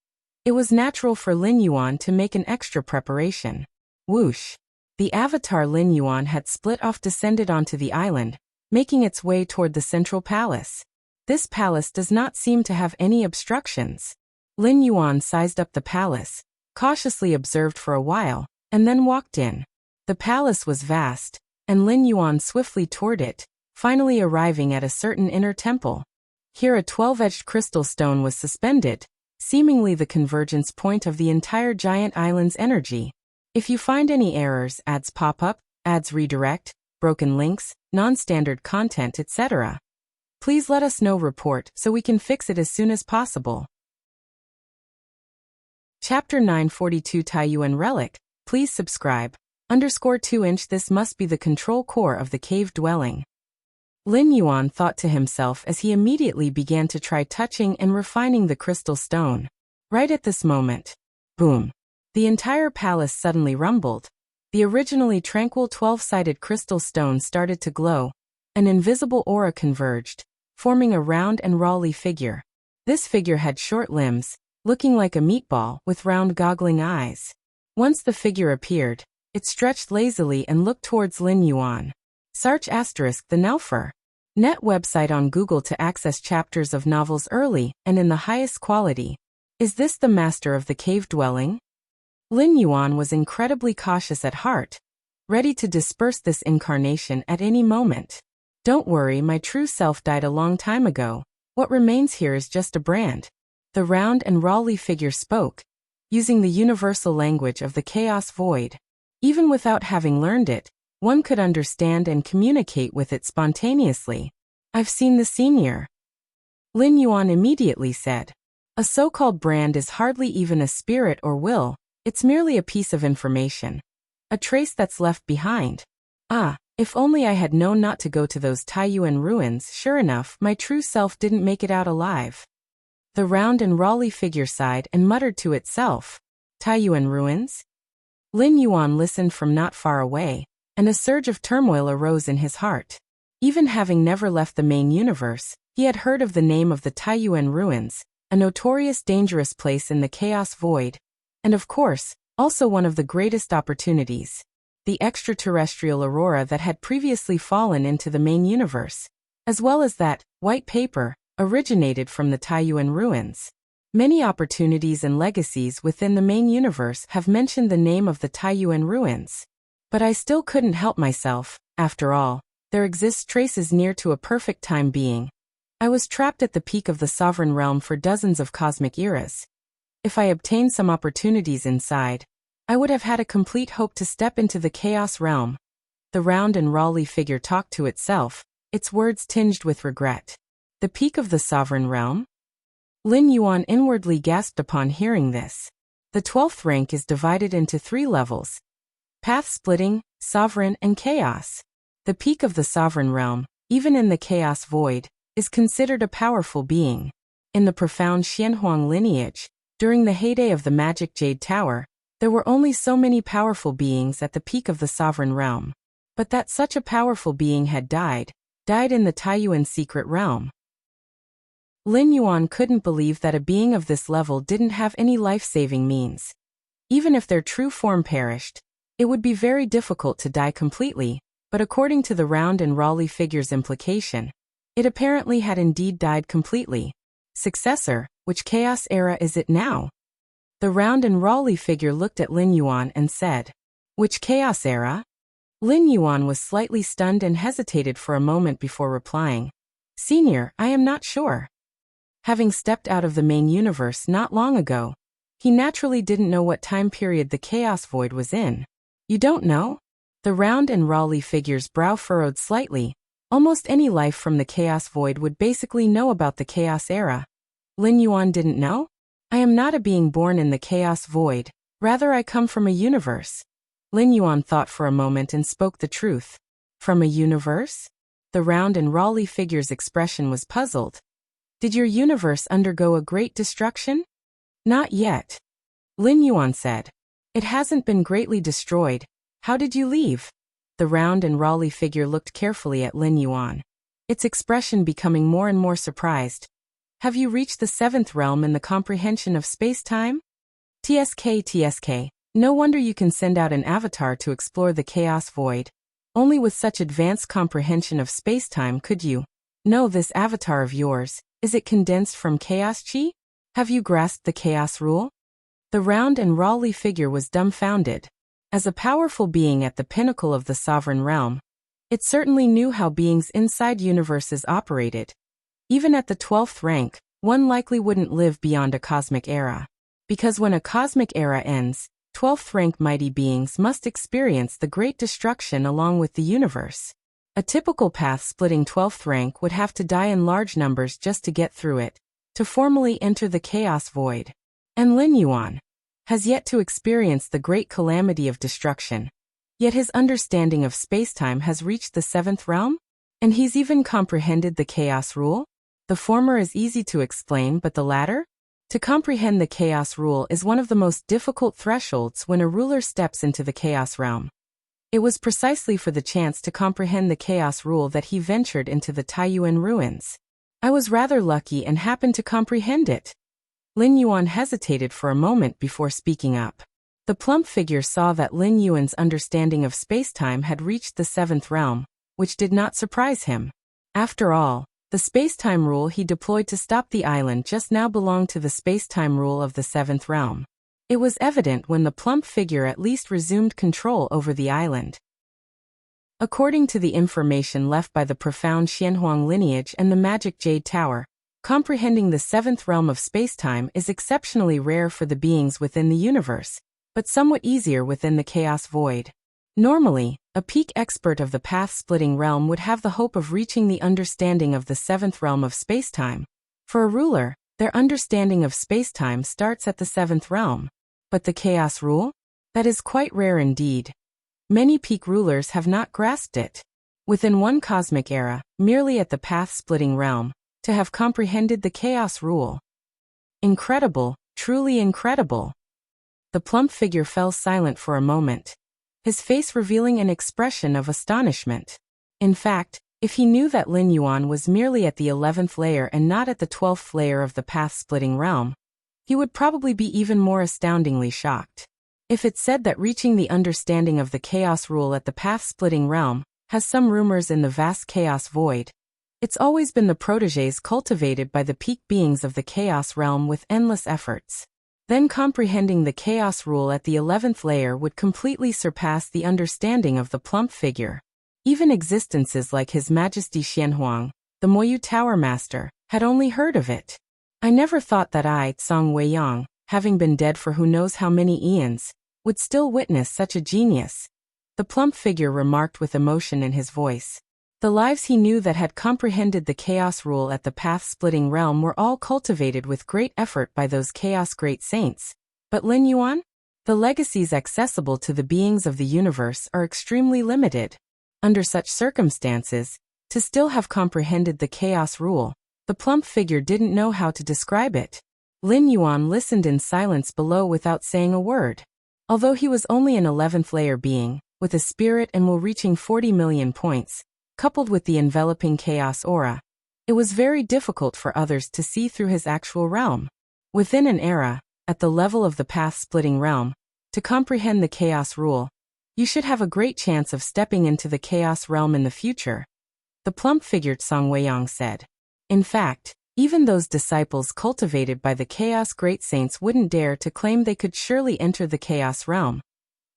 it was natural for Lin Yuan to make an extra preparation. Whoosh! The avatar Lin Yuan had split off descended onto the island, making its way toward the central palace. This palace does not seem to have any obstructions. Lin Yuan sized up the palace, cautiously observed for a while, and then walked in. The palace was vast, and Lin Yuan swiftly toured it, finally arriving at a certain inner temple. Here a 12-edged crystal stone was suspended, seemingly the convergence point of the entire giant island's energy. If you find any errors, ads pop up, ads redirect, broken links, non-standard content, etc., please let us know. Report so we can fix it as soon as possible. Chapter 942 Taiyuan Relic. Please subscribe. _2" This must be the control core of the cave dwelling. Lin Yuan thought to himself as he immediately began to try touching and refining the crystal stone. Right at this moment, boom! The entire palace suddenly rumbled. The originally tranquil 12-sided crystal stone started to glow. An invisible aura converged, forming a round and rawly figure. This figure had short limbs, looking like a meatball with round goggling eyes. Once the figure appeared, it stretched lazily and looked towards Lin Yuan. Sarch * the Nelfer. Net website on Google to access chapters of novels early and in the highest quality. Is this the master of the cave dwelling? Lin Yuan was incredibly cautious at heart, ready to disperse this incarnation at any moment. Don't worry, my true self died a long time ago. What remains here is just a brand. The round and rawly figure spoke, using the universal language of the chaos void. Even without having learned it, one could understand and communicate with it spontaneously. I've seen the senior. Lin Yuan immediately said. A so-called brand is hardly even a spirit or will, it's merely a piece of information. A trace that's left behind. Ah, if only I had known not to go to those Taiyuan ruins. Sure enough, my true self didn't make it out alive. The round and rawly figure sighed and muttered to itself. Taiyuan ruins? Lin Yuan listened from not far away, and a surge of turmoil arose in his heart. Even having never left the main universe, he had heard of the name of the Taiyuan ruins, a notorious dangerous place in the chaos void, and of course, also one of the greatest opportunities. The extraterrestrial aurora that had previously fallen into the main universe, as well as that white paper, originated from the Taiyuan ruins. Many opportunities and legacies within the main universe have mentioned the name of the Taiyuan ruins. But I still couldn't help myself. After all, there exists traces near to a perfect time being. I was trapped at the peak of the sovereign realm for dozens of cosmic eras. If I obtained some opportunities inside, I would have had a complete hope to step into the chaos realm. The round and rawly figure talked to itself, its words tinged with regret. The peak of the sovereign realm? Lin Yuan inwardly gasped upon hearing this. The 12th rank is divided into 3 levels: path splitting, sovereign, and chaos. The peak of the sovereign realm, even in the chaos void, is considered a powerful being. In the profound Xianhuang lineage, during the heyday of the magic Jade Tower, there were only so many powerful beings at the peak of the sovereign realm. But that such a powerful being had died in the Taiyuan secret realm. Lin Yuan couldn't believe that a being of this level didn't have any life-saving means. Even if their true form perished, it would be very difficult to die completely, but according to the Round and Raleigh figure's implication, it apparently had indeed died completely. Successor, which chaos era is it now? The Round and Raleigh figure looked at Lin Yuan and said, "Which chaos era?" Lin Yuan was slightly stunned and hesitated for a moment before replying. "Senior, I am not sure." Having stepped out of the main universe not long ago, he naturally didn't know what time period the Chaos Void was in. "You don't know?" The Round and Raleigh figure's brow furrowed slightly. Almost any life from the Chaos Void would basically know about the Chaos Era. Lin Yuan didn't know? "I am not a being born in the Chaos Void, rather I come from a universe." Lin Yuan thought for a moment and spoke the truth. "From a universe?" The Round and Raleigh figure's expression was puzzled. "Did your universe undergo a great destruction?" "Not yet," Lin Yuan said. "It hasn't been greatly destroyed. How did you leave?" The Round and Raleigh figure looked carefully at Lin Yuan, its expression becoming more and more surprised. "Have you reached the 7th realm in the comprehension of space-time?" TSK. No wonder you can send out an avatar to explore the Chaos Void. Only with such advanced comprehension of space-time could you know this avatar of yours. Is it condensed from Chaos Chi? Have you grasped the Chaos Rule? The Round and Raleigh figure was dumbfounded. As a powerful being at the pinnacle of the sovereign realm, it certainly knew how beings inside universes operated. Even at the 12th rank, one likely wouldn't live beyond a cosmic era. Because when a cosmic era ends, 12th rank mighty beings must experience the great destruction along with the universe. A typical path-splitting 12th rank would have to die in large numbers just to get through it, to formally enter the Chaos Void. And Lin Yuan has yet to experience the great calamity of destruction. Yet his understanding of spacetime has reached the 7th realm? And he's even comprehended the Chaos Rule? The former is easy to explain, but the latter? To comprehend the Chaos Rule is one of the most difficult thresholds when a ruler steps into the Chaos Realm. It was precisely for the chance to comprehend the Chaos Rule that he ventured into the Taiyuan ruins. "I was rather lucky and happened to comprehend it." Lin Yuan hesitated for a moment before speaking up. The plump figure saw that Lin Yuan's understanding of spacetime had reached the 7th realm, which did not surprise him. After all, the spacetime rule he deployed to stop the island just now belonged to the spacetime rule of the 7th realm. It was evident when the plump figure at least resumed control over the island. According to the information left by the profound Xianhuang lineage and the magic Jade Tower, comprehending the 7th realm of spacetime is exceptionally rare for the beings within the universe, but somewhat easier within the Chaos Void. Normally, a peak expert of the path-splitting realm would have the hope of reaching the understanding of the 7th realm of spacetime. For a ruler, their understanding of spacetime starts at the 7th realm. But the Chaos Rule? That is quite rare indeed. Many peak rulers have not grasped it. Within one cosmic era, merely at the path-splitting realm, to have comprehended the Chaos Rule. Incredible, truly incredible. The plump figure fell silent for a moment, his face revealing an expression of astonishment. In fact, if he knew that Lin Yuan was merely at the 11th layer and not at the 12th layer of the path-splitting realm, he would probably be even more astoundingly shocked. If it said that reaching the understanding of the Chaos Rule at the path-splitting realm has some rumors in the vast Chaos Void, it's always been the protégés cultivated by the peak beings of the Chaos Realm with endless efforts. Then comprehending the Chaos Rule at the 11th layer would completely surpass the understanding of the plump figure. Even existences like His Majesty Xianhuang, the Moyu Tower Master, had only heard of it. "I never thought that I, Song Weiyang, having been dead for who knows how many eons, would still witness such a genius," the plump figure remarked with emotion in his voice. The lives he knew that had comprehended the Chaos Rule at the path-splitting realm were all cultivated with great effort by those Chaos Great Saints. But Lin Yuan? The legacies accessible to the beings of the universe are extremely limited. Under such circumstances, to still have comprehended the Chaos Rule, the plump figure didn't know how to describe it. Lin Yuan listened in silence below without saying a word. Although he was only an 11th layer being, with a spirit and will reaching 40 million points, coupled with the enveloping chaos aura, it was very difficult for others to see through his actual realm. Within an era, at the level of the path-splitting realm, To comprehend the chaos rule, you should have a great chance of stepping into the chaos realm in the future, the plump-figured Song Weiyang said. In fact, even those disciples cultivated by the chaos great saints wouldn't dare to claim they could surely enter the chaos realm.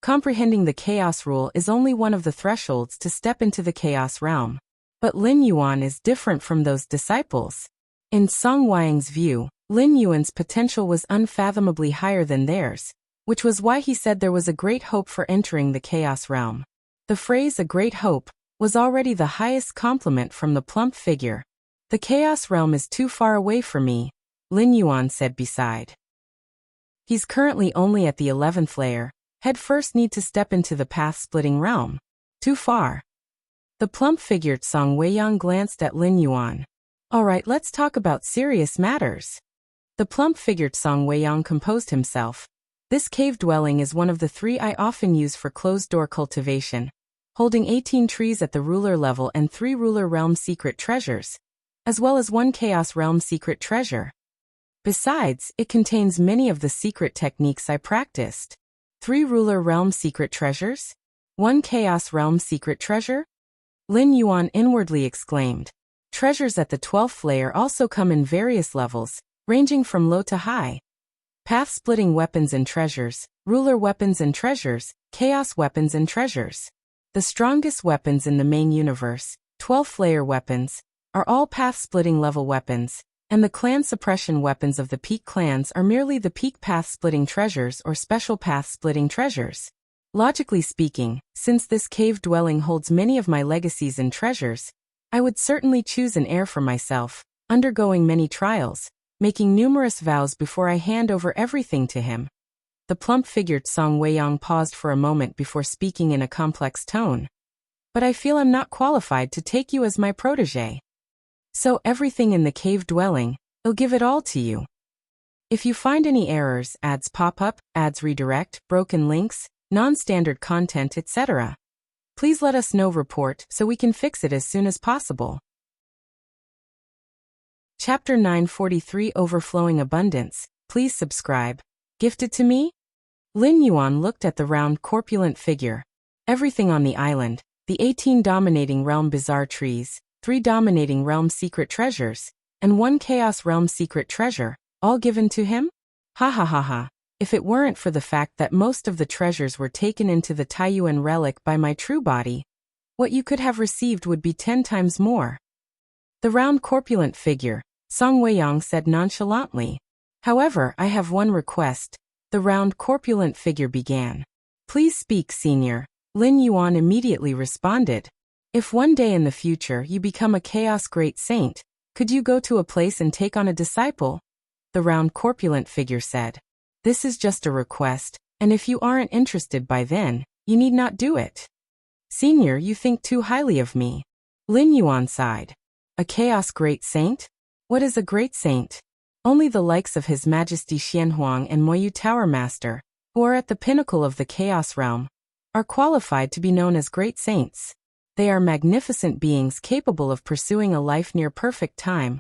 Comprehending the chaos rule is only one of the thresholds to step into the chaos realm. But Lin Yuan is different from those disciples. In Song Weiyang's view, Lin Yuan's potential was unfathomably higher than theirs, which was why he said there was a great hope for entering the chaos realm. The phrase "a great hope" was already the highest compliment from the plump figure. The chaos realm is too far away for me, Lin Yuan said beside. He's currently only at the 11th layer, he'd first need to step into the path-splitting realm. Too far. The plump-figured Song Weiyang glanced at Lin Yuan. Alright, let's talk about serious matters. The plump-figured Song Weiyang composed himself. This cave dwelling is one of the 3 I often use for closed-door cultivation, holding 18 trees at the ruler level and 3 ruler realm secret treasures, as well as 1 chaos realm secret treasure. Besides, it contains many of the secret techniques I practiced. 3 ruler realm secret treasures? 1 chaos realm secret treasure? Lin Yuan inwardly exclaimed. Treasures at the 12th layer also come in various levels, ranging from low to high. Path-splitting weapons and treasures, ruler weapons and treasures, chaos weapons and treasures. The strongest weapons in the main universe, 12th layer weapons, are all path-splitting level weapons, and the clan suppression weapons of the peak clans are merely the peak path-splitting treasures or special path-splitting treasures. Logically speaking, since this cave dwelling holds many of my legacies and treasures, I would certainly choose an heir for myself, undergoing many trials, making numerous vows before I hand over everything to him. The plump-figured Song Weiyang paused for a moment before speaking in a complex tone. But I feel I'm not qualified to take you as my protégé. So everything in the cave dwelling, I'll give it all to you. If you find any errors, ads pop up, ads redirect, broken links, non-standard content, etc., please let us know. Report so we can fix it as soon as possible. Chapter 943 Overflowing Abundance. Please subscribe. Gifted to me? Lin Yuan looked at the round, corpulent figure. Everything on the island, the 18 dominating realm bizarre trees, 3 dominating realm secret treasures, and 1 chaos realm secret treasure, all given to him? Ha ha ha ha. If it weren't for the fact that most of the treasures were taken into the Taiyuan relic by my true body, what you could have received would be 10 times more. The round corpulent figure, Song Weiyang said nonchalantly. However, I have one request, the round corpulent figure began. Please speak, senior, Lin Yuan immediately responded. If one day in the future you become a chaos great saint, could you go to a place and take on a disciple? The round corpulent figure said. This is just a request, and if you aren't interested by then, you need not do it. Senior, you think too highly of me. Lin Yuan sighed. A chaos great saint? What is a great saint? Only the likes of His Majesty Xianhuang and Moyu Tower Master, who are at the pinnacle of the chaos realm, are qualified to be known as great saints. They are magnificent beings capable of pursuing a life near perfect time,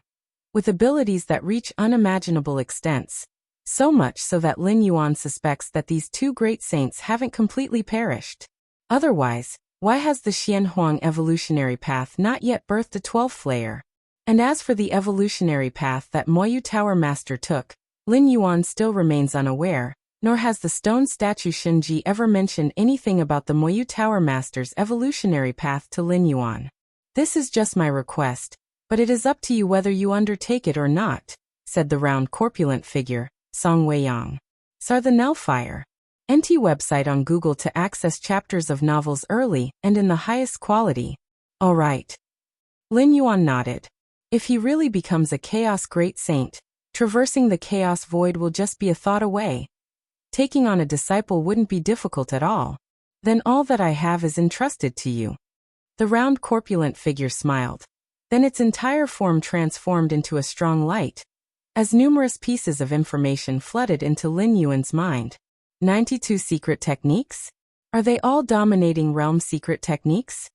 with abilities that reach unimaginable extents, so much so that Lin Yuan suspects that these 2 great saints haven't completely perished. Otherwise, why has the Xianhuang evolutionary path not yet birthed the 12th layer? And as for the evolutionary path that Moyu Tower Master took, Lin Yuan still remains unaware, nor has the stone statue Shinji ever mentioned anything about the Moyu Tower Master's evolutionary path to Lin Yuan. This is just my request, but it is up to you whether you undertake it or not, said the round corpulent figure, Song Weiyang. Sar the Nellfire. NT website on Google to access chapters of novels early and in the highest quality. All right. Lin Yuan nodded. If he really becomes a chaos great saint, traversing the chaos void will just be a thought away. Taking on a disciple wouldn't be difficult at all. Then all that I have is entrusted to you. The round corpulent figure smiled. Then its entire form transformed into a strong light, as numerous pieces of information flooded into Lin Yuan's mind. 92 secret techniques? Are they all dominating realm secret techniques?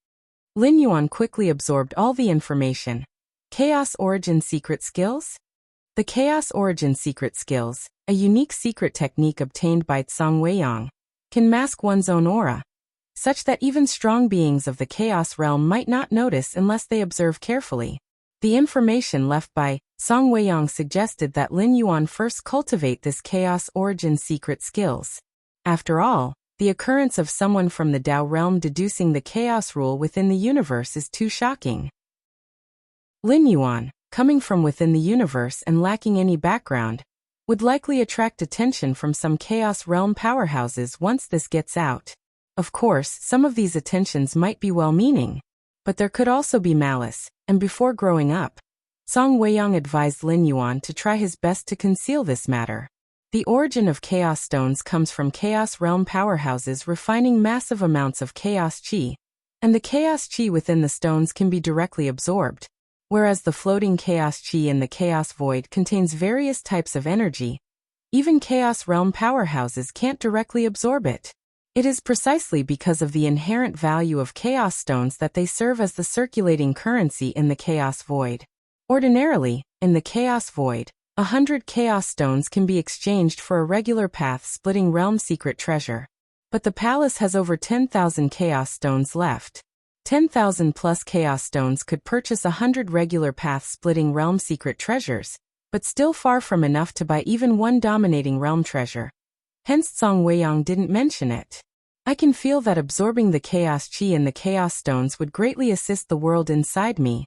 Lin Yuan quickly absorbed all the information. Chaos Origin Secret Skills? The Chaos Origin Secret Skills, a unique secret technique obtained by Song Weiyang, can mask one's own aura, such that even strong beings of the chaos realm might not notice unless they observe carefully. The information left by Song Weiyang suggested that Lin Yuan first cultivate this chaos origin secret skills. After all, the occurrence of someone from the Tao realm deducing the chaos rule within the universe is too shocking. Lin Yuan, coming from within the universe and lacking any background, would likely attract attention from some chaos realm powerhouses once this gets out. Of course, some of these attentions might be well-meaning, but there could also be malice, and before growing up, Song Weiyang advised Lin Yuan to try his best to conceal this matter. The origin of chaos stones comes from chaos realm powerhouses refining massive amounts of chaos chi, and the chaos chi within the stones can be directly absorbed, whereas the floating chaos chi in the chaos void contains various types of energy. Even chaos realm powerhouses can't directly absorb it. It is precisely because of the inherent value of chaos stones that they serve as the circulating currency in the chaos void. Ordinarily, in the chaos void, 100 chaos stones can be exchanged for a regular path-splitting realm secret treasure. But the palace has over 10,000 chaos stones left. 10,000 plus chaos stones could purchase 100 regular path-splitting realm secret treasures, but still far from enough to buy even one dominating realm treasure. Hence Song Weiyang didn't mention it. I can feel that absorbing the chaos chi in the chaos stones would greatly assist the world inside me.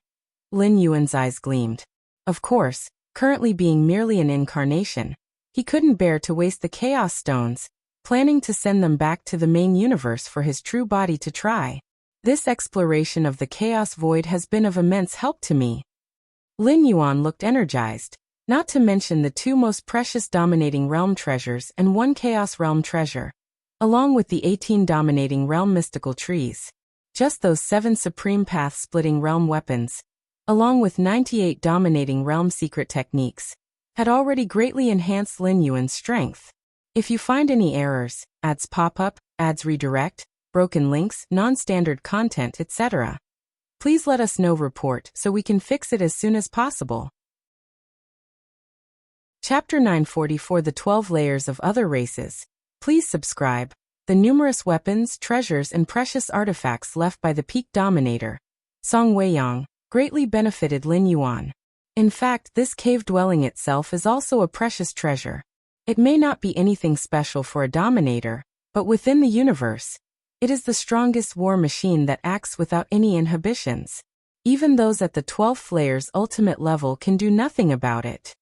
Lin Yuan's eyes gleamed. Of course, currently being merely an incarnation, he couldn't bear to waste the chaos stones, planning to send them back to the main universe for his true body to try. This exploration of the chaos void has been of immense help to me. Lin Yuan looked energized, not to mention the 2 most precious dominating realm treasures and 1 chaos realm treasure, along with the 18 dominating realm mystical trees. Just those 7 supreme path-splitting realm weapons, along with 98 dominating realm secret techniques, had already greatly enhanced Lin Yuan's strength. If you find any errors, ads pop up, ads redirect, broken links, non-standard content, etc., please let us know. Report so we can fix it as soon as possible. Chapter 944 The 12 Layers of Other Races. Please subscribe. The numerous weapons, treasures, and precious artifacts left by the Peak Dominator, Song Weiyang, greatly benefited Lin Yuan. In fact, this cave dwelling itself is also a precious treasure. It may not be anything special for a dominator, but within the universe, it is the strongest war machine that acts without any inhibitions. Even those at the 12th layer's ultimate level can do nothing about it.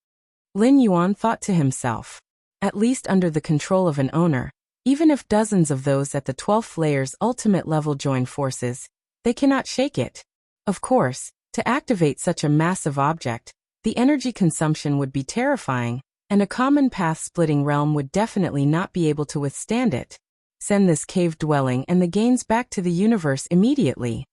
Lin Yuan thought to himself. At least under the control of an owner, even if dozens of those at the 12th layer's ultimate level join forces, they cannot shake it. Of course, to activate such a massive object, the energy consumption would be terrifying, and a common path-splitting realm would definitely not be able to withstand it. Send this cave dwelling and the gains back to the universe immediately.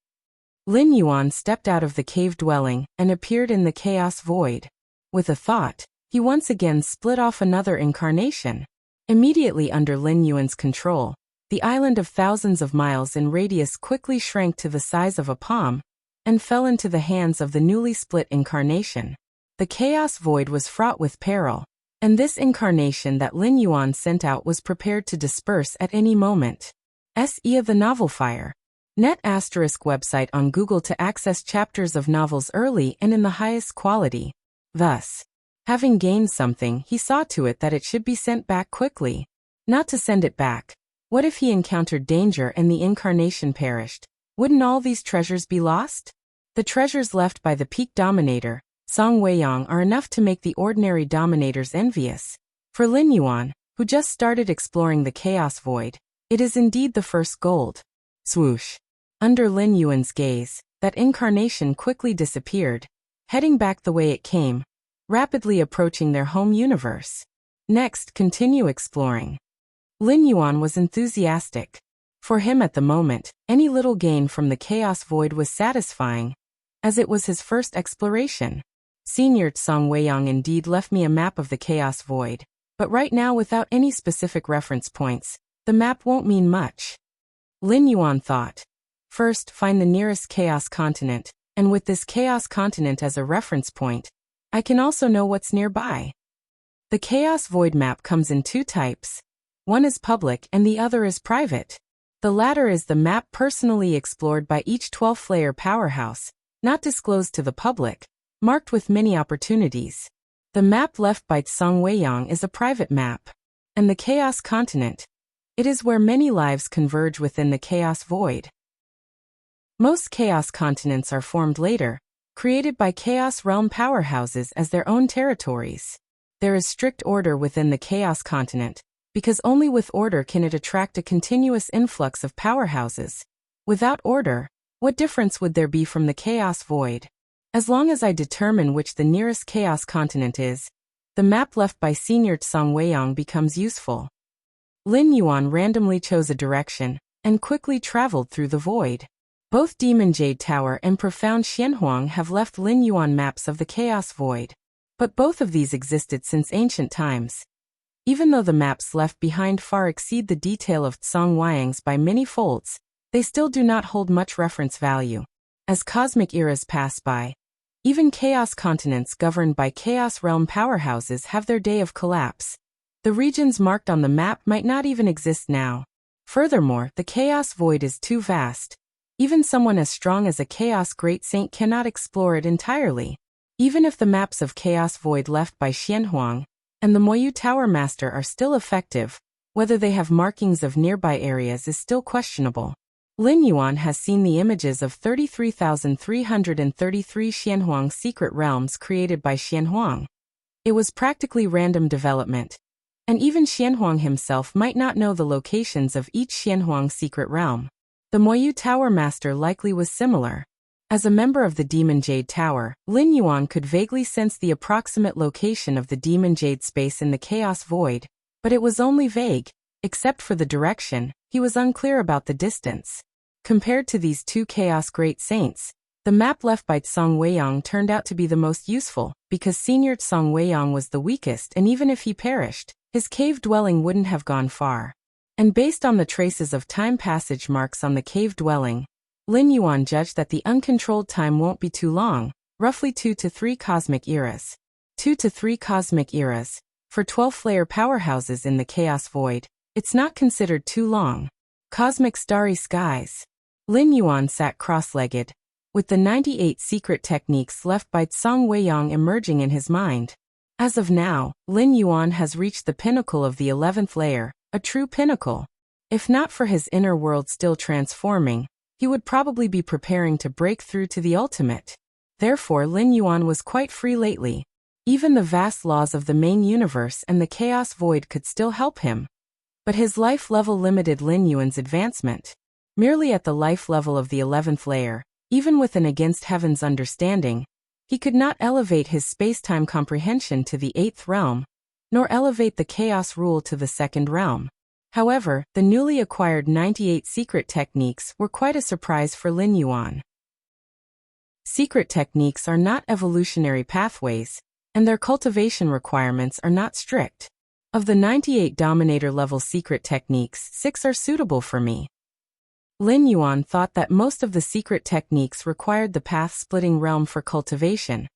Lin Yuan stepped out of the cave dwelling and appeared in the chaos void. With a thought, he once again split off another incarnation. Immediately under Lin Yuan's control, the island of thousands of miles in radius quickly shrank to the size of a palm, and fell into the hands of the newly split incarnation. The chaos void was fraught with peril, and this incarnation that Lin Yuan sent out was prepared to disperse at any moment. SE of the Novel Fire. Net ** website on Google to access chapters of novels early and in the highest quality. Thus, having gained something, he saw to it that it should be sent back quickly. Not to send it back. What if he encountered danger and the incarnation perished? Wouldn't all these treasures be lost? The treasures left by the Peak Dominator, Song Weiyang, are enough to make the ordinary dominators envious. For Lin Yuan, who just started exploring the chaos void, it is indeed the first gold. Swoosh. Under Lin Yuan's gaze, that incarnation quickly disappeared, heading back the way it came, rapidly approaching their home universe. Next, continue exploring. Lin Yuan was enthusiastic. For him at the moment, any little gain from the chaos void was satisfying, as it was his first exploration. Senior Song Weiyang indeed left me a map of the chaos void, but right now without any specific reference points, the map won't mean much. Lin Yuan thought. First, find the nearest chaos continent, and with this chaos continent as a reference point, I can also know what's nearby. The chaos void map comes in 2 types. One is public and the other is private. The latter is the map personally explored by each 12th-layer powerhouse, not disclosed to the public, marked with many opportunities. The map left by Tsang Weiyang is a private map. And the Chaos Continent. It is where many lives converge within the Chaos Void. Most Chaos Continents are formed later, created by Chaos Realm powerhouses as their own territories. There is strict order within the Chaos Continent, because only with order can it attract a continuous influx of powerhouses. Without order, what difference would there be from the Chaos Void? As long as I determine which the nearest Chaos Continent is, the map left by Senior Tsang Weiyang becomes useful. Lin Yuan randomly chose a direction, and quickly traveled through the void. Both Demon Jade Tower and Profound Xianhuang have left Lin Yuan maps of the Chaos Void. But both of these existed since ancient times. Even though the maps left behind far exceed the detail of Tsang Weiyang's by many folds, they still do not hold much reference value. As cosmic eras pass by, even Chaos Continents governed by Chaos Realm powerhouses have their day of collapse. The regions marked on the map might not even exist now. Furthermore, the Chaos Void is too vast. Even someone as strong as a Chaos Great Saint cannot explore it entirely. Even if the maps of Chaos Void left by Xianhuang and the Moyu Tower Master are still effective, whether they have markings of nearby areas is still questionable. Lin Yuan has seen the images of 33,333 Xianhuang secret realms created by Xianhuang. It was practically random development, and even Xianhuang himself might not know the locations of each Xianhuang secret realm. The Moyu Tower Master likely was similar. As a member of the Demon Jade Tower, Lin Yuan could vaguely sense the approximate location of the Demon Jade space in the Chaos Void, but it was only vague. Except for the direction, he was unclear about the distance. Compared to these two Chaos Great Saints, the map left by Tsang Weiyang turned out to be the most useful, because Senior Tsang Weiyang was the weakest, and even if he perished, his cave dwelling wouldn't have gone far. And based on the traces of time passage marks on the cave dwelling, Lin Yuan judged that the uncontrolled time won't be too long, roughly 2 to 3 cosmic eras. 2 to 3 cosmic eras. For 12th-layer powerhouses in the Chaos Void, it's not considered too long. Cosmic starry skies. Lin Yuan sat cross-legged, with the 98 secret techniques left by Tsang Weiyang emerging in his mind. As of now, Lin Yuan has reached the pinnacle of the 11th layer, a true pinnacle. If not for his inner world still transforming, he would probably be preparing to break through to the ultimate. Therefore, Lin Yuan was quite free lately. Even the vast laws of the main universe and the Chaos Void could still help him. But his life level limited Lin Yuan's advancement. Merely at the life level of the 11th layer, even with an against heaven's understanding, he could not elevate his space-time comprehension to the 8th realm, nor elevate the chaos rule to the 2nd realm. However, the newly acquired 98 secret techniques were quite a surprise for Lin Yuan. Secret techniques are not evolutionary pathways, and their cultivation requirements are not strict. Of the 98 Dominator-level secret techniques, 6 are suitable for me. Lin Yuan thought that most of the secret techniques required the path-splitting realm for cultivation.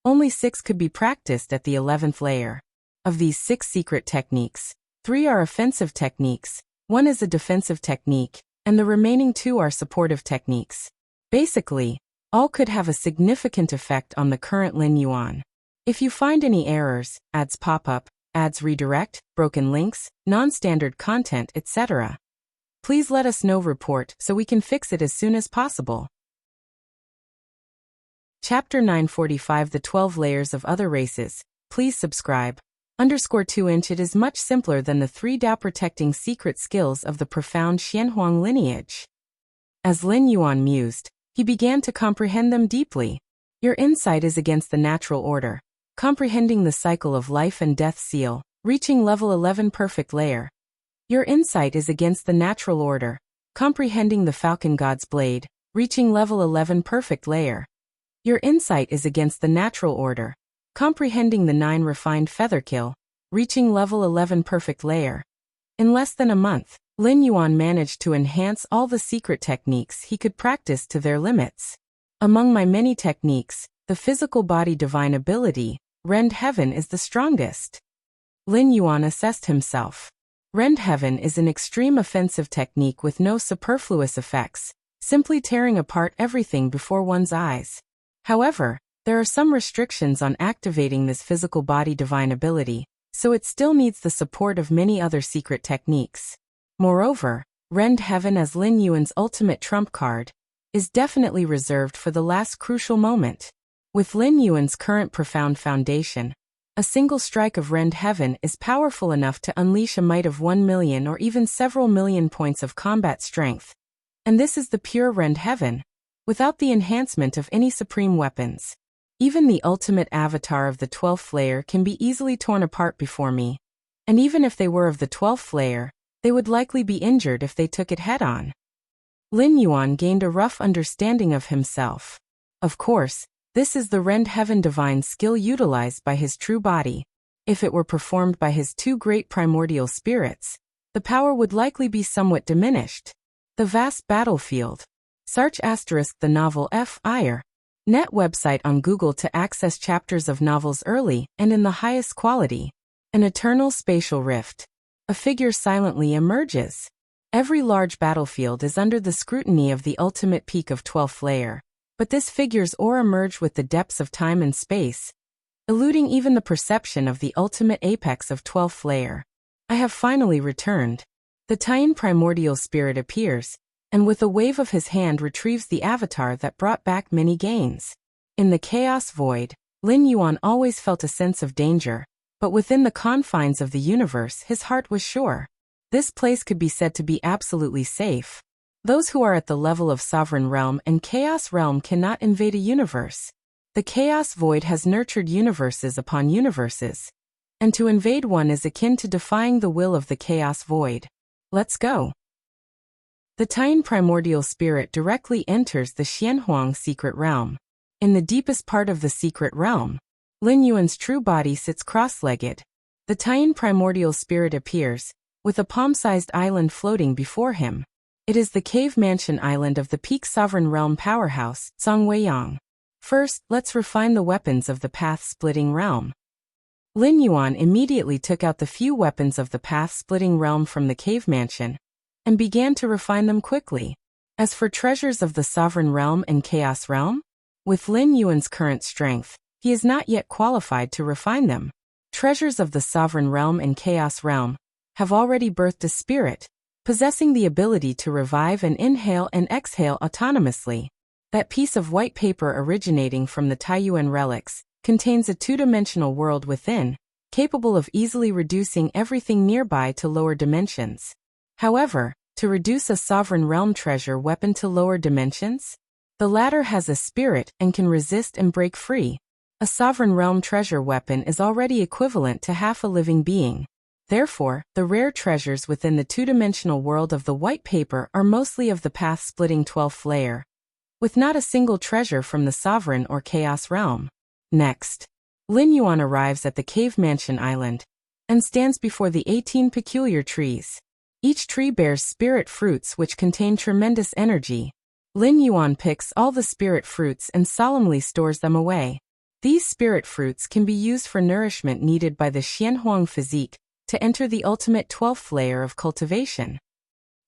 Only 6 could be practiced at the 11th layer. Of these 6 secret techniques, 3 are offensive techniques, 1 is a defensive technique, and the remaining 2 are supportive techniques. Basically, all could have a significant effect on the current Lin Yuan. If you find any errors, ads pop up, ads redirect, broken links, non-standard content, etc., please let us know. Report so we can fix it as soon as possible. Chapter 945 The 12 Layers of Other Races. Please subscribe. _2 It is much simpler than the 3 Dao protecting secret skills of the profound Xianhuang lineage. As Lin Yuan mused, he began to comprehend them deeply. Your insight is against the natural order. Comprehending the cycle of life and death seal, reaching level 11 perfect layer. Your insight is against the natural order. Comprehending the Falcon God's blade, reaching level 11 perfect layer. Your insight is against the natural order. Comprehending the 9 refined featherkill, reaching level 11 perfect layer. In less than a month, Lin Yuan managed to enhance all the secret techniques he could practice to their limits. Among my many techniques, the physical body divine ability, Rend Heaven, is the strongest. Lin Yuan assessed himself. Rend Heaven is an extreme offensive technique with no superfluous effects, simply tearing apart everything before one's eyes. However, there are some restrictions on activating this physical body divine ability, so it still needs the support of many other secret techniques. Moreover, Rend Heaven as Lin Yuan's ultimate trump card is definitely reserved for the last crucial moment. With Lin Yuan's current profound foundation, a single strike of Rend Heaven is powerful enough to unleash a might of 1 million or even several million points of combat strength. And this is the pure Rend Heaven, without the enhancement of any supreme weapons. Even the ultimate avatar of the 12th layer can be easily torn apart before me. And even if they were of the 12th layer, they would likely be injured if they took it head-on. Lin Yuan gained a rough understanding of himself. Of course, this is the Rend Heaven divine skill utilized by his true body. If it were performed by his two great primordial spirits, the power would likely be somewhat diminished. The vast battlefield. Search * the novel F.I.R. Net website on Google to access chapters of novels early and in the highest quality. An eternal spatial rift. A figure silently emerges. Every large battlefield is under the scrutiny of the ultimate peak of 12th layer. But this figure's aura emerged with the depths of time and space, eluding even the perception of the ultimate apex of 12th layer. I have finally returned. The Tian primordial spirit appears, and with a wave of his hand retrieves the avatar that brought back many gains. In the chaos void, Lin Yuan always felt a sense of danger, but within the confines of the universe his heart was sure. This place could be said to be absolutely safe. Those who are at the level of Sovereign Realm and Chaos Realm cannot invade a universe. The Chaos Void has nurtured universes upon universes, and to invade one is akin to defying the will of the Chaos Void. Let's go. The Tian primordial spirit directly enters the Xianhuang secret realm. In the deepest part of the secret realm, Lin Yuan's true body sits cross-legged. The Tian primordial spirit appears, with a palm-sized island floating before him. It is the cave mansion island of the peak sovereign realm powerhouse, Zhongweiyang. First, let's refine the weapons of the path-splitting realm. Lin Yuan immediately took out the few weapons of the path-splitting realm from the cave mansion, and began to refine them quickly. As for treasures of the sovereign realm and chaos realm, with Lin Yuan's current strength, he is not yet qualified to refine them. Treasures of the sovereign realm and chaos realm have already birthed a spirit, possessing the ability to revive and inhale and exhale autonomously. That piece of white paper originating from the Taiyuan relics contains a two-dimensional world within, capable of easily reducing everything nearby to lower dimensions. However, to reduce a sovereign realm treasure weapon to lower dimensions, the latter has a spirit and can resist and break free. A sovereign realm treasure weapon is already equivalent to half a living being. Therefore, the rare treasures within the two-dimensional world of the white paper are mostly of the path-splitting 12th layer, with not a single treasure from the sovereign or chaos realm. Next, Lin Yuan arrives at the cave mansion island, and stands before the 18 peculiar trees. Each tree bears spirit fruits which contain tremendous energy. Lin Yuan picks all the spirit fruits and solemnly stores them away. These spirit fruits can be used for nourishment needed by the Xianhuang physique, to enter the ultimate 12th layer of cultivation.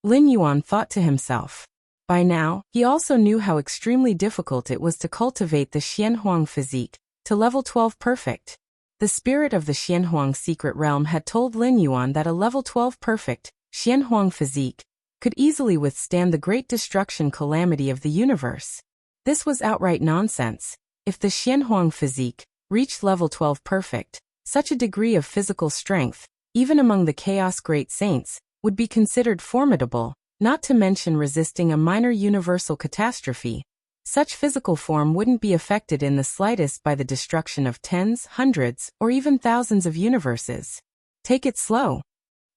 Lin Yuan thought to himself. By now, he also knew how extremely difficult it was to cultivate the Xianhuang physique to level 12 perfect. The spirit of the Xianhuang secret realm had told Lin Yuan that a level 12 perfect Xianhuang physique could easily withstand the great destruction calamity of the universe. This was outright nonsense. If the Xianhuang physique reached level 12 perfect, such a degree of physical strength, even among the Chaos Great Saints, would be considered formidable, not to mention resisting a minor universal catastrophe. Such physical form wouldn't be affected in the slightest by the destruction of tens, hundreds, or even thousands of universes. Take it slow.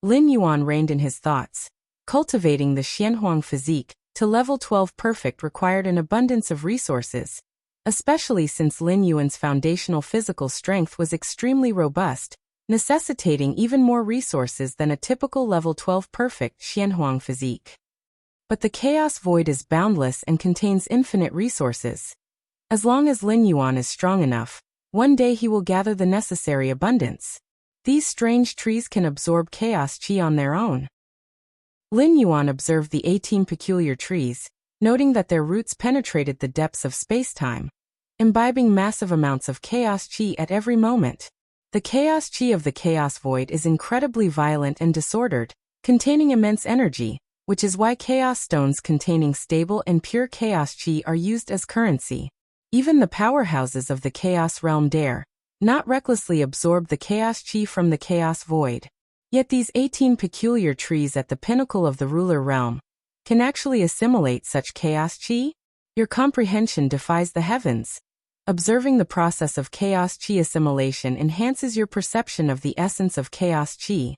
Lin Yuan reined in his thoughts. Cultivating the Xianhuang physique to level 12 perfect required an abundance of resources, especially since Lin Yuan's foundational physical strength was extremely robust, necessitating even more resources than a typical level 12 perfect Xianhuang physique. But the chaos void is boundless and contains infinite resources. As long as Lin Yuan is strong enough, one day he will gather the necessary abundance. These strange trees can absorb chaos chi on their own. Lin Yuan observed the 18 peculiar trees, noting that their roots penetrated the depths of space-time, imbibing massive amounts of chaos chi at every moment. The chaos chi of the chaos void is incredibly violent and disordered, containing immense energy, which is why chaos stones containing stable and pure chaos chi are used as currency. Even the powerhouses of the chaos realm dare not recklessly absorb the chaos chi from the chaos void. Yet these 18 peculiar trees at the pinnacle of the ruler realm can actually assimilate such chaos chi? Your comprehension defies the heavens. Observing the process of chaos chi assimilation enhances your perception of the essence of chaos chi.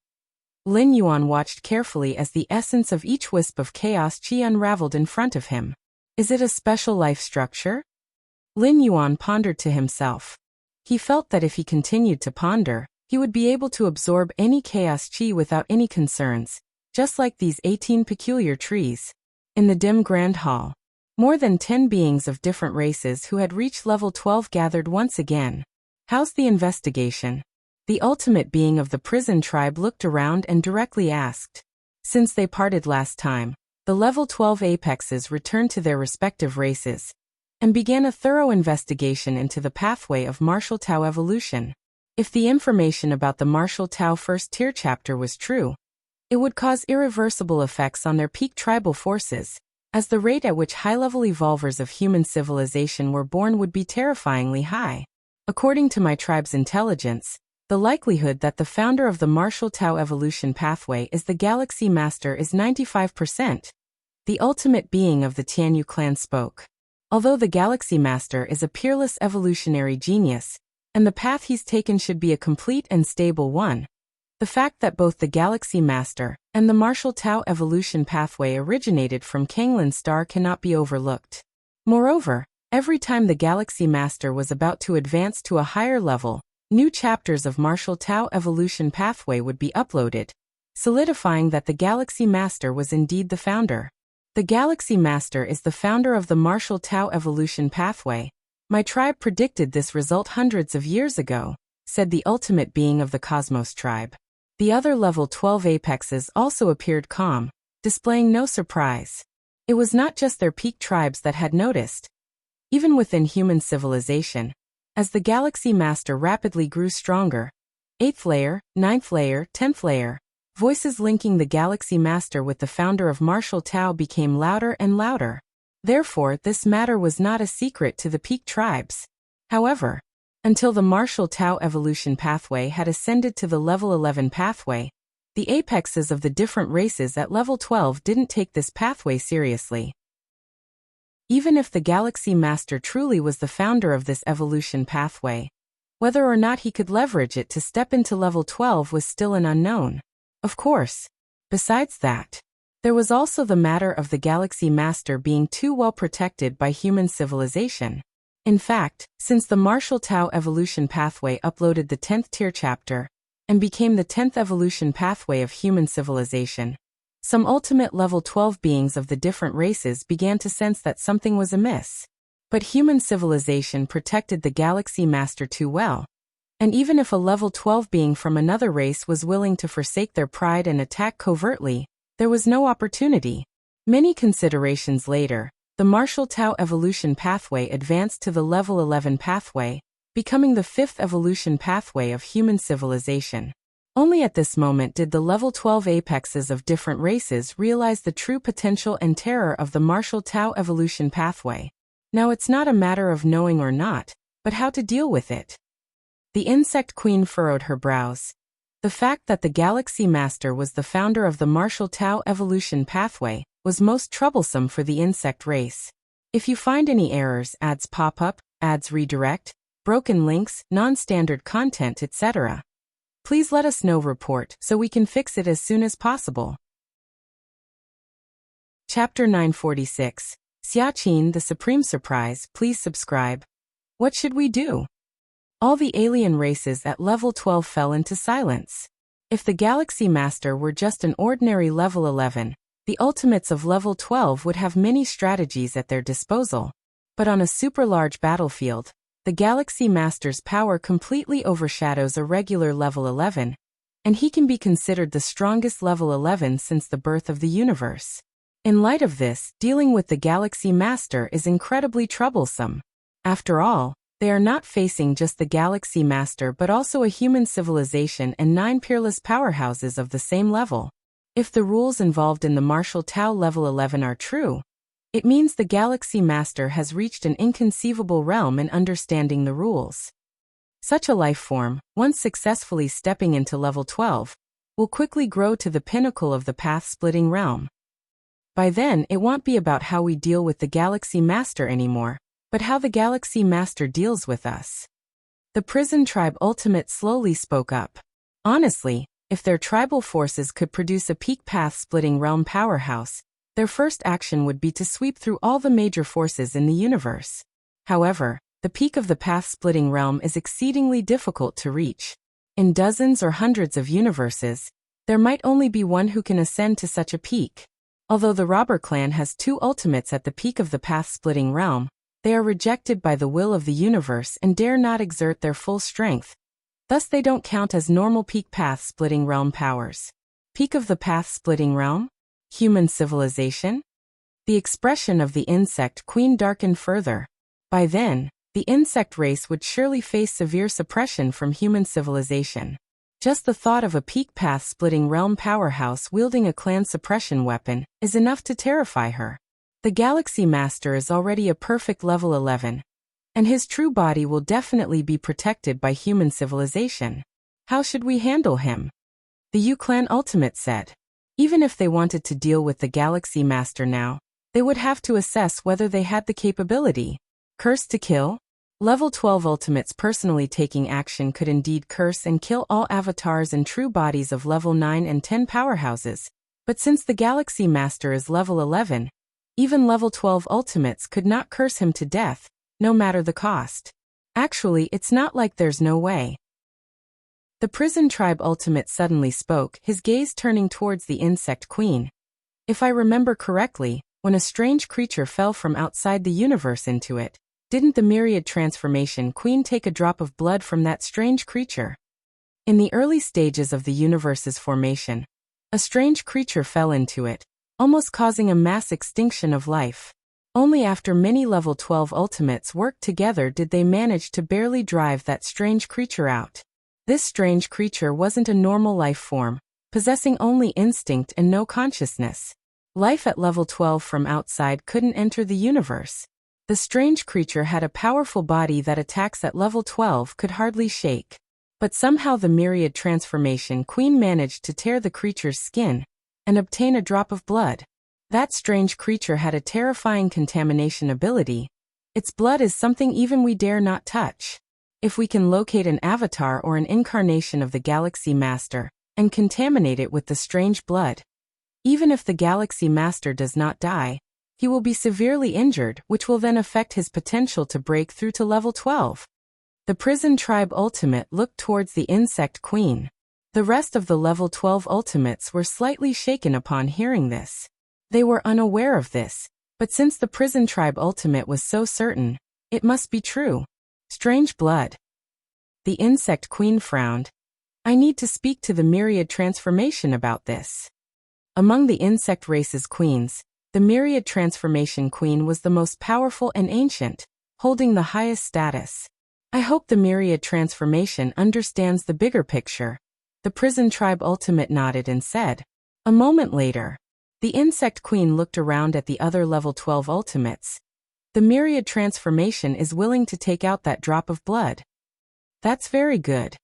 Lin Yuan watched carefully as the essence of each wisp of chaos chi unraveled in front of him. Is it a special life structure? Lin Yuan pondered to himself. He felt that if he continued to ponder, he would be able to absorb any chaos chi without any concerns, just like these 18 peculiar trees. In the dim grand hall, more than 10 beings of different races who had reached level 12 gathered once again. How's the investigation? The ultimate being of the prison tribe looked around and directly asked. Since they parted last time, the level 12 apexes returned to their respective races and began a thorough investigation into the pathway of martial Tao evolution. If the information about the martial Tao first tier chapter was true, it would cause irreversible effects on their peak tribal forces, as the rate at which high-level evolvers of human civilization were born would be terrifyingly high. According to my tribe's intelligence, the likelihood that the founder of the martial Tao evolution pathway is the Galaxy Master is 95%. The ultimate being of the Tianyu clan spoke. Although the Galaxy Master is a peerless evolutionary genius, and the path he's taken should be a complete and stable one, the fact that both the Galaxy Master and the martial Tao evolution pathway originated from Kanglin's star cannot be overlooked. Moreover, every time the Galaxy Master was about to advance to a higher level, new chapters of martial Tao evolution pathway would be uploaded, solidifying that the Galaxy Master was indeed the founder. The Galaxy Master is the founder of the martial Tao evolution pathway. My tribe predicted this result hundreds of years ago, said the ultimate being of the Cosmos tribe. The other level 12 apexes also appeared calm, displaying no surprise. It was not just their peak tribes that had noticed. Even within human civilization, as the Galaxy Master rapidly grew stronger, 8th layer, 9th layer, 10th layer, voices linking the Galaxy Master with the founder of martial Tao became louder and louder. Therefore, this matter was not a secret to the peak tribes. However, until the martial Tao evolution pathway had ascended to the level 11 pathway, the apexes of the different races at level 12 didn't take this pathway seriously. Even if the Galaxy Master truly was the founder of this evolution pathway, whether or not he could leverage it to step into level 12 was still an unknown. Of course. Besides that, there was also the matter of the Galaxy Master being too well protected by human civilization. In fact, since the martial Tao evolution pathway uploaded the 10th tier chapter and became the 10th evolution pathway of human civilization, some ultimate level 12 beings of the different races began to sense that something was amiss. But human civilization protected the Galaxy Master too well. And even if a level 12 being from another race was willing to forsake their pride and attack covertly, there was no opportunity. Many considerations later, the martial Tao evolution pathway advanced to the level 11 pathway, becoming the 5th evolution pathway of human civilization. Only at this moment did the level 12 apexes of different races realize the true potential and terror of the martial Tao evolution pathway. Now it's not a matter of knowing or not, but how to deal with it. The insect queen furrowed her brows. The fact that the Galaxy Master was the founder of the martial Tao evolution pathway was most troublesome for the insect race. If you find any errors, ads pop up, ads redirect, broken links, non-standard content, etc., please let us know. Report so we can fix it as soon as possible. Chapter 946. Xiaqin, the Supreme Surprise. Please subscribe. What should we do? All the alien races at level 12 fell into silence. If the Galaxy Master were just an ordinary level 11, the ultimates of level 12 would have many strategies at their disposal. But on a super large battlefield, The Galaxy Master's power completely overshadows a regular level 11, and he can be considered the strongest level 11 since the birth of the universe. In light of this, dealing with the Galaxy Master is incredibly troublesome. After all, they are not facing just the Galaxy Master but also a human civilization and 9 peerless powerhouses of the same level. If the rules involved in the Martial Tao level 11 are true, it means the Galaxy Master has reached an inconceivable realm in understanding the rules. Such a life form, once successfully stepping into level 12, will quickly grow to the pinnacle of the path-splitting realm. By then, it won't be about how we deal with the Galaxy Master anymore, but how the Galaxy Master deals with us. The Prison Tribe Ultimate slowly spoke up. Honestly, if their tribal forces could produce a peak path-splitting realm powerhouse, their first action would be to sweep through all the major forces in the universe. However, the peak of the path-splitting realm is exceedingly difficult to reach. In dozens or hundreds of universes, there might only be one who can ascend to such a peak. Although the Robber Clan has 2 ultimates at the peak of the path-splitting realm, they are rejected by the will of the universe and dare not exert their full strength. Thus they don't count as normal peak path-splitting realm powers. Peak of the path-splitting realm? Human civilization? The expression of the insect queen darkened further. By then, the insect race would surely face severe suppression from human civilization. Just the thought of a peak path-splitting realm powerhouse wielding a clan suppression weapon is enough to terrify her. The Galaxy Master is already a perfect level 11, and his true body will definitely be protected by human civilization. How should we handle him? The U-Clan Ultimate said. Even if they wanted to deal with the Galaxy Master now, they would have to assess whether they had the capability. Curse to kill? Level 12 Ultimates personally taking action could indeed curse and kill all avatars and true bodies of level 9 and 10 powerhouses, but since the Galaxy Master is level 11, even level 12 Ultimates could not curse him to death, no matter the cost. Actually, it's not like there's no way. The Prison Tribe Ultimate suddenly spoke, his gaze turning towards the Insect Queen. If I remember correctly, when a strange creature fell from outside the universe into it, didn't the Myriad Transformation Queen take a drop of blood from that strange creature? In the early stages of the universe's formation, a strange creature fell into it, almost causing a mass extinction of life. Only after many level 12 ultimates worked together did they manage to barely drive that strange creature out. This strange creature wasn't a normal life form, possessing only instinct and no consciousness. Life at level 12 from outside couldn't enter the universe. The strange creature had a powerful body that attacks at level 12 could hardly shake. But somehow the Myriad Transformation Queen managed to tear the creature's skin and obtain a drop of blood. That strange creature had a terrifying contamination ability. Its blood is something even we dare not touch. If we can locate an avatar or an incarnation of the Galaxy Master and contaminate it with the strange blood, even if the Galaxy Master does not die, he will be severely injured, which will then affect his potential to break through to level 12. The Prison Tribe Ultimate looked towards the Insect Queen. The rest of the level 12 Ultimates were slightly shaken upon hearing this. They were unaware of this, but since the Prison Tribe Ultimate was so certain, it must be true. Strange blood. The Insect Queen frowned. I need to speak to the Myriad Transformation about this. Among the insect race's queens, the Myriad Transformation Queen was the most powerful and ancient, holding the highest status. I hope the Myriad Transformation understands the bigger picture. The Prison Tribe Ultimate nodded and said. A moment later, the Insect Queen looked around at the other level 12 Ultimates. The Myriad Transformation is willing to take out that drop of blood. That's very good.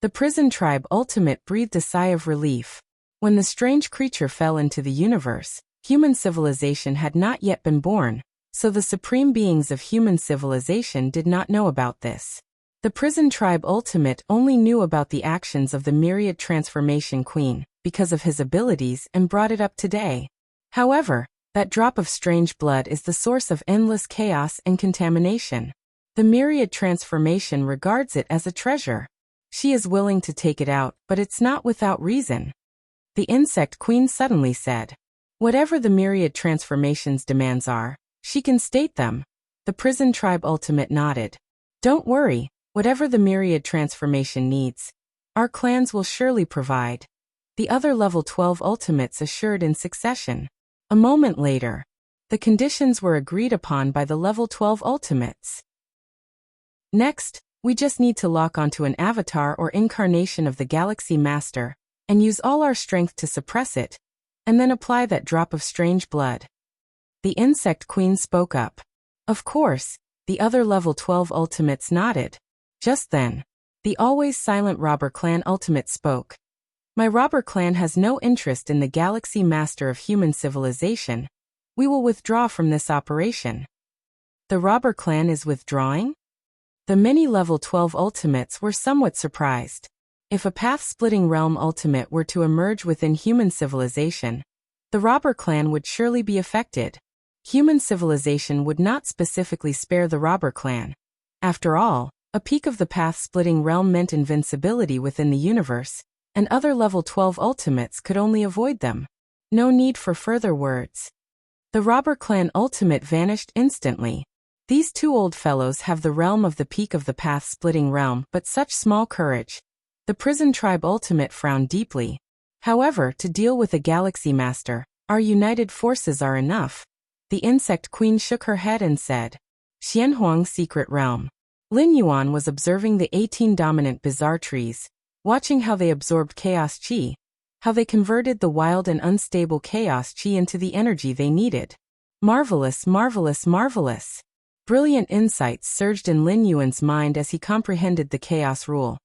The Prison Tribe Ultimate breathed a sigh of relief. When the strange creature fell into the universe, human civilization had not yet been born, so the supreme beings of human civilization did not know about this. The Prison Tribe Ultimate only knew about the actions of the Myriad Transformation Queen because of his abilities and brought it up today. However, that drop of strange blood is the source of endless chaos and contamination. The Myriad Transformation regards it as a treasure. She is willing to take it out, but it's not without reason. The Insect Queen suddenly said. Whatever the Myriad Transformation's demands are, she can state them. The Prison Tribe Ultimate nodded. Don't worry, whatever the myriad transformation needs, our clans will surely provide. The other level 12 ultimates assured in succession. A moment later, the conditions were agreed upon by the level 12 ultimates. Next, we just need to lock onto an avatar or incarnation of the Galaxy Master, and use all our strength to suppress it, and then apply that drop of strange blood. The Insect Queen spoke up. Of course, the other level 12 ultimates nodded. Just then, the always silent Robber Clan ultimate spoke. My Robber Clan has no interest in the Galaxy Master of human civilization. We will withdraw from this operation. The Robber Clan is withdrawing? The many level 12 ultimates were somewhat surprised. If a path-splitting realm ultimate were to emerge within human civilization, the Robber Clan would surely be affected. Human civilization would not specifically spare the Robber Clan. After all, a peak of the path-splitting realm meant invincibility within the universe, and other level 12 ultimates could only avoid them. No need for further words. The Robber Clan ultimate vanished instantly. These two old fellows have the realm of the peak of the path-splitting realm, but such small courage. The Prison Tribe ultimate frowned deeply. However, to deal with a Galaxy Master, our united forces are enough. The Insect Queen shook her head and said, Xianhuang's secret realm. Lin Yuan was observing the 18 dominant bizarre trees, watching how they absorbed chaos chi, how they converted the wild and unstable chaos chi into the energy they needed. Marvelous, marvelous, marvelous. Brilliant insights surged in Lin Yuan's mind as he comprehended the chaos rule.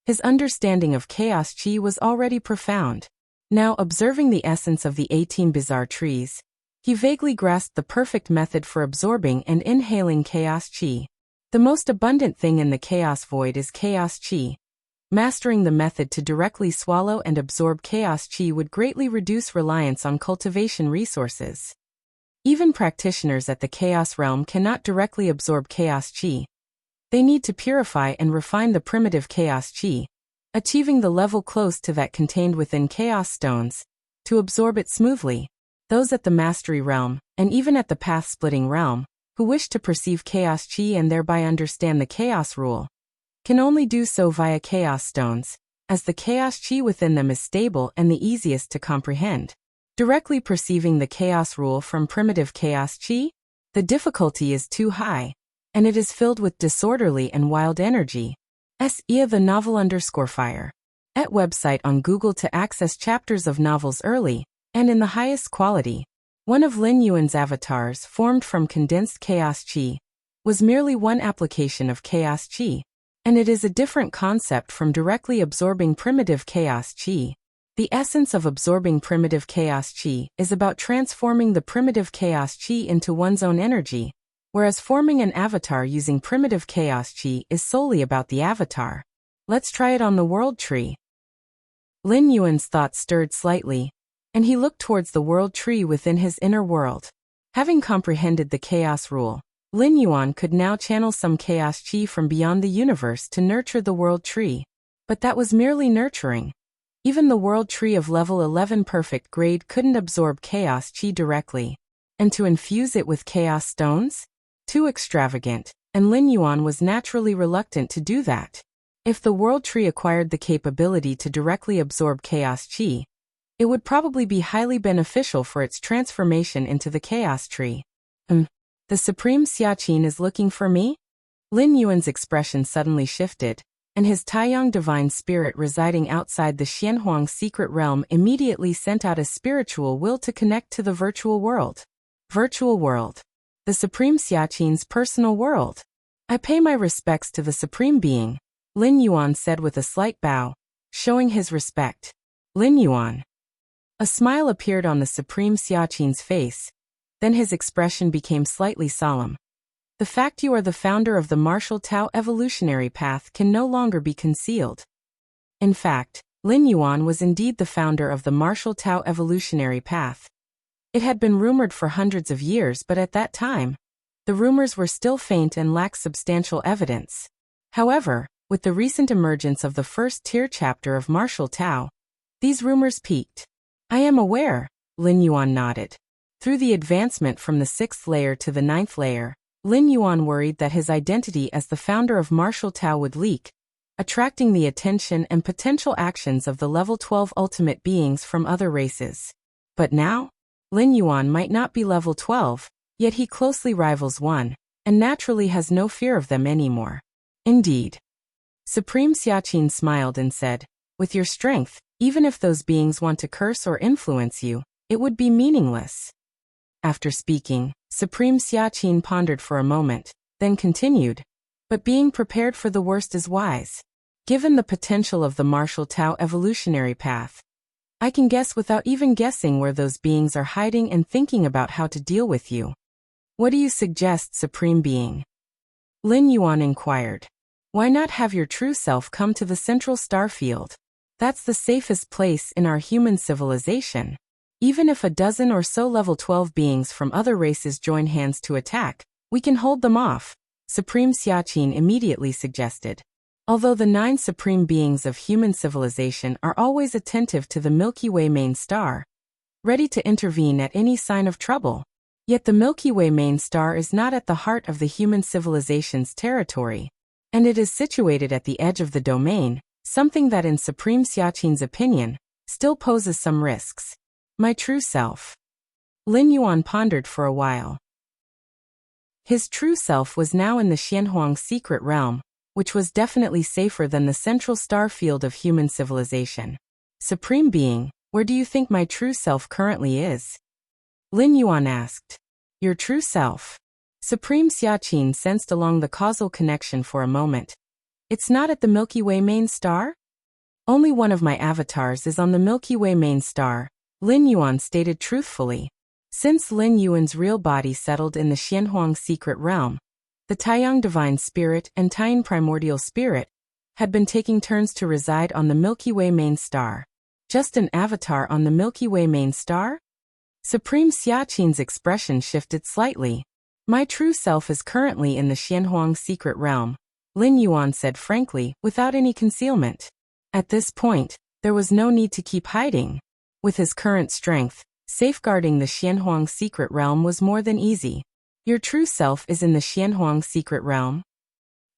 His understanding of chaos chi was already profound. Now, observing the essence of the 18 bizarre trees, he vaguely grasped the perfect method for absorbing and inhaling chaos chi. The most abundant thing in the chaos void is chaos chi. Mastering the method to directly swallow and absorb chaos chi would greatly reduce reliance on cultivation resources. Even practitioners at the chaos realm cannot directly absorb chaos chi. They need to purify and refine the primitive chaos chi, achieving the level close to that contained within chaos stones, to absorb it smoothly. Those at the mastery realm, and even at the path-splitting realm, who wish to perceive chaos chi and thereby understand the chaos rule, can only do so via chaos stones, as the chaos chi within them is stable and the easiest to comprehend. Directly perceiving the chaos rule from primitive chaos chi? The difficulty is too high, and it is filled with disorderly and wild energy. The novel _fire. At website on Google to access chapters of novels early, and in the highest quality. One of Lin Yuan's avatars, formed from condensed chaos chi, was merely one application of chaos chi, and it is a different concept from directly absorbing primitive chaos chi. The essence of absorbing primitive chaos chi is about transforming the primitive chaos chi into one's own energy, whereas forming an avatar using primitive chaos chi is solely about the avatar. Let's try it on the world tree. Lin Yuan's thoughts stirred slightly, and he looked towards the world tree within his inner world. Having comprehended the chaos rule, Lin Yuan could now channel some chaos chi from beyond the universe to nurture the world tree. But that was merely nurturing. Even the world tree of level 11 perfect grade couldn't absorb chaos chi directly. And to infuse it with chaos stones? Too extravagant, and Lin Yuan was naturally reluctant to do that. If the world tree acquired the capability to directly absorb chaos chi, it would probably be highly beneficial for its transformation into the chaos tree. The Supreme Xiaqin is looking for me? Lin Yuan's expression suddenly shifted, and his Taiyang divine spirit residing outside the Xianhuang secret realm immediately sent out a spiritual will to connect to the virtual world. Virtual world. The Supreme Xiaqin's personal world. I pay my respects to the Supreme Being, Lin Yuan said with a slight bow, showing his respect. Lin Yuan. A smile appeared on the Supreme Xiaqin's face, then his expression became slightly solemn. The fact you are the founder of the martial Tao evolutionary path can no longer be concealed. In fact, Lin Yuan was indeed the founder of the martial Tao evolutionary path. It had been rumored for hundreds of years, but at that time, the rumors were still faint and lacked substantial evidence. However, with the recent emergence of the first-tier chapter of martial Tao, these rumors peaked. I am aware, Lin Yuan nodded. Through the advancement from the 6th layer to the 9th layer, Lin Yuan worried that his identity as the founder of Martial Tao would leak, attracting the attention and potential actions of the level 12 ultimate beings from other races. But now, Lin Yuan might not be level 12, yet he closely rivals one, and naturally has no fear of them anymore. Indeed. Supreme Xiaqin smiled and said, with your strength, even if those beings want to curse or influence you, it would be meaningless. After speaking, Supreme Xiaqin pondered for a moment, then continued, but being prepared for the worst is wise. Given the potential of the Martial Tao evolutionary path, I can guess without even guessing where those beings are hiding and thinking about how to deal with you. What do you suggest, Supreme Being? Lin Yuan inquired. Why not have your true self come to the central star field? That's the safest place in our human civilization. Even if a dozen or so level 12 beings from other races join hands to attack, we can hold them off, Supreme Xiaqin immediately suggested. Although the 9 supreme beings of human civilization are always attentive to the Milky Way main star, ready to intervene at any sign of trouble, yet the Milky Way main star is not at the heart of the human civilization's territory, and it is situated at the edge of the domain, something that in Supreme Xiaqin's opinion, still poses some risks. My true self. Lin Yuan pondered for a while. His true self was now in the Xianhuang secret realm, which was definitely safer than the central star field of human civilization. Supreme Being, where do you think my true self currently is? Lin Yuan asked. Your true self. Supreme Xiaqin sensed along the causal connection for a moment. It's not at the Milky Way main star? Only one of my avatars is on the Milky Way main star, Lin Yuan stated truthfully. Since Lin Yuan's real body settled in the Xianhuang secret realm, the Taiyang Divine Spirit and Taiyin Primordial Spirit had been taking turns to reside on the Milky Way main star. Just an avatar on the Milky Way main star? Supreme Xiaqin's expression shifted slightly. My true self is currently in the Xianhuang secret realm, Lin Yuan said frankly, without any concealment. At this point, there was no need to keep hiding. With his current strength, safeguarding the Xianhuang secret realm was more than easy. Your true self is in the Xianhuang secret realm?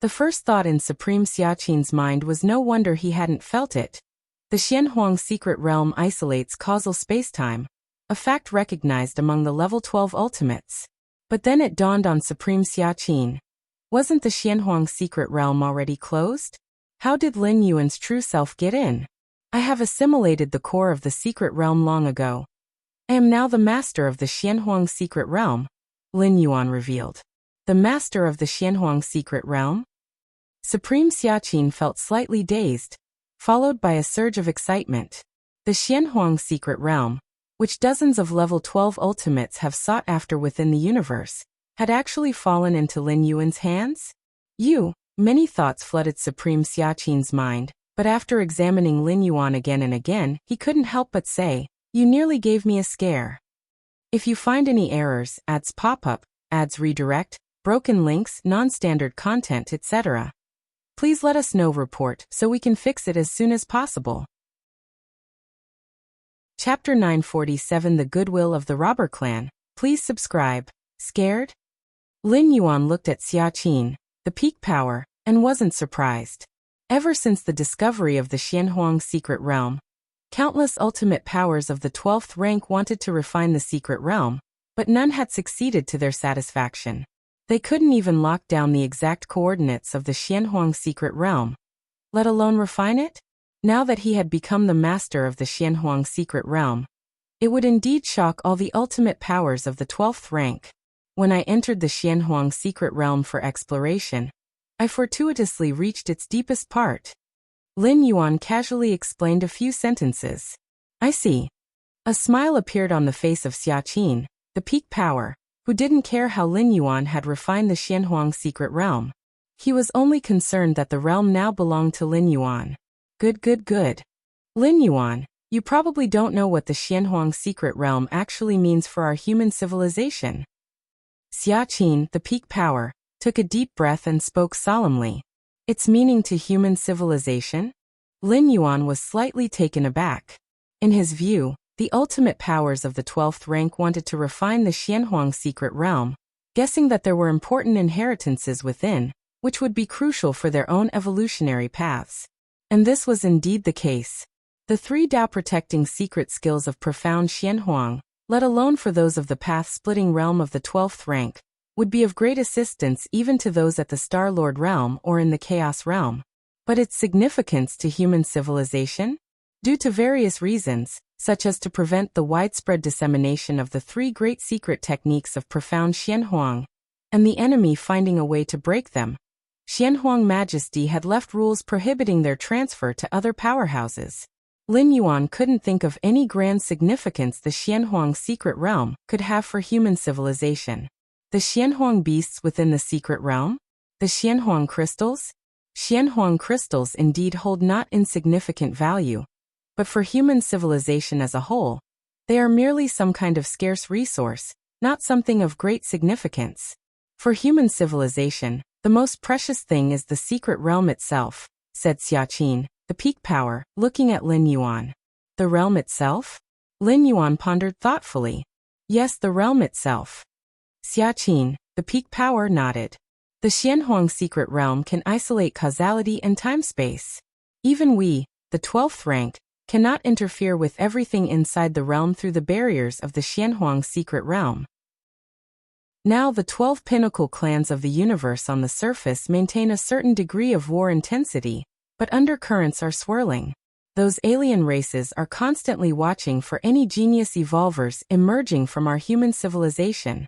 The first thought in Supreme Xiaqin's mind was no wonder he hadn't felt it. The Xianhuang secret realm isolates causal spacetime, a fact recognized among the level 12 ultimates. But then it dawned on Supreme Xiaqin. Wasn't the Xianhuang secret realm already closed? How did Lin Yuan's true self get in? I have assimilated the core of the secret realm long ago. I am now the master of the Xianhuang secret realm, Lin Yuan revealed. The master of the Xianhuang secret realm? Supreme Xiaqin felt slightly dazed, followed by a surge of excitement. The Xianhuang secret realm, which dozens of level 12 ultimates have sought after within the universe, had actually fallen into Lin Yuan's hands? Many thoughts flooded Supreme Xiaqin's mind, but after examining Lin Yuan again and again, he couldn't help but say, you nearly gave me a scare. If you find any errors, ads pop up, ads redirect, broken links, non-standard content, etc., please let us know. Report so we can fix it as soon as possible. Chapter 947 The Goodwill of the Robber Clan. Please subscribe. Scared? Lin Yuan looked at Xiaqin, the peak power, and wasn't surprised. Ever since the discovery of the Xianhuang secret realm, countless ultimate powers of the 12th rank wanted to refine the secret realm, but none had succeeded to their satisfaction. They couldn't even lock down the exact coordinates of the Xianhuang secret realm, let alone refine it? Now that he had become the master of the Xianhuang secret realm, it would indeed shock all the ultimate powers of the 12th rank. When I entered the Xianhuang secret realm for exploration, I fortuitously reached its deepest part. Lin Yuan casually explained a few sentences. I see. A smile appeared on the face of Xiaqin, the peak power, who didn't care how Lin Yuan had refined the Xianhuang secret realm. He was only concerned that the realm now belonged to Lin Yuan. Good. Lin Yuan, you probably don't know what the Xianhuang secret realm actually means for our human civilization. Xiaqin, the peak power, took a deep breath and spoke solemnly. Its meaning to human civilization? Lin Yuan was slightly taken aback. In his view, the ultimate powers of the 12th rank wanted to refine the Xianhuang secret realm, guessing that there were important inheritances within, which would be crucial for their own evolutionary paths. And this was indeed the case. The 3 Dao protecting secret skills of profound Xianhuang, let alone for those of the path-splitting realm of the 12th rank, would be of great assistance even to those at the Star Lord realm or in the Chaos realm. But its significance to human civilization? Due to various reasons, such as to prevent the widespread dissemination of the 3 great secret techniques of profound Xianhuang, and the enemy finding a way to break them, Xianhuang Majesty had left rules prohibiting their transfer to other powerhouses. Lin Yuan couldn't think of any grand significance the Xianhuang secret realm could have for human civilization. The Xianhuang beasts within the secret realm? The Xianhuang crystals? Xianhuang crystals indeed hold not insignificant value, but for human civilization as a whole, they are merely some kind of scarce resource, not something of great significance. For human civilization, the most precious thing is the secret realm itself, said Xiaqin, the peak power, looking at Lin Yuan. The realm itself? Lin Yuan pondered thoughtfully. Yes, the realm itself. Xiaqin, the peak power, nodded. The Xianhuang secret realm can isolate causality and time-space. Even we, the 12th rank, cannot interfere with everything inside the realm through the barriers of the Xianhuang secret realm. Now the 12 pinnacle clans of the universe on the surface maintain a certain degree of war intensity, but undercurrents are swirling. Those alien races are constantly watching for any genius evolvers emerging from our human civilization.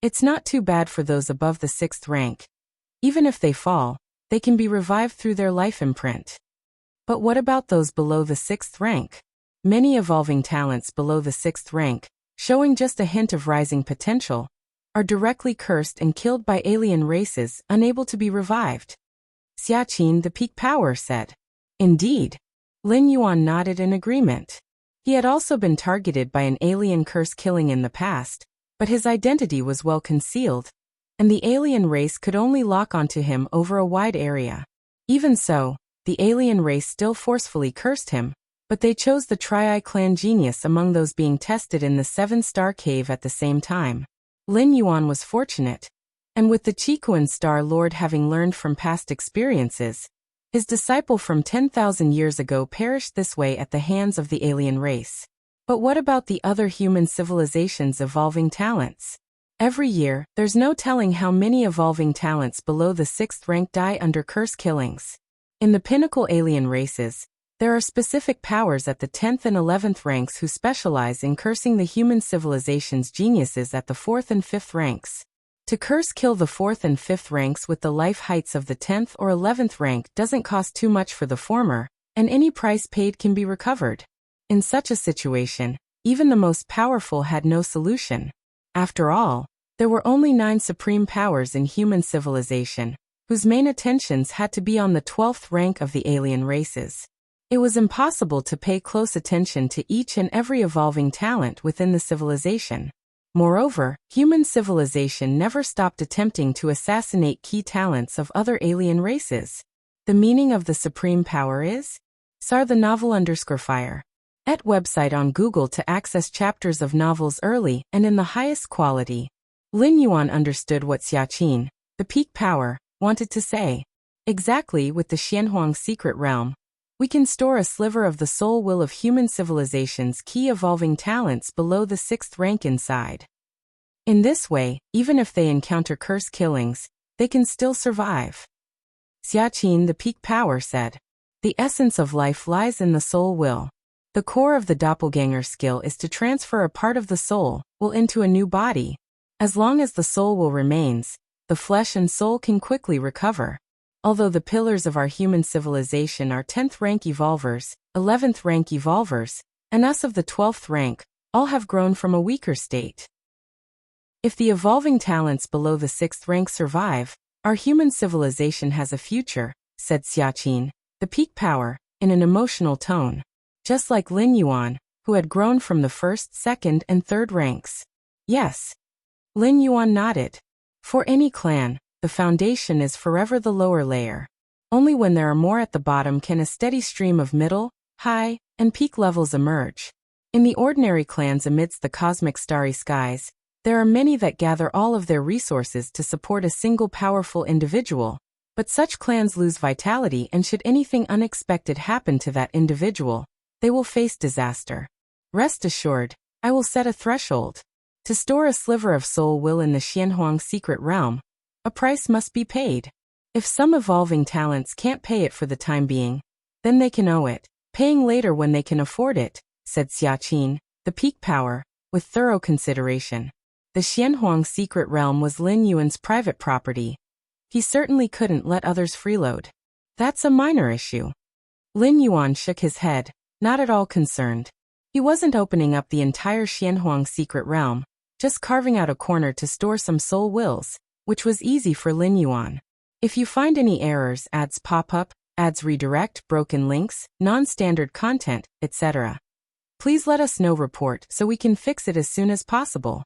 It's not too bad for those above the 6th rank. Even if they fall, they can be revived through their life imprint. But what about those below the 6th rank? Many evolving talents below the 6th rank, showing just a hint of rising potential, are directly cursed and killed by alien races unable to be revived. Xiaqin, the peak power, said. Indeed. Lin Yuan nodded in agreement. He had also been targeted by an alien curse killing in the past, but his identity was well concealed, and the alien race could only lock onto him over a wide area. Even so, the alien race still forcefully cursed him, but they chose the Tri-Eye clan genius among those being tested in the 7-star cave at the same time. Lin Yuan was fortunate, and with the Qikuan Star Lord having learned from past experiences, his disciple from 10,000 years ago perished this way at the hands of the alien race. But what about the other human civilizations' evolving talents? Every year, there's no telling how many evolving talents below the 6th rank die under curse killings. In the pinnacle alien races, there are specific powers at the 10th and 11th ranks who specialize in cursing the human civilization's geniuses at the 4th and 5th ranks. To curse kill the 4th and 5th ranks with the life heights of the 10th or 11th rank doesn't cost too much for the former, and any price paid can be recovered. In such a situation, even the most powerful had no solution. After all, there were only 9 supreme powers in human civilization, whose main attentions had to be on the 12th rank of the alien races. It was impossible to pay close attention to each and every evolving talent within the civilization. Moreover, human civilization never stopped attempting to assassinate key talents of other alien races. The meaning of the supreme power is? Sar the novel _fire. Et website on Google to access chapters of novels early and in the highest quality. Lin Yuan understood what Xiaqin, the peak power, wanted to say. Exactly, with the Xianhuang secret realm, we can store a sliver of the soul will of human civilization's key evolving talents below the 6th rank inside. In this way, even if they encounter curse killings, they can still survive. Xiaqin, the peak power, said. The essence of life lies in the soul will. The core of the doppelganger skill is to transfer a part of the soul will into a new body. As long as the soul will remains, the flesh and soul can quickly recover. Although the pillars of our human civilization are 10th rank evolvers, 11th rank evolvers, and us of the 12th rank, all have grown from a weaker state. If the evolving talents below the 6th rank survive, our human civilization has a future, said Xiaqin, the peak power, in an emotional tone. Just like Lin Yuan, who had grown from the 1st, 2nd, and 3rd ranks. Yes. Lin Yuan nodded. For any clan, the foundation is forever the lower layer. Only when there are more at the bottom can a steady stream of middle, high, and peak levels emerge. In the ordinary clans amidst the cosmic starry skies, There are many that gather all of their resources to support a single powerful individual, but such clans lose vitality, and should anything unexpected happen to that individual, they will face disaster. Rest assured, I will set a threshold. To store a sliver of soul will in the Xianhuang secret realm, a price must be paid. If some evolving talents can't pay it for the time being, then they can owe it, paying later when they can afford it, said Xiaqin, the peak power, with thorough consideration. The Xianhuang secret realm was Lin Yuan's private property. He certainly couldn't let others freeload. That's a minor issue. Lin Yuan shook his head, not at all concerned. He wasn't opening up the entire Xianhuang secret realm, just carving out a corner to store some soul wills, which was easy for Lin Yuan. If you find any errors, ads pop up, ads redirect, broken links, non-standard content, etc., please let us know. Report so we can fix it as soon as possible.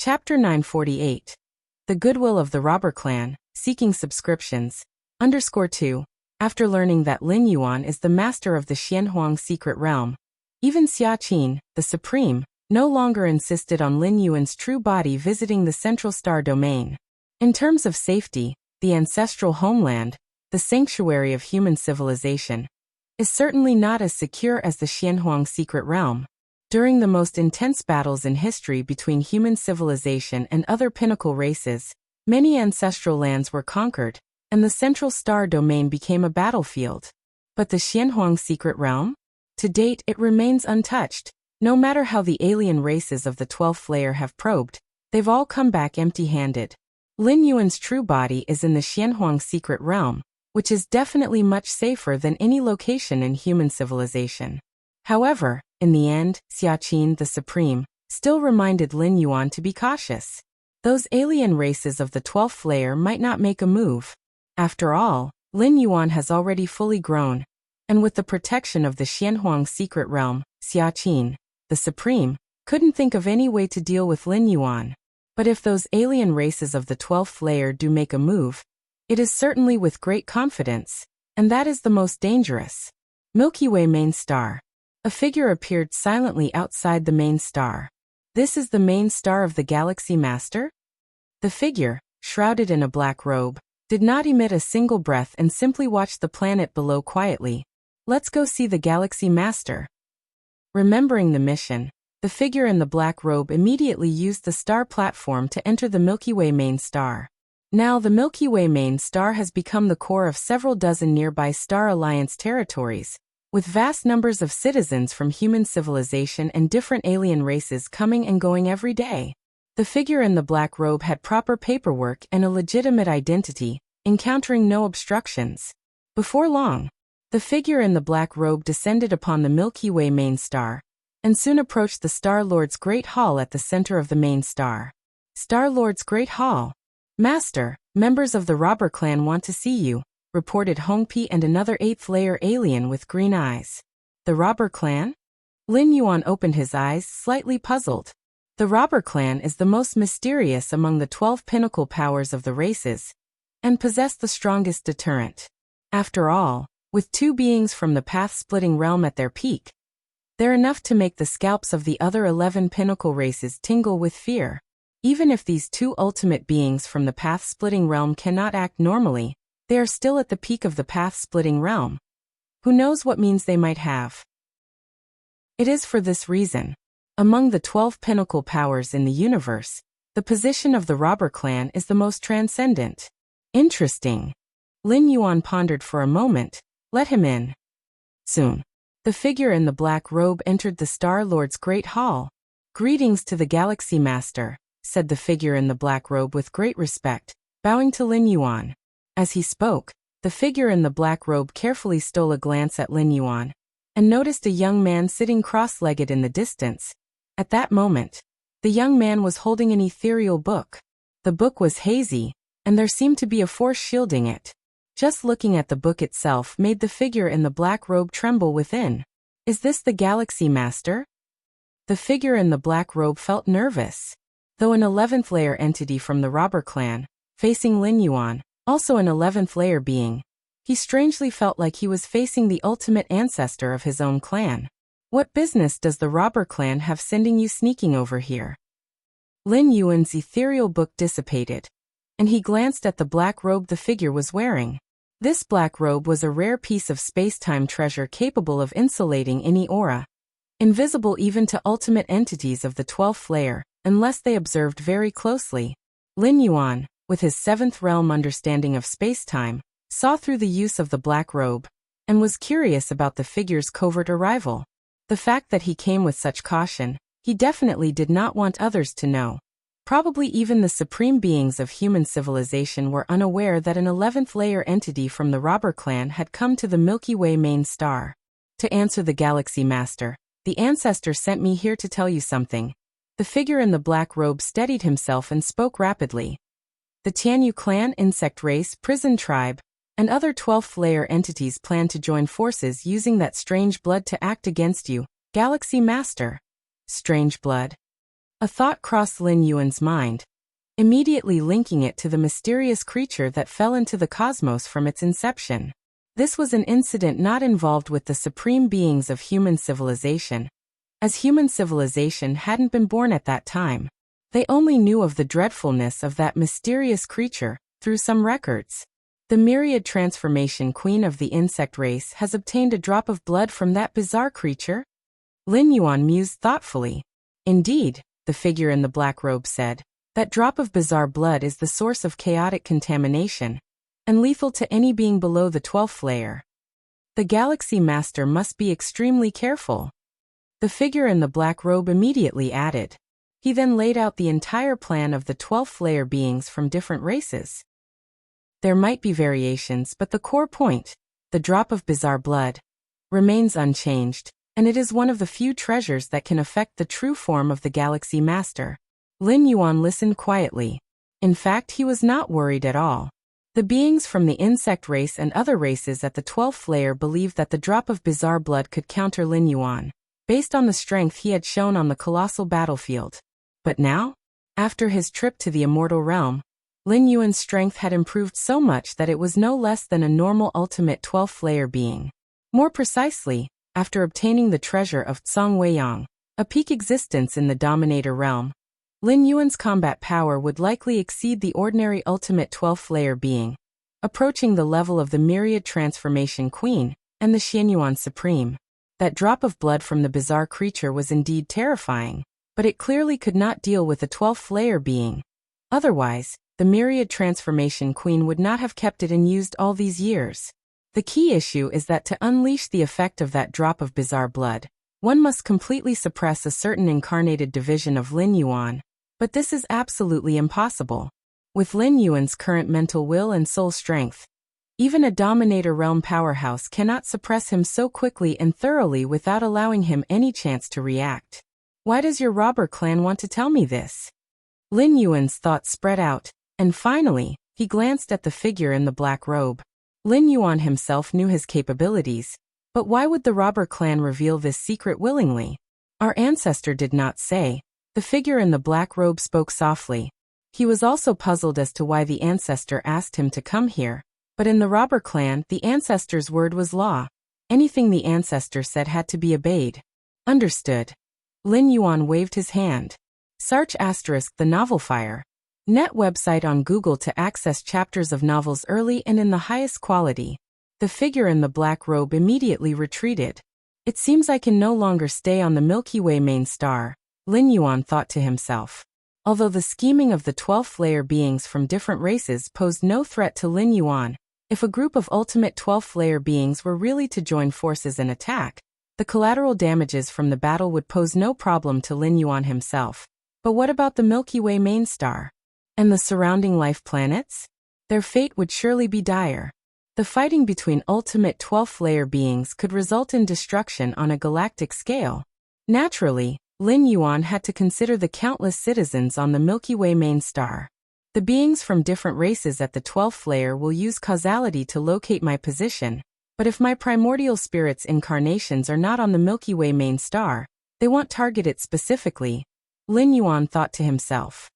Chapter 948. The Goodwill of the Robber Clan, Seeking Subscriptions. _2. After learning that Lin Yuan is the master of the Xianhuang secret realm, even Xiaqin, the Supreme, no longer insisted on Lin Yuan's true body visiting the Central Star Domain. In terms of safety, the ancestral homeland, the sanctuary of human civilization, is certainly not as secure as the Xianhuang secret realm. During the most intense battles in history between human civilization and other pinnacle races, many ancestral lands were conquered, and the Central Star Domain became a battlefield. But the Xianhuang secret realm? To date, it remains untouched. No matter how the alien races of the 12th layer have probed, they've all come back empty-handed. Lin Yuan's true body is in the Xianhuang secret realm, which is definitely much safer than any location in human civilization. However, in the end, Xiaqin, the Supreme, still reminded Lin Yuan to be cautious. Those alien races of the 12th layer might not make a move. After all, Lin Yuan has already fully grown, and with the protection of the Xianhuang secret realm, Xiaqin, the Supreme, couldn't think of any way to deal with Lin Yuan. But if those alien races of the 12th layer do make a move, it is certainly with great confidence, and that is the most dangerous. Milky Way main star. A figure appeared silently outside the main star. This is the main star of the Galaxy Master? The figure, shrouded in a black robe, did not emit a single breath and simply watched the planet below quietly. Let's go see the Galaxy Master. Remembering the mission, the figure in the black robe immediately used the star platform to enter the Milky Way main star. Now the Milky Way main star has become the core of several dozen nearby Star Alliance territories, with vast numbers of citizens from human civilization and different alien races coming and going every day. The figure in the black robe had proper paperwork and a legitimate identity, encountering no obstructions. Before long, the figure in the black robe descended upon the Milky Way main star, and soon approached the Star-Lord's Great Hall at the center of the main star. Star-Lord's Great Hall. Master, members of the Robber Clan want to see you, reported Hongpi and another 8th-layer alien with green eyes. The Robber Clan? Lin Yuan opened his eyes, slightly puzzled. The Robber Clan is the most mysterious among the 12 pinnacle powers of the races, and possess the strongest deterrent. After all, with 2 beings from the path-splitting realm at their peak, they're enough to make the scalps of the other 11 pinnacle races tingle with fear. Even if these 2 ultimate beings from the path-splitting realm cannot act normally, they are still at the peak of the path-splitting realm. Who knows what means they might have? It is for this reason, among the 12 pinnacle powers in the universe, the position of the Robber Clan is the most transcendent. Interesting. Lin Yuan pondered for a moment. Let him in. Soon. The figure in the black robe entered the Star-Lord's Great Hall. Greetings to the Galaxy Master, said the figure in the black robe with great respect, bowing to Lin Yuan. As he spoke, the figure in the black robe carefully stole a glance at Lin Yuan, and noticed a young man sitting cross-legged in the distance. At that moment, the young man was holding an ethereal book. The book was hazy, and there seemed to be a force shielding it. Just looking at the book itself made the figure in the black robe tremble within. Is this the Galaxy Master? The figure in the black robe felt nervous. Though an 11th layer entity from the Robber Clan, facing Lin Yuan, also an 11th layer being, he strangely felt like he was facing the ultimate ancestor of his own clan. What business does the robber clan have sending you sneaking over here? Lin Yuan's ethereal book dissipated, and he glanced at the black robe the figure was wearing. This black robe was a rare piece of space-time treasure capable of insulating any aura, invisible even to ultimate entities of the 12th layer, unless they observed very closely. Lin Yuan, with his 7th realm understanding of space-time, saw through the use of the black robe, and was curious about the figure's covert arrival. The fact that he came with such caution, he definitely did not want others to know. Probably even the supreme beings of human civilization were unaware that an 11th layer entity from the robber clan had come to the Milky Way main star. To answer the Galaxy Master, the ancestor sent me here to tell you something. The figure in the black robe steadied himself and spoke rapidly. The Tianyu clan, insect race, prison tribe, and other 12th layer entities plan to join forces using that strange blood to act against you, Galaxy Master. Strange blood? A thought crossed Lin Yuan's mind, immediately linking it to the mysterious creature that fell into the cosmos from its inception. This was an incident not involved with the supreme beings of human civilization, as human civilization hadn't been born at that time. They only knew of the dreadfulness of that mysterious creature through some records. The myriad transformation queen of the insect race has obtained a drop of blood from that bizarre creature? Lin Yuan mused thoughtfully. Indeed, the figure in the black robe said, that drop of bizarre blood is the source of chaotic contamination, and lethal to any being below the 12th layer. The Galaxy Master must be extremely careful. The figure in the black robe immediately added. He then laid out the entire plan of the 12th layer beings from different races. There might be variations, but the core point, the drop of bizarre blood, remains unchanged, and it is one of the few treasures that can affect the true form of the Galaxy Master. Lin Yuan listened quietly. In fact, he was not worried at all. The beings from the insect race and other races at the 12th layer believed that the drop of bizarre blood could counter Lin Yuan, based on the strength he had shown on the colossal battlefield. But now, after his trip to the immortal realm, Lin Yuan's strength had improved so much that it was no less than a normal ultimate 12th layer being. More precisely, after obtaining the treasure of Tsang Weiyang, a peak existence in the Dominator realm, Lin Yuan's combat power would likely exceed the ordinary ultimate 12th layer being, approaching the level of the myriad transformation queen and the Xianyuan supreme. That drop of blood from the bizarre creature was indeed terrifying, but it clearly could not deal with a 12th layer being. Otherwise, the myriad transformation queen would not have kept it and used all these years. The key issue is that to unleash the effect of that drop of bizarre blood, one must completely suppress a certain incarnated division of Lin Yuan, but this is absolutely impossible. With Lin Yuan's current mental will and soul strength, even a Dominator realm powerhouse cannot suppress him so quickly and thoroughly without allowing him any chance to react. Why does your robber clan want to tell me this? Lin Yuan's thoughts spread out, and finally, he glanced at the figure in the black robe. Lin Yuan himself knew his capabilities, but why would the robber clan reveal this secret willingly? Our ancestor did not say. The figure in the black robe spoke softly. He was also puzzled as to why the ancestor asked him to come here, but in the robber clan, the ancestor's word was law. Anything the ancestor said had to be obeyed. Understood. Lin Yuan waved his hand. Search * the novel Fire. Net website on Google to access chapters of novels early and in the highest quality. The figure in the black robe immediately retreated. It seems I can no longer stay on the Milky Way main star, Lin Yuan thought to himself. Although the scheming of the 12th layer beings from different races posed no threat to Lin Yuan, if a group of ultimate 12th layer beings were really to join forces and attack, the collateral damages from the battle would pose no problem to Lin Yuan himself. But what about the Milky Way main star? And the surrounding life planets? Their fate would surely be dire. The fighting between ultimate 12th layer beings could result in destruction on a galactic scale. Naturally, Lin Yuan had to consider the countless citizens on the Milky Way main star. The beings from different races at the 12th layer will use causality to locate my position, but if my primordial spirit's incarnations are not on the Milky Way main star, they won't target it specifically, Lin Yuan thought to himself.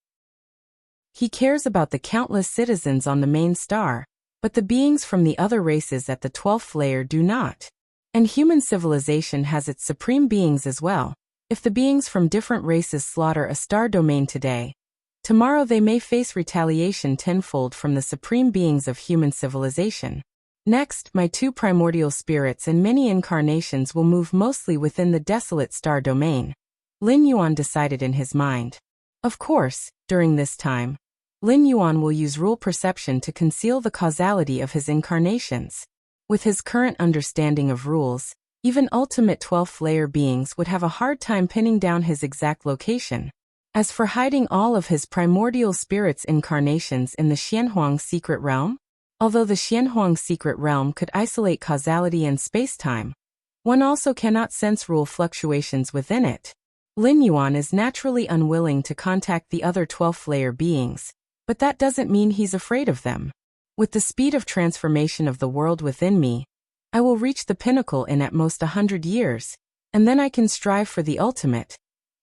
He cares about the countless citizens on the main star, but the beings from the other races at the 12th layer do not. And human civilization has its supreme beings as well. If the beings from different races slaughter a star domain today, tomorrow they may face retaliation tenfold from the supreme beings of human civilization. Next, my two primordial spirits and many incarnations will move mostly within the desolate star domain. Lin Yuan decided in his mind. Of course, during this time, Lin Yuan will use rule perception to conceal the causality of his incarnations. With his current understanding of rules, even ultimate 12th layer beings would have a hard time pinning down his exact location. As for hiding all of his primordial spirits' incarnations in the Xianhuang secret realm, although the Xianhuang secret realm could isolate causality and space-time, one also cannot sense rule fluctuations within it. Lin Yuan is naturally unwilling to contact the other 12th layer beings, but that doesn't mean he's afraid of them. With the speed of transformation of the world within me, I will reach the pinnacle in at most 100 years, and then I can strive for the ultimate.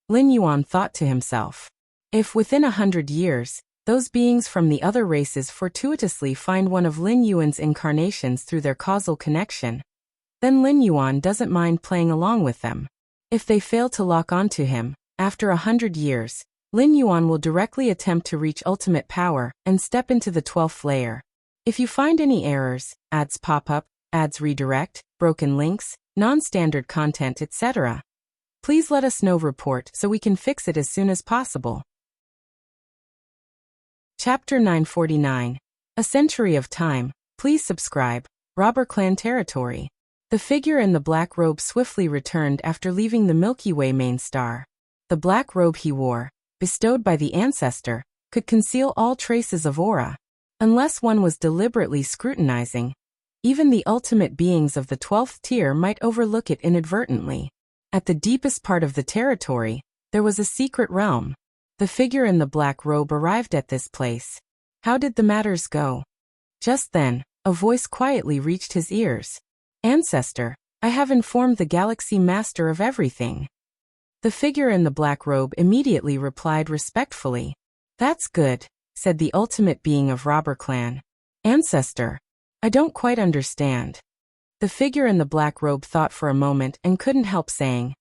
Lin Yuan thought to himself. If within 100 years, those beings from the other races fortuitously find one of Lin Yuan's incarnations through their causal connection, then Lin Yuan doesn't mind playing along with them. If they fail to lock onto him, after 100 years, Lin Yuan will directly attempt to reach ultimate power and step into the 12th layer. If you find any errors, ads pop up, ads redirect, broken links, non-standard content, etc., please let us know. Report so we can fix it as soon as possible. Chapter 949. A Century of Time. Please subscribe. Robber Clan Territory. The figure in the black robe swiftly returned after leaving the Milky Way main star. The black robe he wore, bestowed by the ancestor, could conceal all traces of aura. Unless one was deliberately scrutinizing, even the ultimate beings of the 12th tier might overlook it inadvertently. At the deepest part of the territory, there was a secret realm. The figure in the black robe arrived at this place. How did the matters go? Just then, a voice quietly reached his ears. Ancestor, I have informed the Galaxy Master of everything. The figure in the black robe immediately replied respectfully. That's good, said the ultimate being of Robber Clan. Ancestor, I don't quite understand. The figure in the black robe thought for a moment and couldn't help saying,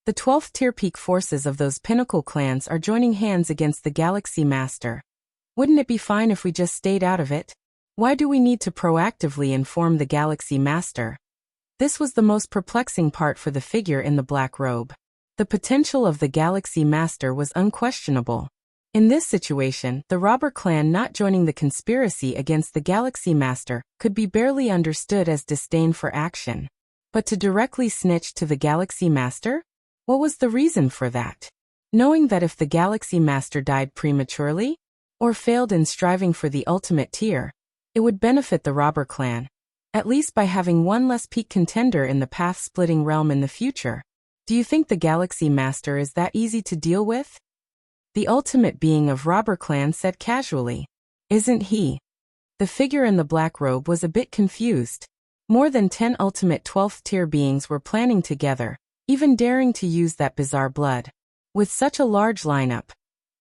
the 12th tier peak forces of those pinnacle clans are joining hands against the Galaxy Master. Wouldn't it be fine if we just stayed out of it? Why do we need to proactively inform the Galaxy Master? This was the most perplexing part for the figure in the black robe. The potential of the Galaxy Master was unquestionable. In this situation, the Robber Clan not joining the conspiracy against the Galaxy Master could be barely understood as disdain for action. But to directly snitch to the Galaxy Master? What was the reason for that? Knowing that if the Galaxy Master died prematurely, or failed in striving for the ultimate tier, it would benefit the Robber Clan, at least by having one less peak contender in the path-splitting realm in the future. Do you think the Galaxy Master is that easy to deal with? The ultimate being of Robber Clan said casually. Isn't he? The figure in the black robe was a bit confused. More than 10 ultimate 12th tier beings were planning together, even daring to use that bizarre blood. With such a large lineup,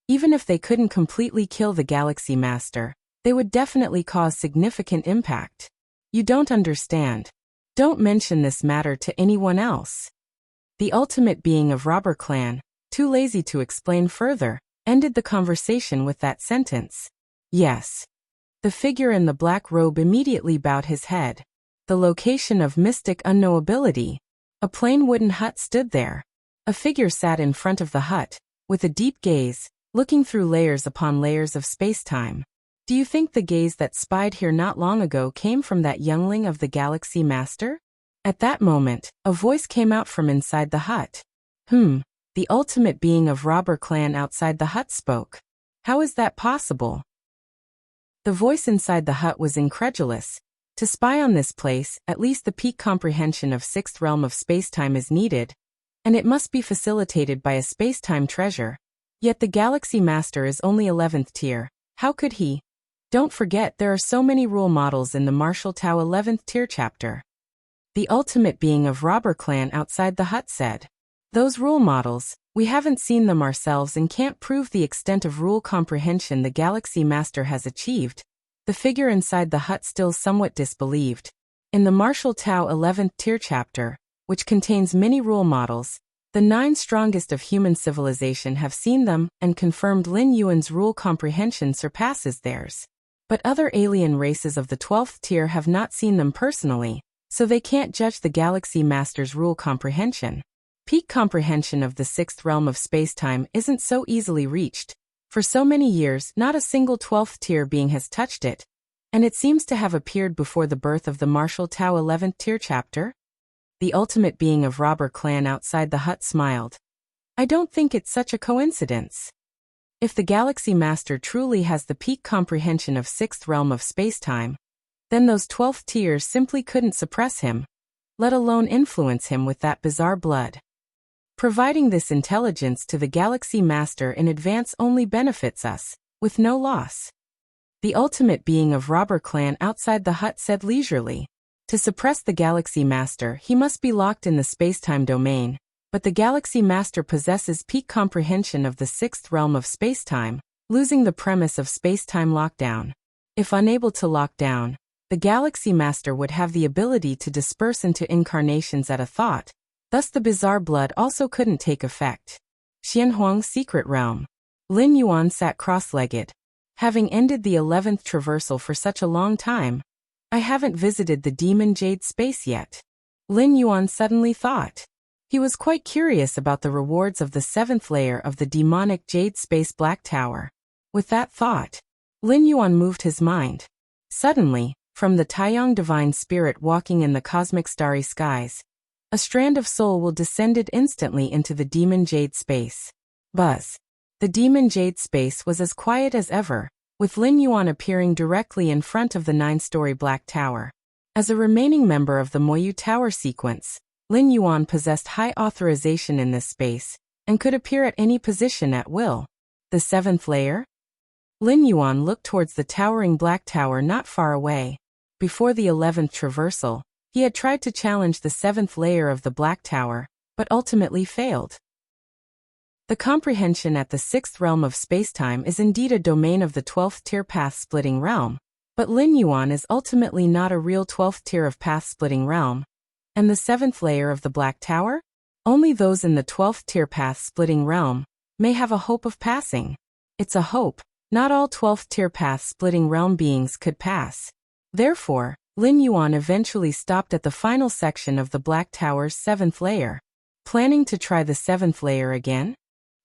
even if they couldn't completely kill the Galaxy Master, they would definitely cause significant impact. You don't understand. Don't mention this matter to anyone else. The ultimate being of Robber Clan, too lazy to explain further, ended the conversation with that sentence. Yes. The figure in the black robe immediately bowed his head. The location of mystic unknowability. A plain wooden hut stood there. A figure sat in front of the hut, with a deep gaze, looking through layers upon layers of space-time. Do you think the gaze that spied here not long ago came from that youngling of the Galaxy Master? At that moment, a voice came out from inside the hut. The ultimate being of Robber Clan outside the hut spoke. How is that possible? The voice inside the hut was incredulous. To spy on this place, at least the peak comprehension of 6th realm of spacetime is needed, and it must be facilitated by a spacetime treasure. Yet the Galaxy Master is only 11th tier. How could he? Don't forget there are so many rule models in the Martial Tao 11th tier chapter. The ultimate being of Robber Clan outside the hut said. Those rule models, we haven't seen them ourselves and can't prove the extent of rule comprehension the Galaxy Master has achieved. The figure inside the hut still somewhat disbelieved. In the Martial Tao 11th Tier chapter, which contains many rule models, the 9 strongest of human civilization have seen them and confirmed Lin Yuan's rule comprehension surpasses theirs. But other alien races of the 12th tier have not seen them personally, so they can't judge the Galaxy Master's rule comprehension. Peak comprehension of the 6th realm of spacetime isn't so easily reached. For so many years, not a single 12th tier being has touched it, and it seems to have appeared before the birth of the Martial Tao 11th Tier chapter. The ultimate being of robber clan outside the hut smiled. I don't think it's such a coincidence. If the Galaxy Master truly has the peak comprehension of 6th realm of spacetime, then those 12th tiers simply couldn't suppress him, let alone influence him with that bizarre blood. Providing this intelligence to the Galaxy Master in advance only benefits us, with no loss. The ultimate being of robber clan outside the hut said leisurely. To suppress the Galaxy Master, he must be locked in the spacetime domain, but the Galaxy Master possesses peak comprehension of the 6th realm of spacetime, losing the premise of spacetime lockdown. If unable to lock down, the Galaxy Master would have the ability to disperse into incarnations at a thought, thus the bizarre blood also couldn't take effect. Xianhuang's secret realm. Lin Yuan sat cross-legged. Having ended the 11th traversal for such a long time, I haven't visited the Demon Jade space yet. Lin Yuan suddenly thought. He was quite curious about the rewards of the 7th layer of the demonic Jade Space Black Tower. With that thought, Lin Yuan moved his mind. Suddenly, from the Taiyang Divine Spirit walking in the cosmic starry skies, a strand of soul will descended instantly into the Demon Jade space. Buzz. The Demon Jade space was as quiet as ever, with Lin Yuan appearing directly in front of the 9-story Black Tower. As a remaining member of the Moyu Tower sequence, Lin Yuan possessed high authorization in this space, and could appear at any position at will. The 7th layer? Lin Yuan looked towards the towering Black Tower not far away. Before the 11th traversal, he had tried to challenge the 7th layer of the Black Tower, but ultimately failed. The comprehension at the 6th realm of spacetime is indeed a domain of the 12th tier path-splitting realm, but Lin Yuan is ultimately not a real 12th tier of path-splitting realm. And the 7th layer of the Black Tower? Only those in the 12th tier path-splitting realm may have a hope of passing. It's a hope, not all 12th tier path-splitting realm beings could pass. Therefore, Lin Yuan eventually stopped at the final section of the Black Tower's 7th layer. Planning to try the 7th layer again?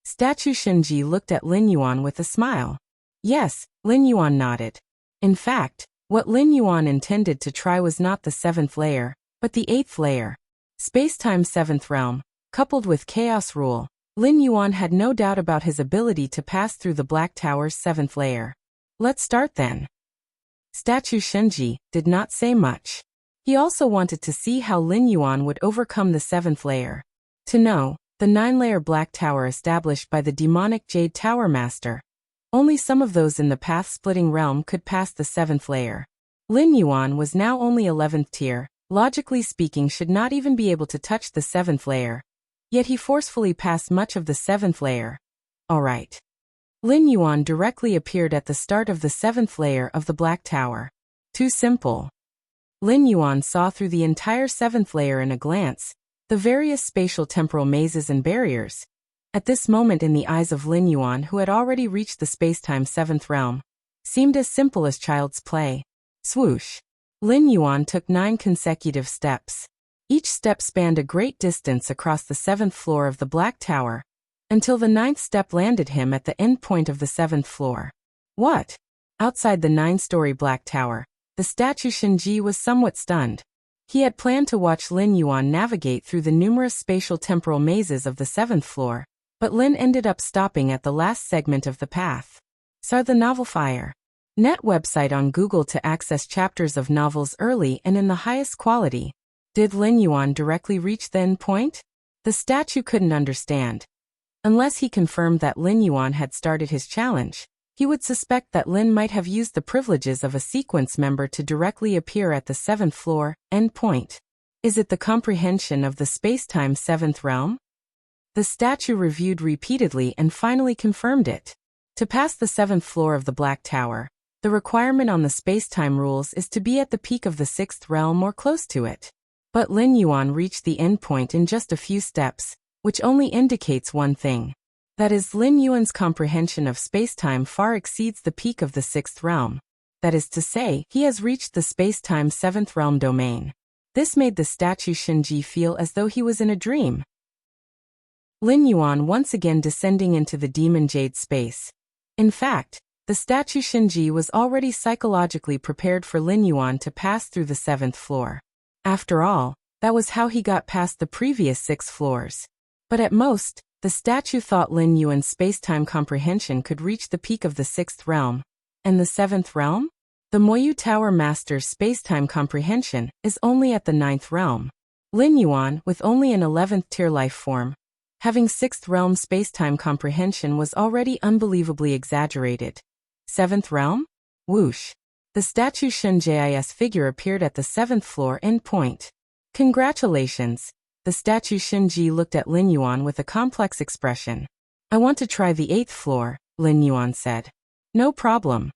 Statue Shenji looked at Lin Yuan with a smile. Yes, Lin Yuan nodded. In fact, what Lin Yuan intended to try was not the 7th layer, but the 8th layer. Spacetime 7th realm, coupled with chaos rule, Lin Yuan had no doubt about his ability to pass through the Black Tower's 7th layer. Let's start then. Statue Shenji did not say much. He also wanted to see how Lin Yuan would overcome the 7th layer. To know, the 9-layer Black Tower established by the demonic Jade Tower Master. Only some of those in the path-splitting realm could pass the 7th layer. Lin Yuan was now only 11th tier, logically speaking should not even be able to touch the 7th layer. Yet he forcefully passed much of the 7th layer. Alright. Lin Yuan directly appeared at the start of the 7th layer of the Black Tower. Too simple. Lin Yuan saw through the entire 7th layer in a glance, the various spatial temporal mazes and barriers. At this moment in the eyes of Lin Yuan, who had already reached the spacetime 7th realm, seemed as simple as child's play. Swoosh. Lin Yuan took 9 consecutive steps. Each step spanned a great distance across the 7th floor of the Black Tower, until the 9th step landed him at the end point of the 7th floor. What? Outside the 9-story Black Tower, the statue Shenji was somewhat stunned. He had planned to watch Lin Yuan navigate through the numerous spatial temporal mazes of the 7th floor, but Lin ended up stopping at the last segment of the path. Saw the novel Fire. Net website on Google to access chapters of novels early and in the highest quality. Did Lin Yuan directly reach the end point? The statue couldn't understand. Unless he confirmed that Lin Yuan had started his challenge, he would suspect that Lin might have used the privileges of a sequence member to directly appear at the 7th floor, end point. Is it the comprehension of the spacetime 7th realm? The statue reviewed repeatedly and finally confirmed it. To pass the 7th floor of the Black Tower, The requirement on the space-time rules is to be at the peak of the 6th realm or close to it. But Lin Yuan reached the endpoint in just a few steps, which only indicates one thing. That is, Lin Yuan's comprehension of space-time far exceeds the peak of the 6th realm. That is to say, he has reached the space-time 7th realm domain. This made the statue Shinji feel as though he was in a dream. Lin Yuan once again descending into the demon jade space. In fact, the statue Shinji was already psychologically prepared for Lin Yuan to pass through the 7th floor. After all, that was how he got past the previous 6 floors. But at most, the statue thought Lin Yuan's space-time comprehension could reach the peak of the 6th realm. And the 7th realm? The Moyu Tower Master's space-time comprehension is only at the 9th realm. Lin Yuan, with only an 11th tier life form, having 6th realm space-time comprehension was already unbelievably exaggerated. 7th realm? Whoosh. The statue Shinji's figure appeared at the 7th floor endpoint. Congratulations. The statue Shinji looked at Lin Yuan with a complex expression. I want to try the 8th floor, Lin Yuan said. No problem.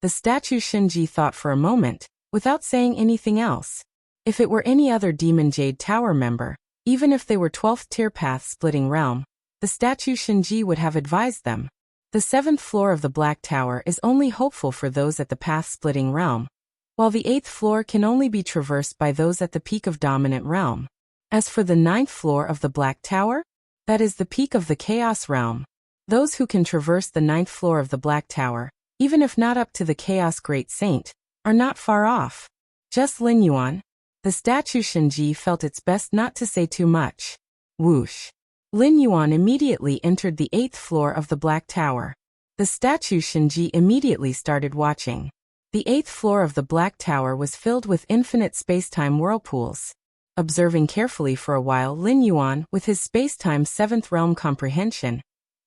The statue Shinji thought for a moment, without saying anything else. If it were any other Demon Jade Tower member, even if they were 12th tier path-splitting realm, the statue Shinji would have advised them. The 7th floor of the Black Tower is only hopeful for those at the path-splitting realm, while the 8th floor can only be traversed by those at the peak of dominant realm. As for the 9th floor of the Black Tower, that is the peak of the Chaos realm. Those who can traverse the 9th floor of the Black Tower, even if not up to the Chaos Great Saint, are not far off. Just Lin Yuan. The statue Shinji felt it's best not to say too much. Whoosh. Lin Yuan immediately entered the 8th floor of the Black Tower. The statue Shinji immediately started watching. The 8th floor of the Black Tower was filled with infinite space-time whirlpools. Observing carefully for a while, Lin Yuan, with his space-time 7th realm comprehension,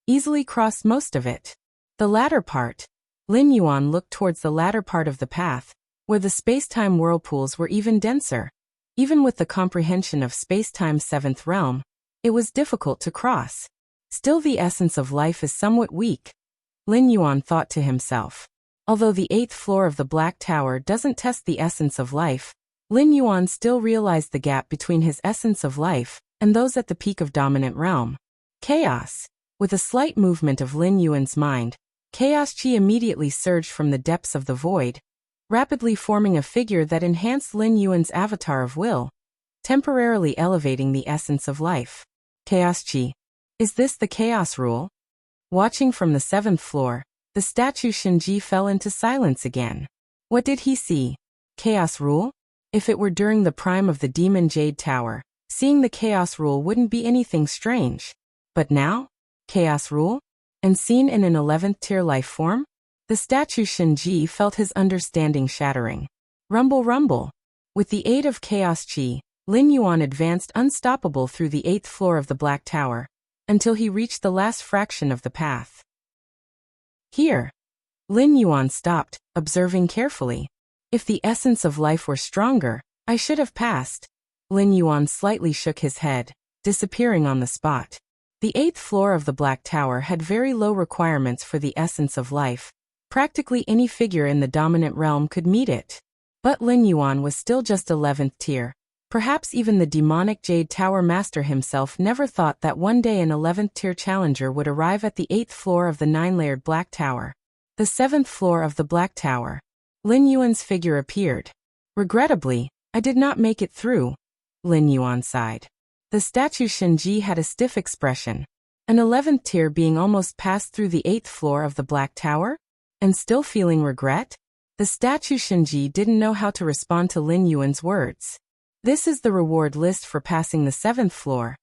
easily crossed most of it. The latter part. Lin Yuan looked towards the latter part of the path, where the space-time whirlpools were even denser. Even with the comprehension of space-time 7th realm, it was difficult to cross. Still, the essence of life is somewhat weak, Lin Yuan thought to himself. Although the 8th floor of the Black Tower doesn't test the essence of life, Lin Yuan still realized the gap between his essence of life and those at the peak of dominant realm. Chaos. With a slight movement of Lin Yuan's mind, chaos chi immediately surged from the depths of the void, rapidly forming a figure that enhanced Lin Yuan's avatar of will, temporarily elevating the essence of life. Chaos chi. Is this the chaos rule? Watching from the 7th floor, the statue Shinji fell into silence again. What did he see? Chaos rule? If it were during the prime of the Demon Jade Tower, seeing the chaos rule wouldn't be anything strange. But now? Chaos rule? And seen in an 11th tier life form? The statue Shinji felt his understanding shattering. Rumble rumble. With the aid of chaos chi, Lin Yuan advanced unstoppable through the 8th floor of the Black Tower, until he reached the last fraction of the path. Here. Lin Yuan stopped, observing carefully. If the essence of life were stronger, I should have passed. Lin Yuan slightly shook his head, disappearing on the spot. The 8th floor of the Black Tower had very low requirements for the essence of life. Practically any figure in the dominant realm could meet it. But Lin Yuan was still just 11th tier. Perhaps even the demonic Jade Tower Master himself never thought that one day an 11th tier challenger would arrive at the 8th floor of the 9-layered Black Tower. The 7th floor of the Black Tower. Lin Yuan's figure appeared. Regrettably, I did not make it through. Lin Yuan sighed. The statue Shinji had a stiff expression. An 11th tier being almost passed through the 8th floor of the Black Tower? And still feeling regret? The statue Shinji didn't know how to respond to Lin Yuan's words. This is the reward list for passing the 7th floor.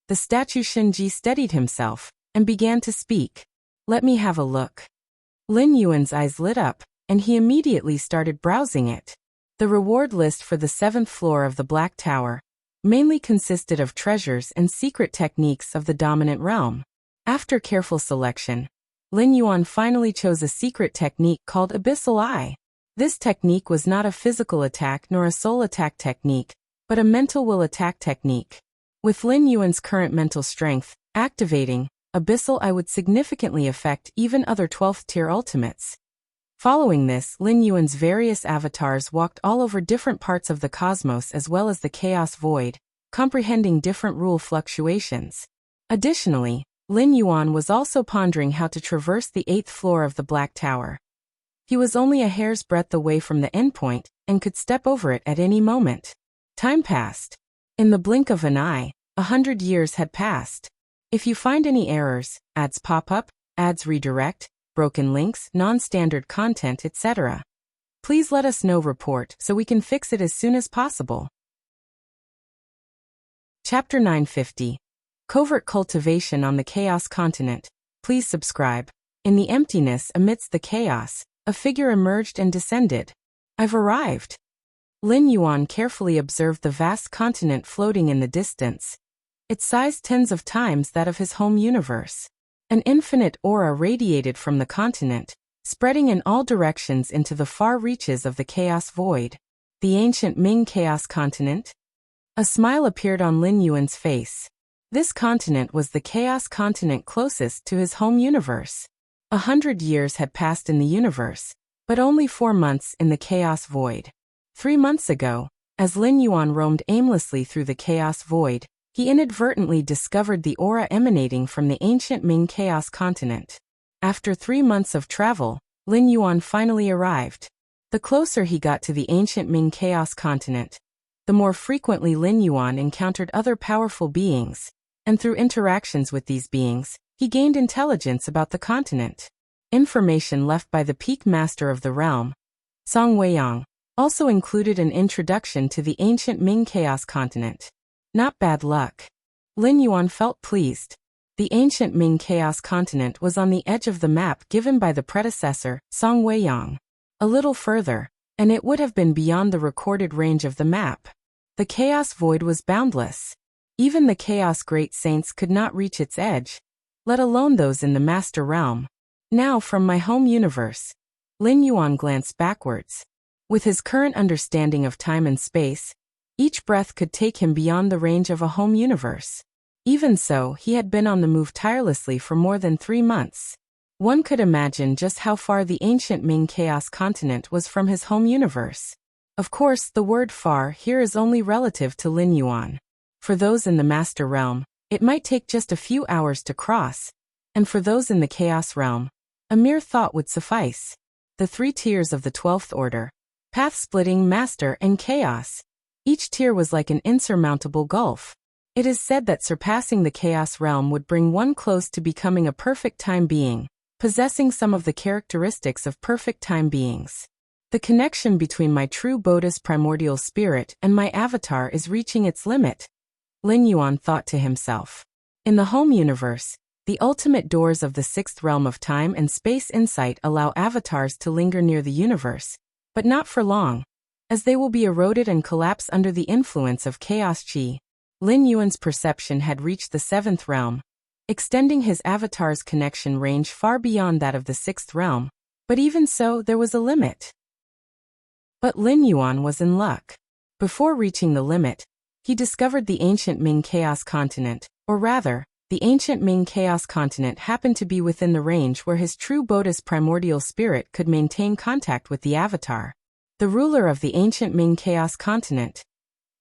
The statue Shinji steadied himself and began to speak. Let me have a look. Lin Yuan's eyes lit up, and he immediately started browsing it. The reward list for the 7th floor of the Black Tower mainly consisted of treasures and secret techniques of the dominant realm. After careful selection, Lin Yuan finally chose a secret technique called Abyssal Eye. This technique was not a physical attack nor a soul attack technique, but a mental will attack technique. With Lin Yuan's current mental strength, activating Abyssal Eye would significantly affect even other 12th tier ultimates. Following this, Lin Yuan's various avatars walked all over different parts of the cosmos as well as the chaos void, comprehending different rule fluctuations. Additionally, Lin Yuan was also pondering how to traverse the 8th floor of the Black Tower. He was only a hair's breadth away from the endpoint and could step over it at any moment. Time passed. In the blink of an eye, 100 years had passed. If you find any errors, ads pop up, ads redirect, broken links, non-standard content, etc., please let us know. Report so we can fix it as soon as possible. Chapter 950. Covert Cultivation on the Chaos Continent. Please subscribe. In the emptiness amidst the chaos, a figure emerged and descended. I've arrived. Lin Yuan carefully observed the vast continent floating in the distance, its size tens of times that of his home universe. An infinite aura radiated from the continent, spreading in all directions into the far reaches of the chaos void. The ancient Ming Chaos Continent? A smile appeared on Lin Yuan's face. This continent was the chaos continent closest to his home universe. 100 years had passed in the universe, but only 4 months in the chaos void. 3 months ago, as Lin Yuan roamed aimlessly through the chaos void, he inadvertently discovered the aura emanating from the ancient Ming Chaos Continent. After 3 months of travel, Lin Yuan finally arrived. The closer he got to the ancient Ming Chaos Continent, the more frequently Lin Yuan encountered other powerful beings, and through interactions with these beings, he gained intelligence about the continent. Information left by the peak master of the realm, Song Weiyang, also included an introduction to the ancient Ming Chaos Continent. Not bad luck. Lin Yuan felt pleased. The ancient Ming Chaos Continent was on the edge of the map given by the predecessor, Song Weiyang. A little further, and it would have been beyond the recorded range of the map. The chaos void was boundless. Even the chaos great saints could not reach its edge, let alone those in the master realm. Now from my home universe. Lin Yuan glanced backwards. With his current understanding of time and space, each breath could take him beyond the range of a home universe. Even so, he had been on the move tirelessly for more than 3 months. One could imagine just how far the ancient Ming Chaos Continent was from his home universe. Of course, the word far here is only relative to Lin Yuan. For those in the Master Realm, it might take just a few hours to cross, and for those in the Chaos Realm, a mere thought would suffice. The 3 tiers of the 12th Order, Path-Splitting, Master, and Chaos. Each tier was like an insurmountable gulf. It is said that surpassing the Chaos Realm would bring one close to becoming a perfect time being, possessing some of the characteristics of perfect time beings. The connection between my true Bodhi's primordial spirit and my avatar is reaching its limit, Lin Yuan thought to himself. In the home universe, the ultimate doors of the 6th realm of time and space insight allow avatars to linger near the universe, but not for long, as they will be eroded and collapse under the influence of chaos chi. Lin Yuan's perception had reached the 7th realm, extending his avatar's connection range far beyond that of the 6th realm, but even so there was a limit. But Lin Yuan was in luck. Before reaching the limit, he discovered the ancient Ming Chaos Continent, or rather, the ancient Ming Chaos Continent happened to be within the range where his true Bodhi's primordial spirit could maintain contact with the avatar. The ruler of the ancient Ming Chaos Continent.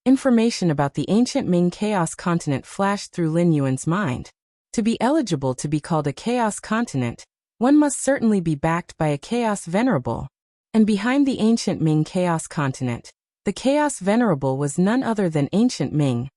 Information about the ancient Ming Chaos Continent flashed through Lin Yuan's mind. To be eligible to be called a Chaos Continent, one must certainly be backed by a Chaos Venerable. And behind the ancient Ming Chaos Continent, the Chaos Venerable was none other than Ancient Ming,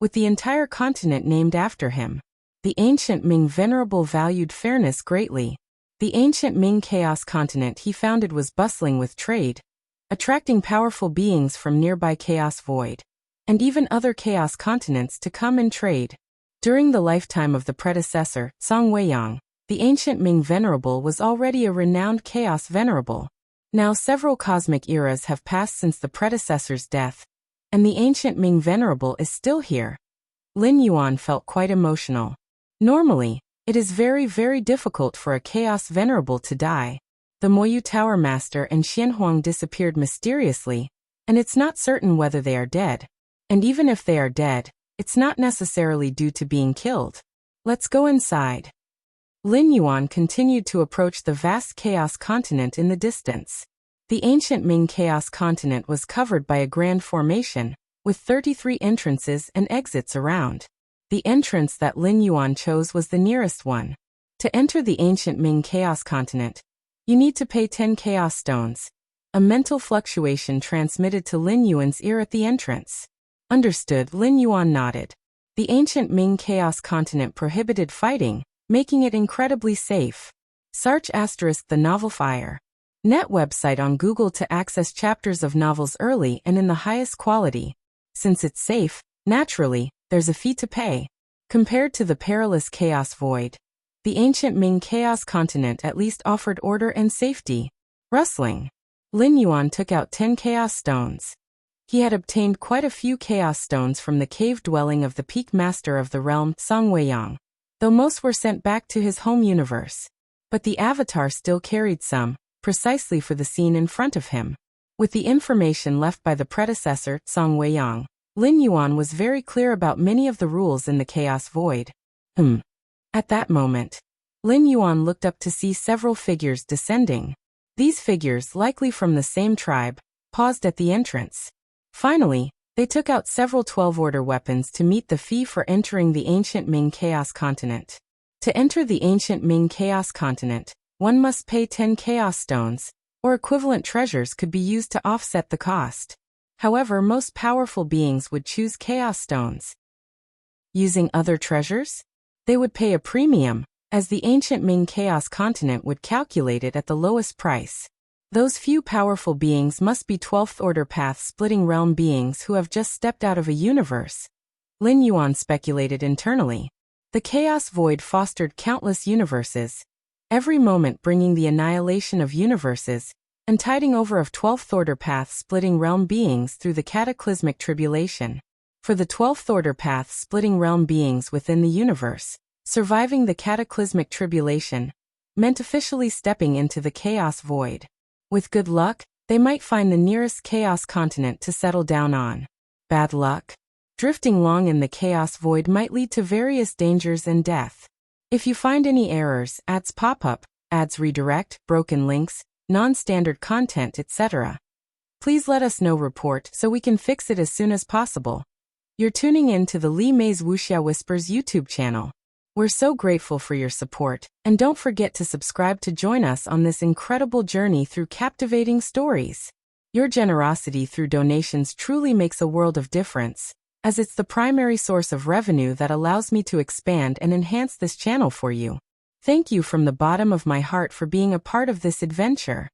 with the entire continent named after him. The ancient Ming Venerable valued fairness greatly. The ancient Ming Chaos Continent he founded was bustling with trade, attracting powerful beings from nearby Chaos Void, and even other Chaos continents to come and trade. During the lifetime of the predecessor, Song Weiyang, the ancient Ming Venerable was already a renowned Chaos Venerable. Now several cosmic eras have passed since the predecessor's death, and the ancient Ming Venerable is still here. Lin Yuan felt quite emotional. Normally, it is very, very difficult for a Chaos Venerable to die. The Moyu Tower Master and Xianhuang disappeared mysteriously, and it's not certain whether they are dead. And even if they are dead, it's not necessarily due to being killed. Let's go inside. Lin Yuan continued to approach the vast Chaos Continent in the distance. The ancient Ming Chaos Continent was covered by a grand formation, with 33 entrances and exits around. The entrance that Lin Yuan chose was the nearest one. To enter the ancient Ming Chaos Continent, you need to pay 10 Chaos Stones. A mental fluctuation transmitted to Lin Yuan's ear at the entrance. Understood, Lin Yuan nodded. The ancient Ming Chaos Continent prohibited fighting, making it incredibly safe. Search * the novel Fire. Net website on Google to access chapters of novels early and in the highest quality. Since it's safe, naturally, there's a fee to pay. Compared to the perilous Chaos Void, the ancient Ming Chaos Continent at least offered order and safety. Rustling. Lin Yuan took out 10 Chaos Stones. He had obtained quite a few Chaos Stones from the cave dwelling of the peak master of the realm, Song Weiyang, though most were sent back to his home universe. But the avatar still carried some, precisely for the scene in front of him. With the information left by the predecessor, Song Weiyang, Lin Yuan was very clear about many of the rules in the Chaos Void. At that moment, Lin Yuan looked up to see several figures descending. These figures, likely from the same tribe, paused at the entrance. Finally, they took out several 12-order weapons to meet the fee for entering the ancient Ming Chaos Continent. To enter the ancient Ming Chaos Continent, one must pay 10 Chaos Stones, or equivalent treasures could be used to offset the cost. However, most powerful beings would choose Chaos Stones. Using other treasures? They would pay a premium, as the ancient Ming Chaos Continent would calculate it at the lowest price. Those few powerful beings must be 12th-order path-splitting realm beings who have just stepped out of a universe. Lin Yuan speculated internally. The Chaos Void fostered countless universes, every moment bringing the annihilation of universes, and tiding over of 12th-order path-splitting realm beings through the cataclysmic tribulation. For the 12th-order path-splitting realm beings within the universe, surviving the cataclysmic tribulation meant officially stepping into the Chaos Void. With good luck, they might find the nearest Chaos Continent to settle down on. Bad luck? Drifting long in the Chaos Void might lead to various dangers and death. If you find any errors, ads pop up, ads redirect, broken links, non-standard content, etc., please let us know report so we can fix it as soon as possible. You're tuning in to the Li Mei's Wuxia Whispers YouTube channel. We're so grateful for your support, and don't forget to subscribe to join us on this incredible journey through captivating stories. Your generosity through donations truly makes a world of difference, as it's the primary source of revenue that allows me to expand and enhance this channel for you. Thank you from the bottom of my heart for being a part of this adventure.